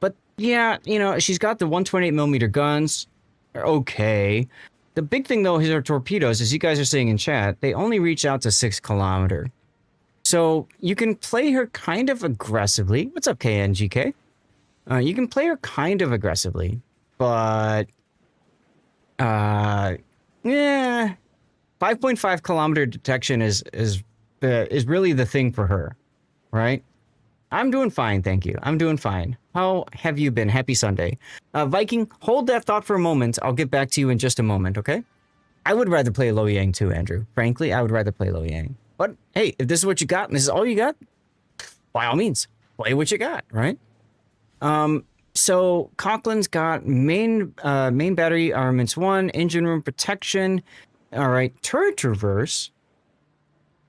But yeah, you know, she's got the 128mm guns. They're okay. The big thing, though, is her torpedoes, as you guys are saying in chat, they only reach out to 6 kilometer. So you can play her kind of aggressively. What's up, KNGK? You can play her kind of aggressively, but yeah, 5.5 kilometer detection is really the thing for her, right? I'm doing fine, thank you. I'm doing fine. How have you been? Happy Sunday. Viking, hold that thought for a moment. I'll get back to you in just a moment, okay? I would rather play Lo Yang too, Andrew. Frankly, I would rather play Lo Yang. But hey, if this is what you got and this is all you got, by all means, play what you got, right? So Coughlin's got main battery armaments 1, engine room protection, all right, turret reverse,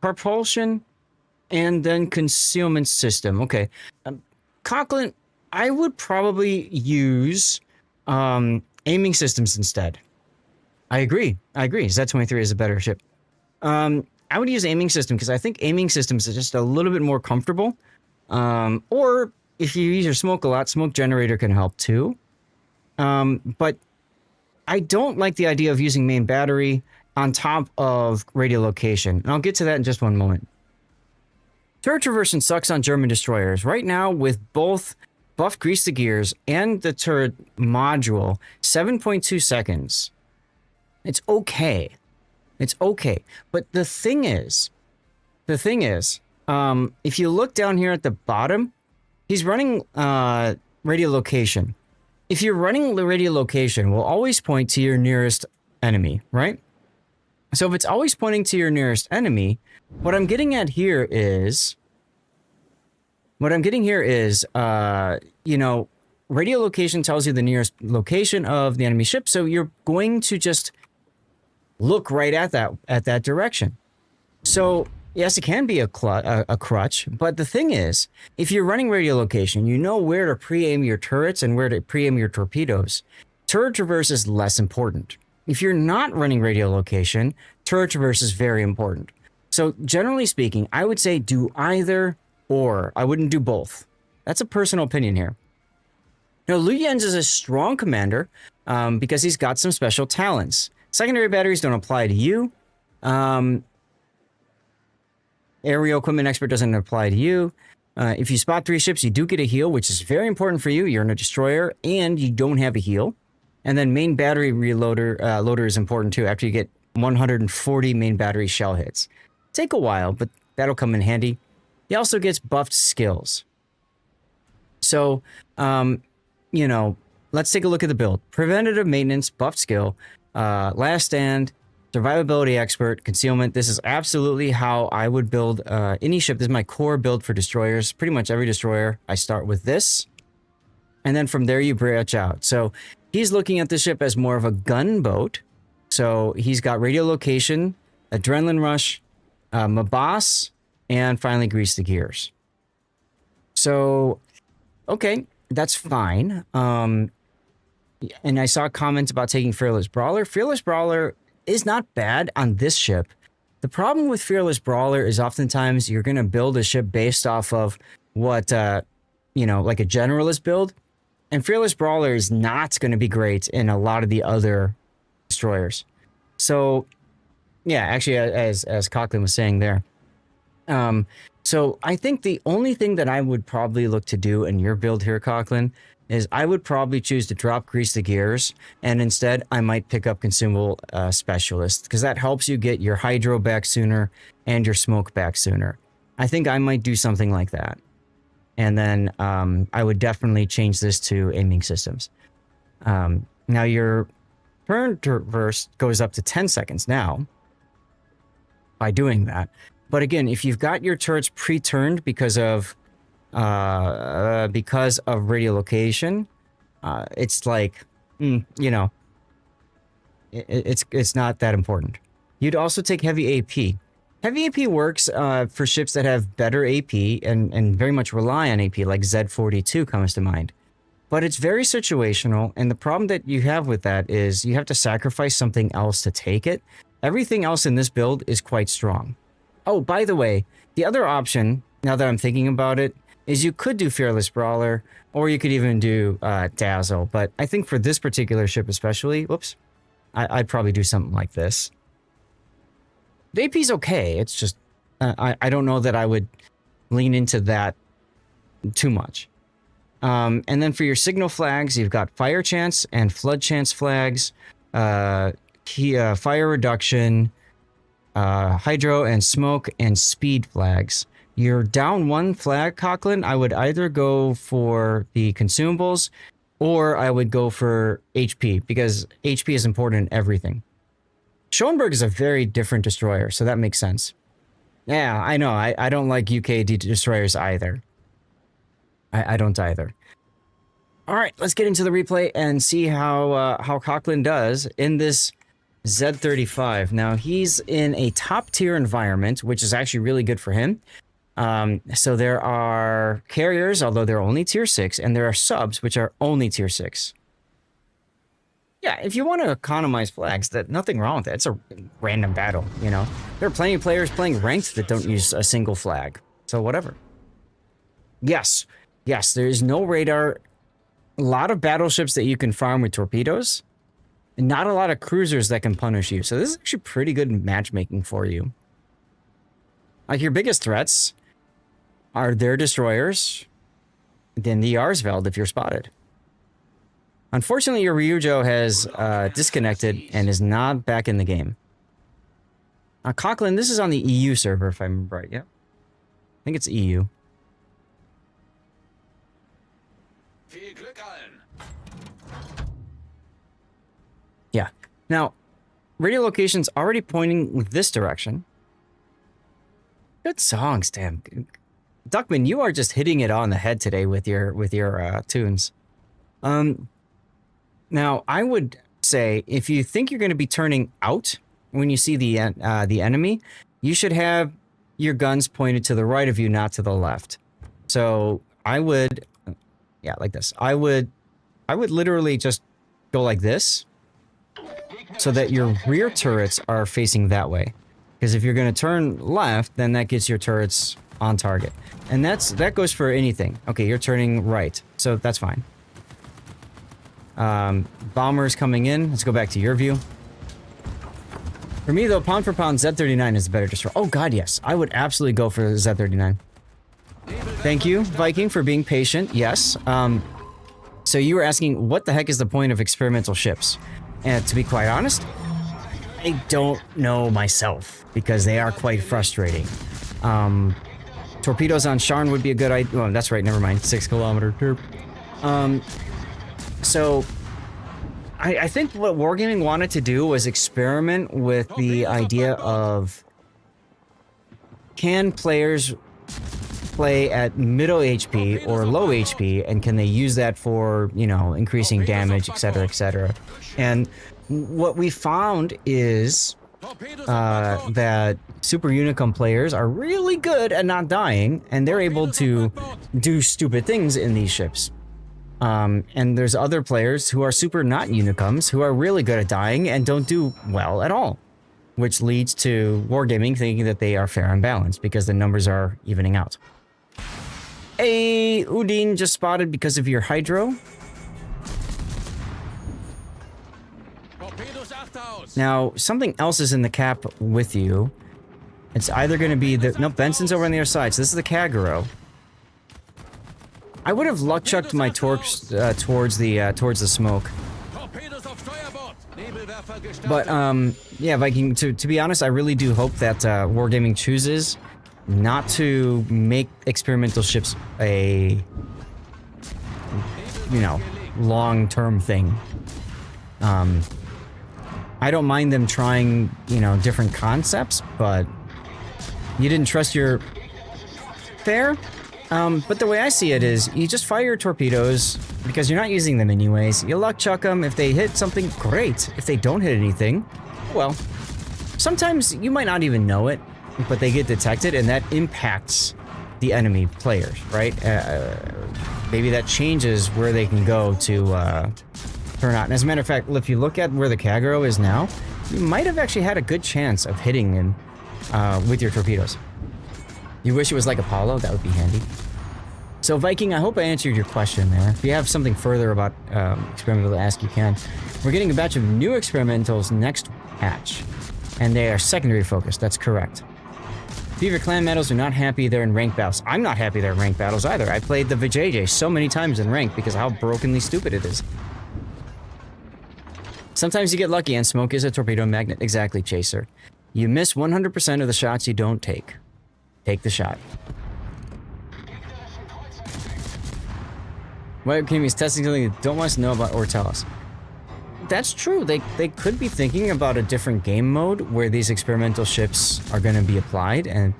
propulsion, and then concealment system. Okay, Coughlin, I would probably use aiming systems instead. I agree. Z-23 is a better ship. I would use aiming system because I think aiming systems is just a little bit more comfortable. Or if you use your smoke a lot, smoke generator can help too. But I don't like the idea of using main battery on top of radiolocation. And I'll get to that in just one moment. Turret traversion sucks on German destroyers. Right now, with both buff grease the gears and the turret module, 7.2 seconds. It's okay. It's okay. But the thing is, if you look down here at the bottom, he's running radiolocation. If you're running the radiolocation, we'll always point to your nearest enemy, right? So if it's always pointing to your nearest enemy, what I'm getting here is, you know, radiolocation tells you the nearest location of the enemy ship, so you're going to just look right at that direction. So yes, it can be a crutch, but the thing is, if you're running radiolocation, you know where to pre-aim your turrets and where to pre-aim your torpedoes. Turret traverse is less important. If you're not running radiolocation, turret traverse is very important. So generally speaking, I would say do either or. I wouldn't do both. That's a personal opinion here. Now, Liu Jens is a strong commander because he's got some special talents. Secondary batteries don't apply to you. Aerial equipment expert doesn't apply to you. If you spot 3 ships, you do get a heal, which is very important for you. You're in a destroyer and you don't have a heal. And then main battery loader is important too after you get 140 main battery shell hits. Take a while, but that'll come in handy. He also gets buffed skills. So, you know, let's take a look at the build. Preventative maintenance, buffed skill, last stand, survivability expert, concealment. This is absolutely how I would build any ship. This is my core build for destroyers. Pretty much every destroyer, I start with this. And then from there, you branch out. So he's looking at the ship as more of a gunboat. So he's got radiolocation, adrenaline rush, Mabas, and finally grease the gears. So, okay, that's fine. And I saw comments about taking Fearless Brawler. Fearless Brawler is not bad on this ship. The problem with Fearless Brawler is oftentimes you're going to build a ship based off of what, you know, like a generalist build. And Fearless Brawler is not going to be great in a lot of the other destroyers. So, yeah, actually, as Coughlin was saying there. So I think the only thing that I would probably look to do in your build here, Coughlin, is I would probably choose to drop Grease the Gears, and instead I might pick up Consumable Specialist, because that helps you get your Hydro back sooner and your Smoke back sooner. I think I might do something like that. And then I would definitely change this to aiming systems. Now your turn burst goes up to 10 seconds now by doing that. But again, if you've got your turrets pre-turned because of radiolocation, it's like, you know, it's not that important. You'd also take heavy AP. Heavy AP works for ships that have better AP and very much rely on AP, like Z42 comes to mind. But it's very situational, and the problem that you have with that is you have to sacrifice something else to take it. Everything else in this build is quite strong. Oh, by the way, the other option, now that I'm thinking about it, is you could do Fearless Brawler, or you could even do Dazzle. But I think for this particular ship especially, whoops, I'd probably do something like this. The AP's okay, it's just, I don't know that I would lean into that too much. And then for your signal flags, you've got Fire Chance and Flood Chance flags, Fire Reduction, Hydro and Smoke and Speed flags. You're down one flag, Coughlin. I would either go for the consumables or I would go for HP, because HP is important in everything. Schoenberg is a very different destroyer, so that makes sense. Yeah, I know. I don't like UKD destroyers either. I don't either. All right, let's get into the replay and see how Coughlin does in this Z35. Now, he's in a top-tier environment, which is actually really good for him. So there are carriers, although they're only tier 6, and there are subs, which are only tier 6. Yeah, if you want to economize flags, nothing wrong with it. It's a random battle, you know? There are plenty of players playing ranked that don't use a single flag. So whatever. Yes, there is no radar. A lot of battleships that you can farm with torpedoes. And not a lot of cruisers that can punish you. So this is actually pretty good matchmaking for you. Like, your biggest threats are their destroyers, then the Arsveld if you're spotted. Unfortunately, your Ryujo has disconnected and is not back in the game. Coughlin, this is on the EU server, if I remember right. Yeah, I think it's EU. Yeah. Now, radiolocation's already pointing this direction. Good songs, damn. Duckman, you are just hitting it on the head today with your tunes. Now, I would say if you think you're going to be turning out when you see the enemy, you should have your guns pointed to the right of you, not to the left. So I would, yeah, like this. I would literally just go like this, so that your rear turrets are facing that way. Because if you're going to turn left, then that gets your turrets on target. And that goes for anything. Okay, you're turning right, so that's fine. Bombers coming in. Let's go back to your view. For me, though, pound for pound, Z39 is the better destroyer. Oh, God, yes. I would absolutely go for Z39. Thank you, Viking, for being patient. Yes. So you were asking, what the heck is the point of experimental ships? And to be quite honest, I don't know myself, because they are quite frustrating. Torpedoes on Sharn would be a good idea. Oh, that's right, never mind. 6 kilometer derp. So I think what Wargaming wanted to do was experiment with the idea of, can players play at middle HP or low HP, and can they use that for, you know, increasing damage, etc., etc. And what we found is that Super Unicum players are really good at not dying, and they're able to do stupid things in these ships. And there's other players who are super not Unicums who are really good at dying and don't do well at all, which leads to Wargaming thinking that they are fair and balanced because the numbers are evening out. Hey, Udine just spotted because of your Hydro. Now, something else is in the cap with you, It's either going to be the... Nope, Benson's over on the other side, so this is the Kagero. I would have luck chucked my torps towards the smoke. But, yeah, Viking, to be honest, I really do hope that Wargaming chooses not to make experimental ships a, you know, long-term thing. I don't mind them trying, you know, different concepts, but you didn't trust your... Fair? But the way I see it is, you just fire your torpedoes, because you're not using them anyways. You luck chuck them. If they hit something, great. If they don't hit anything, well, sometimes you might not even know it, but they get detected, and that impacts the enemy players, right? Maybe that changes where they can go to turn out. And as a matter of fact, if you look at where the Kagero is now, you might have actually had a good chance of hitting him with your torpedoes. You wish it was like Apollo? That would be handy. So, Viking, I hope I answered your question there. If you have something further about experimental to ask, you can. We're getting a batch of new experimentals next patch, and they are secondary focused. That's correct. Fever clan medals are not happy they're in ranked battles. I'm not happy they're in ranked battles either. I played the Vijay so many times in rank because of how brokenly stupid it is. Sometimes you get lucky and smoke is a torpedo magnet. Exactly, Chaser. You miss 100% of the shots you don't take. Take the shot. White Academy is testing something you don't want us to know about or tell us. That's true. They could be thinking about a different game mode where these experimental ships are going to be applied, and...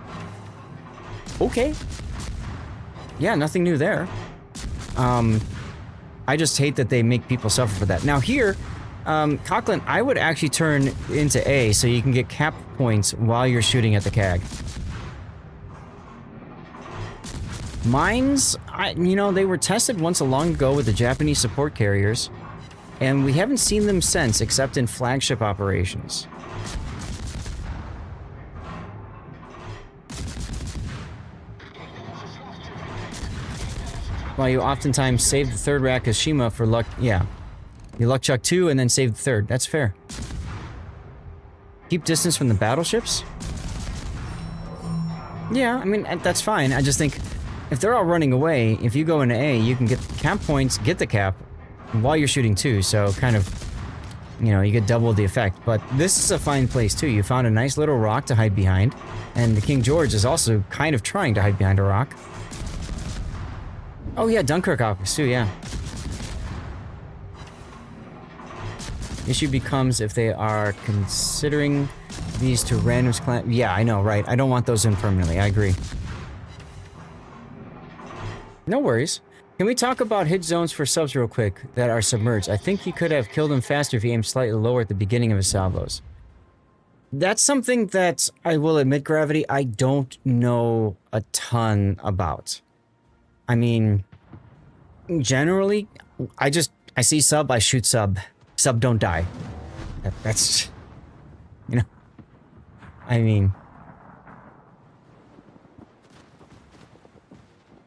Okay. Yeah, nothing new there. I just hate that they make people suffer for that. Now here, Coughlin, I would actually turn into A so you can get cap points while you're shooting at the CAG. Mines, you know, they were tested once a long ago with the Japanese support carriers, and we haven't seen them since, except in flagship operations. While you oftentimes save the third rack as Shima for luck, yeah. You luck chuck 2 and then save the third, that's fair. Keep distance from the battleships? Yeah, I mean, that's fine, I just think... If they're all running away, if you go into A, you can get cap points, get the cap, while you're shooting too, so kind of, you know, you get double the effect. But this is a fine place too. You found a nice little rock to hide behind, and the King George is also kind of trying to hide behind a rock. Oh yeah, Dunkirk optics too, yeah. Issue becomes if they are considering these to randoms clan. Yeah, I know, right? I don't want those in permanently, I agree. No worries. Can we talk about hit zones for subs real quick that are submerged? I think he could have killed him faster if he aimed slightly lower at the beginning of his salvos. That's something that I will admit, Gravity, I don't know a ton about. I mean, generally, I see sub, I shoot sub. Sub don't die. That's, you know, I mean...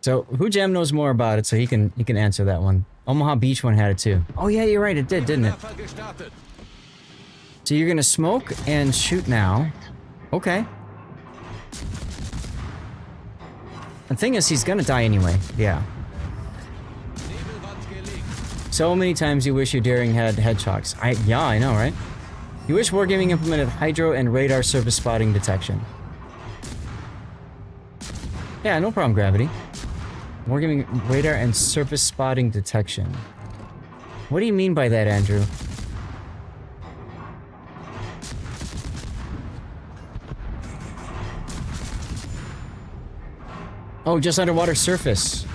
So, Hujam knows more about it, so he can answer that one. Omaha Beach one had it too. Oh yeah, you're right, it did, didn't it? So you're gonna smoke and shoot now. Okay. The thing is, he's gonna die anyway. Yeah. So many times you wish your daring had hedgehogs. Yeah, I know, right? You wish Wargaming implemented hydro and radar surface spotting detection. Yeah, no problem, Gravity. Wargaming radar and surface spotting detection. What do you mean by that, Andrew? Oh, just underwater surface.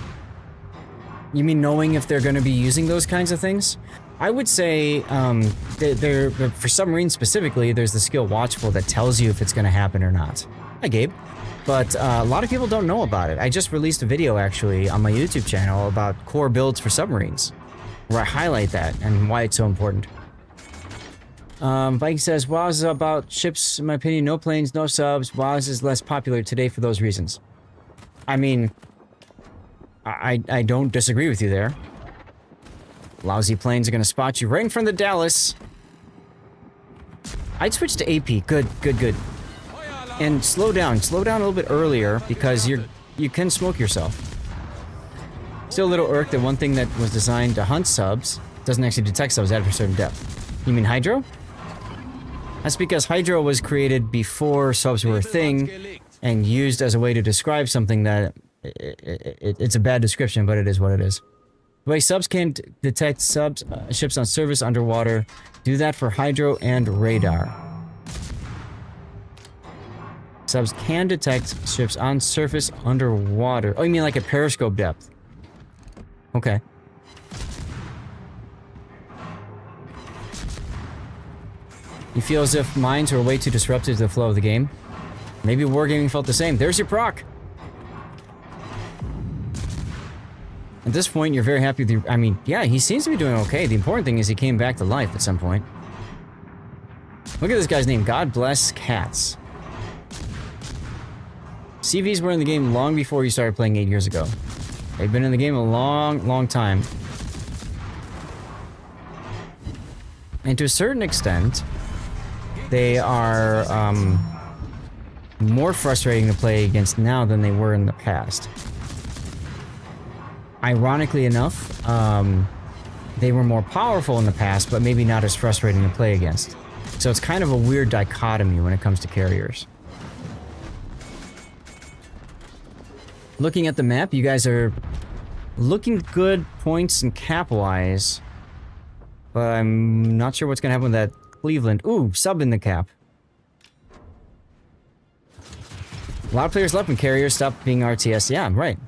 You mean knowing if they're going to be using those kinds of things? I would say, for submarines specifically, there's the skill Watchful that tells you if it's going to happen or not. Hi, Gabe. But a lot of people don't know about it. I just released a video, actually, on my YouTube channel about core builds for submarines, where I highlight that and why it's so important. Viking says, WoWS is about ships, in my opinion, no planes, no subs. WoWS is less popular today for those reasons. I mean, I don't disagree with you there. Lousy planes are going to spot you right in front of the Dallas. I'd switch to AP. Good, good, good. And slow down a little bit earlier because you can smoke yourself. Still a little irked that one thing that was designed to hunt subs doesn't actually detect subs at a certain depth. You mean hydro? That's because hydro was created before subs were a thing and used as a way to describe something that it's a bad description, but it is what it is. The way subs can detect ships on surface underwater, do that for hydro and radar. Subs can detect ships on surface underwater. Oh, you mean like at periscope depth? Okay. You feel as if mines were way too disruptive to the flow of the game? Maybe Wargaming felt the same. There's your proc! At this point, you're very happy with your... I mean, yeah, he seems to be doing okay. The important thing is he came back to life at some point. Look at this guy's name. God bless cats. CVs were in the game long before you started playing 8 years ago. They've been in the game a long, long time. And to a certain extent, they are more frustrating to play against now than they were in the past. Ironically enough, they were more powerful in the past, but maybe not as frustrating to play against. So it's kind of a weird dichotomy when it comes to carriers. Looking at the map, you guys are looking good points and cap-wise, but I'm not sure what's going to happen with that Cleveland. Ooh, sub in the cap. A lot of players left when carriers stopped being RTS. Yeah, right.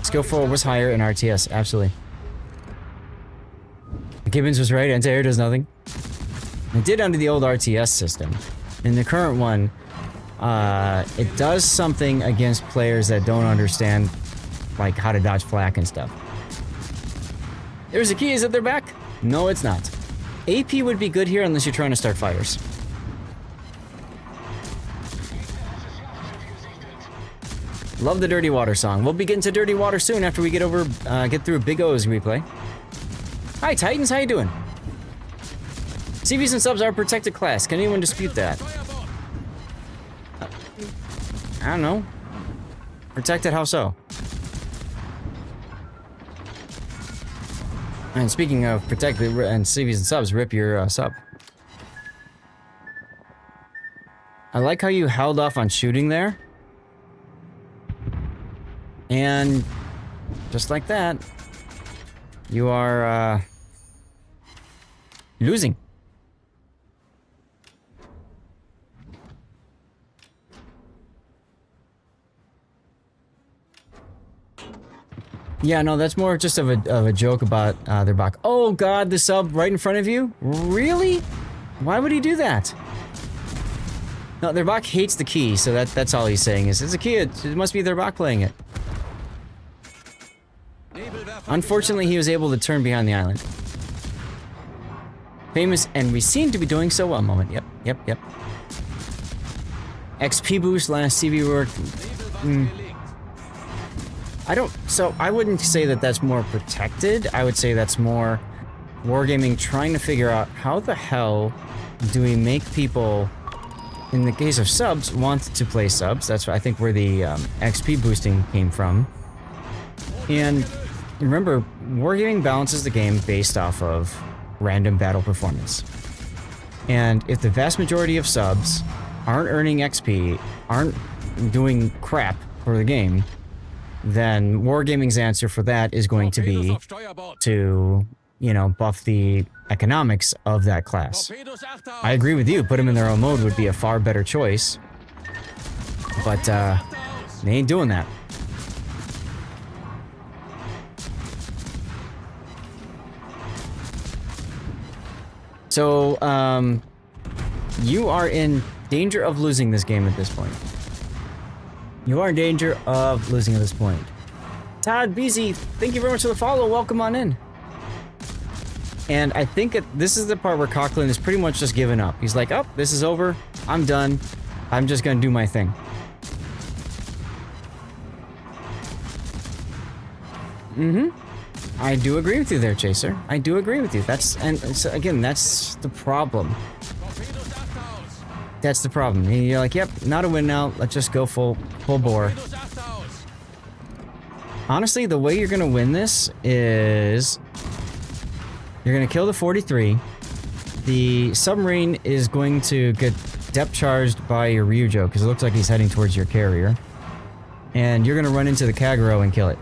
Skill 4 was higher in RTS, absolutely. Gibbons was right, anti-air does nothing. It did under the old RTS system. In the current one, it does something against players that don't understand, like, how to dodge flak and stuff. There's a key, is it their back? No, it's not. AP would be good here unless you're trying to start fires. Love the Dirty Water song. We'll be getting to Dirty Water soon after we get through Big O's replay. Hi, Titans, how you doing? CVs and subs are a protected class. Can anyone dispute that? I don't know. Protected, how so? And speaking of protected and CVs and subs, rip your sub. I like how you held off on shooting there. And just like that, you are losing. Yeah, no, that's more just of a joke about their back. Oh god, the sub right in front of you? Really? Why would he do that? No, their bot hates the key, so that's all he's saying is it's a key, it must be their bot playing it. Unfortunately, he was able to turn behind the island. Famous, and we seem to be doing so well. Moment, yep. XP boost, last CV work. I wouldn't say that that's more protected. I would say that's more Wargaming trying to figure out how the hell do we make people, in the case of subs, want to play subs. That's, I think, where the XP boosting came from. And remember, Wargaming balances the game based off of random battle performance. And if the vast majority of subs aren't earning XP, aren't doing crap for the game, then Wargaming's answer for that is going to be to, you know, buff the economics of that class. I agree with you, put them in their own mode would be a far better choice. But, they ain't doing that. So, you are in danger of losing this game at this point. You are in danger of losing at this point. Todd Beasy, thank you very much for the follow. Welcome on in. And I think this is the part where Coughlin is pretty much just giving up. He's like, oh, this is over. I'm done. I'm just gonna do my thing. I do agree with you there, Chaser. I do agree with you. And so, again, that's the problem. That's the problem. And you're like, yep, not a win now. Let's just go full bore. Honestly, the way you're gonna win this is you're gonna kill the 43. The submarine is going to get depth charged by your Ryujo because it looks like he's heading towards your carrier. And you're gonna run into the Kagero and kill it.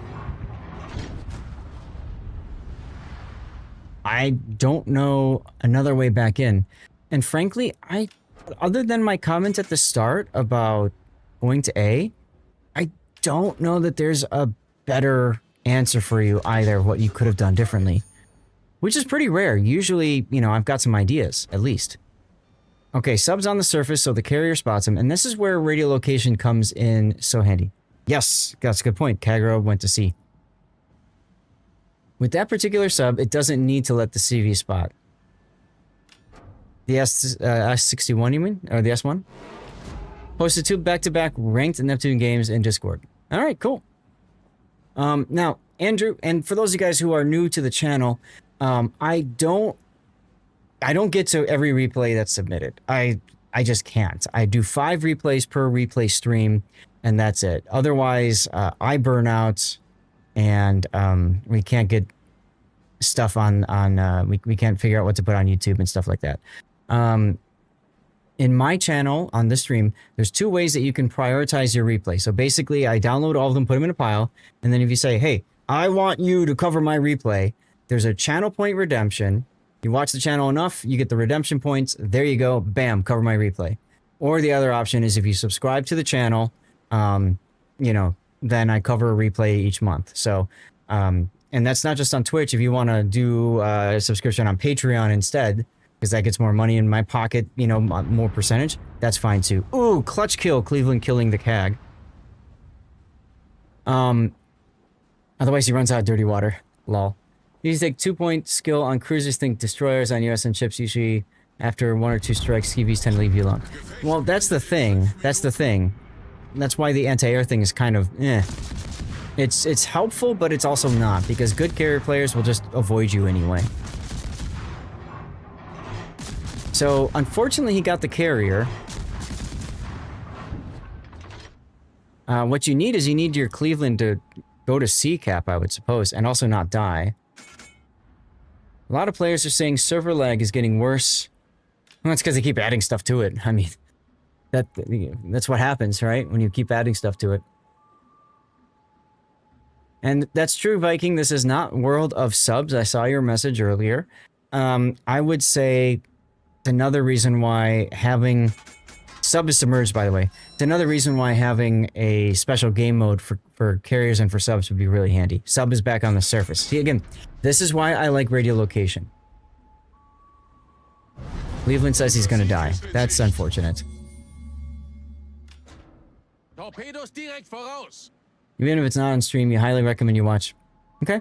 I don't know another way back in. And frankly, other than my comment at the start about going to A, I don't know that there's a better answer for you either of what you could have done differently. Which is pretty rare. Usually, you know, I've got some ideas, at least. Okay, sub's on the surface, so the carrier spots him, and this is where radiolocation comes in so handy. Yes, that's a good point. Kagero went to C. With that particular sub, it doesn't need to let the CV spot. The S61, you mean? Or the S1? Posted 2 back-to-back ranked Neptune games in Discord. Alright, cool. Now, Andrew, and for those of you guys who are new to the channel, I don't get to every replay that's submitted. I just can't. I do 5 replays per replay stream, and that's it. Otherwise, I burn out, and we can't get stuff we can't figure out what to put on YouTube and stuff like that. In my channel, on this stream, there's 2 ways that you can prioritize your replay. So basically, I download all of them, put them in a pile, and then if you say, hey, I want you to cover my replay, there's a channel point redemption. You watch the channel enough, you get the redemption points. There you go. Bam, cover my replay. Or the other option is if you subscribe to the channel, you know, then I cover a replay each month. So, and that's not just on Twitch. If you want to do a subscription on Patreon instead, because that gets more money in my pocket, you know, more percentage, that's fine too. Ooh, clutch kill, Cleveland killing the CAG. Otherwise he runs out of dirty water. Lol. You take 2-point skill on cruisers, think destroyers on US and ships usually after 1 or 2 strikes, CVs tend to leave you alone. Well, that's the thing. That's the thing. That's why the anti-air thing is kind of eh. It's helpful, but it's also not, because good carrier players will just avoid you anyway. So, unfortunately, he got the carrier. What you need is you need your Cleveland to go to C cap, I would suppose, and also not die. A lot of players are saying server lag is getting worse. Well, that's because they keep adding stuff to it. I mean, that's what happens, right? When you keep adding stuff to it. And that's true, Viking. This is not World of Subs. I saw your message earlier. I would say another reason why having... Sub is submerged, by the way. It's another reason why having a special game mode for carriers and for subs would be really handy. Sub is back on the surface. See, again, this is why I like radiolocation. Cleveland says he's gonna die. That's unfortunate. Even if it's not on stream, you highly recommend you watch. Okay.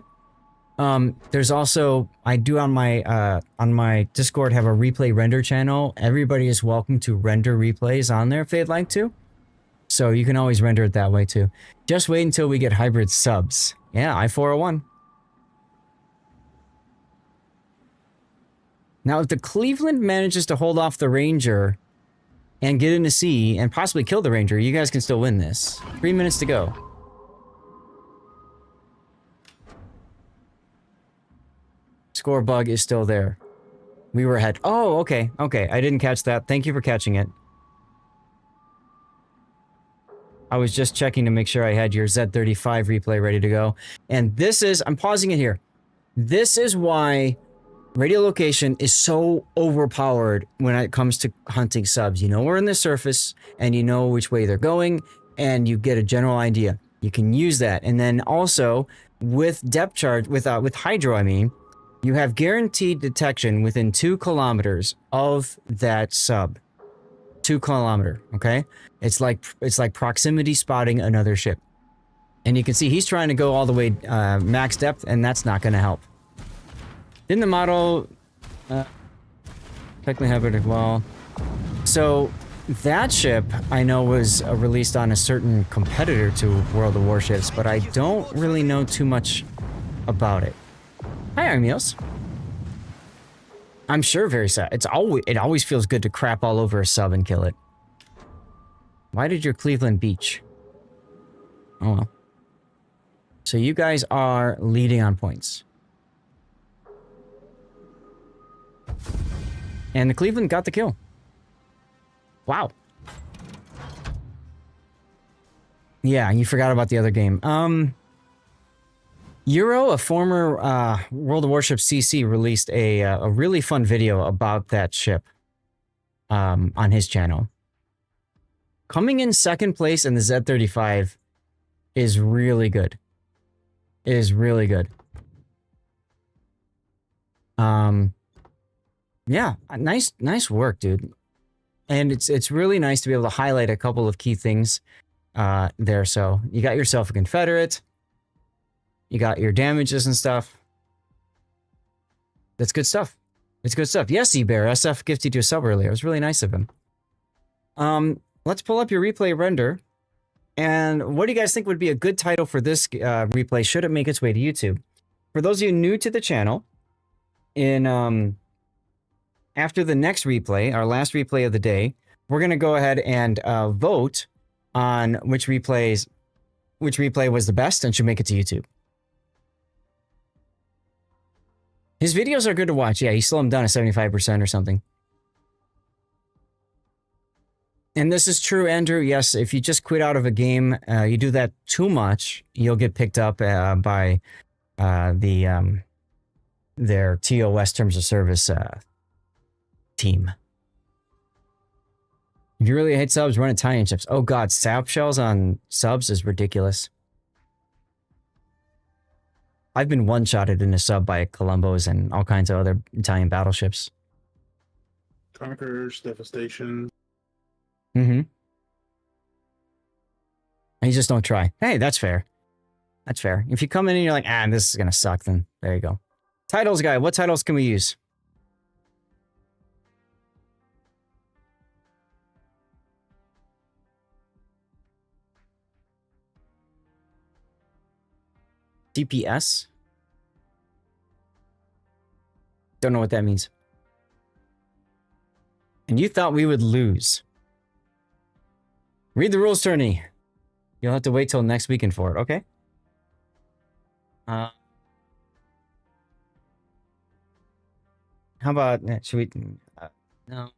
There's also, I do on my Discord have a replay render channel. Everybody is welcome to render replays on there if they'd like to. So you can always render it that way too. Just wait until we get hybrid subs. Yeah, I-401. Now, if the Cleveland manages to hold off the Ranger and get into C and possibly kill the Ranger, you guys can still win this. 3 minutes to go. Score bug is still there. We were ahead. Oh, okay. Okay, I didn't catch that. Thank you for catching it. I was just checking to make sure I had your Z35 replay ready to go. And this is... I'm pausing it here. This is why radiolocation is so overpowered when it comes to hunting subs. You know we're in the surface, and you know which way they're going, and you get a general idea. You can use that. And then also, with depth charge... With Hydro, I mean... You have guaranteed detection within 2 kilometers of that sub. 2 kilometer, okay? It's like proximity spotting another ship. And you can see he's trying to go all the way max depth, and that's not going to help. Didn't the model technically have it as well? So that ship I know was released on a certain competitor to World of Warships, but I don't really know too much about it. Hi, Armios. I'm sure very sad. It always feels good to crap all over a sub and kill it. Why did your Cleveland beach? Oh well. So you guys are leading on points. And the Cleveland got the kill. Wow. Yeah, you forgot about the other game. Euro, a former World of Warships CC, released a really fun video about that ship on his channel. Coming in second place in the Z-35 is really good. It is really good. Yeah, nice work, dude. And it's really nice to be able to highlight a couple of key things there. So you got yourself a Confederate. You got your damages and stuff. That's good stuff. It's good stuff. Yes, E-Bear. SF gifted you a sub earlier. It was really nice of him. Let's pull up your replay render. And what do you guys think would be a good title for this replay should it make its way to YouTube? For those of you new to the channel, in after the next replay, our last replay of the day, we're going to go ahead and vote on which replay was the best and should make it to YouTube. His videos are good to watch. Yeah, he still them done at 75% or something. And this is true, Andrew. Yes, if you just quit out of a game, you do that too much, you'll get picked up by their TOS terms of service team. If you really hate subs, run Italian chips. Oh god, sap shells on subs is ridiculous. I've been one-shotted in a sub by Columbos and all kinds of other Italian battleships. Conquerors, Devastation. Mm-hmm. And you just don't try. Hey, that's fair. That's fair. If you come in and you're like, this is gonna suck, then there you go. Titles guy, what titles can we use? DPS? Don't know what that means. And you thought we would lose. Read the rules, Turney. You'll have to wait till next weekend for it, okay? How about, should we, no.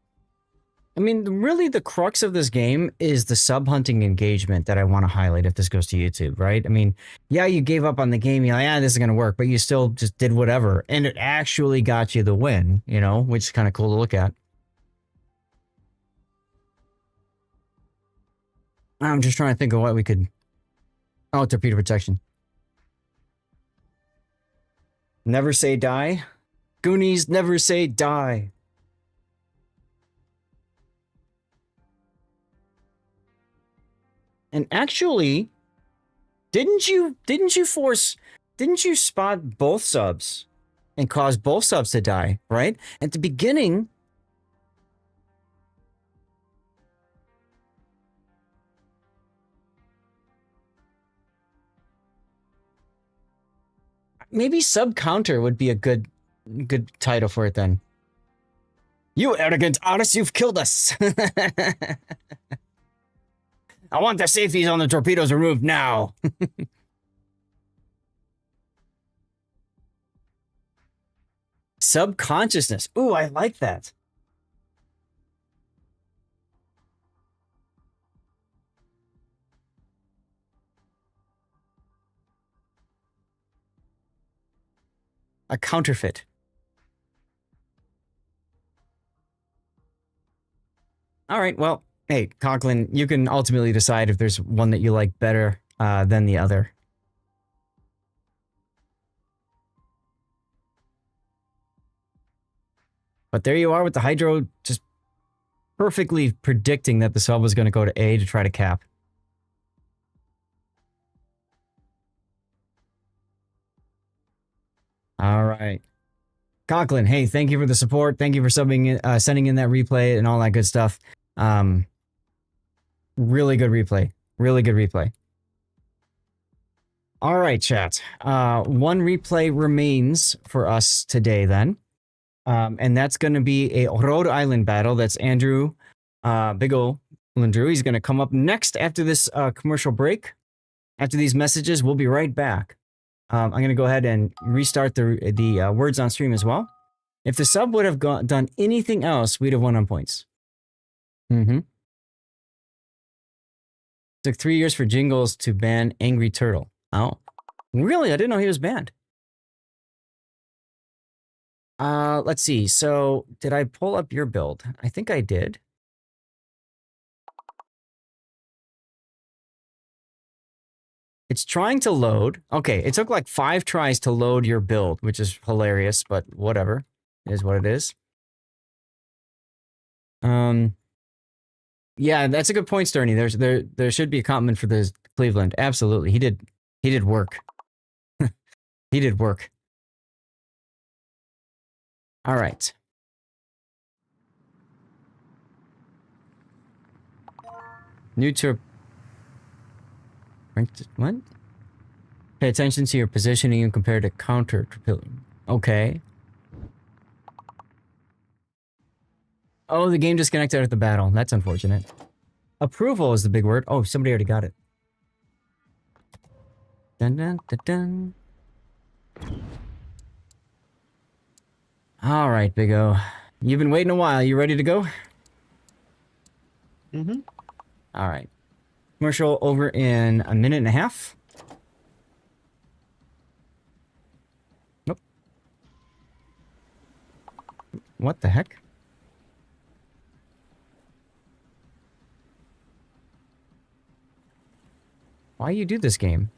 I mean, really the crux of this game is the sub-hunting engagement that I want to highlight if this goes to YouTube, right? I mean, yeah, you gave up on the game, you're like, this is going to work, but you still just did whatever, and it actually got you the win, you know, which is kind of cool to look at. I'm just trying to think of what we could... Oh, torpedo protection. Never say die. Goonies, never say die. And actually, didn't you spot both subs and cause both subs to die, right? At the beginning, maybe sub counter would be a good title for it then. You arrogant artist, you've killed us. I want the safeties on the torpedoes removed now. Subconsciousness. Ooh, I like that. A counterfeit. All right, well, hey, Conklin, you can ultimately decide if there's one that you like better than the other. But there you are with the Hydro just perfectly predicting that the sub was going to go to A to try to cap. All right. Conklin, hey, thank you for the support. Thank you for sending in that replay and all that good stuff. Really good replay. Really good replay. All right, chat. One replay remains for us today then. And that's going to be a Rhode Island battle. That's Andrew, Big O, Drew. He's going to come up next after this commercial break. After these messages, we'll be right back. I'm going to go ahead and restart the words on stream as well. If the sub would have done anything else, we'd have won on points. Took 3 years for Jingles to ban Angry Turtle. Oh, really? I didn't know he was banned. Let's see. So, did I pull up your build? I think I did. It's trying to load. Okay, it took like 5 tries to load your build, which is hilarious, but whatever. It is what it is. Yeah, that's a good point, Sterney. There should be a compliment for the Cleveland. Absolutely. He did work. He did work. All right. New to what? Pay attention to your positioning and compare to counter. Okay. Oh, the game disconnected at the battle. That's unfortunate. Approval is the big word. Oh, somebody already got it. Dun dun dun dun. All right, Big O. You've been waiting a while. You ready to go? Mm-hmm. All right. Commercial over in a minute and a half. Nope. What the heck? Why you do this game?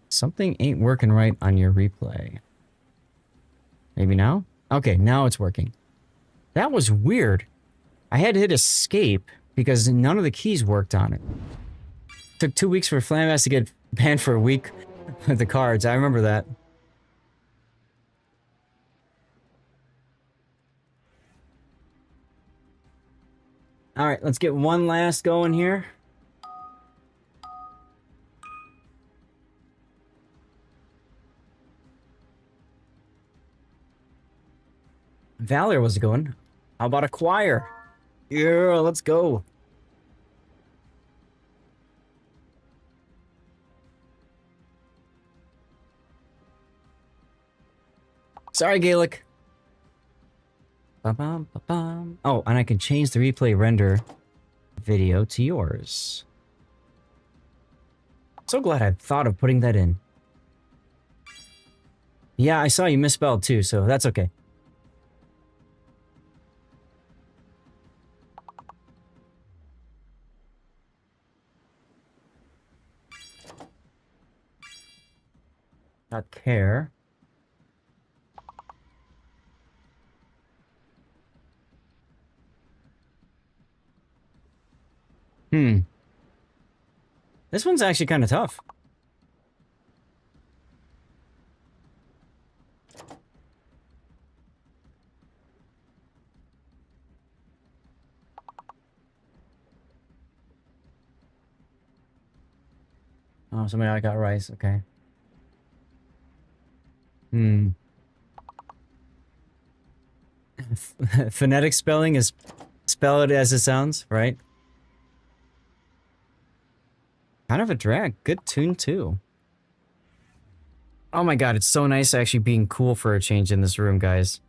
Something ain't working right on your replay. Maybe now? Okay, now it's working. That was weird. I had to hit escape because none of the keys worked on it. Took 2 weeks for Flamas to get banned for a week with the cards. I remember that. All right, let's get one last going here. Valor was going. How about a choir? Yeah, let's go. Sorry, Gaelic. Ba-bum, ba-bum. Oh, and I can change the replay render video to yours. So glad I thought of putting that in. Yeah, I saw you misspelled too, so that's okay. Not care. This one's actually kind of tough. Oh, somebody got rice. Okay. Phonetic spelling is spell it as it sounds, right? Kind of a drag. Good tune, too. Oh my god, it's so nice actually being cool for a change in this room, guys.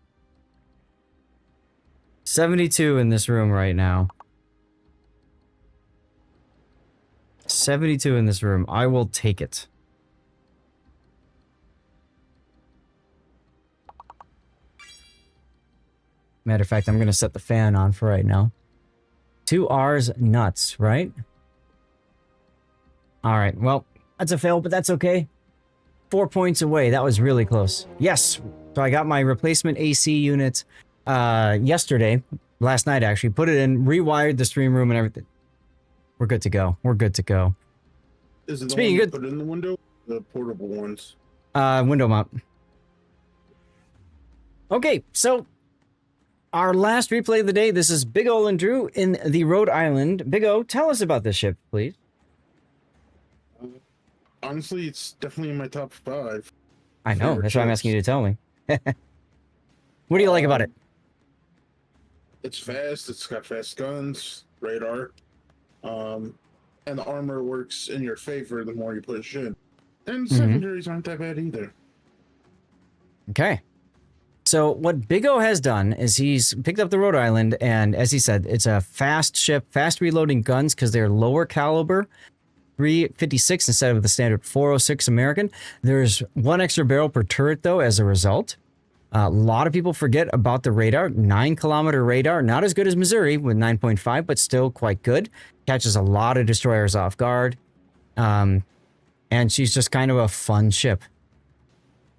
72 in this room right now. 72 in this room. I will take it. Matter of fact, I'm going to set the fan on for right now. 2 R's nuts, right? All right, well, that's a fail, but that's okay. 4 points away. That was really close. Yes, so I got my replacement AC unit yesterday, last night actually. Put it in, rewired the stream room and everything. We're good to go. We're good to go. Is it the one you put in the window? The portable ones? Window mount. Okay, so our last replay of the day. This is Big O and Drew in the Rhode Island. Big O, tell us about this ship, please. Honestly, it's definitely in my top 5. I know. favorite That's why I'm ships. asking you to tell me. What do you like about it? It's fast. It's got fast guns, radar, and the armor works in your favor the more you push in. And secondaries aren't that bad either. Okay. So what Big O has done is he's picked up the Rhode Island, and as he said, it's a fast ship, fast reloading guns because they're lower caliber, 356 instead of the standard 406 American. There's 1 extra barrel per turret though as a result. A lot of people forget about the radar, 9-kilometer radar, not as good as Missouri with 9.5, but still quite good. Catches a lot of destroyers off guard. And she's just kind of a fun ship.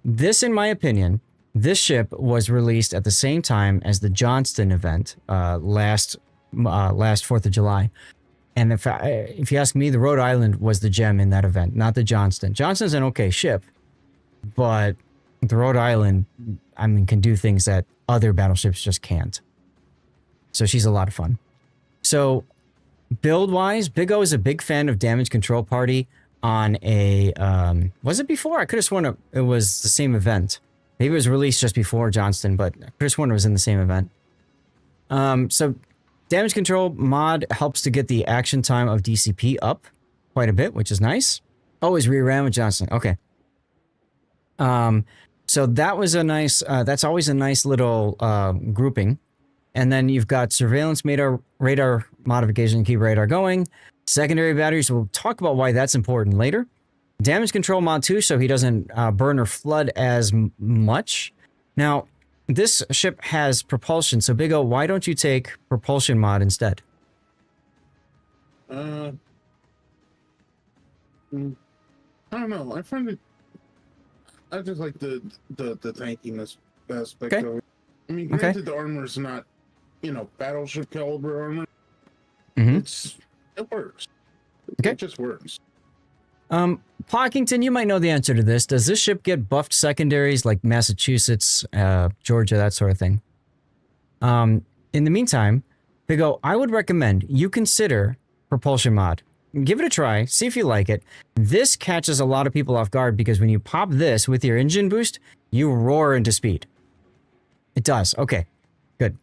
This, in my opinion, this ship was released at the same time as the Johnston event last 4th of July. And if you ask me, the Rhode Island was the gem in that event, not the Johnston. Johnston's an okay ship, but the Rhode Island, I mean, can do things that other battleships just can't. So she's a lot of fun. So build-wise, Big O is a big fan of Damage Control Party on a... was it before? I could have sworn it was the same event. Maybe it was released just before Johnston, but I could have sworn it was in the same event. So Damage Control mod helps to get the action time of DCP up quite a bit, which is nice. Always re-ran with Johnston. Okay. So that was a nice, that's always a nice little grouping. And then you've got surveillance radar modification, keep radar going. Secondary batteries, we'll talk about why that's important later. Damage control mod 2, so he doesn't burn or flood as much. Now, this ship has propulsion, so Big O, why don't you take propulsion mod instead? I don't know. I find it. I just like the tankiness aspect of it. I mean, granted, the armor is not, battleship caliber armor. It works. It just works. Pockington, you might know the answer to this. Does this ship get buffed secondaries like Massachusetts, Georgia, that sort of thing? In the meantime, Big O, I would recommend you consider propulsion mod. Give it a try, see if you like it. This catches a lot of people off guard because when you pop this with your engine boost, you roar into speed. It does. Okay, good.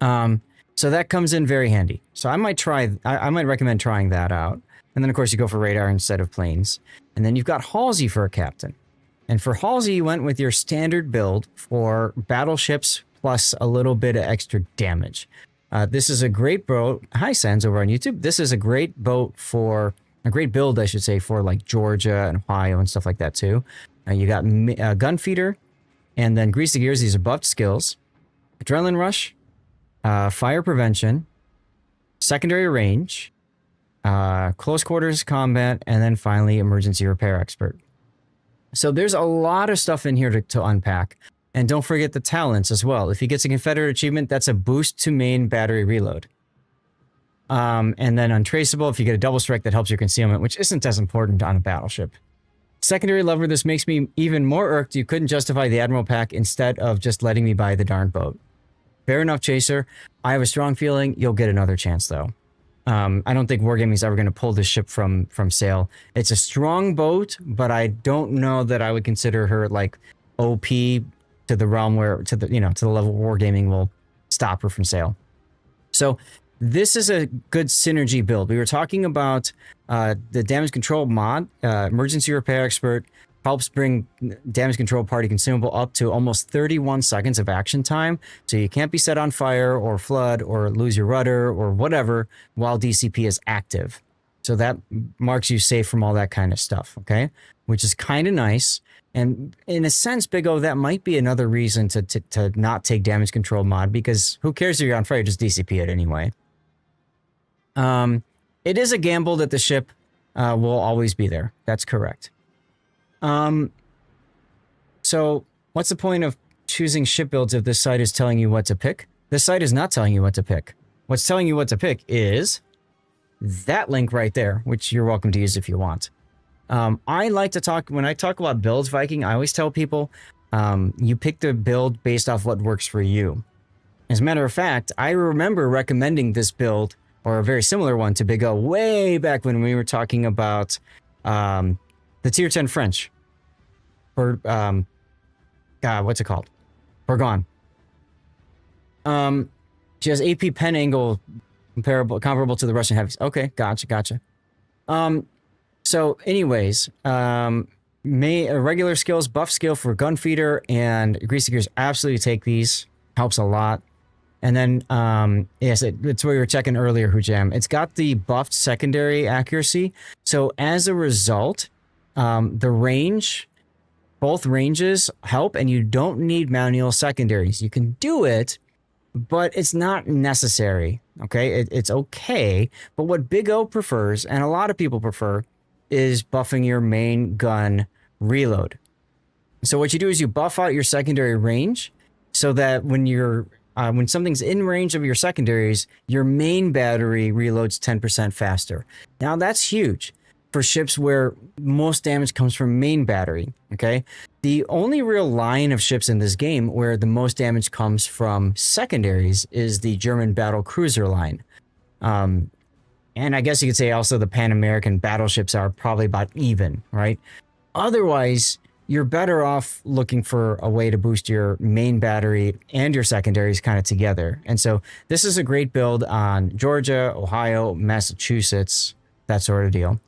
So that comes in very handy. So I might recommend trying that out. And then of course you go for radar instead of planes. And then you've got Halsey for a captain. And for Halsey, you went with your standard build for battleships plus a little bit of extra damage. This is a great boat. Hi, Sans over on YouTube. This is a great boat for a great build, I should say, for like Georgia and Ohio and stuff like that too. You got gun feeder, and then grease the gears. These are buffed skills, adrenaline rush, fire prevention, secondary range, close quarters combat, and then finally emergency repair expert. So there's a lot of stuff in here to unpack. And don't forget the talents as well. If he gets a Confederate achievement, that's a boost to main battery reload. And then untraceable, if you get a double strike, that helps your concealment, which isn't as important on a battleship. Secondary lover, this makes me even more irked. You couldn't justify the Admiral pack instead of just letting me buy the darn boat. Fair enough, Chaser. I have a strong feeling you'll get another chance, though. I don't think Wargaming's ever going to pull this ship from sale. It's a strong boat, but I don't know that I would consider her like OP to the realm where to the level Wargaming will stop her from sale. So this is a good synergy build. We were talking about the damage control mod, emergency repair expert helps bring damage control party consumable up to almost 31 seconds of action time. So you can't be set on fire or flood or lose your rudder or whatever while DCP is active. So that marks you safe from all that kind of stuff, okay? Which is kind of nice. And in a sense, Big O, that might be another reason to not take damage control mod, because who cares if you're on fire, just DCP it anyway. It is a gamble that the ship will always be there. That's correct. So what's the point of choosing ship builds if this site is telling you what to pick? This site is not telling you what to pick. What's telling you what to pick is that link right there, which you're welcome to use if you want. I like to talk, when I talk about builds, Viking, I always tell people, you pick the build based off what works for you. As a matter of fact, I remember recommending this build, or a very similar one, to Big O way back when we were talking about The tier 10 French. Or, God, what's it called? Bourgogne. She has AP pen angle comparable to the Russian heavies. Okay, gotcha. So anyways, regular skills, buff skill for gun feeder and greasy gears. Absolutely take these. Helps a lot. And then, yes, it's what we were checking earlier, Hujam. It's got the buffed secondary accuracy. So as a result, the range, both ranges help, and you don't need manual secondaries. You can do it, but it's not necessary. Okay, it's okay. But what Big O prefers, and a lot of people prefer, is buffing your main gun reload. So what you do is you buff out your secondary range, so that when something's in range of your secondaries, your main battery reloads 10% faster. Now that's huge for ships where most damage comes from main battery. Okay, the only real line of ships in this game where the most damage comes from secondaries is the German battle cruiser line. And I guess you could say also the Pan American battleships are probably about even, right? Otherwise, you're better off looking for a way to boost your main battery and your secondaries kind of together. And so this is a great build on Georgia, Ohio, Massachusetts, that sort of deal.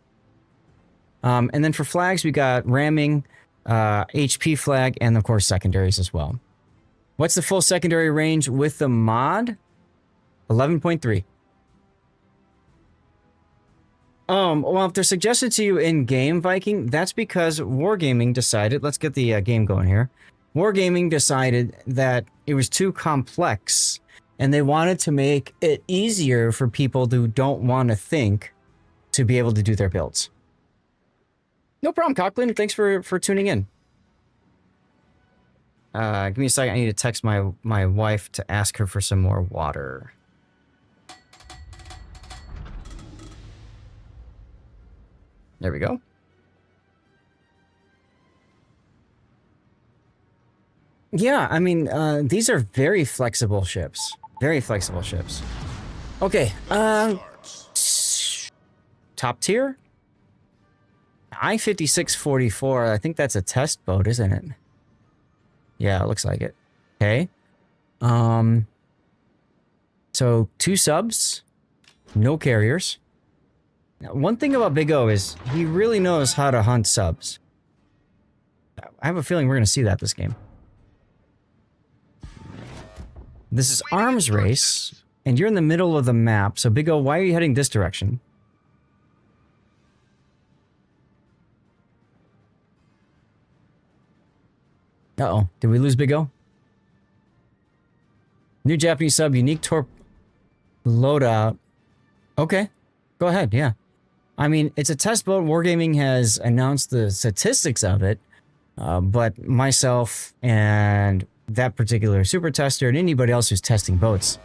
And then for flags, we got ramming, HP flag, and of course secondaries as well. What's the full secondary range with the mod? 11.3. Well, if they're suggested to you in game, Viking, that's because Wargaming decided, let's get the game going here. Wargaming decided that it was too complex and they wanted to make it easier for people who don't want to think to be able to do their builds. No problem, Coughlin. Thanks for tuning in. Give me a second. I need to text my wife to ask her for some more water. There we go. Yeah, I mean, these are very flexible ships. Very flexible ships. Okay, top tier? I-5644, I think that's a test boat, isn't it? Yeah, it looks like it. Okay. So 2 subs, no carriers. Now, one thing about Big O is he really knows how to hunt subs. I have a feeling we're going to see that this game. This is arms race, and you're in the middle of the map. So Big O, why are you heading this direction? Uh-oh, did we lose Big O? New Japanese sub, unique torp loadout. Okay, go ahead, yeah. I mean, it's a test boat. Wargaming has announced the statistics of it, but myself and that particular super tester and anybody else who's testing boats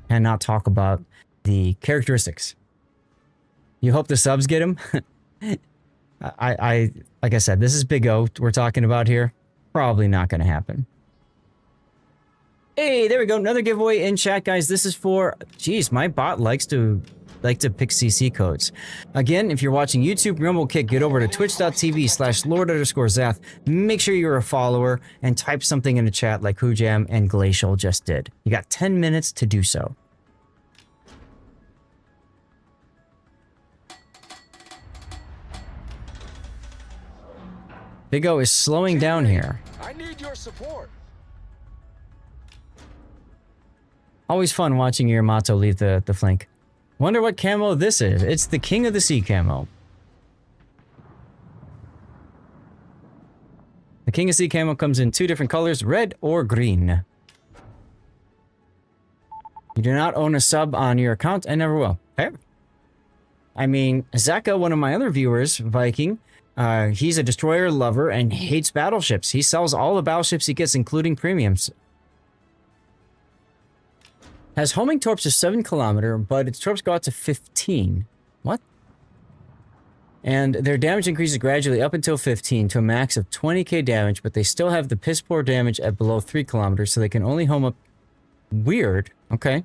cannot talk about the characteristics. You hope the subs get them? Like I said, this is Big O we're talking about here. Probably not going to happen. Hey, there we go. Another giveaway in chat, guys. This is for... Geez, my bot likes to pick CC codes. Again, if you're watching YouTube, Rumble Kick, get over to twitch.tv/Lord_Zath. Make sure you're a follower and type something in the chat like Hujam and Glacial just did. You got 10 minutes to do so. Big O is slowing down here. I need your support. Always fun watching your Yamato leave the flank. Wonder what camo this is. It's the King of the Sea camo. The King of Sea camo comes in 2 different colors, red or green. You do not own a sub on your account and never will. Okay. I mean, Zaka, one of my other viewers, Viking, he's a destroyer lover and hates battleships. He sells all the battleships he gets, including premiums. Has homing torps of 7 kilometer, but its torps go out to 15. What? And their damage increases gradually up until 15 to a max of 20k damage, but they still have the piss poor damage at below 3 kilometers, so they can only home up. Weird. Okay.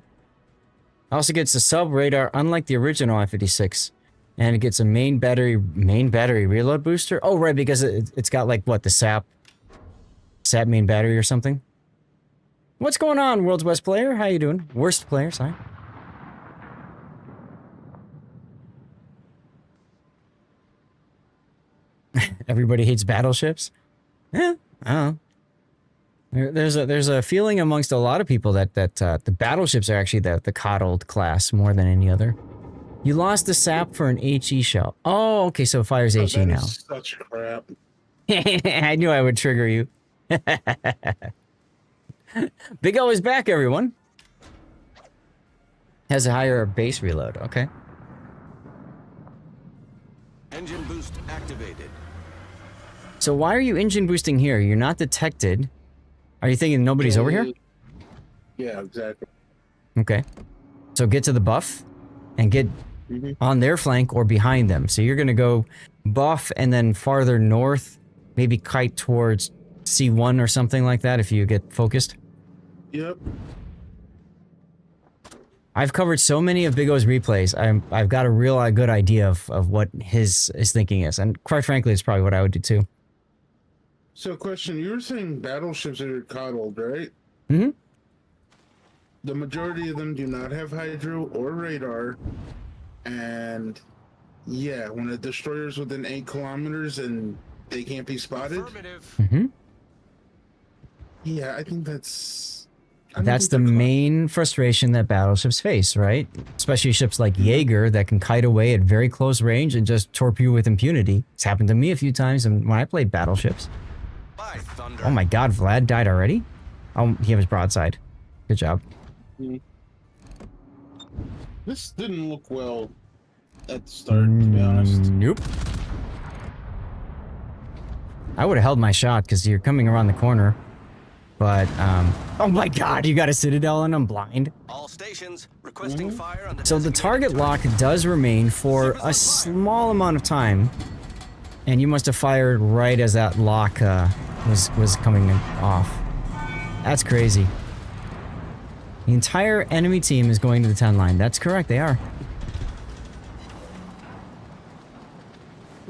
Also gets a sub radar, unlike the original I-56. And it gets a main battery reload booster. Oh, right, because it's got like what, the sap main battery or something. What's going on, world's best player? How you doing? Worst player, sorry. Everybody hates battleships. Yeah, I don't know. There's a feeling amongst a lot of people that the battleships are actually the coddled class more than any other. You lost the sap for an HE shell. Oh, okay, so it fires HE now. Such crap. I knew I would trigger you. Big O is back, everyone. Has a higher base reload. Okay. Engine boost activated. So why are you engine boosting here? You're not detected. Are you thinking nobody's over here? Yeah, exactly. Okay. So get to the buff and get on their flank or behind them. So you're going to go buff and then farther north, maybe kite towards C1 or something like that if you get focused. Yep. I've covered so many of Big O's replays. I've got a real good idea of what his thinking is. And quite frankly, it's probably what I would do too. So question, you were saying battleships are coddled, right? Mm-hmm. The majority of them do not have hydro or radar. And yeah, when a destroyer's within 8 kilometers and they can't be spotted. Mm-hmm. Yeah, I think that's... That's the main frustration that battleships face, right? Especially ships like Jaeger that can kite away at very close range and just torpedo you with impunity. It's happened to me a few times when I played battleships. Oh my god, Vlad died already? Oh, he was broadside. Good job. This didn't look well at the start, to be honest. Nope. I would have held my shot because you're coming around the corner. But, oh my god, you got a Citadel and I'm blind. All stations requesting fire on the So the target lock does remain for a small amount of time. And you must have fired right as that lock was coming off. That's crazy. The entire enemy team is going to the 10 line. That's correct, they are.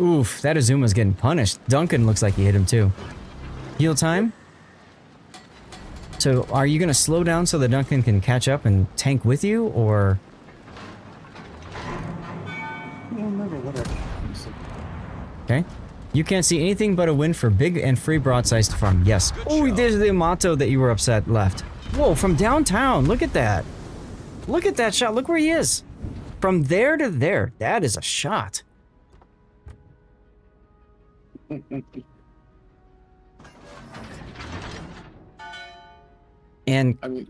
Oof, that Azuma's getting punished. Duncan looks like he hit him too. Heal time? So are you going to slow down so that Duncan can catch up and tank with you, or... Okay. You can't see anything but a win for big and free broadsides to farm. Yes. Oh, there's the Amato that you were upset left. Whoa, from downtown. Look at that. Look at that shot. Look where he is. From there to there. That is a shot. And I mean,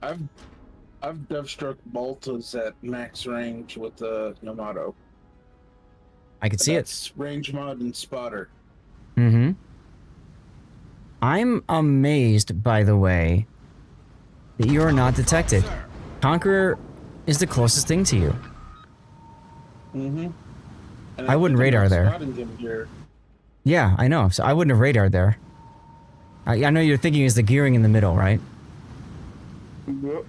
I've dev-struck Baltas at max range with the Yamato. I could see That's range mod and spotter. Mm-hmm. I'm amazed, by the way, that you are not detected. Conqueror is the closest thing to you. Mm-hmm. I wouldn't radar there. Yeah, I know. So I wouldn't have radar there. I know you're thinking is the gearing in the middle, right? Yep.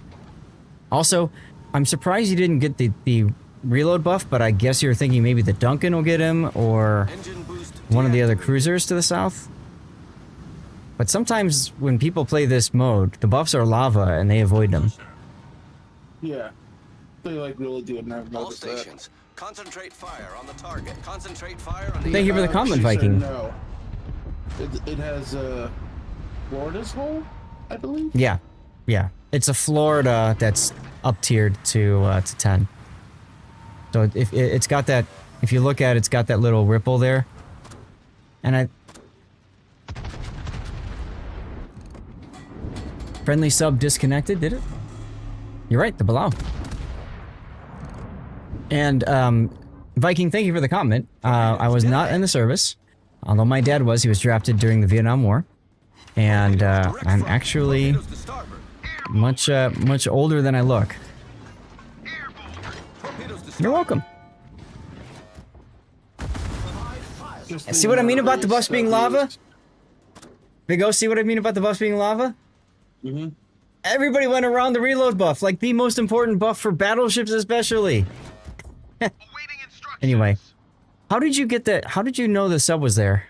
Also, I'm surprised you didn't get the reload buff, but I guess you're thinking maybe the Duncan will get him, or one of the other cruisers to the south. But sometimes when people play this mode, the buffs are lava and they avoid them. Yeah. They like really do, and I've noticed stations. Concentrate fire on the target. Concentrate fire on the... Thank you for the comment, Viking. No. It has Florida's hull, I believe? Yeah. Yeah. It's a Florida that's up tiered to 10. So if it's got that, if you look at it, it's got that little ripple there. And friendly sub disconnected, did it? You're right, the Bilal. And Viking, thank you for the comment. I was not in the service, although my dad was. He was drafted during the Vietnam War, and I'm actually much older than I look. You're welcome. See what I mean about the buffs being lava? Big O, see what I mean about the buffs being lava? Mm-hmm. Everybody went around the reload buff, like the most important buff for battleships especially. Anyway, How did you get that? How did you know the sub was there?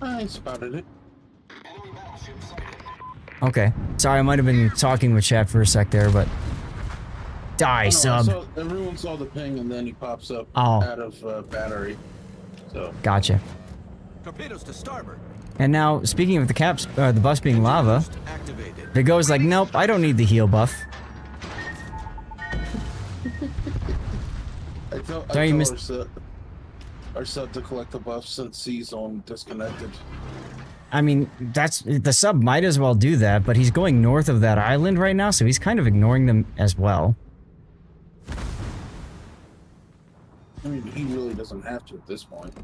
I spotted it. Okay. Sorry, I might have been talking with chat for a sec there, but... Die, sub. Everyone saw the ping and then he pops up Oh. out of battery. So. Gotcha. Torpedoes to starboard. And now, speaking of the buffs being lava, Big O's like, nope, I don't need the heal buff. I tell our sub to collect the buff since C-Zone disconnected. I mean, the sub might as well do that, but he's going north of that island right now, so he's kind of ignoring them as well. I mean, he really doesn't have to at this point.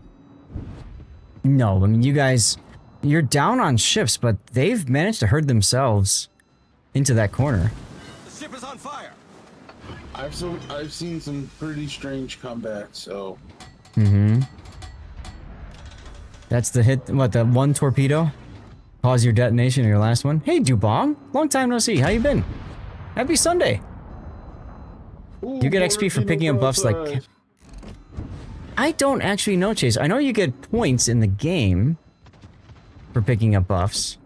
No, I mean, you guys, you're down on ships, but they've managed to herd themselves into that corner. The ship is on fire. I've seen some pretty strange comebacks, so. Mm-hmm. That's the hit, what, the one torpedo? Pause your detonation of your last one? Hey, Dubong! Long time no see, how you been? Happy Sunday! Ooh, You get XP for picking up buffs like... I don't actually know, Chase. I know you get points in the game for picking up buffs.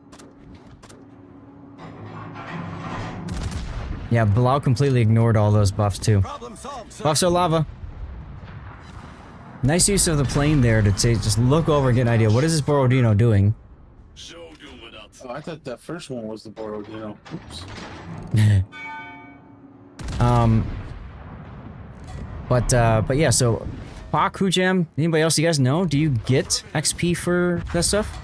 Yeah, Bilal completely ignored all those buffs too. Buffs are lava. Nice use of the plane there to say, just look over and get an idea. What is this Borodino doing? Oh, I thought that first one was the Borodino. Oops. But yeah, so Pak, Hujam, anybody else you guys know? Do you get XP for that stuff?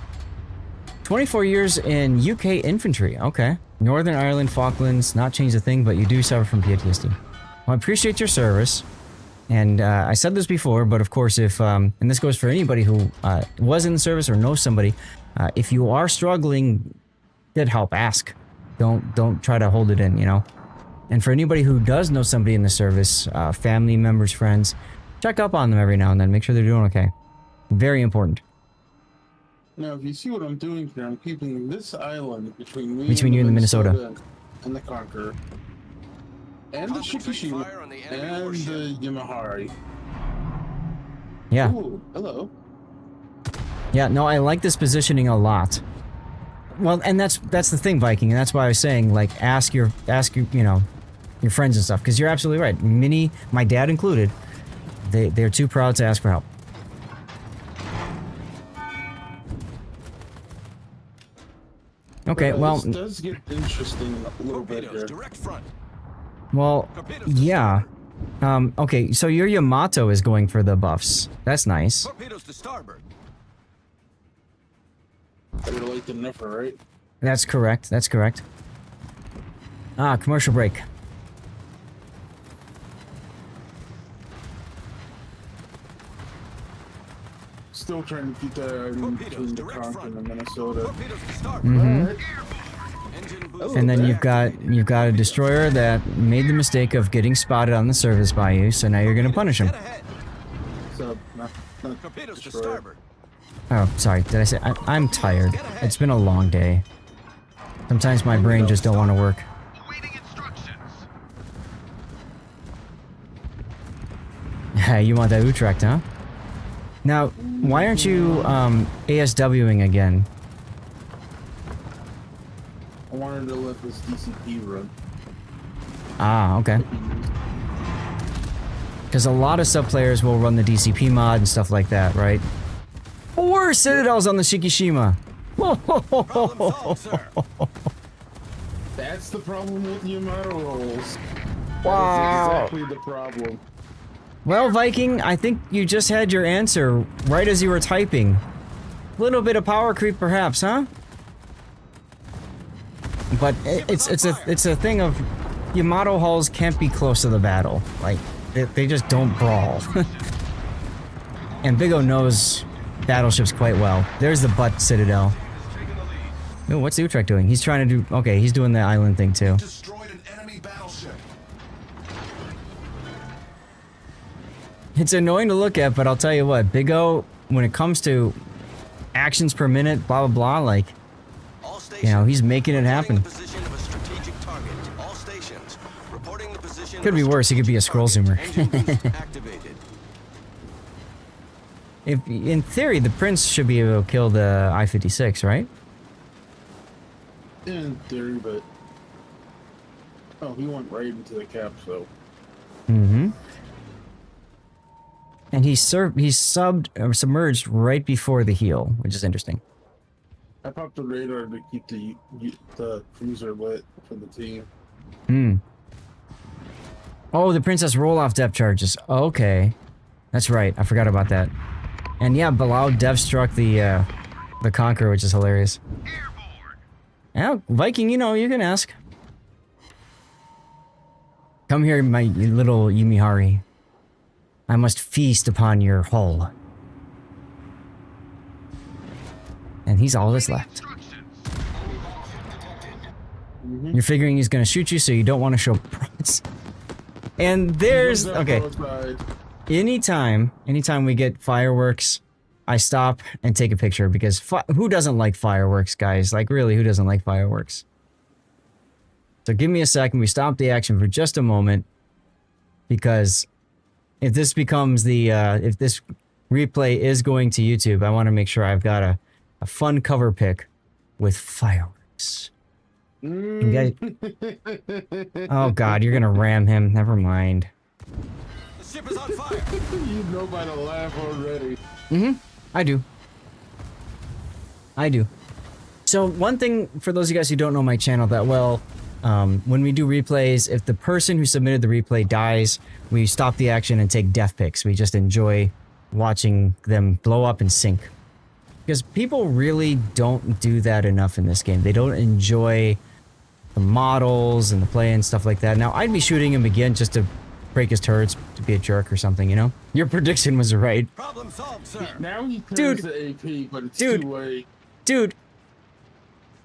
24 years in UK infantry. Okay. Northern Ireland, Falklands, not changed a thing, but you do suffer from PTSD. Well, I appreciate your service. And I said this before, but of course, if and this goes for anybody who was in the service or knows somebody, if you are struggling, get help. Ask. Don't try to hold it in. You know. And for anybody who does know somebody in the service, family members, friends, check up on them every now and then. Make sure they're doing okay. Very important. Now, if you see what I'm doing here, I'm keeping this island between you and the Minnesota and the Conqueror. And the Shikishima, and the Yamahari. Yeah. Ooh, hello. Yeah, no, I like this positioning a lot. Well, and that's the thing, Viking, and that's why I was saying, like, ask your you know, your friends and stuff, because you're absolutely right. My dad included, they're too proud to ask for help. Okay, well, this does get interesting a little bit here. Direct front. Well, yeah. Okay, so your Yamato is going for the buffs. That's nice. Torpedoes to starboard. Better late than never, right? That's correct. That's correct. Ah, commercial break. Still trying to keep that island between the Conqueror and the Minnesota. Mm-hmm. And then you've got a destroyer that made the mistake of getting spotted on the surface by you, so now you're gonna punish him. So, not destroyer. Oh, sorry. Did I say I'm tired? It's been a long day. Sometimes my brain just don't want to work. You want that Utrecht, huh? Now, why aren't you ASWing again? I wanted to let this DCP run. Ah, okay. Because a lot of sub players will run the DCP mod and stuff like that, right? 4 citadels on the Shikishima! That's the problem with Yamato rolls. Wow. That's exactly the problem. Well, Viking, I think you just had your answer right as you were typing. Little bit of power creep, perhaps, huh? But it's a thing of Yamato hulls can't be close to the battle. Like they just don't brawl. And Big O knows battleships quite well. There's the butt citadel. Oh, what's the Utrecht doing? He's trying to do... Okay, he's doing the island thing too. Destroyed an enemy battleship. It's annoying to look at, but I'll tell you what, Big O, when it comes to actions per minute, blah blah blah, like, you know, he's making it happen. Could be worse, he could be a scroll zoomer. If in theory, the prince should be able to kill the I-56, right? In theory, but he went right into the cap, so. Mm-hmm. And he's submerged right before the heel, which is interesting. I popped the radar to keep the cruiser lit for the team. Hmm. Oh, the princess roll-off depth charges. Okay. That's right. I forgot about that. And yeah, Bilal dev struck the Conqueror, which is hilarious. Yeah, Viking, you know, you can ask. Come here, my little Yumihari. I must feast upon your hull. And he's all that's left. You're figuring he's gonna shoot you, so you don't want to show props. And there's... Okay. Anytime we get fireworks, I stop and take a picture, because who doesn't like fireworks, guys? Like, really, who doesn't like fireworks? So give me a second. We stop the action for just a moment, because if this becomes the if this replay is going to YouTube, I want to make sure I've got a fun cover pic with fireworks. You guys... Oh god, you're gonna ram him. Never mind. The ship is on fire. You know by the laugh already. Mm-hmm. I do. So one thing, for those of you guys who don't know my channel that well, when we do replays, if the person who submitted the replay dies, we stop the action and take death pics. We just enjoy watching them blow up and sink. Because people really don't do that enough in this game. They don't enjoy the models and the play and stuff like that. Now, I'd be shooting him again just to break his turrets, to be a jerk or something, you know? Your prediction was right. Problem solved, sir. Now he turns the AP, but it's two-way. Dude,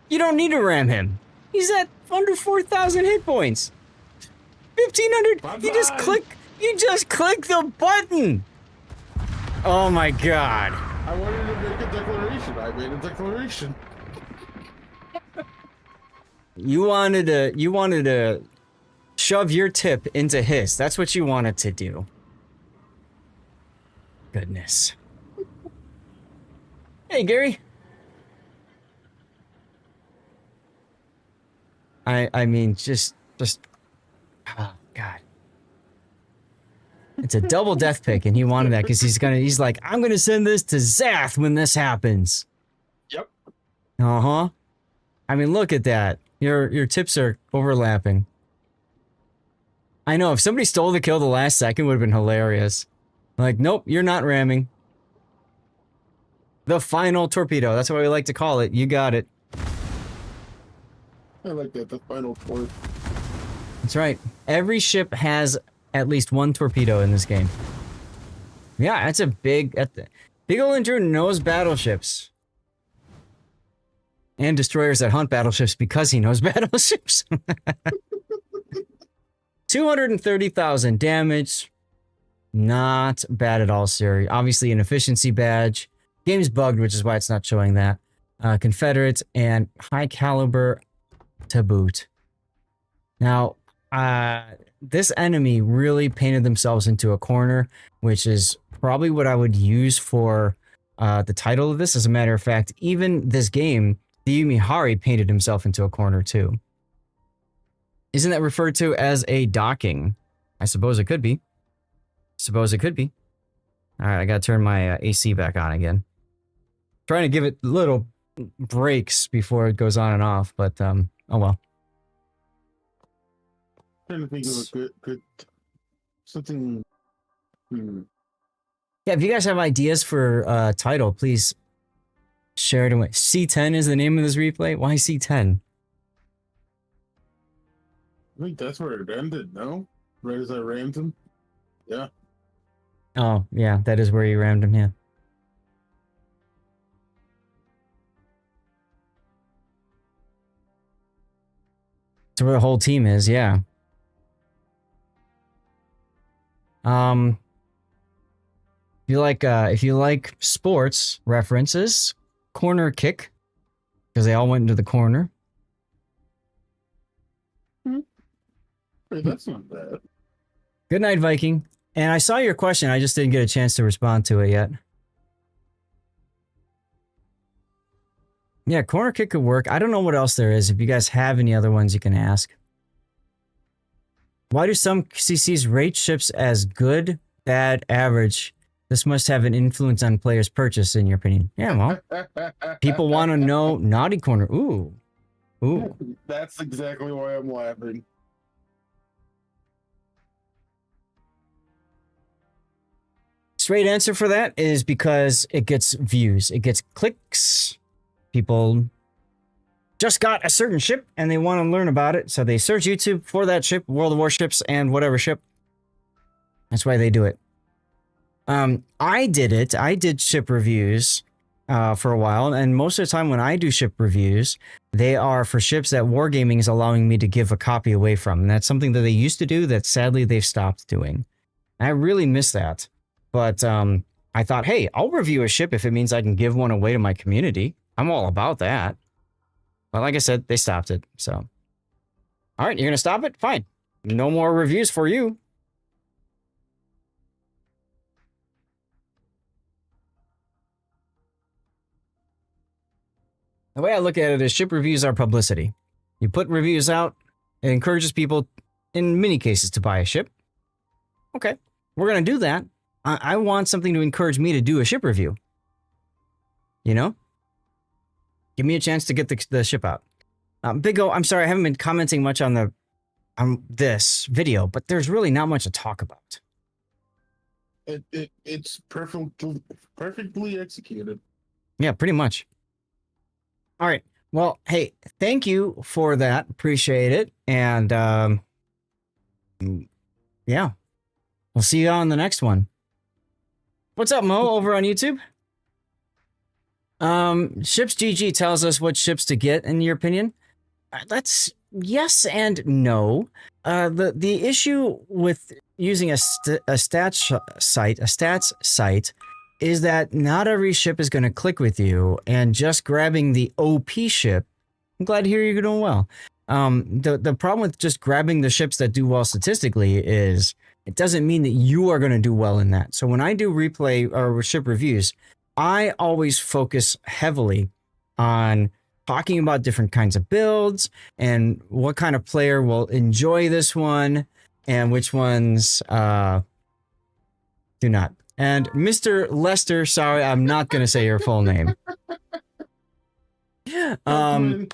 you don't need to ram him. He's at under 4,000 hit points. 1,500. You just click the button. Oh my god. I wanted to make a declaration. I made a declaration. You wanted to shove your tip into his. That's what you wanted to do. Goodness. Hey, Gary. I mean, just, oh, God. It's a double death pick, and he wanted that because he's like, I'm gonna send this to Zath when this happens. Yep. Uh-huh. I mean, look at that. Your tips are overlapping. I know, if somebody stole the kill the last second, would have been hilarious. Like, nope, you're not ramming. The final torpedo, that's what we like to call it. You got it. I like that, the final port. That's right. Every ship has at least one torpedo in this game. Yeah, that's a big... Big ol' Andrew knows battleships. And destroyers that hunt battleships because he knows battleships. 230,000 damage. Not bad at all, sir. Obviously an efficiency badge. Game's bugged, which is why it's not showing that. Confederate and high caliber to boot. Now, this enemy really painted themselves into a corner, which is probably what I would use for the title of this. As a matter of fact, even this game, the Yumihari painted himself into a corner too. Isn't that referred to as a docking? I suppose it could be. Suppose it could be. Alright, I gotta turn my AC back on again. Trying to give it little breaks before it goes on and off, but oh well. Trying to think of a good something. Yeah, if you guys have ideas for title, please share it away. C10 is the name of this replay. Why C10? I think that's where it ended, no? Right as I rammed him? Yeah. Oh, yeah, that is where you rammed him, yeah. That's where the whole team is, yeah. If you like sports references, corner kick, because they all went into the corner. Hey, that's not bad. Good night, Viking. And I saw your question. I just didn't get a chance to respond to it yet. Yeah, corner kick could work. I don't know what else there is. If you guys have any other ones, you can ask. Why do some CCs rate ships as good, bad, average? This must have an influence on players' purchase, in your opinion. Yeah, well, people want to know naughty corner. Ooh. Ooh. That's exactly why I'm laughing. Straight answer for that is because it gets views. It gets clicks. People just got a certain ship and they want to learn about it. So they search YouTube for that ship, World of Warships and whatever ship. That's why they do it. I did it. I did ship reviews for a while. And most of the time when I do ship reviews, they are for ships that Wargaming is allowing me to give a copy away from. And that's something that they used to do that sadly they've stopped doing. I really miss that. But I thought, hey, I'll review a ship if it means I can give one away to my community. I'm all about that. But like I said, they stopped it. So, all right, you're going to stop it? Fine. No more reviews for you. The way I look at it is ship reviews are publicity. You put reviews out, it encourages people, in many cases, to buy a ship. Okay, we're going to do that. I want something to encourage me to do a ship review. You know? Give me a chance to get the ship out. Big O, I'm sorry, I haven't been commenting much on this video, but there's really not much to talk about. It's perfectly executed. Yeah, pretty much. All right. Well, hey, thank you for that. Appreciate it. And yeah, we'll see you on the next one. What's up, Mo, over on YouTube? Ships GG tells us what ships to get, in your opinion. That's yes and no. The issue with using a stats site is that not every ship is going to click with you, and just grabbing the OP ship. I'm glad to hear you're doing well. The problem with just grabbing the ships that do well statistically is it doesn't mean that you are going to do well in that. So when I do replay or ship reviews, I always focus heavily on talking about different kinds of builds and what kind of player will enjoy this one and which ones do not. And Mr. Lester, sorry, I'm not going to say your full name. Duckman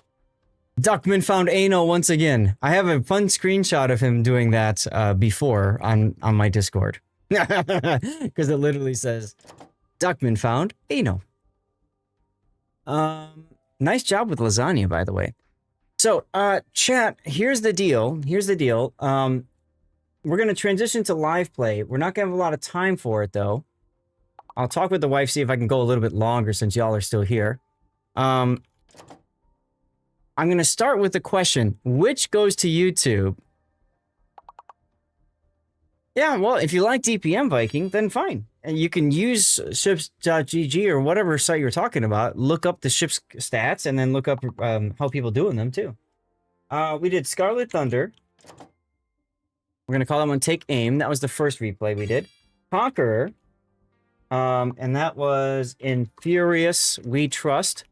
found Ano once again. I have a fun screenshot of him doing that before on my Discord. Because it literally says, Duckman found Ano. Nice job with lasagna, by the way. So, chat, here's the deal. We're going to transition to live play. We're not going to have a lot of time for it, though. I'll talk with the wife, see if I can go a little bit longer since y'all are still here. I'm going to start with the question, which goes to YouTube? Yeah, well, if you like DPM Viking, then fine. And you can use ships.gg or whatever site you're talking about, look up the ship's stats, and then look up how people do in them, too. We did Scarlet Thunder. We're going to call that one Take Aim. That was the first replay we did. Conqueror. And that was in Furious We Trust.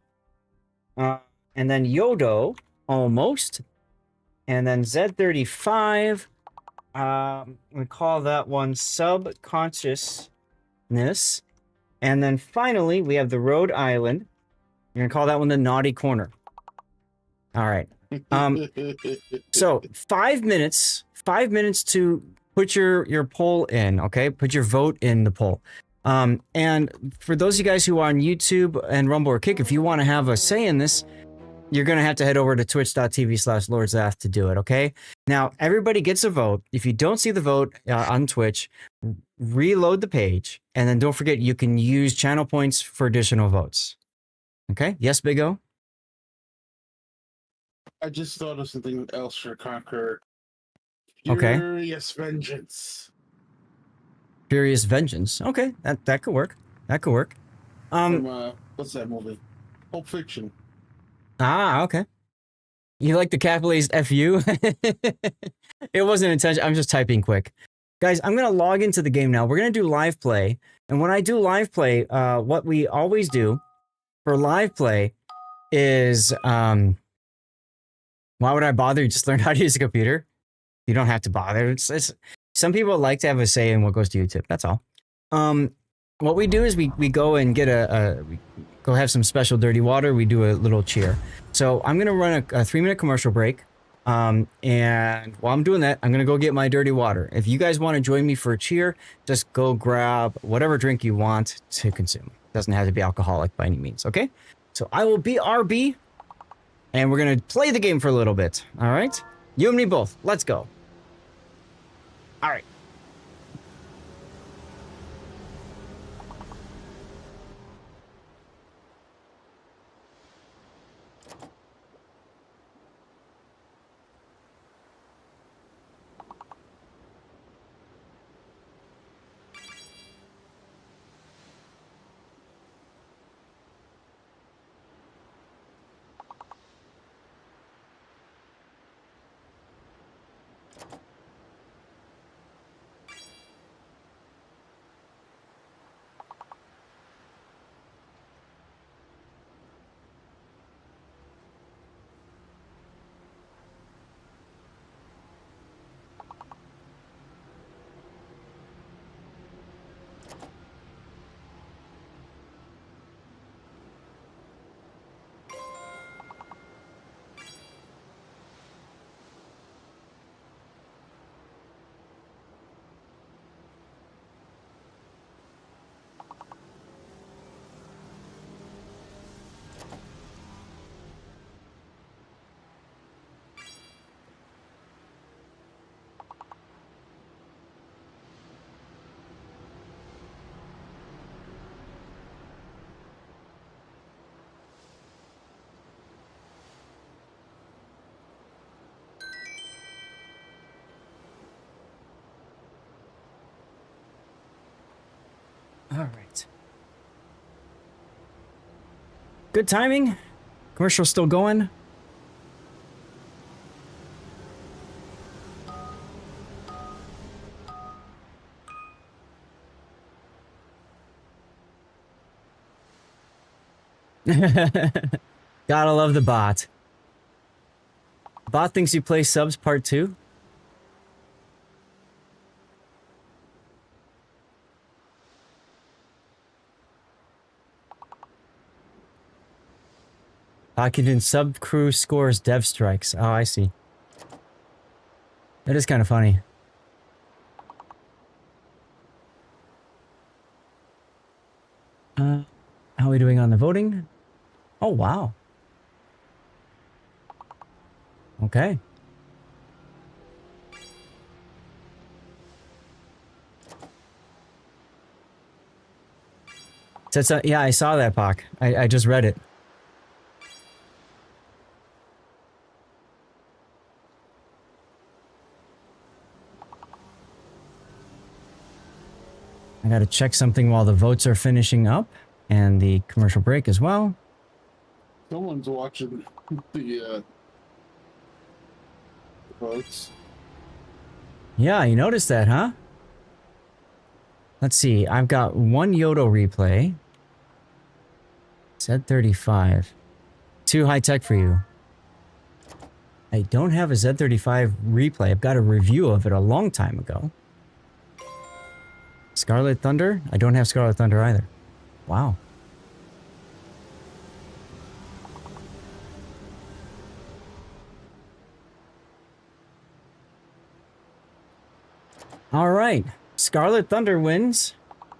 And then Yodo, almost. And then Z35. We call that one Subconsciousness. And then finally, we have the Rhode Island. We're going to call that one the Naughty Corner. All right. So 5 minutes. 5 minutes to put your poll in, okay? Put your vote in the poll. And for those of you guys who are on YouTube and Rumble or Kick, if you want to have a say in this, you're going to have to head over to twitch.tv/LordZath to do it, okay? Now, everybody gets a vote. If you don't see the vote on Twitch, reload the page. And then don't forget, you can use channel points for additional votes. Okay? Yes, Big O? I just thought of something else for Conqueror. Okay. Furious Vengeance. Furious Vengeance. Okay, that could work. That could work. From, what's that movie? Pulp Fiction. Ah, okay. You like the capitalized FU? It wasn't intentional. I'm just typing quick. Guys, I'm going to log into the game now. We're going to do live play. And when I do live play, what we always do for live play is why would I bother? Just learn how to use a computer. You don't have to bother. It's some people like to have a say in what goes to YouTube. That's all. What we do is we go and get we go have some special dirty water. We do a little cheer. So I'm gonna run a 3-minute commercial break. And while I'm doing that, I'm gonna go get my dirty water. If you guys want to join me for a cheer, just go grab whatever drink you want to consume. Doesn't have to be alcoholic by any means. Okay. So I will be RB, and we're gonna play the game for a little bit. All right. You and me both. Let's go. All right. All right. Good timing. Commercial's still going. Gotta love the bot. Bot thinks you play subs part 2. Occupant sub crew scores dev strikes. Oh, I see. That is kind of funny. How are we doing on the voting? Oh, wow. Okay. Yeah, I saw that, Pac. I just read it. I gotta check something while the votes are finishing up, and the commercial break as well. Someone's watching the votes. Yeah, you noticed that, huh? Let's see, I've got one Yodo replay. Z35. Too high tech for you. I don't have a Z35 replay. I've got a review of it a long time ago. Scarlet Thunder? I don't have Scarlet Thunder either. Wow. All right. Scarlet Thunder wins.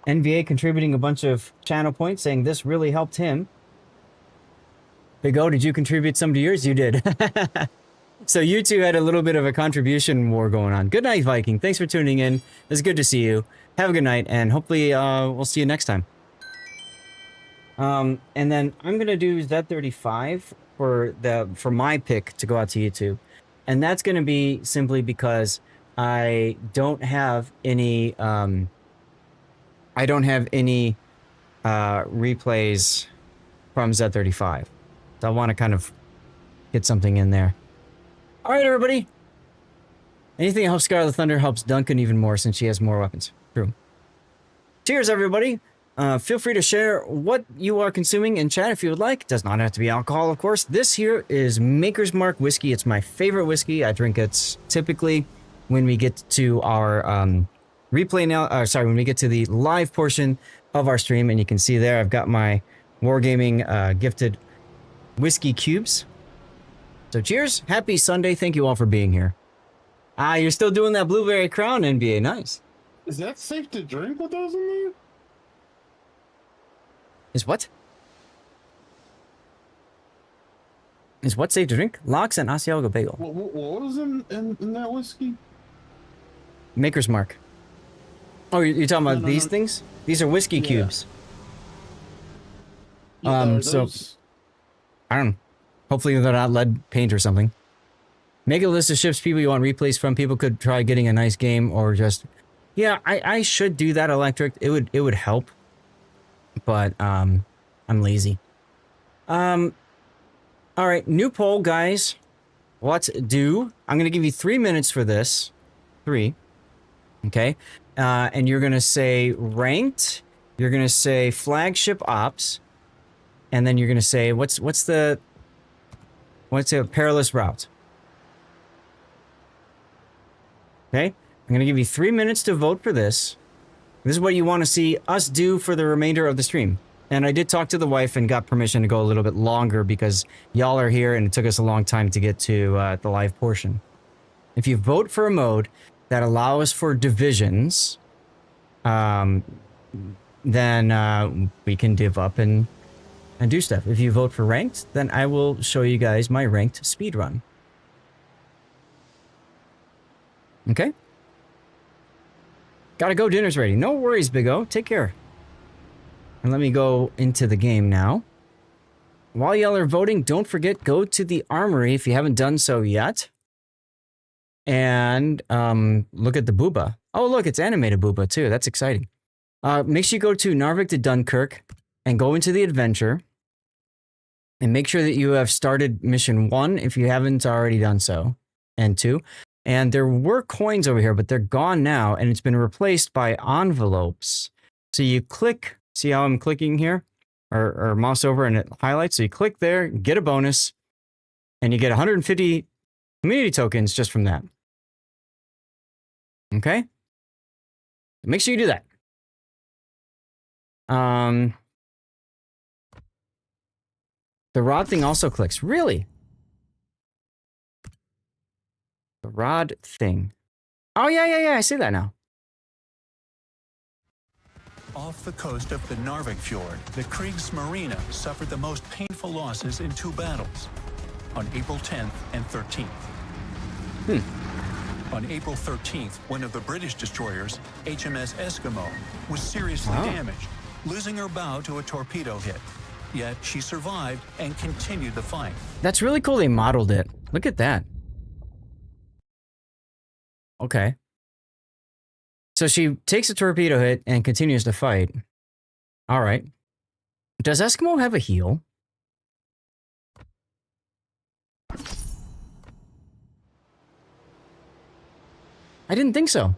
NVA contributing a bunch of channel points, saying this really helped him. Big O, did you contribute some to yours? You did. So you two had a little bit of a contribution war going on. Good night, Viking. Thanks for tuning in. It's good to see you. Have a good night, and hopefully we'll see you next time. And then I'm gonna do Z35 for my pick to go out to YouTube, and that's gonna be simply because I don't have any replays from Z35, so I want to kind of get something in there. All right, everybody. Anything that helps Scarlet Thunder helps Duncan even more since she has more weapons. True. Cheers, everybody. Feel free to share what you are consuming in chat if you would like. It does not have to be alcohol, of course. This here is Maker's Mark whiskey. It's my favorite whiskey. I drink it typically when we get to our replay now. Sorry, when we get to the live portion of our stream, and you can see there I've got my Wargaming gifted whiskey cubes. So cheers, happy Sunday. Thank you all for being here. You're still doing that Blueberry Crown, NBA. Nice. Is that safe to drink with those in there? Is what? Is what safe to drink? Lox and Asiago Bagel. What was in that whiskey? Maker's Mark. Oh, you're talking about these things? These are whiskey cubes. So I don't know. Hopefully they're not lead paint or something. Make a list of ships people you want replays from. People could try getting a nice game or just... Yeah, I should do that, Electric. It would help. But I'm lazy. All right, new poll, guys. Let's do. I'm gonna give you 3 minutes for this. 3. Okay. And you're gonna say ranked. You're gonna say flagship ops, and then you're gonna say what's a perilous route. Okay. I'm gonna give you 3 minutes to vote for this. This is what you want to see us do for the remainder of the stream. And I did talk to the wife and got permission to go a little bit longer because y'all are here and it took us a long time to get to the live portion. If you vote for a mode that allows for divisions, then we can div up and do stuff. If you vote for ranked, then I will show you guys my ranked speedrun. Okay? Gotta go, dinner's ready. No worries, Big O. Take care. And let me go into the game now. While y'all are voting, don't forget, go to the armory if you haven't done so yet. And look at the booba. Oh, look, it's animated booba too. That's exciting. Make sure you go to Narvik to Dunkirk and go into the adventure. And make sure that you have started mission 1 if you haven't already done so. And 2. And there were coins over here, but they're gone now, and it's been replaced by envelopes. So you click, see how I'm clicking here? Or mouse over and it highlights. So you click there, get a bonus, and you get 150 community tokens just from that. Okay? Make sure you do that. The rod thing also clicks. Really? The rod thing. Oh, yeah, I see that now. Off the coast of the Narvik Fjord, the Kriegsmarine suffered the most painful losses in 2 battles, on April 10th and 13th. On April 13th, one of the British destroyers, HMS Eskimo, was seriously damaged, losing her bow to a torpedo hit. Yet she survived and continued the fight. That's really cool they modeled it. Look at that. Okay. So she takes a torpedo hit and continues to fight. All right. Does Eskimo have a heel? I didn't think so.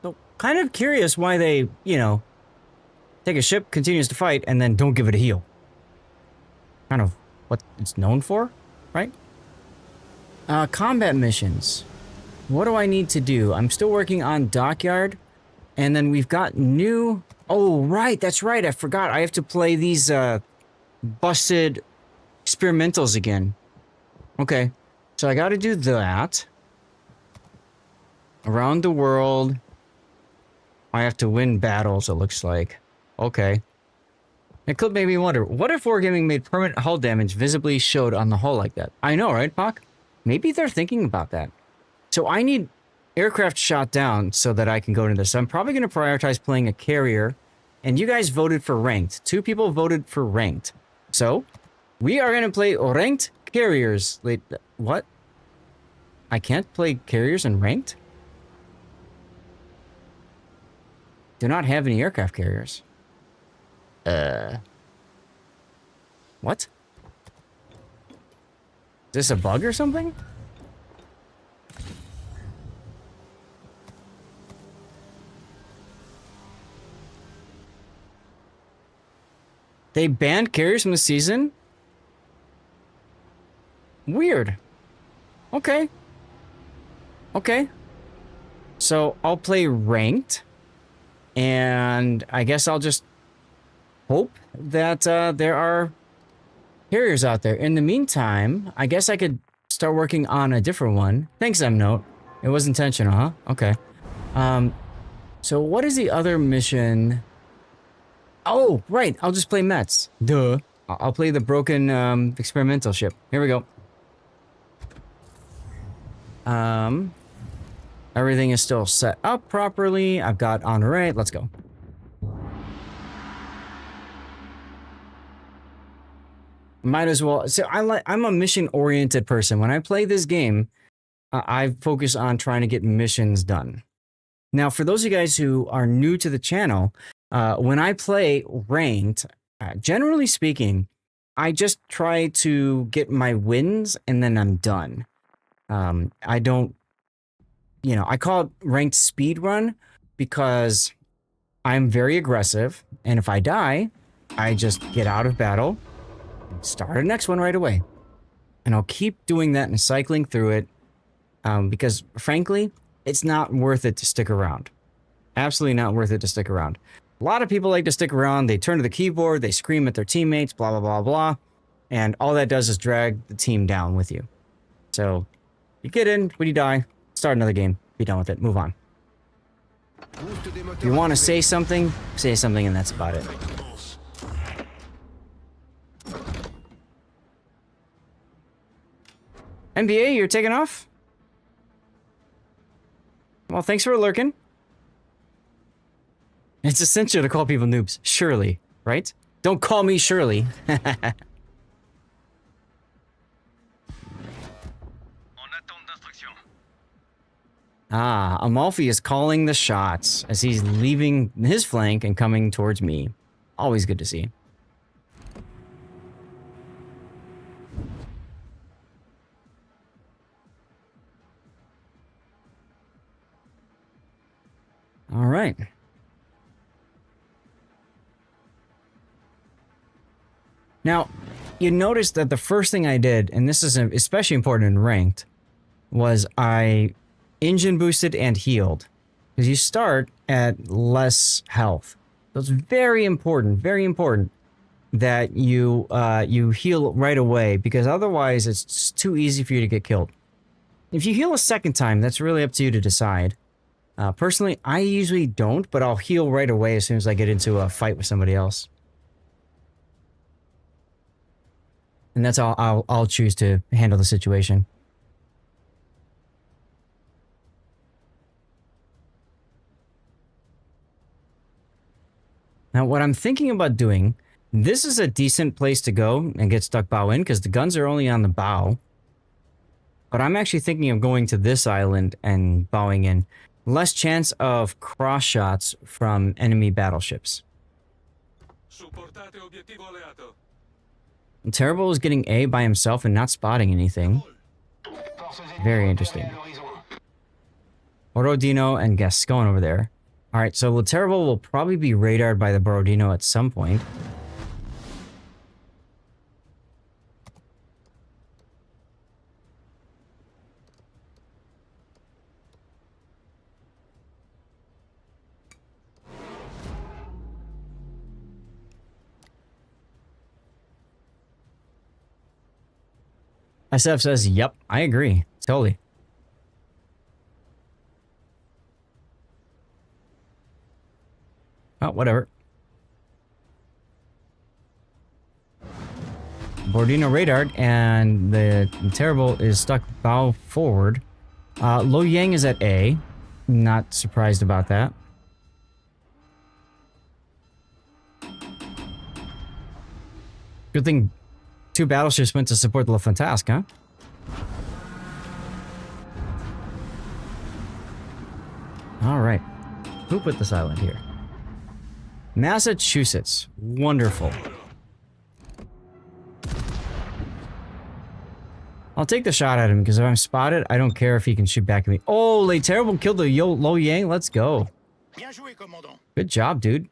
So kind of curious why they, take a ship, continues to fight, and then don't give it a heel. Kind of what it's known for, right? Combat missions. What do I need to do? I'm still working on Dockyard. And then we've got new... Oh, right. That's right. I forgot. I have to play these busted experimentals again. Okay. So I got to do that. Around the world. I have to win battles, it looks like. Okay. It could make me wonder, what if Wargaming made permanent hull damage visibly showed on the hull like that? I know, right, Pac? Maybe they're thinking about that. So I need aircraft shot down so that I can go into this. So I'm probably going to prioritize playing a carrier. And you guys voted for ranked. 2 people voted for ranked. So we are going to play ranked carriers. Wait, what? I can't play carriers in ranked? Do not have any aircraft carriers. What? Is this a bug or something? They banned carriers from the season? Weird. Okay. Okay. So I'll play ranked. And I guess I'll just hope that there are carriers out there. In the meantime, I guess I could start working on a different one. Thanks, M-Note. It was intentional, huh? Okay. So what is the other mission? Oh, right. I'll just play Mets. Duh. I'll play the broken experimental ship. Here we go. Everything is still set up properly. I've got on right. Let's go. Might as well. So I'm a mission-oriented person. When I play this game, I focus on trying to get missions done. Now, for those of you guys who are new to the channel, when I play ranked, generally speaking, I just try to get my wins and then I'm done. I don't, you know, I call it ranked speed run because I'm very aggressive. And if I die, I just get out of battle, start a next one right away. And I'll keep doing that and cycling through it because frankly, it's not worth it to stick around. Absolutely not worth it to stick around. A lot of people like to stick around. They turn to the keyboard, they scream at their teammates, blah, blah, blah, blah. And all that does is drag the team down with you. So you get in, when you die, start another game, be done with it, move on. If you want to say something, and that's about it. NBA, you're taking off? Well, thanks for lurking. It's essential to call people noobs. Surely, right? Don't call me Shirley. Amalfi is calling the shots as he's leaving his flank and coming towards me. Always good to see. All right. Now, you notice that the first thing I did, and this is especially important in ranked, was I engine boosted and healed. Because you start at less health. So it's very important that you you heal right away, because otherwise it's just too easy for you to get killed. If you heal a second time, that's really up to you to decide. Personally, I usually don't, but I'll heal right away as soon as I get into a fight with somebody else. And that's how I'll choose to handle the situation. Now, what I'm thinking about doing, this is a decent place to go and get stuck bow in, because the guns are only on the bow. But I'm actually thinking of going to this island and bowing in. Less chance of cross shots from enemy battleships. Terrible is getting A by himself and not spotting anything. Very interesting. Borodino and Gascon over there. Alright, so Le Terrible will probably be radared by the Borodino at some point. SF says, yep, I agree. Totally. Oh, whatever. Borodino radared, and the Terrible is stuck bow forward. Lo Yang is at A. Not surprised about that. Good thing 2 battleships went to support the Le Fantasque, huh? Alright. Who put this island here? Massachusetts. Wonderful. I'll take the shot at him, because if I'm spotted, I don't care if he can shoot back at me. Oh, Le Terrible killed the Lo Yang. Let's go. Good job, dude.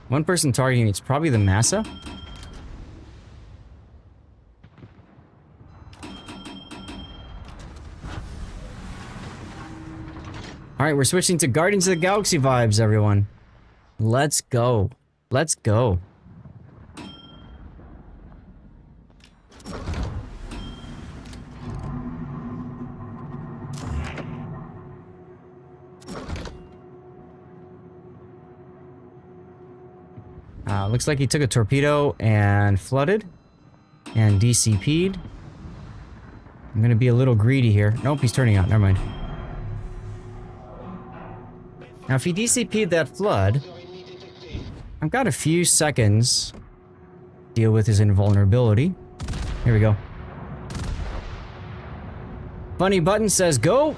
One person targeting, it's probably the massa. Alright, we're switching to Guardians of the Galaxy vibes, everyone. Let's go. Let's go. Looks like he took a torpedo and flooded. And DCP'd. I'm gonna be a little greedy here. Nope, he's turning out. Never mind. Now, if he DCP'd that flood, I've got a few seconds to deal with his invulnerability. Here we go. Funny button says go.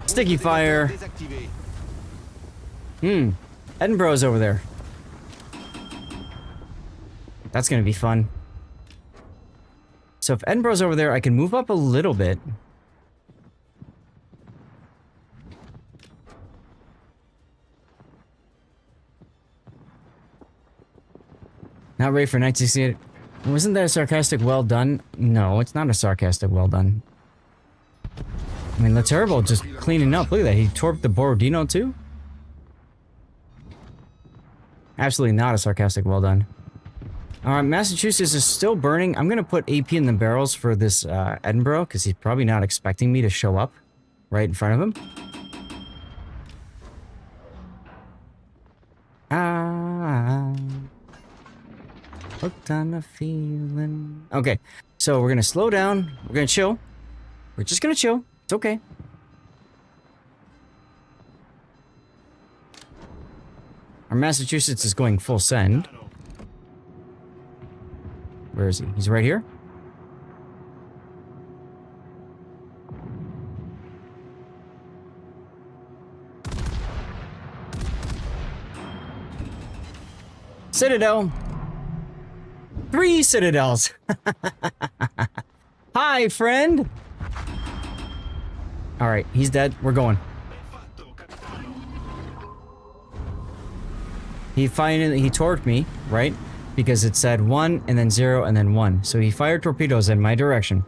Sticky fire. Edinburgh's over there. That's gonna be fun. So if Edinburgh's over there, I can move up a little bit. Not ready for 1968. Wasn't that a sarcastic well done? No, it's not a sarcastic well done. I mean, Laterbo just cleaning up. Look at that. He torped the Borodino too? Absolutely not a sarcastic well done. Alright, Massachusetts is still burning. I'm gonna put AP in the barrels for this Edinburgh, because he's probably not expecting me to show up right in front of him. Hooked on a feeling. Okay, so we're gonna slow down. We're gonna chill. We're just gonna chill. It's okay. Our Massachusetts is going full send. Where is he? He's right here. Citadel. 3 citadels. Hi, friend. All right, he's dead. We're going. He torqued me, right? Because it said 1 and then 0 and then 1. So he fired torpedoes in my direction.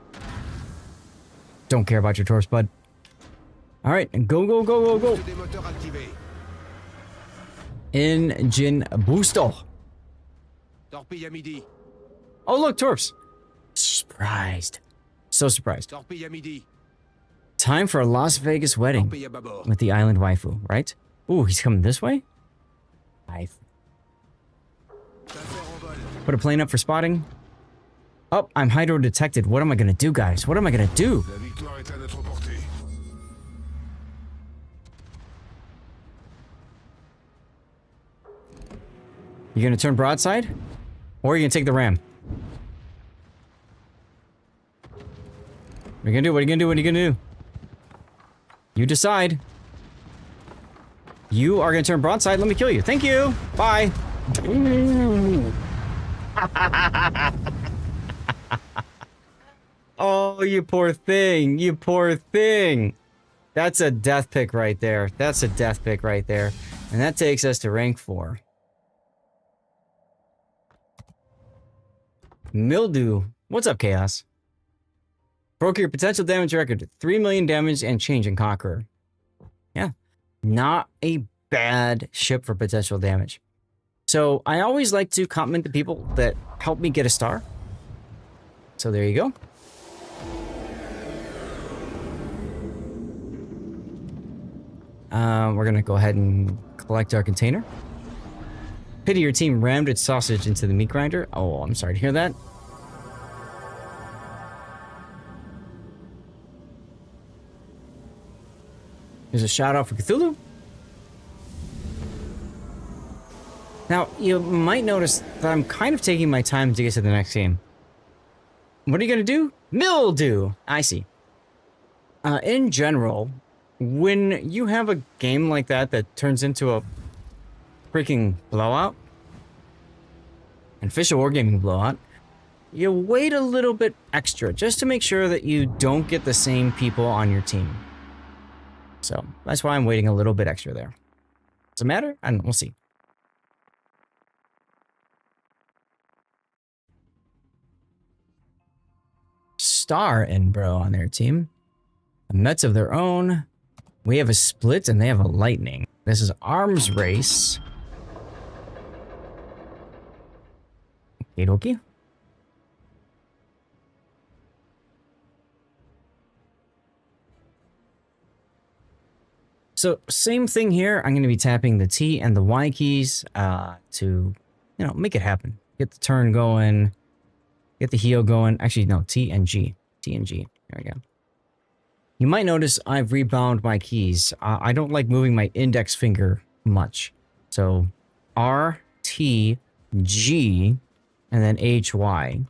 Don't care about your torps, bud. All right, go, go, go, go, go. Engine booster. Oh, look, torps. Surprised. So surprised. Time for a Las Vegas wedding with the island waifu, right? Ooh, he's coming this way? Put a plane up for spotting. Oh, I'm hydro detected. What am I gonna do, guys? What am I gonna do? You gonna turn broadside? Or are you gonna take the ram? What are you gonna do? What are you gonna do? What are you gonna do? You decide. You are gonna turn broadside. Let me kill you. Thank you. Bye. Oh, you poor thing. You poor thing. That's a death pick right there. That's a death pick right there. And that takes us to rank 4. Mildew. What's up, Chaos? Broke your potential damage record. 3 million damage and change in Conqueror. Yeah. Not a bad ship for potential damage. So I always like to compliment the people that help me get a star. So there you go. We're gonna go ahead and collect our container. Pity your team rammed its sausage into the meat grinder. Oh, I'm sorry to hear that. There's a shout out for Cthulhu. Now, you might notice that I'm kind of taking my time to get to the next game. What are you gonna do? Mildew! I see. In general, when you have a game like that that turns into a freaking blowout, an official wargaming blowout, you wait a little bit extra just to make sure that you don't get the same people on your team. So, that's why I'm waiting a little bit extra there. Does it matter? I don't know. We'll see. Star and Bro on their team. The Mets of their own. We have a split and they have a lightning. This is arms race. Okie dokie. So same thing here. I'm going to be tapping the T and the Y keys to, make it happen. Get the turn going. Get the heal going. Actually, no, T and G. T and G. There we go. You might notice I've rebound my keys. I don't like moving my index finger much. So R, T, G, and then H, Y.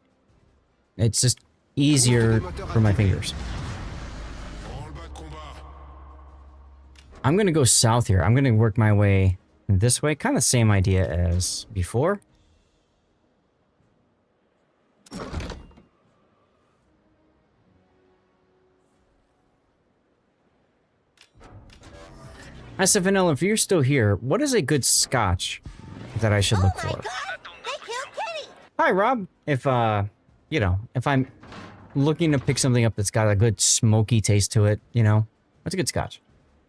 It's just easier for my fingers. I'm going to go south here. I'm going to work my way this way. Kind of same idea as before. SFNL, if you're still here, what is a good scotch that I should look for? Hi, Rob. If I'm looking to pick something up that's got a good smoky taste to it, what's a good scotch?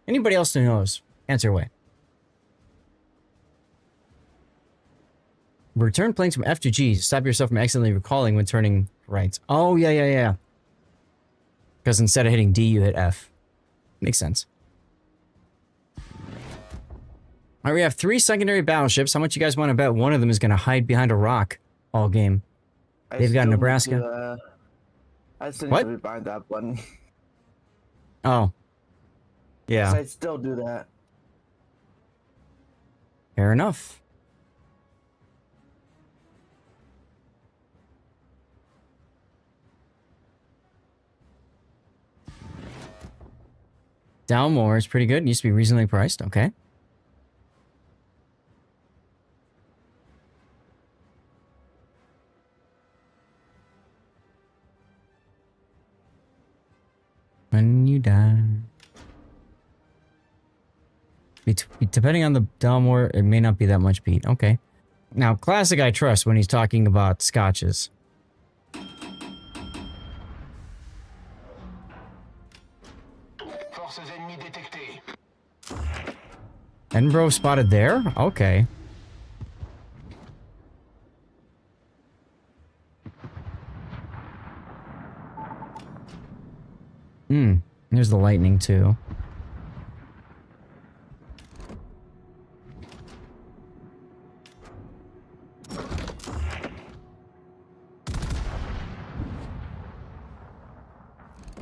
Anybody else who knows, answer away. Return planes from F to G. Stop yourself from accidentally recalling when turning right. Oh, yeah. Because instead of hitting D, you hit F. Makes sense. All right, we have 3 secondary battleships. How much you guys want to bet one of them is going to hide behind a rock all game? They've got Nebraska. I still need to behind that button. Oh. Yeah. I still do that. Fair enough. Dalmore is pretty good. It used to be reasonably priced. Okay. When you die. Depending on the Dalmore, it may not be that much beat. Okay. Now, classic I trust when he's talking about scotches. Enbro spotted there? Okay. There's the lightning too.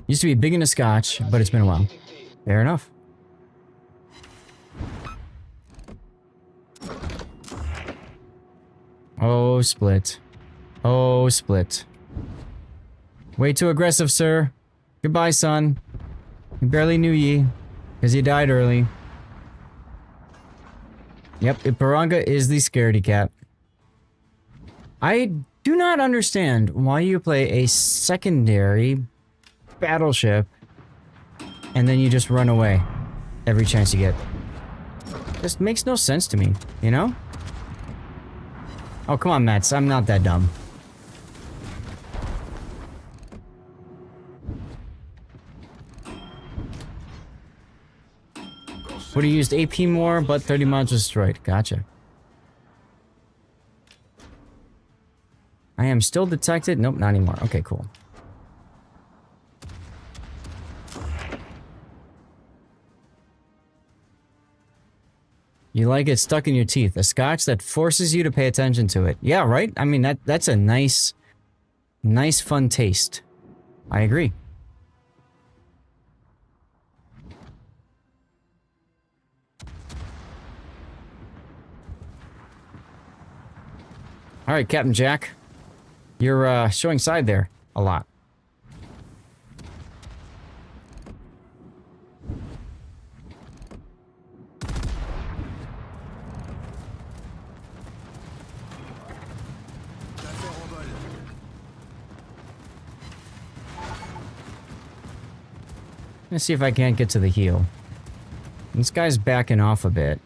Used to be big into scotch, but it's been a while. Fair enough. Oh, split. Oh, split. Way too aggressive, sir. Goodbye, son. We barely knew ye, because you died early. Yep, Iparanga is the scaredy cat. I do not understand why you play a secondary battleship and then you just run away every chance you get. This makes no sense to me, you know? Oh, come on, Mats. I'm not that dumb. Would have used AP more, but 30 mods was destroyed. Gotcha. I am still detected. Nope, not anymore. Okay, cool. You like it stuck in your teeth. A scotch that forces you to pay attention to it. Yeah, right? I mean, that's a nice, fun taste. I agree. All right, Captain Jack. You're showing side there a lot. Let's see if I can't get to the heel. This guy's backing off a bit.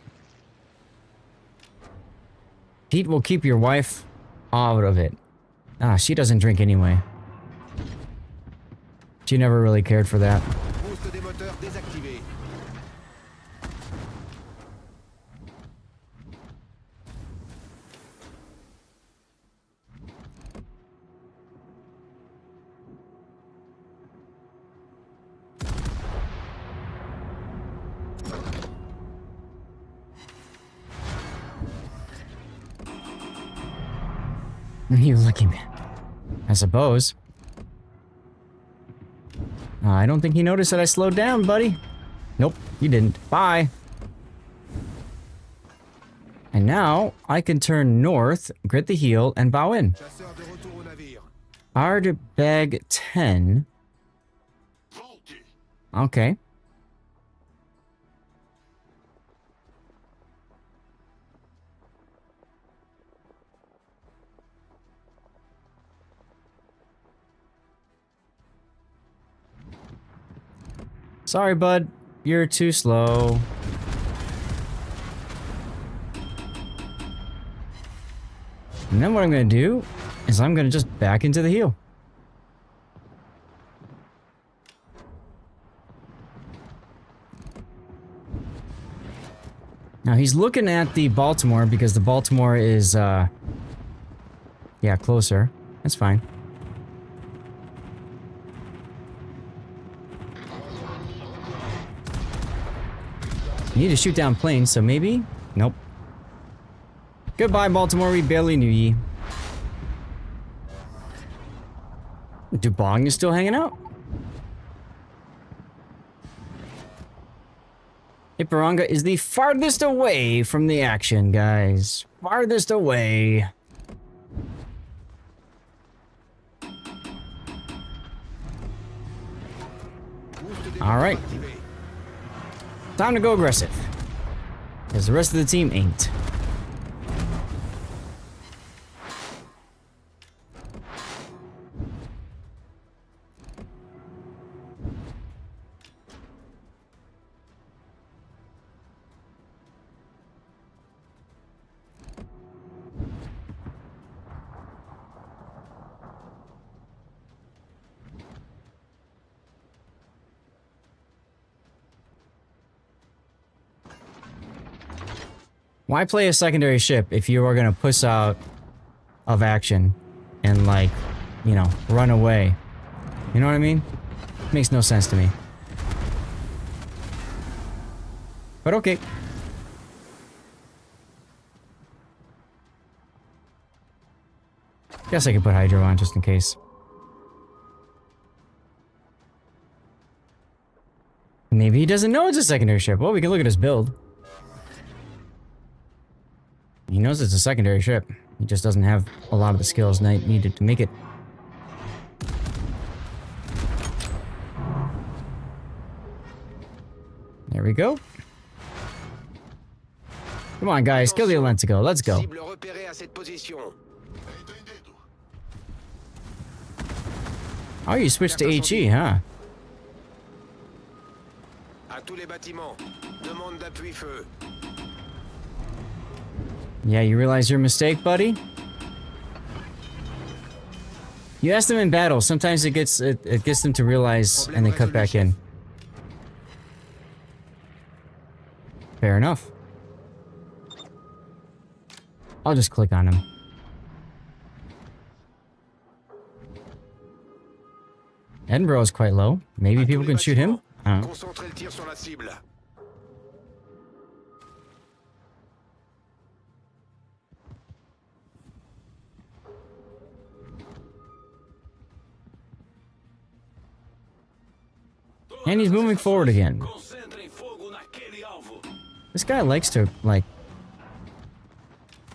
Pete will keep your wife out of it. Ah, she doesn't drink anyway. She never really cared for that. Boost des moteurs désactivé. You lucky man. I suppose. I don't think he noticed that I slowed down, buddy. Nope, you didn't. Bye. And now, I can turn north, grit the heel, and bow in. Ardbeg 10. Okay. Sorry, bud. You're too slow. And then what I'm going to do is I'm going to just back into the heel. Now he's looking at the Baltimore because the Baltimore is, yeah, closer. That's fine. You need to shoot down planes, so maybe? Nope. Goodbye, Baltimore. We barely knew ye. Dubong is still hanging out. Iparanga is the farthest away from the action, guys. Farthest away. All right. Time to go aggressive. Because the rest of the team ain't. Why play a secondary ship if you are gonna puss out of action and, like, you know, run away? You know what I mean? Makes no sense to me. But okay. Guess I can put Hydro on just in case. Maybe he doesn't know it's a secondary ship. Well, we can look at his build. He knows it's a secondary ship. He just doesn't have a lot of the skills needed to make it. There we go. Come on, guys. Kill the Atlantico. Let's go. Oh, you switched to HE, huh? Yeah, you realize your mistake, buddy? You ask them in battle. Sometimes it gets them to realize and they cut back in. Fair enough. I'll just click on him. Edinburgh is quite low. Maybe people can shoot him? I don't know. And he's moving forward again. This guy likes to, like,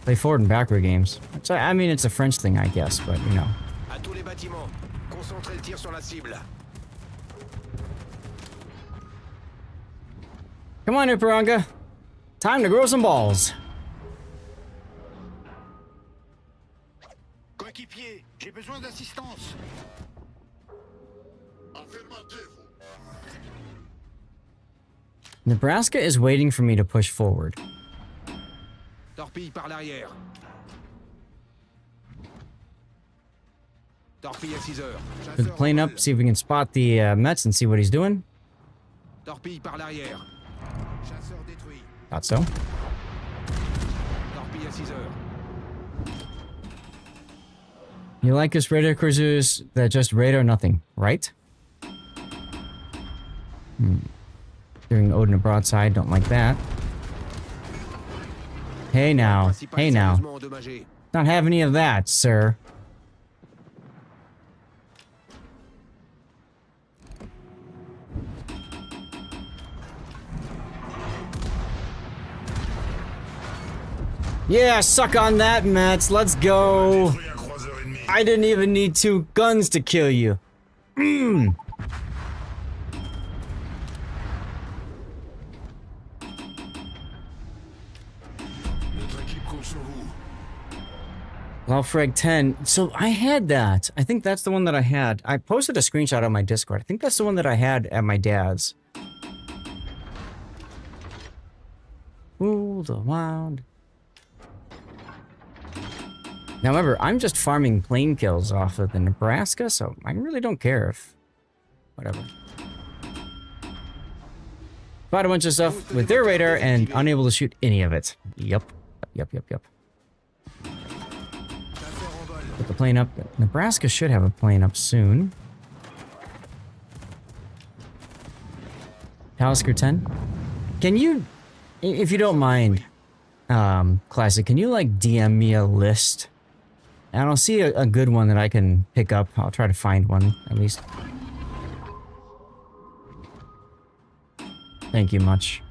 play forward and backward games. So, I mean, it's a French thing, I guess, but, you know. Come on, Iparanga. Time to grow some balls. Coéquipier, j'ai besoin d'assistance. Nebraska is waiting for me to push forward. Torpille par l'arrière. Torpille à 6 heures. Put the Chasseur plane en up, vol. see if we can spot the Mets and see what he's doing. Torpille par l'arrière. Chasseur détruit. Thought so. Torpille à 6 heures. You like us radar cruisers that just radar nothing, right? Doing Odin a broadside, don't like that. Hey now, Principal hey now. sérieusement endommagé. Not have any of that, sir. Yeah, suck on that, Mets. Let's go. I didn't even need 2 guns to kill you. Lawfrag 10. So I had that. I think that's the one that I had. I posted a screenshot on my Discord. I think that's the one that I had at my dad's. Ooh, the wild. Now, remember, I'm just farming plane kills off of the Nebraska, so I really don't care if... Whatever. Bought a bunch of stuff with their radar and unable to shoot any of it. Yup. Yup. Put the plane up. Nebraska should have a plane up soon. Talisker 10. Can you, if you don't mind, Classic, can you like DM me a list? And I'll see a good one that I can pick up. I'll try to find one, at least. Thank you much.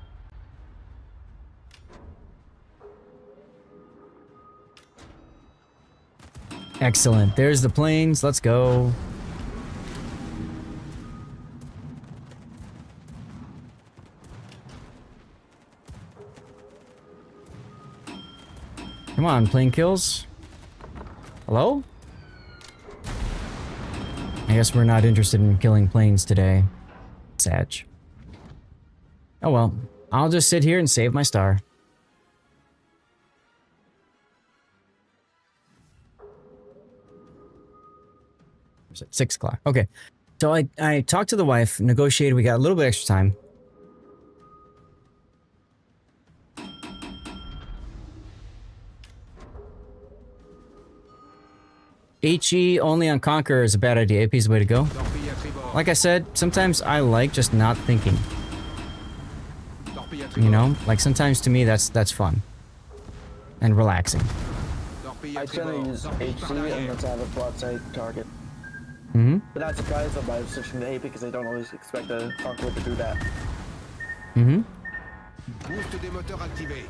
Excellent. There's the planes. Let's go. Come on, plane kills. Hello? I guess we're not interested in killing planes today. Sag. Oh well. I'll just sit here and save my star. It's at 6 o'clock. Okay. So I talked to the wife, negotiated, we got a little bit extra time. HE only on Conqueror is a bad idea. AP's the way to go. Like I said, sometimes I like just not thinking. You know? Like sometimes to me that's fun. And relaxing. I generally use HC unless I have a broadside target. Mm-hmm. But not surprised though by switching to AP because I don't always expect a Conqueror to do that. Mm-hmm. Boost des moteurs activé.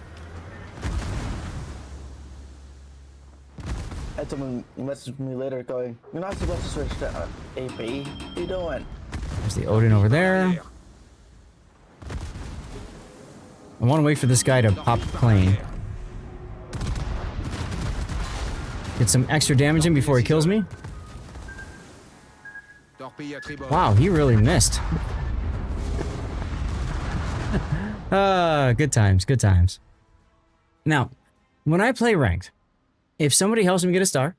I had someone message me later going, "You're not supposed to switch to AP. What are you doing?" There's the Odin over there. I want to wait for this guy to pop the plane. Get some extra damage in before he kills me. Wow, he really missed. Good times, good times. Now, when I play ranked, if somebody helps me get a star,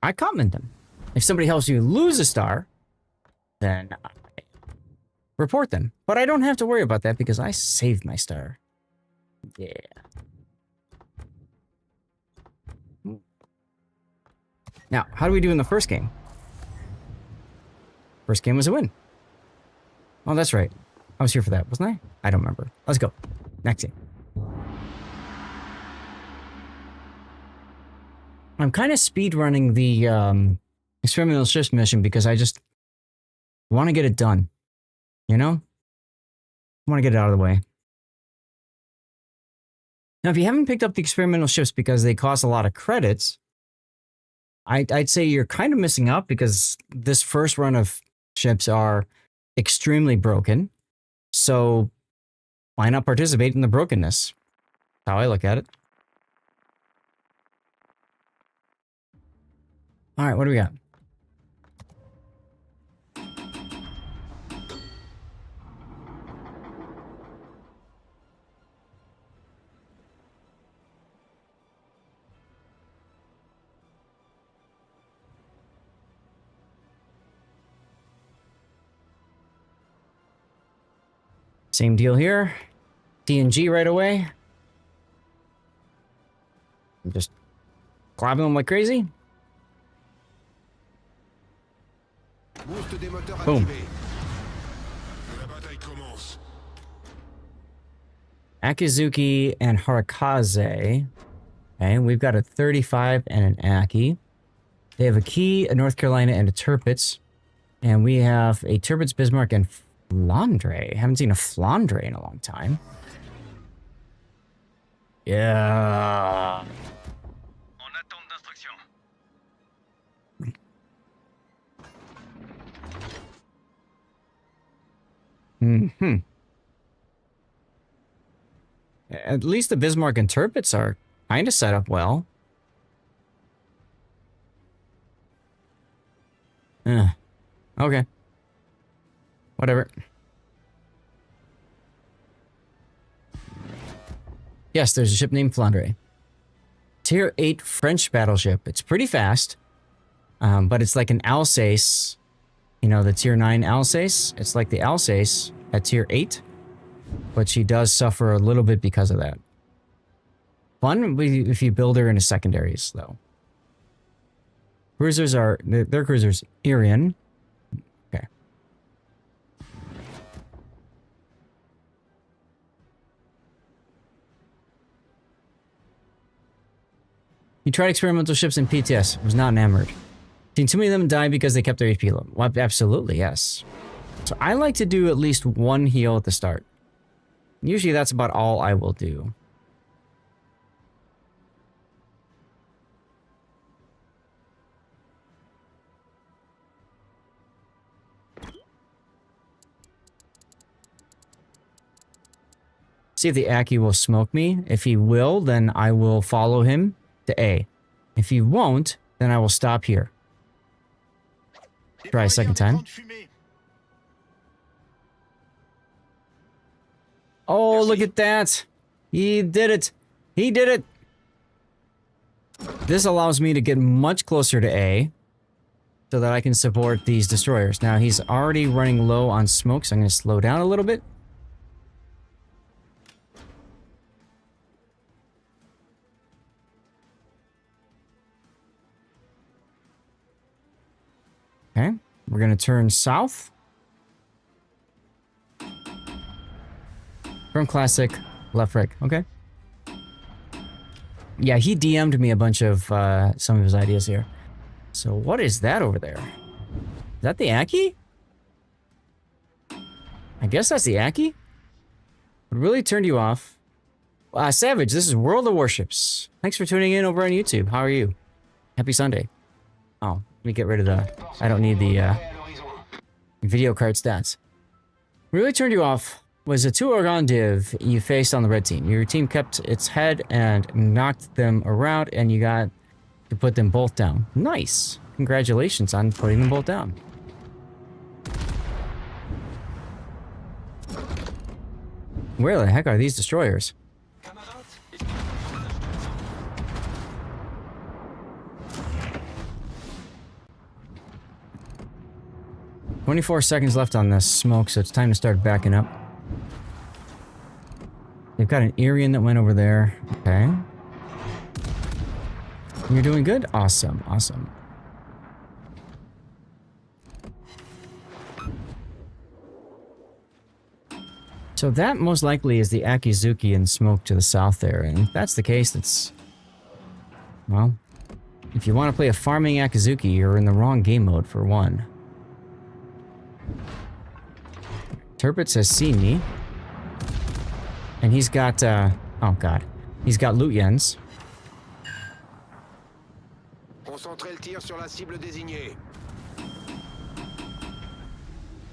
I comment them. If somebody helps you lose a star, then I report them. But I don't have to worry about that because I saved my star. Yeah. Now, how do we do in the first game? First game was a win. Oh, that's right. I was here for that, wasn't I? I don't remember. Let's go. Next game. I'm kind of speedrunning the experimental shift mission because I just want to get it done. You know? I want to get it out of the way. Now, if you haven't picked up the experimental ships because they cost a lot of credits, I'd say you're kind of missing out because this first run of ships are extremely broken. So why not participate in the brokenness? That's how I look at it. All right, what do we got? Same deal here. TNG right away. I'm just clapping them like crazy. Boost des moteurs Boom. activé. Akizuki and Harakaze. Okay, we've got a 35 and an Aki. They have a Key, a North Carolina, and a Tirpitz. And we have a Tirpitz, Bismarck, and Flandre. Haven't seen a Flandre in a long time. Yeah. Mm-hmm. At least the Bismarck and Tirpitz are kind of set up well. Okay. Whatever. Yes, there's a ship named Flandre. Tier 8 French battleship. It's pretty fast. But it's like an Alsace. You know, the Tier 9 Alsace? It's like the Alsace at Tier 8. But she does suffer a little bit because of that. Fun if you build her into secondaries, though. Cruisers are... Their cruisers, Irian. Okay. He tried experimental ships in PTS. Was not enamored. Seen too many of them die because they kept their HP low. Well, absolutely, yes. So I like to do at least one heal at the start. Usually that's about all I will do. See if the Aki will smoke me. If he will, then I will follow him to A. If he won't, then I will stop here. Try a second time. Oh, look at that. He did it. He did it. This allows me to get much closer to A so that I can support these destroyers. Now, he's already running low on smoke, so I'm going to slow down a little bit. Okay, we're going to turn south. From classic, left rig. Okay. Yeah, he DM'd me a bunch of some of his ideas here. So what is that over there? Is that the Aki? I guess that's the Aki. What really turned you off? Savage, this is World of Warships. Thanks for tuning in over on YouTube. How are you? Happy Sunday. Oh, let me get rid of the... I don't need the video card stats. What really turned you off was a 2 Organ div you faced on the red team. Your team kept its head and knocked them around, and you got to put them both down. Nice. Congratulations on putting them both down. Where the heck are these destroyers? 24 seconds left on this smoke, so it's time to start backing up. They've got an Irian that went over there. Okay. You're doing good? Awesome, awesome. So that most likely is the Akizuki and smoke to the south there, and if that's the case, it's... Well, if you want to play a farming Akizuki, you're in the wrong game mode for one. Tirpitz has seen me. And he's got, oh god. He's got Lutyens.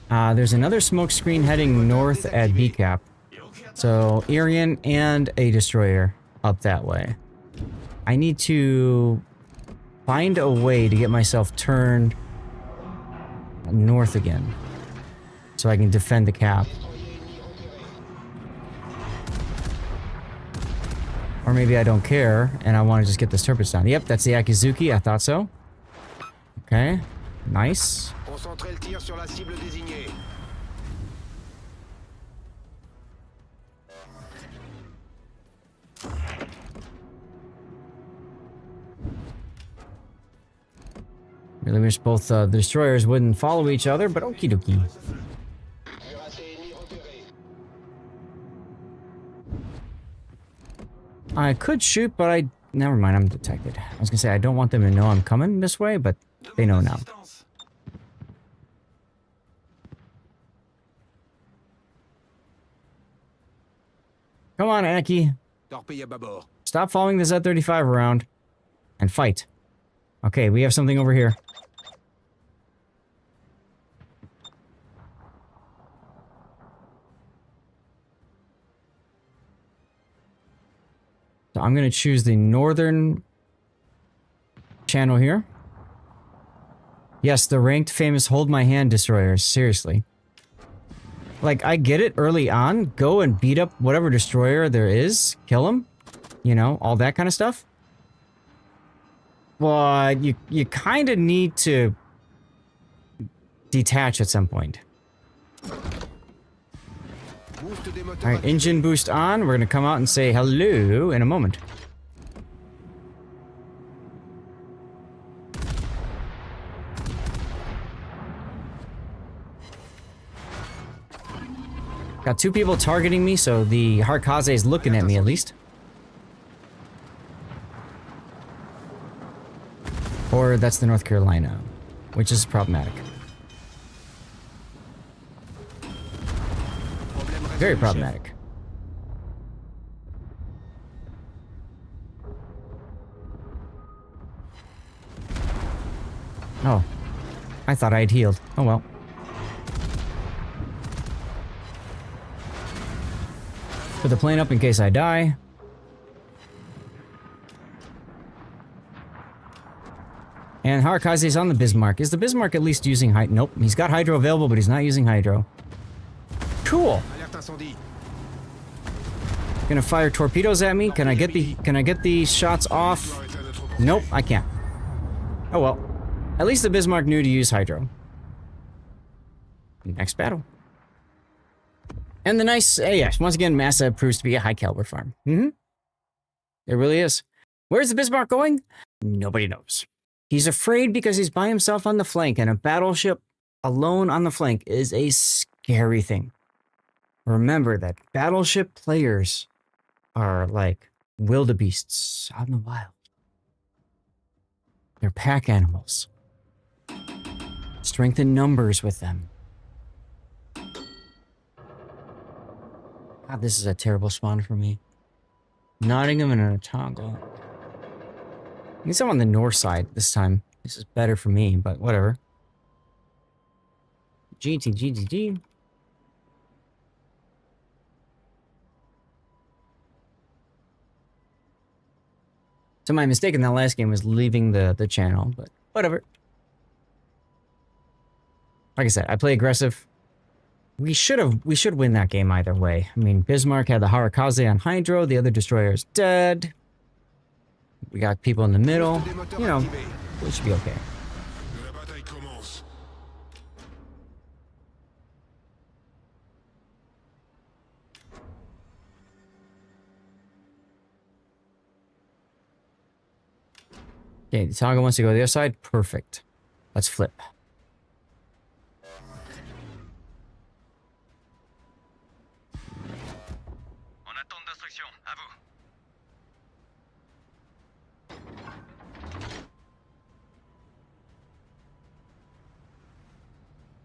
There's another smoke screen heading north at B-cap. So, Irian and a destroyer up that way. I need to find a way to get myself turned north again. So I can defend the cap. Or maybe I don't care, and I want to just get this Tirpitz down. Yep, that's the Akizuki. I thought so. Okay. Nice. Really wish both the destroyers wouldn't follow each other, but okie dokie. I could shoot, but never mind, I'm detected. I was gonna say, I don't want them to know I'm coming this way, but they know now. Come on, Aki. Stop following the Z-35 around. And fight. Okay, we have something over here. So I'm gonna choose the northern channel here. Yes, the ranked famous hold my hand destroyers, seriously. Like, I get it early on, go and beat up whatever destroyer there is, kill him, you know, all that kind of stuff. Well, you kind of need to detach at some point. Alright, engine boost on. We're gonna come out and say hello in a moment. Got 2 people targeting me, so the Harkaze is looking at me at least. Or that's the North Carolina, which is problematic. Very problematic. Oh. I thought I had healed. Oh well. Put the plane up in case I die. And Harakaze's on the Bismarck. Is the Bismarck at least using hydro? Nope, he's got hydro available, but he's not using hydro. Cool. Gonna fire torpedoes at me. Can I get the shots off? Nope, I can't. Oh well. At least the Bismarck knew to use hydro. Next battle. And the nice, yes, once again, Massa proves to be a high caliber farm. It really is. Where's the Bismarck going? Nobody knows. He's afraid because he's by himself on the flank, and a battleship alone on the flank is a scary thing. Remember that battleship players are like wildebeests out in the wild. They're pack animals. Strength in numbers with them. God, this is a terrible spawn for me. Nottingham and Otago. At least I'm on the north side this time. This is better for me, but whatever. GTGGG. So my mistake in that last game was leaving the channel, but whatever. Like I said, I play aggressive. We should win that game either way. I mean, Bismarck had the Harakaze on hydro, the other destroyer is dead. We got people in the middle. You know, we should be okay. Okay, the Tonga wants to go to the other side. Perfect. Let's flip.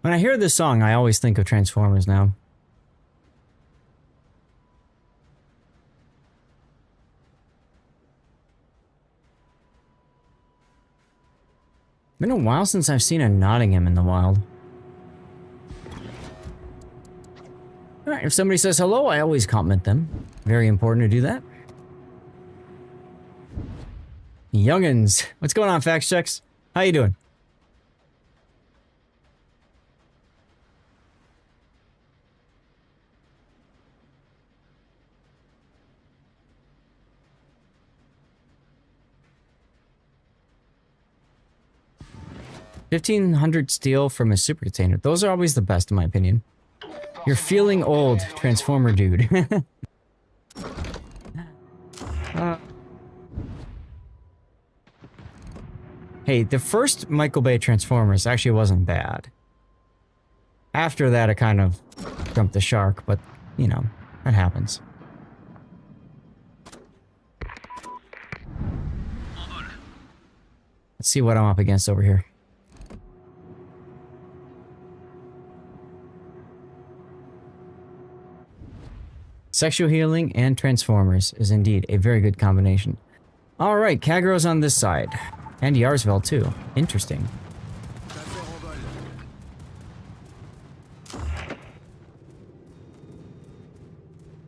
When I hear this song, I always think of Transformers now. Been a while since I've seen a Nottingham in the wild. Alright, if somebody says hello, I always compliment them. Very important to do that. Youngins. What's going on, Facts Checks? How you doing? $1,500 steel from a super container. Those are always the best, in my opinion. You're feeling old, Transformer dude. Hey, the first Michael Bay Transformers actually wasn't bad. After that, I kind of jumped the shark, but, you know, that happens. Let's see what I'm up against over here. Sexual healing and Transformers is indeed a very good combination. Alright, Kagro's on this side. And Yarsvel too. Interesting.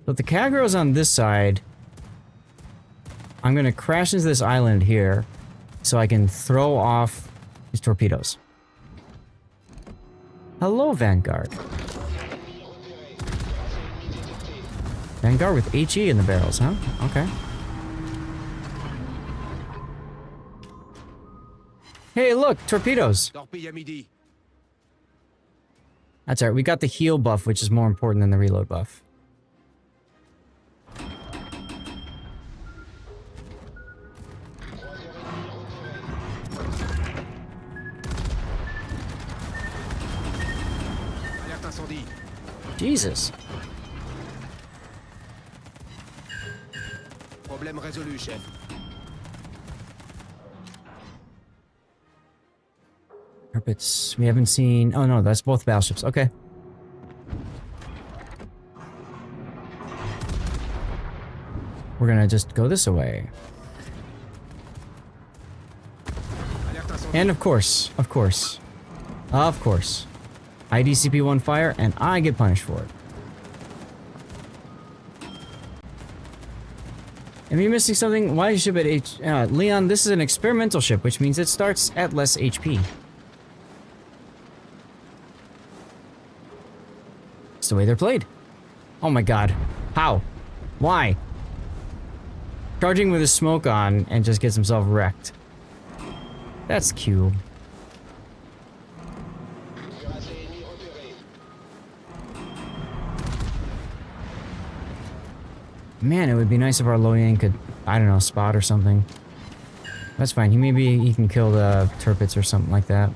But the Kagro's on this side. I'm gonna crash into this island here so I can throw off these torpedoes. Hello, Vanguard. Vanguard with HE in the barrels, huh? Okay. Hey, look! Torpedoes! That's alright, we got the heal buff, which is more important than the reload buff. Jesus. Problème résolu, chef. Carpets. We haven't seen... Oh no, that's both battleships. Okay. We're gonna just go this way. And of course, IDCP-1 fire, and I get punished for it. Am I missing something? Why is your ship at Leon, this is an experimental ship, which means it starts at less HP. It's the way they're played. Oh my god. How? Why? Charging with his smoke on and just gets himself wrecked. That's cute. Man, it would be nice if our Loyan could, I don't know, spot or something. That's fine. Maybe he can kill the turpits or something like that.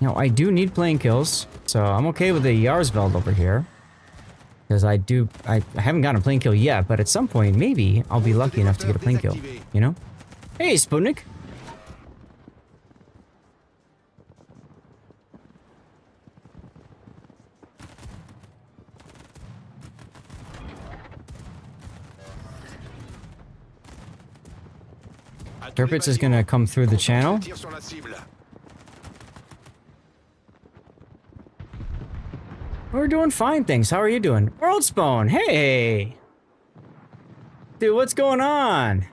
Now, I do need plane kills, so I'm okay with the Yarsveld over here. Because I haven't gotten a plane kill yet, but at some point, maybe I'll be lucky enough to get a plane kill. You know? Hey, Sputnik! Turpits is gonna come through the channel. We're doing fine, thanks. How are you doing? Worldspawn, hey! Dude, what's going on?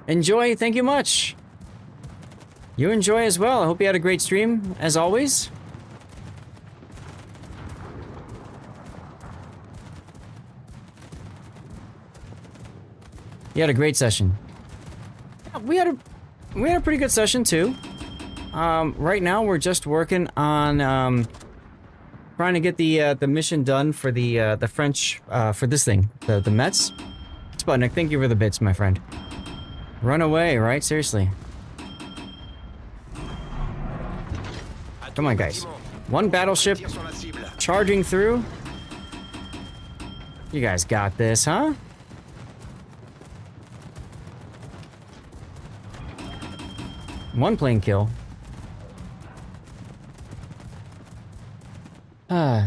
Enjoy, thank you much. You enjoy as well. I hope you had a great stream, as always. You had a great session. Yeah, we had a pretty good session too. Right now we're just working on trying to get the mission done for the French for this thing, the Mets. Sputnik, thank you for the bits, my friend. Run away, right? Seriously. Come on, guys. One battleship charging through. You guys got this, huh? One plane kill.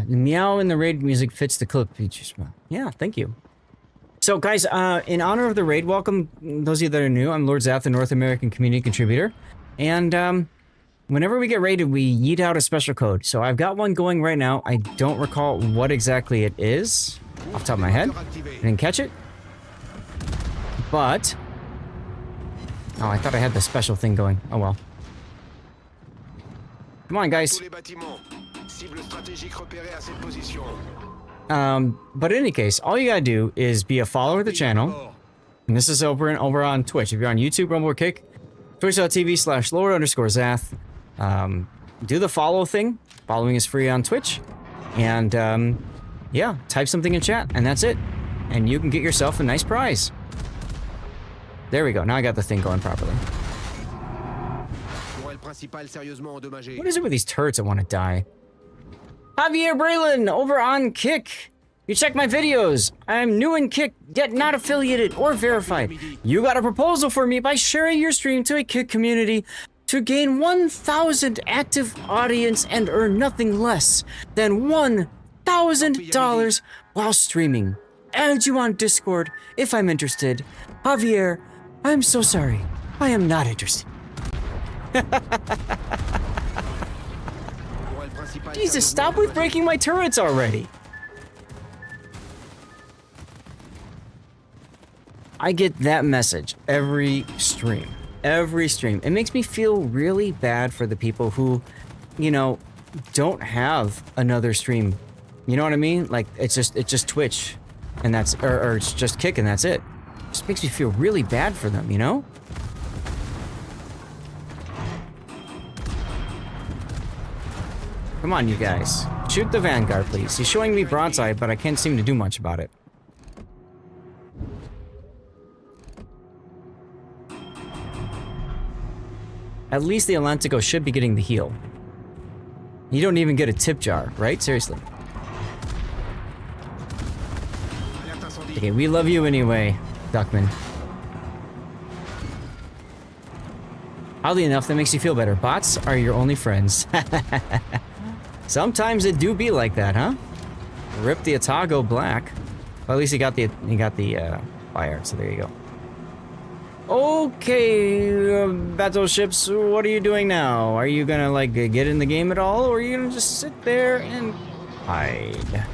Meow in the raid music fits the clip features. Yeah, thank you. So, guys, in honor of the raid welcome, those of you that are new, I'm Lord Zath, the North American community contributor. And whenever we get raided, we yeet out a special code. So I've got one going right now. I don't recall what exactly it is off the top of my head. I didn't catch it. But... oh, I thought I had the special thing going. Oh, well. Come on, guys. But in any case, all you gotta do is be a follower of the channel. And this is over on Twitch. If you're on YouTube, Rumble or Kick, twitch.tv/Lord_Zath. Do the follow thing. Following is free on Twitch. And, yeah, type something in chat, and that's it. And you can get yourself a nice prize. There we go. Now I got the thing going properly. What is it with these turrets that want to die? Javier Braylon over on Kick. You check my videos. I'm new in Kick, yet not affiliated or verified. You got a proposal for me by sharing your stream to a Kick community to gain 1,000 active audience and earn nothing less than $1,000 while streaming. Add you on Discord if I'm interested. Javier, I'm so sorry. I am not interested. Jesus, stop with breaking my turrets already. I get that message every stream. Every stream. It makes me feel really bad for the people who, you know, don't have another stream. You know what I mean? Like, it's just Twitch. And that's, or it's just Kick and that's it. It just makes me feel really bad for them, you know? Come on, you guys. Shoot the Vanguard, please. He's showing me broadside, but I can't seem to do much about it. At least the Atlantico should be getting the heal. You don't even get a tip jar, right? Seriously. Okay, we love you anyway, Duckman. Oddly enough, that makes you feel better. Bots are your only friends. Sometimes it do be like that, huh? Rip the Atago black. Well, at least he got the fire, so there you go. Okay, battleships, what are you doing now? Are you gonna, like, get in the game at all, or are you gonna just sit there and hide?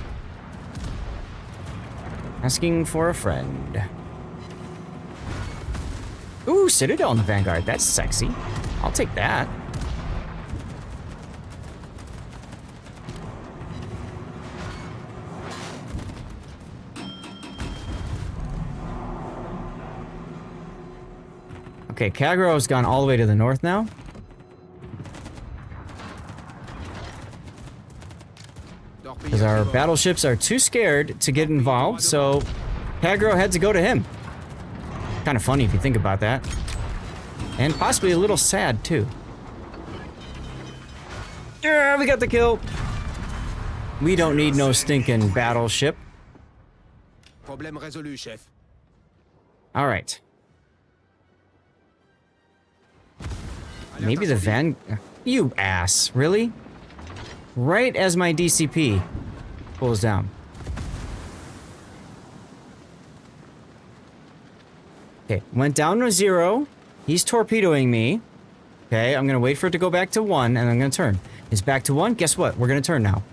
Asking for a friend. Ooh, Citadel in the Vanguard, that's sexy. I'll take that. Okay, Kagro's gone all the way to the north now. Because our battleships are too scared to get involved, so Kagro had to go to him. Kind of funny if you think about that. And possibly a little sad, too. Yeah, we got the kill. We don't need no stinking battleship. Alright. Maybe the Van... You ass. Really? Right as my DCP pulls down. Okay, went down to 0. He's torpedoing me. Okay, I'm gonna wait for it to go back to 1, and I'm gonna turn. It's back to 1. Guess what? We're gonna turn now.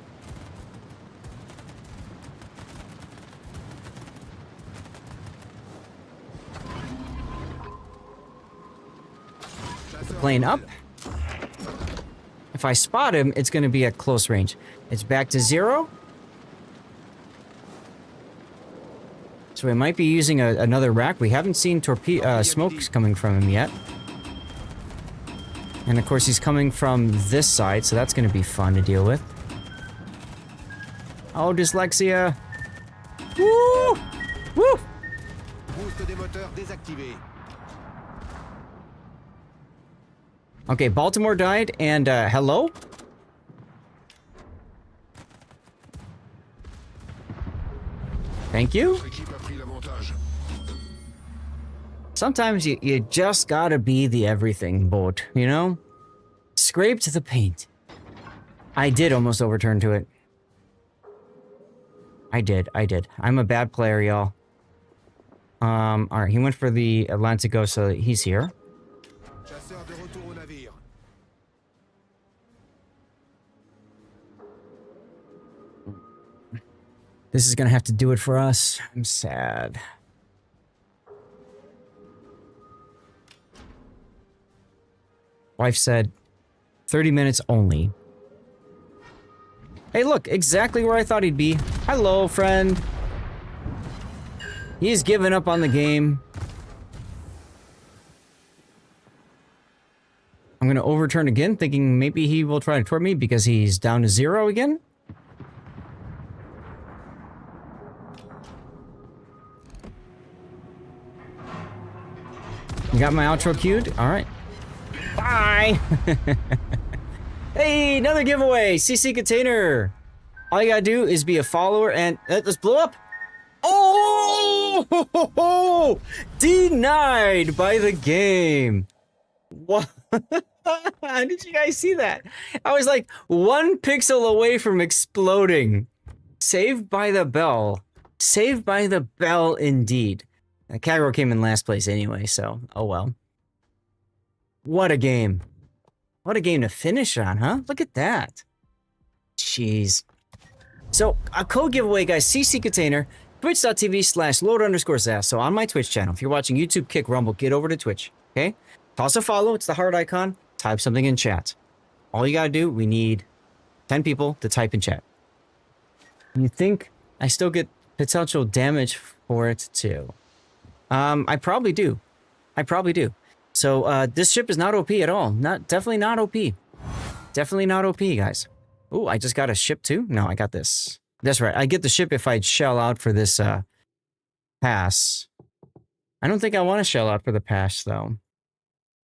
Plane up. If I spot him, it's going to be at close range. It's back to 0. So we might be using another rack. We haven't seen smokes coming from him yet. And of course, he's coming from this side, so that's going to be fun to deal with. Oh, dyslexia. Woo! Woo! Okay, Baltimore died, and, hello? Thank you? Sometimes you just gotta be the everything boat, you know? Scraped the paint. I did almost overturn to it. I did. I'm a bad player, y'all. Alright, he went for the Atlantico, so he's here. This is gonna have to do it for us. I'm sad. Wife said, 30 minutes only. Hey, look, exactly where I thought he'd be. Hello, friend. He's given up on the game. I'm gonna overturn again, thinking maybe he will try to torp me because he's down to 0 again. You got my outro queued? All right. Bye. Hey, another giveaway. CC container. All you gotta do is be a follower and let's blow up. Oh! Denied by the game. What? Did you guys see that? I was like 1 pixel away from exploding. Saved by the bell. Saved by the bell indeed. Kagro came in last place anyway, so oh well. What a game. What a game to finish on, huh? Look at that. Jeez. So, a code giveaway, guys. CC container. Twitch.tv/Lord_Sass. So on my Twitch channel, if you're watching YouTube, Kick, Rumble, get over to Twitch, okay? Toss a follow, it's the heart icon, type something in chat. All you gotta do, we need 10 people to type in chat. You think I still get potential damage for it too? I probably do. I probably do. So, this ship is not OP at all. Definitely not OP. Definitely not OP, guys. Ooh, I just got a ship too? No, I got this. That's right. I get the ship if I shell out for this pass. I don't think I want to shell out for the pass, though.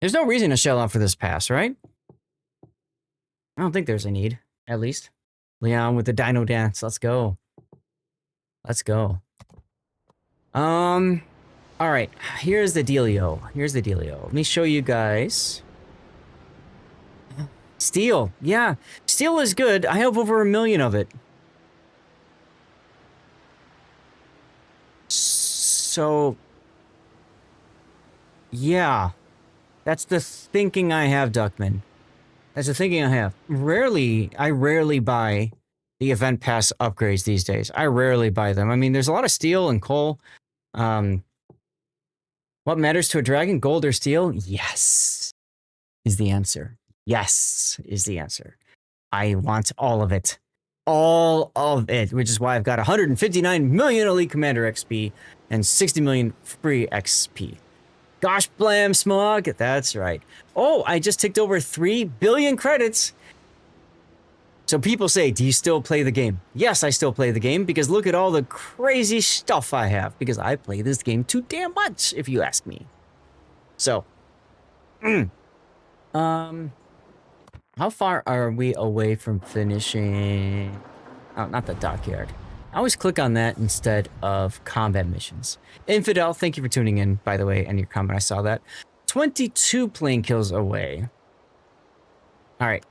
There's no reason to shell out for this pass, right? I don't think there's a need, at least. Leon with the dino dance. Let's go. Let's go. All right. Here's the dealio. Here's the dealio. Let me show you guys. Steel. Yeah. Steel is good. I have over 1 million of it. So, yeah, that's the thinking I have, Duckman. That's the thinking I have. I rarely buy the event pass upgrades these days. I rarely buy them. I mean, there's a lot of steel and coal. What matters to a dragon, gold or steel? Yes, is the answer. Yes, is the answer. I want all of it. All of it, which is why I've got 159 million Elite Commander XP and 60 million free XP. Gosh blam, Smog. That's right. Oh, I just ticked over 3 billion credits. So people say, do you still play the game? Yes, I still play the game because look at all the crazy stuff I have because I play this game too damn much, if you ask me. So, how far are we away from finishing? Oh, not the dockyard. I always click on that instead of combat missions. Infidel, thank you for tuning in, by the way, and your comment, I saw that. 22 plane kills away. All right.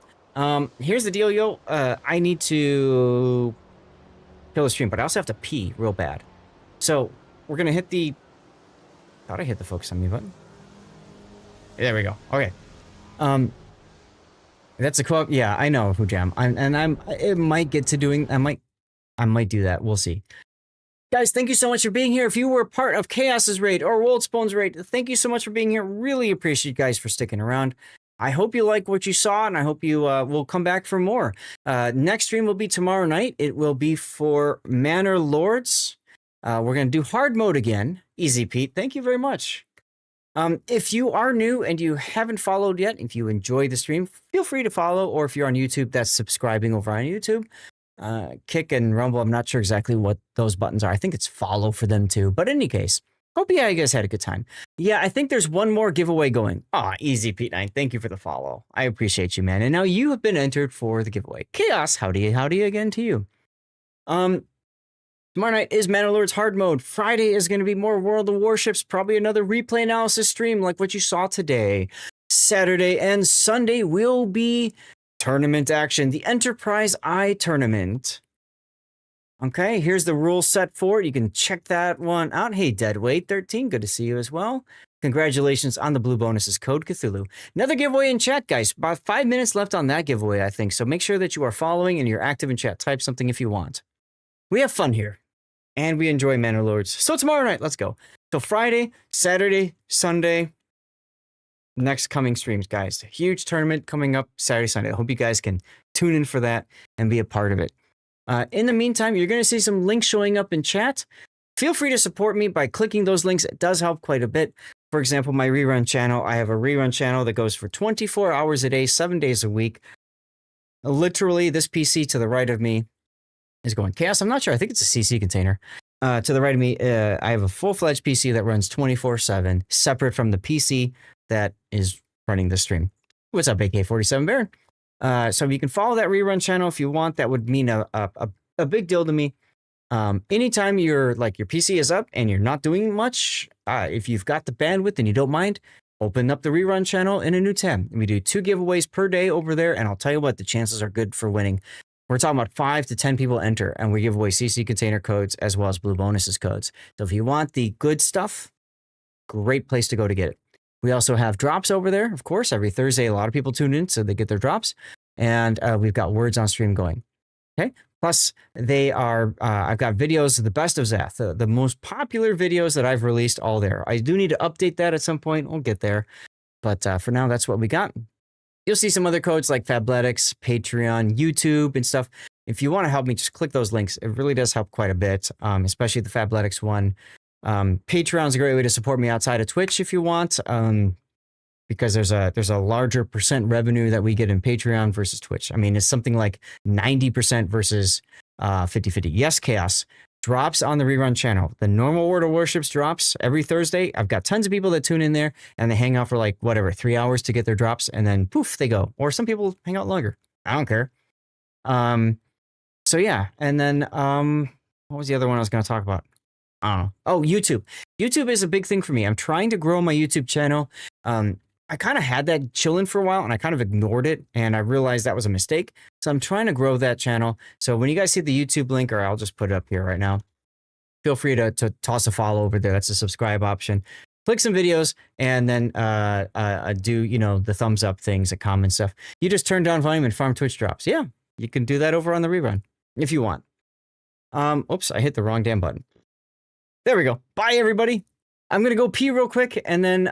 Here's the deal, yo. I need to kill the stream, but I also have to pee real bad. So, we're going to hit the... Thought I hit the focus on me button. There we go. Okay. That's a quote. Yeah, I know, Hujam. It might get to doing... I might do that. We'll see. Guys, thank you so much for being here. If you were part of Chaos's raid or Woldspone's raid, thank you so much for being here. Really appreciate you guys for sticking around. I hope you like what you saw, and I hope you will come back for more. Next stream will be tomorrow night. It will be for Manor Lords. We're going to do hard mode again. Easy, Pete. Thank you very much. If you are new and you haven't followed yet, if you enjoy the stream, feel free to follow. Or if you're on YouTube, that's subscribing over on YouTube. Kick and Rumble, I'm not sure exactly what those buttons are. I think it's follow for them too. But in any case, hope you guys had a good time. Yeah, I think there's one more giveaway going. Easy, Pete9. Thank you for the follow. I appreciate you, man. And now you have been entered for the giveaway. Chaos, howdy again to you. Tomorrow night is Manor Lords hard mode. Friday is going to be more World of Warships. Probably another replay analysis stream like what you saw today. Saturday and Sunday will be tournament action, the Enterprise Eye Tournament. Okay, here's the rules set for it. You can check that one out. Hey, Deadweight13, good to see you as well. Congratulations on the blue bonuses, Code Cthulhu. Another giveaway in chat, guys. About 5 minutes left on that giveaway, I think. So make sure that you are following and you're active in chat. Type something if you want. We have fun here, and we enjoy Manor Lords. So tomorrow night, let's go. So Friday, Saturday, Sunday, next coming streams, guys. Huge tournament coming up Saturday, Sunday. I hope you guys can tune in for that and be a part of it. In the meantime, you're going to see some links showing up in chat. Feel free to support me by clicking those links. It does help quite a bit. For example, my rerun channel. I have a rerun channel that goes for 24 hours a day, 7 days a week. Literally, this PC to the right of me is going Chaos. I'm not sure. I think it's a CC container. to the right of me, I have a full-fledged PC that runs 24/7, separate from the PC that is running the stream. What's up, AK-47 Baron? So you can follow that rerun channel if you want. That would mean a big deal to me. Anytime your PC is up and you're not doing much, if you've got the bandwidth and you don't mind, open up the rerun channel in a new tab. We do 2 giveaways per day over there, and I'll tell you what, the chances are good for winning. We're talking about 5 to 10 people enter, and we give away CC container codes as well as blue bonuses codes. So if you want the good stuff, great place to go to get it. We also have drops over there, of course. Every Thursday, a lot of people tune in, so they get their drops. And we've got words on stream going. Okay. Plus, they are, I've got videos of the best of Zath, the most popular videos that I've released, all there. I do need to update that at some point. We'll get there. But for now, that's what we got. You'll see some other codes like Fabletics, Patreon, YouTube, and stuff. If you want to help me, just click those links. It really does help quite a bit, especially the Fabletics one. Patreon's a great way to support me outside of Twitch if you want, because there's a larger percent revenue that we get in Patreon versus Twitch. I mean, it's something like 90% versus 50-50. Yes, Chaos drops on the rerun channel. The normal World of Warships drops every Thursday. I've got tons of people that tune in there and they hang out for like, whatever, 3 hours to get their drops, and then poof, they go. Or some people hang out longer. I don't care. So yeah, and then what was the other one I was going to talk about? I don't know. Oh, YouTube. YouTube is a big thing for me. I'm trying to grow my YouTube channel. I kind of had that chilling for a while and I kind of ignored it, and I realized that was a mistake. So I'm trying to grow that channel. So when you guys see the YouTube link, or I'll just put it up here right now, feel free to toss a follow over there. That's the subscribe option. Click some videos and then do, the thumbs up things, the comment stuff. You just turn down volume and farm Twitch drops. Yeah, you can do that over on the rerun if you want. Oops, I hit the wrong damn button. There we go. Bye, everybody. I'm going to go pee real quick. And then,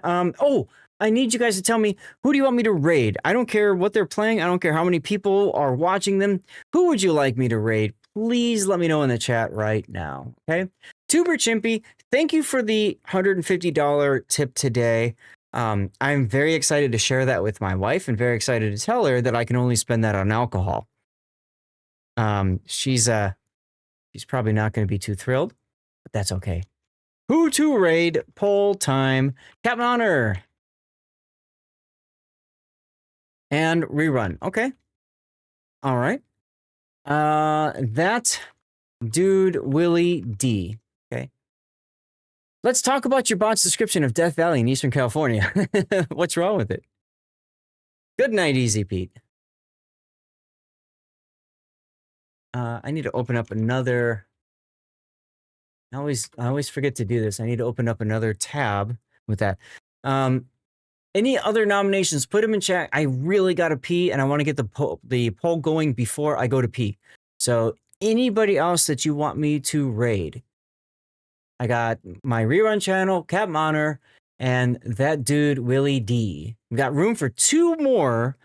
I need you guys to tell me, who do you want me to raid? I don't care what they're playing. I don't care how many people are watching them. Who would you like me to raid? Please let me know in the chat right now. Okay. Tuber Chimpy, thank you for the $150 tip today. I'm very excited to share that with my wife and very excited to tell her that I can only spend that on alcohol. She's probably not going to be too thrilled, but that's okay. Who to raid? Poll time. Captain Honor. And rerun. Okay. All right. That dude, Willie D. Okay. Let's talk about your bot's description of Death Valley in Eastern California. What's wrong with it? Good night, Easy Pete. I need to open up another. I always forget to do this. I need to open up another tab with that. Any other nominations? Put them in chat. I really got to pee, and I want to get the poll going before I go to pee. So anybody else that you want me to raid? I got my rerun channel, Cap Honor, and that dude Willie D. We got room for two more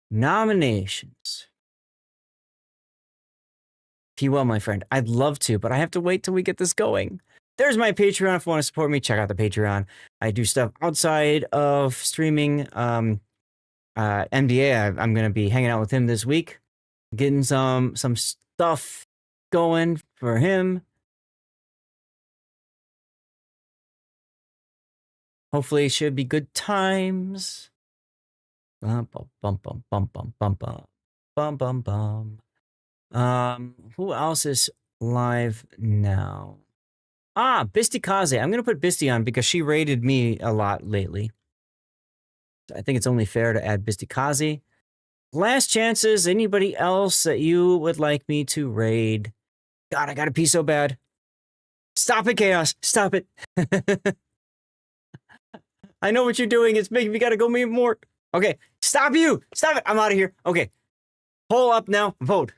nominations. Pee well, my friend. I'd love to, but I have to wait till we get this going. There's my Patreon. If you want to support me, check out the Patreon. I do stuff outside of streaming. MDA, I'm going to be hanging out with him this week, getting some stuff going for him. Hopefully, it should be good times. Bum bum bum bum bum bum bum bum bum bum. Who else is live now? Bisty Kaze. I'm going to put Bisty on because she raided me a lot lately. So I think it's only fair to add Bisty Kaze. Last chances. Anybody else that you would like me to raid? God, I got to pee so bad. Stop it, Chaos. Stop it. I know what you're doing. It's making me got to go me more. Okay. Stop you. Stop it. I'm out of here. Okay. Poll up now. Vote.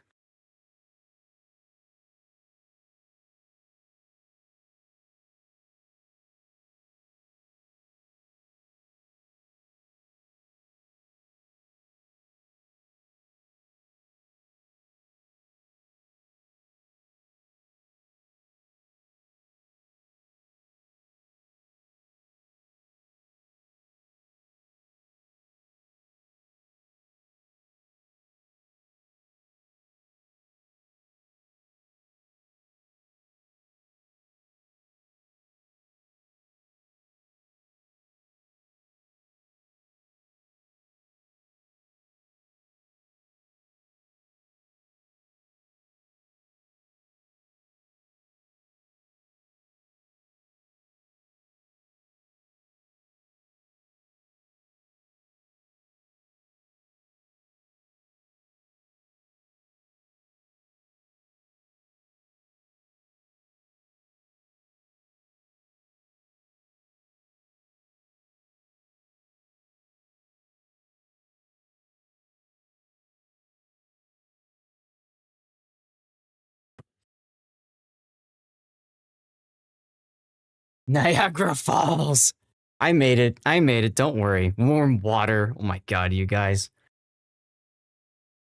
Niagara Falls. I made it. I made it. Don't worry. Warm water. Oh my god, you guys.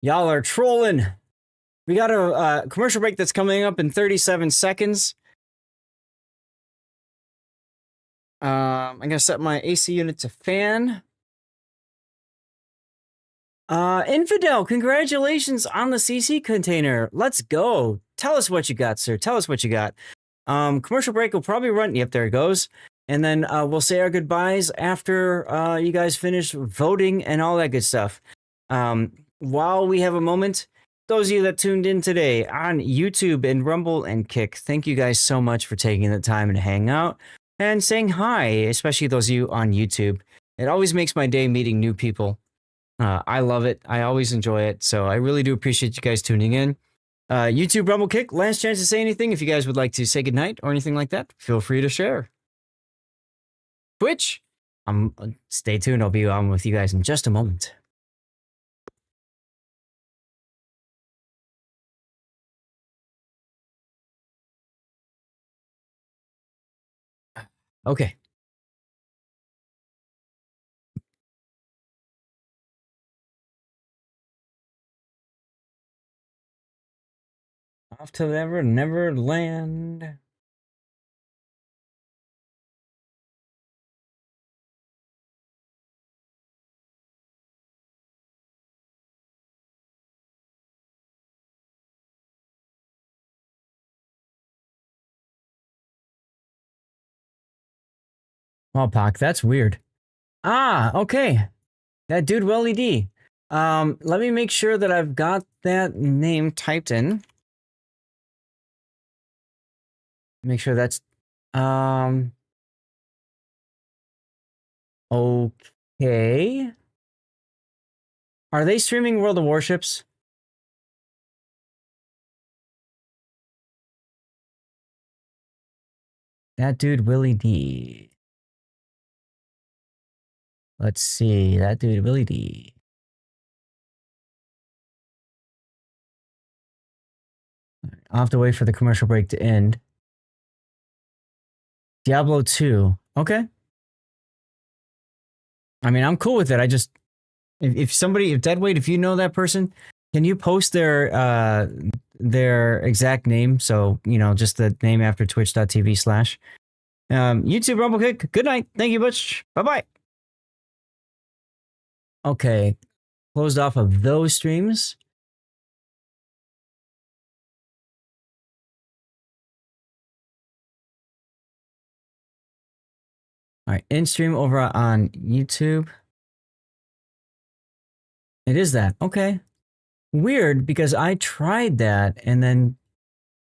Y'all are trolling. We got a commercial break that's coming up in 37 seconds. I'm gonna set my AC unit to fan. Infidel, congratulations on the CC container. Let's go. Tell us what you got, sir. Tell us what you got. Commercial break will probably run. Yep, there it goes. And then we'll say our goodbyes after you guys finish voting and all that good stuff. While we have a moment, those of you that tuned in today on YouTube and Rumble and Kick, thank you guys so much for taking the time to hang out and saying hi, especially those of you on YouTube. It always makes my day meeting new people. I love it. I always enjoy it. So I really do appreciate you guys tuning in. YouTube, Rumble, Kick, last chance to say anything. If you guys would like to say goodnight or anything like that, feel free to share. Twitch, stay tuned. I'll be on with you guys in just a moment. Okay. Off to never land. Oh, Pac, that's weird. Ah, okay. That dude, Welly D. Let me make sure that I've got that name typed in. Make sure that's okay. Are they streaming World of Warships? That dude, Willie D. Let's see. That dude, Willie D. I'll have to wait for the commercial break to end. Diablo 2. Okay. I mean, I'm cool with it. I just, if Deadweight, if you know that person, can you post their exact name? So, you know, just the name after twitch.tv/ YouTube Rumble Kick. Good night. Thank you much. Bye-bye. Okay. Closed off of those streams. All right, in stream over on YouTube. It is that. Okay. Weird, because I tried that and then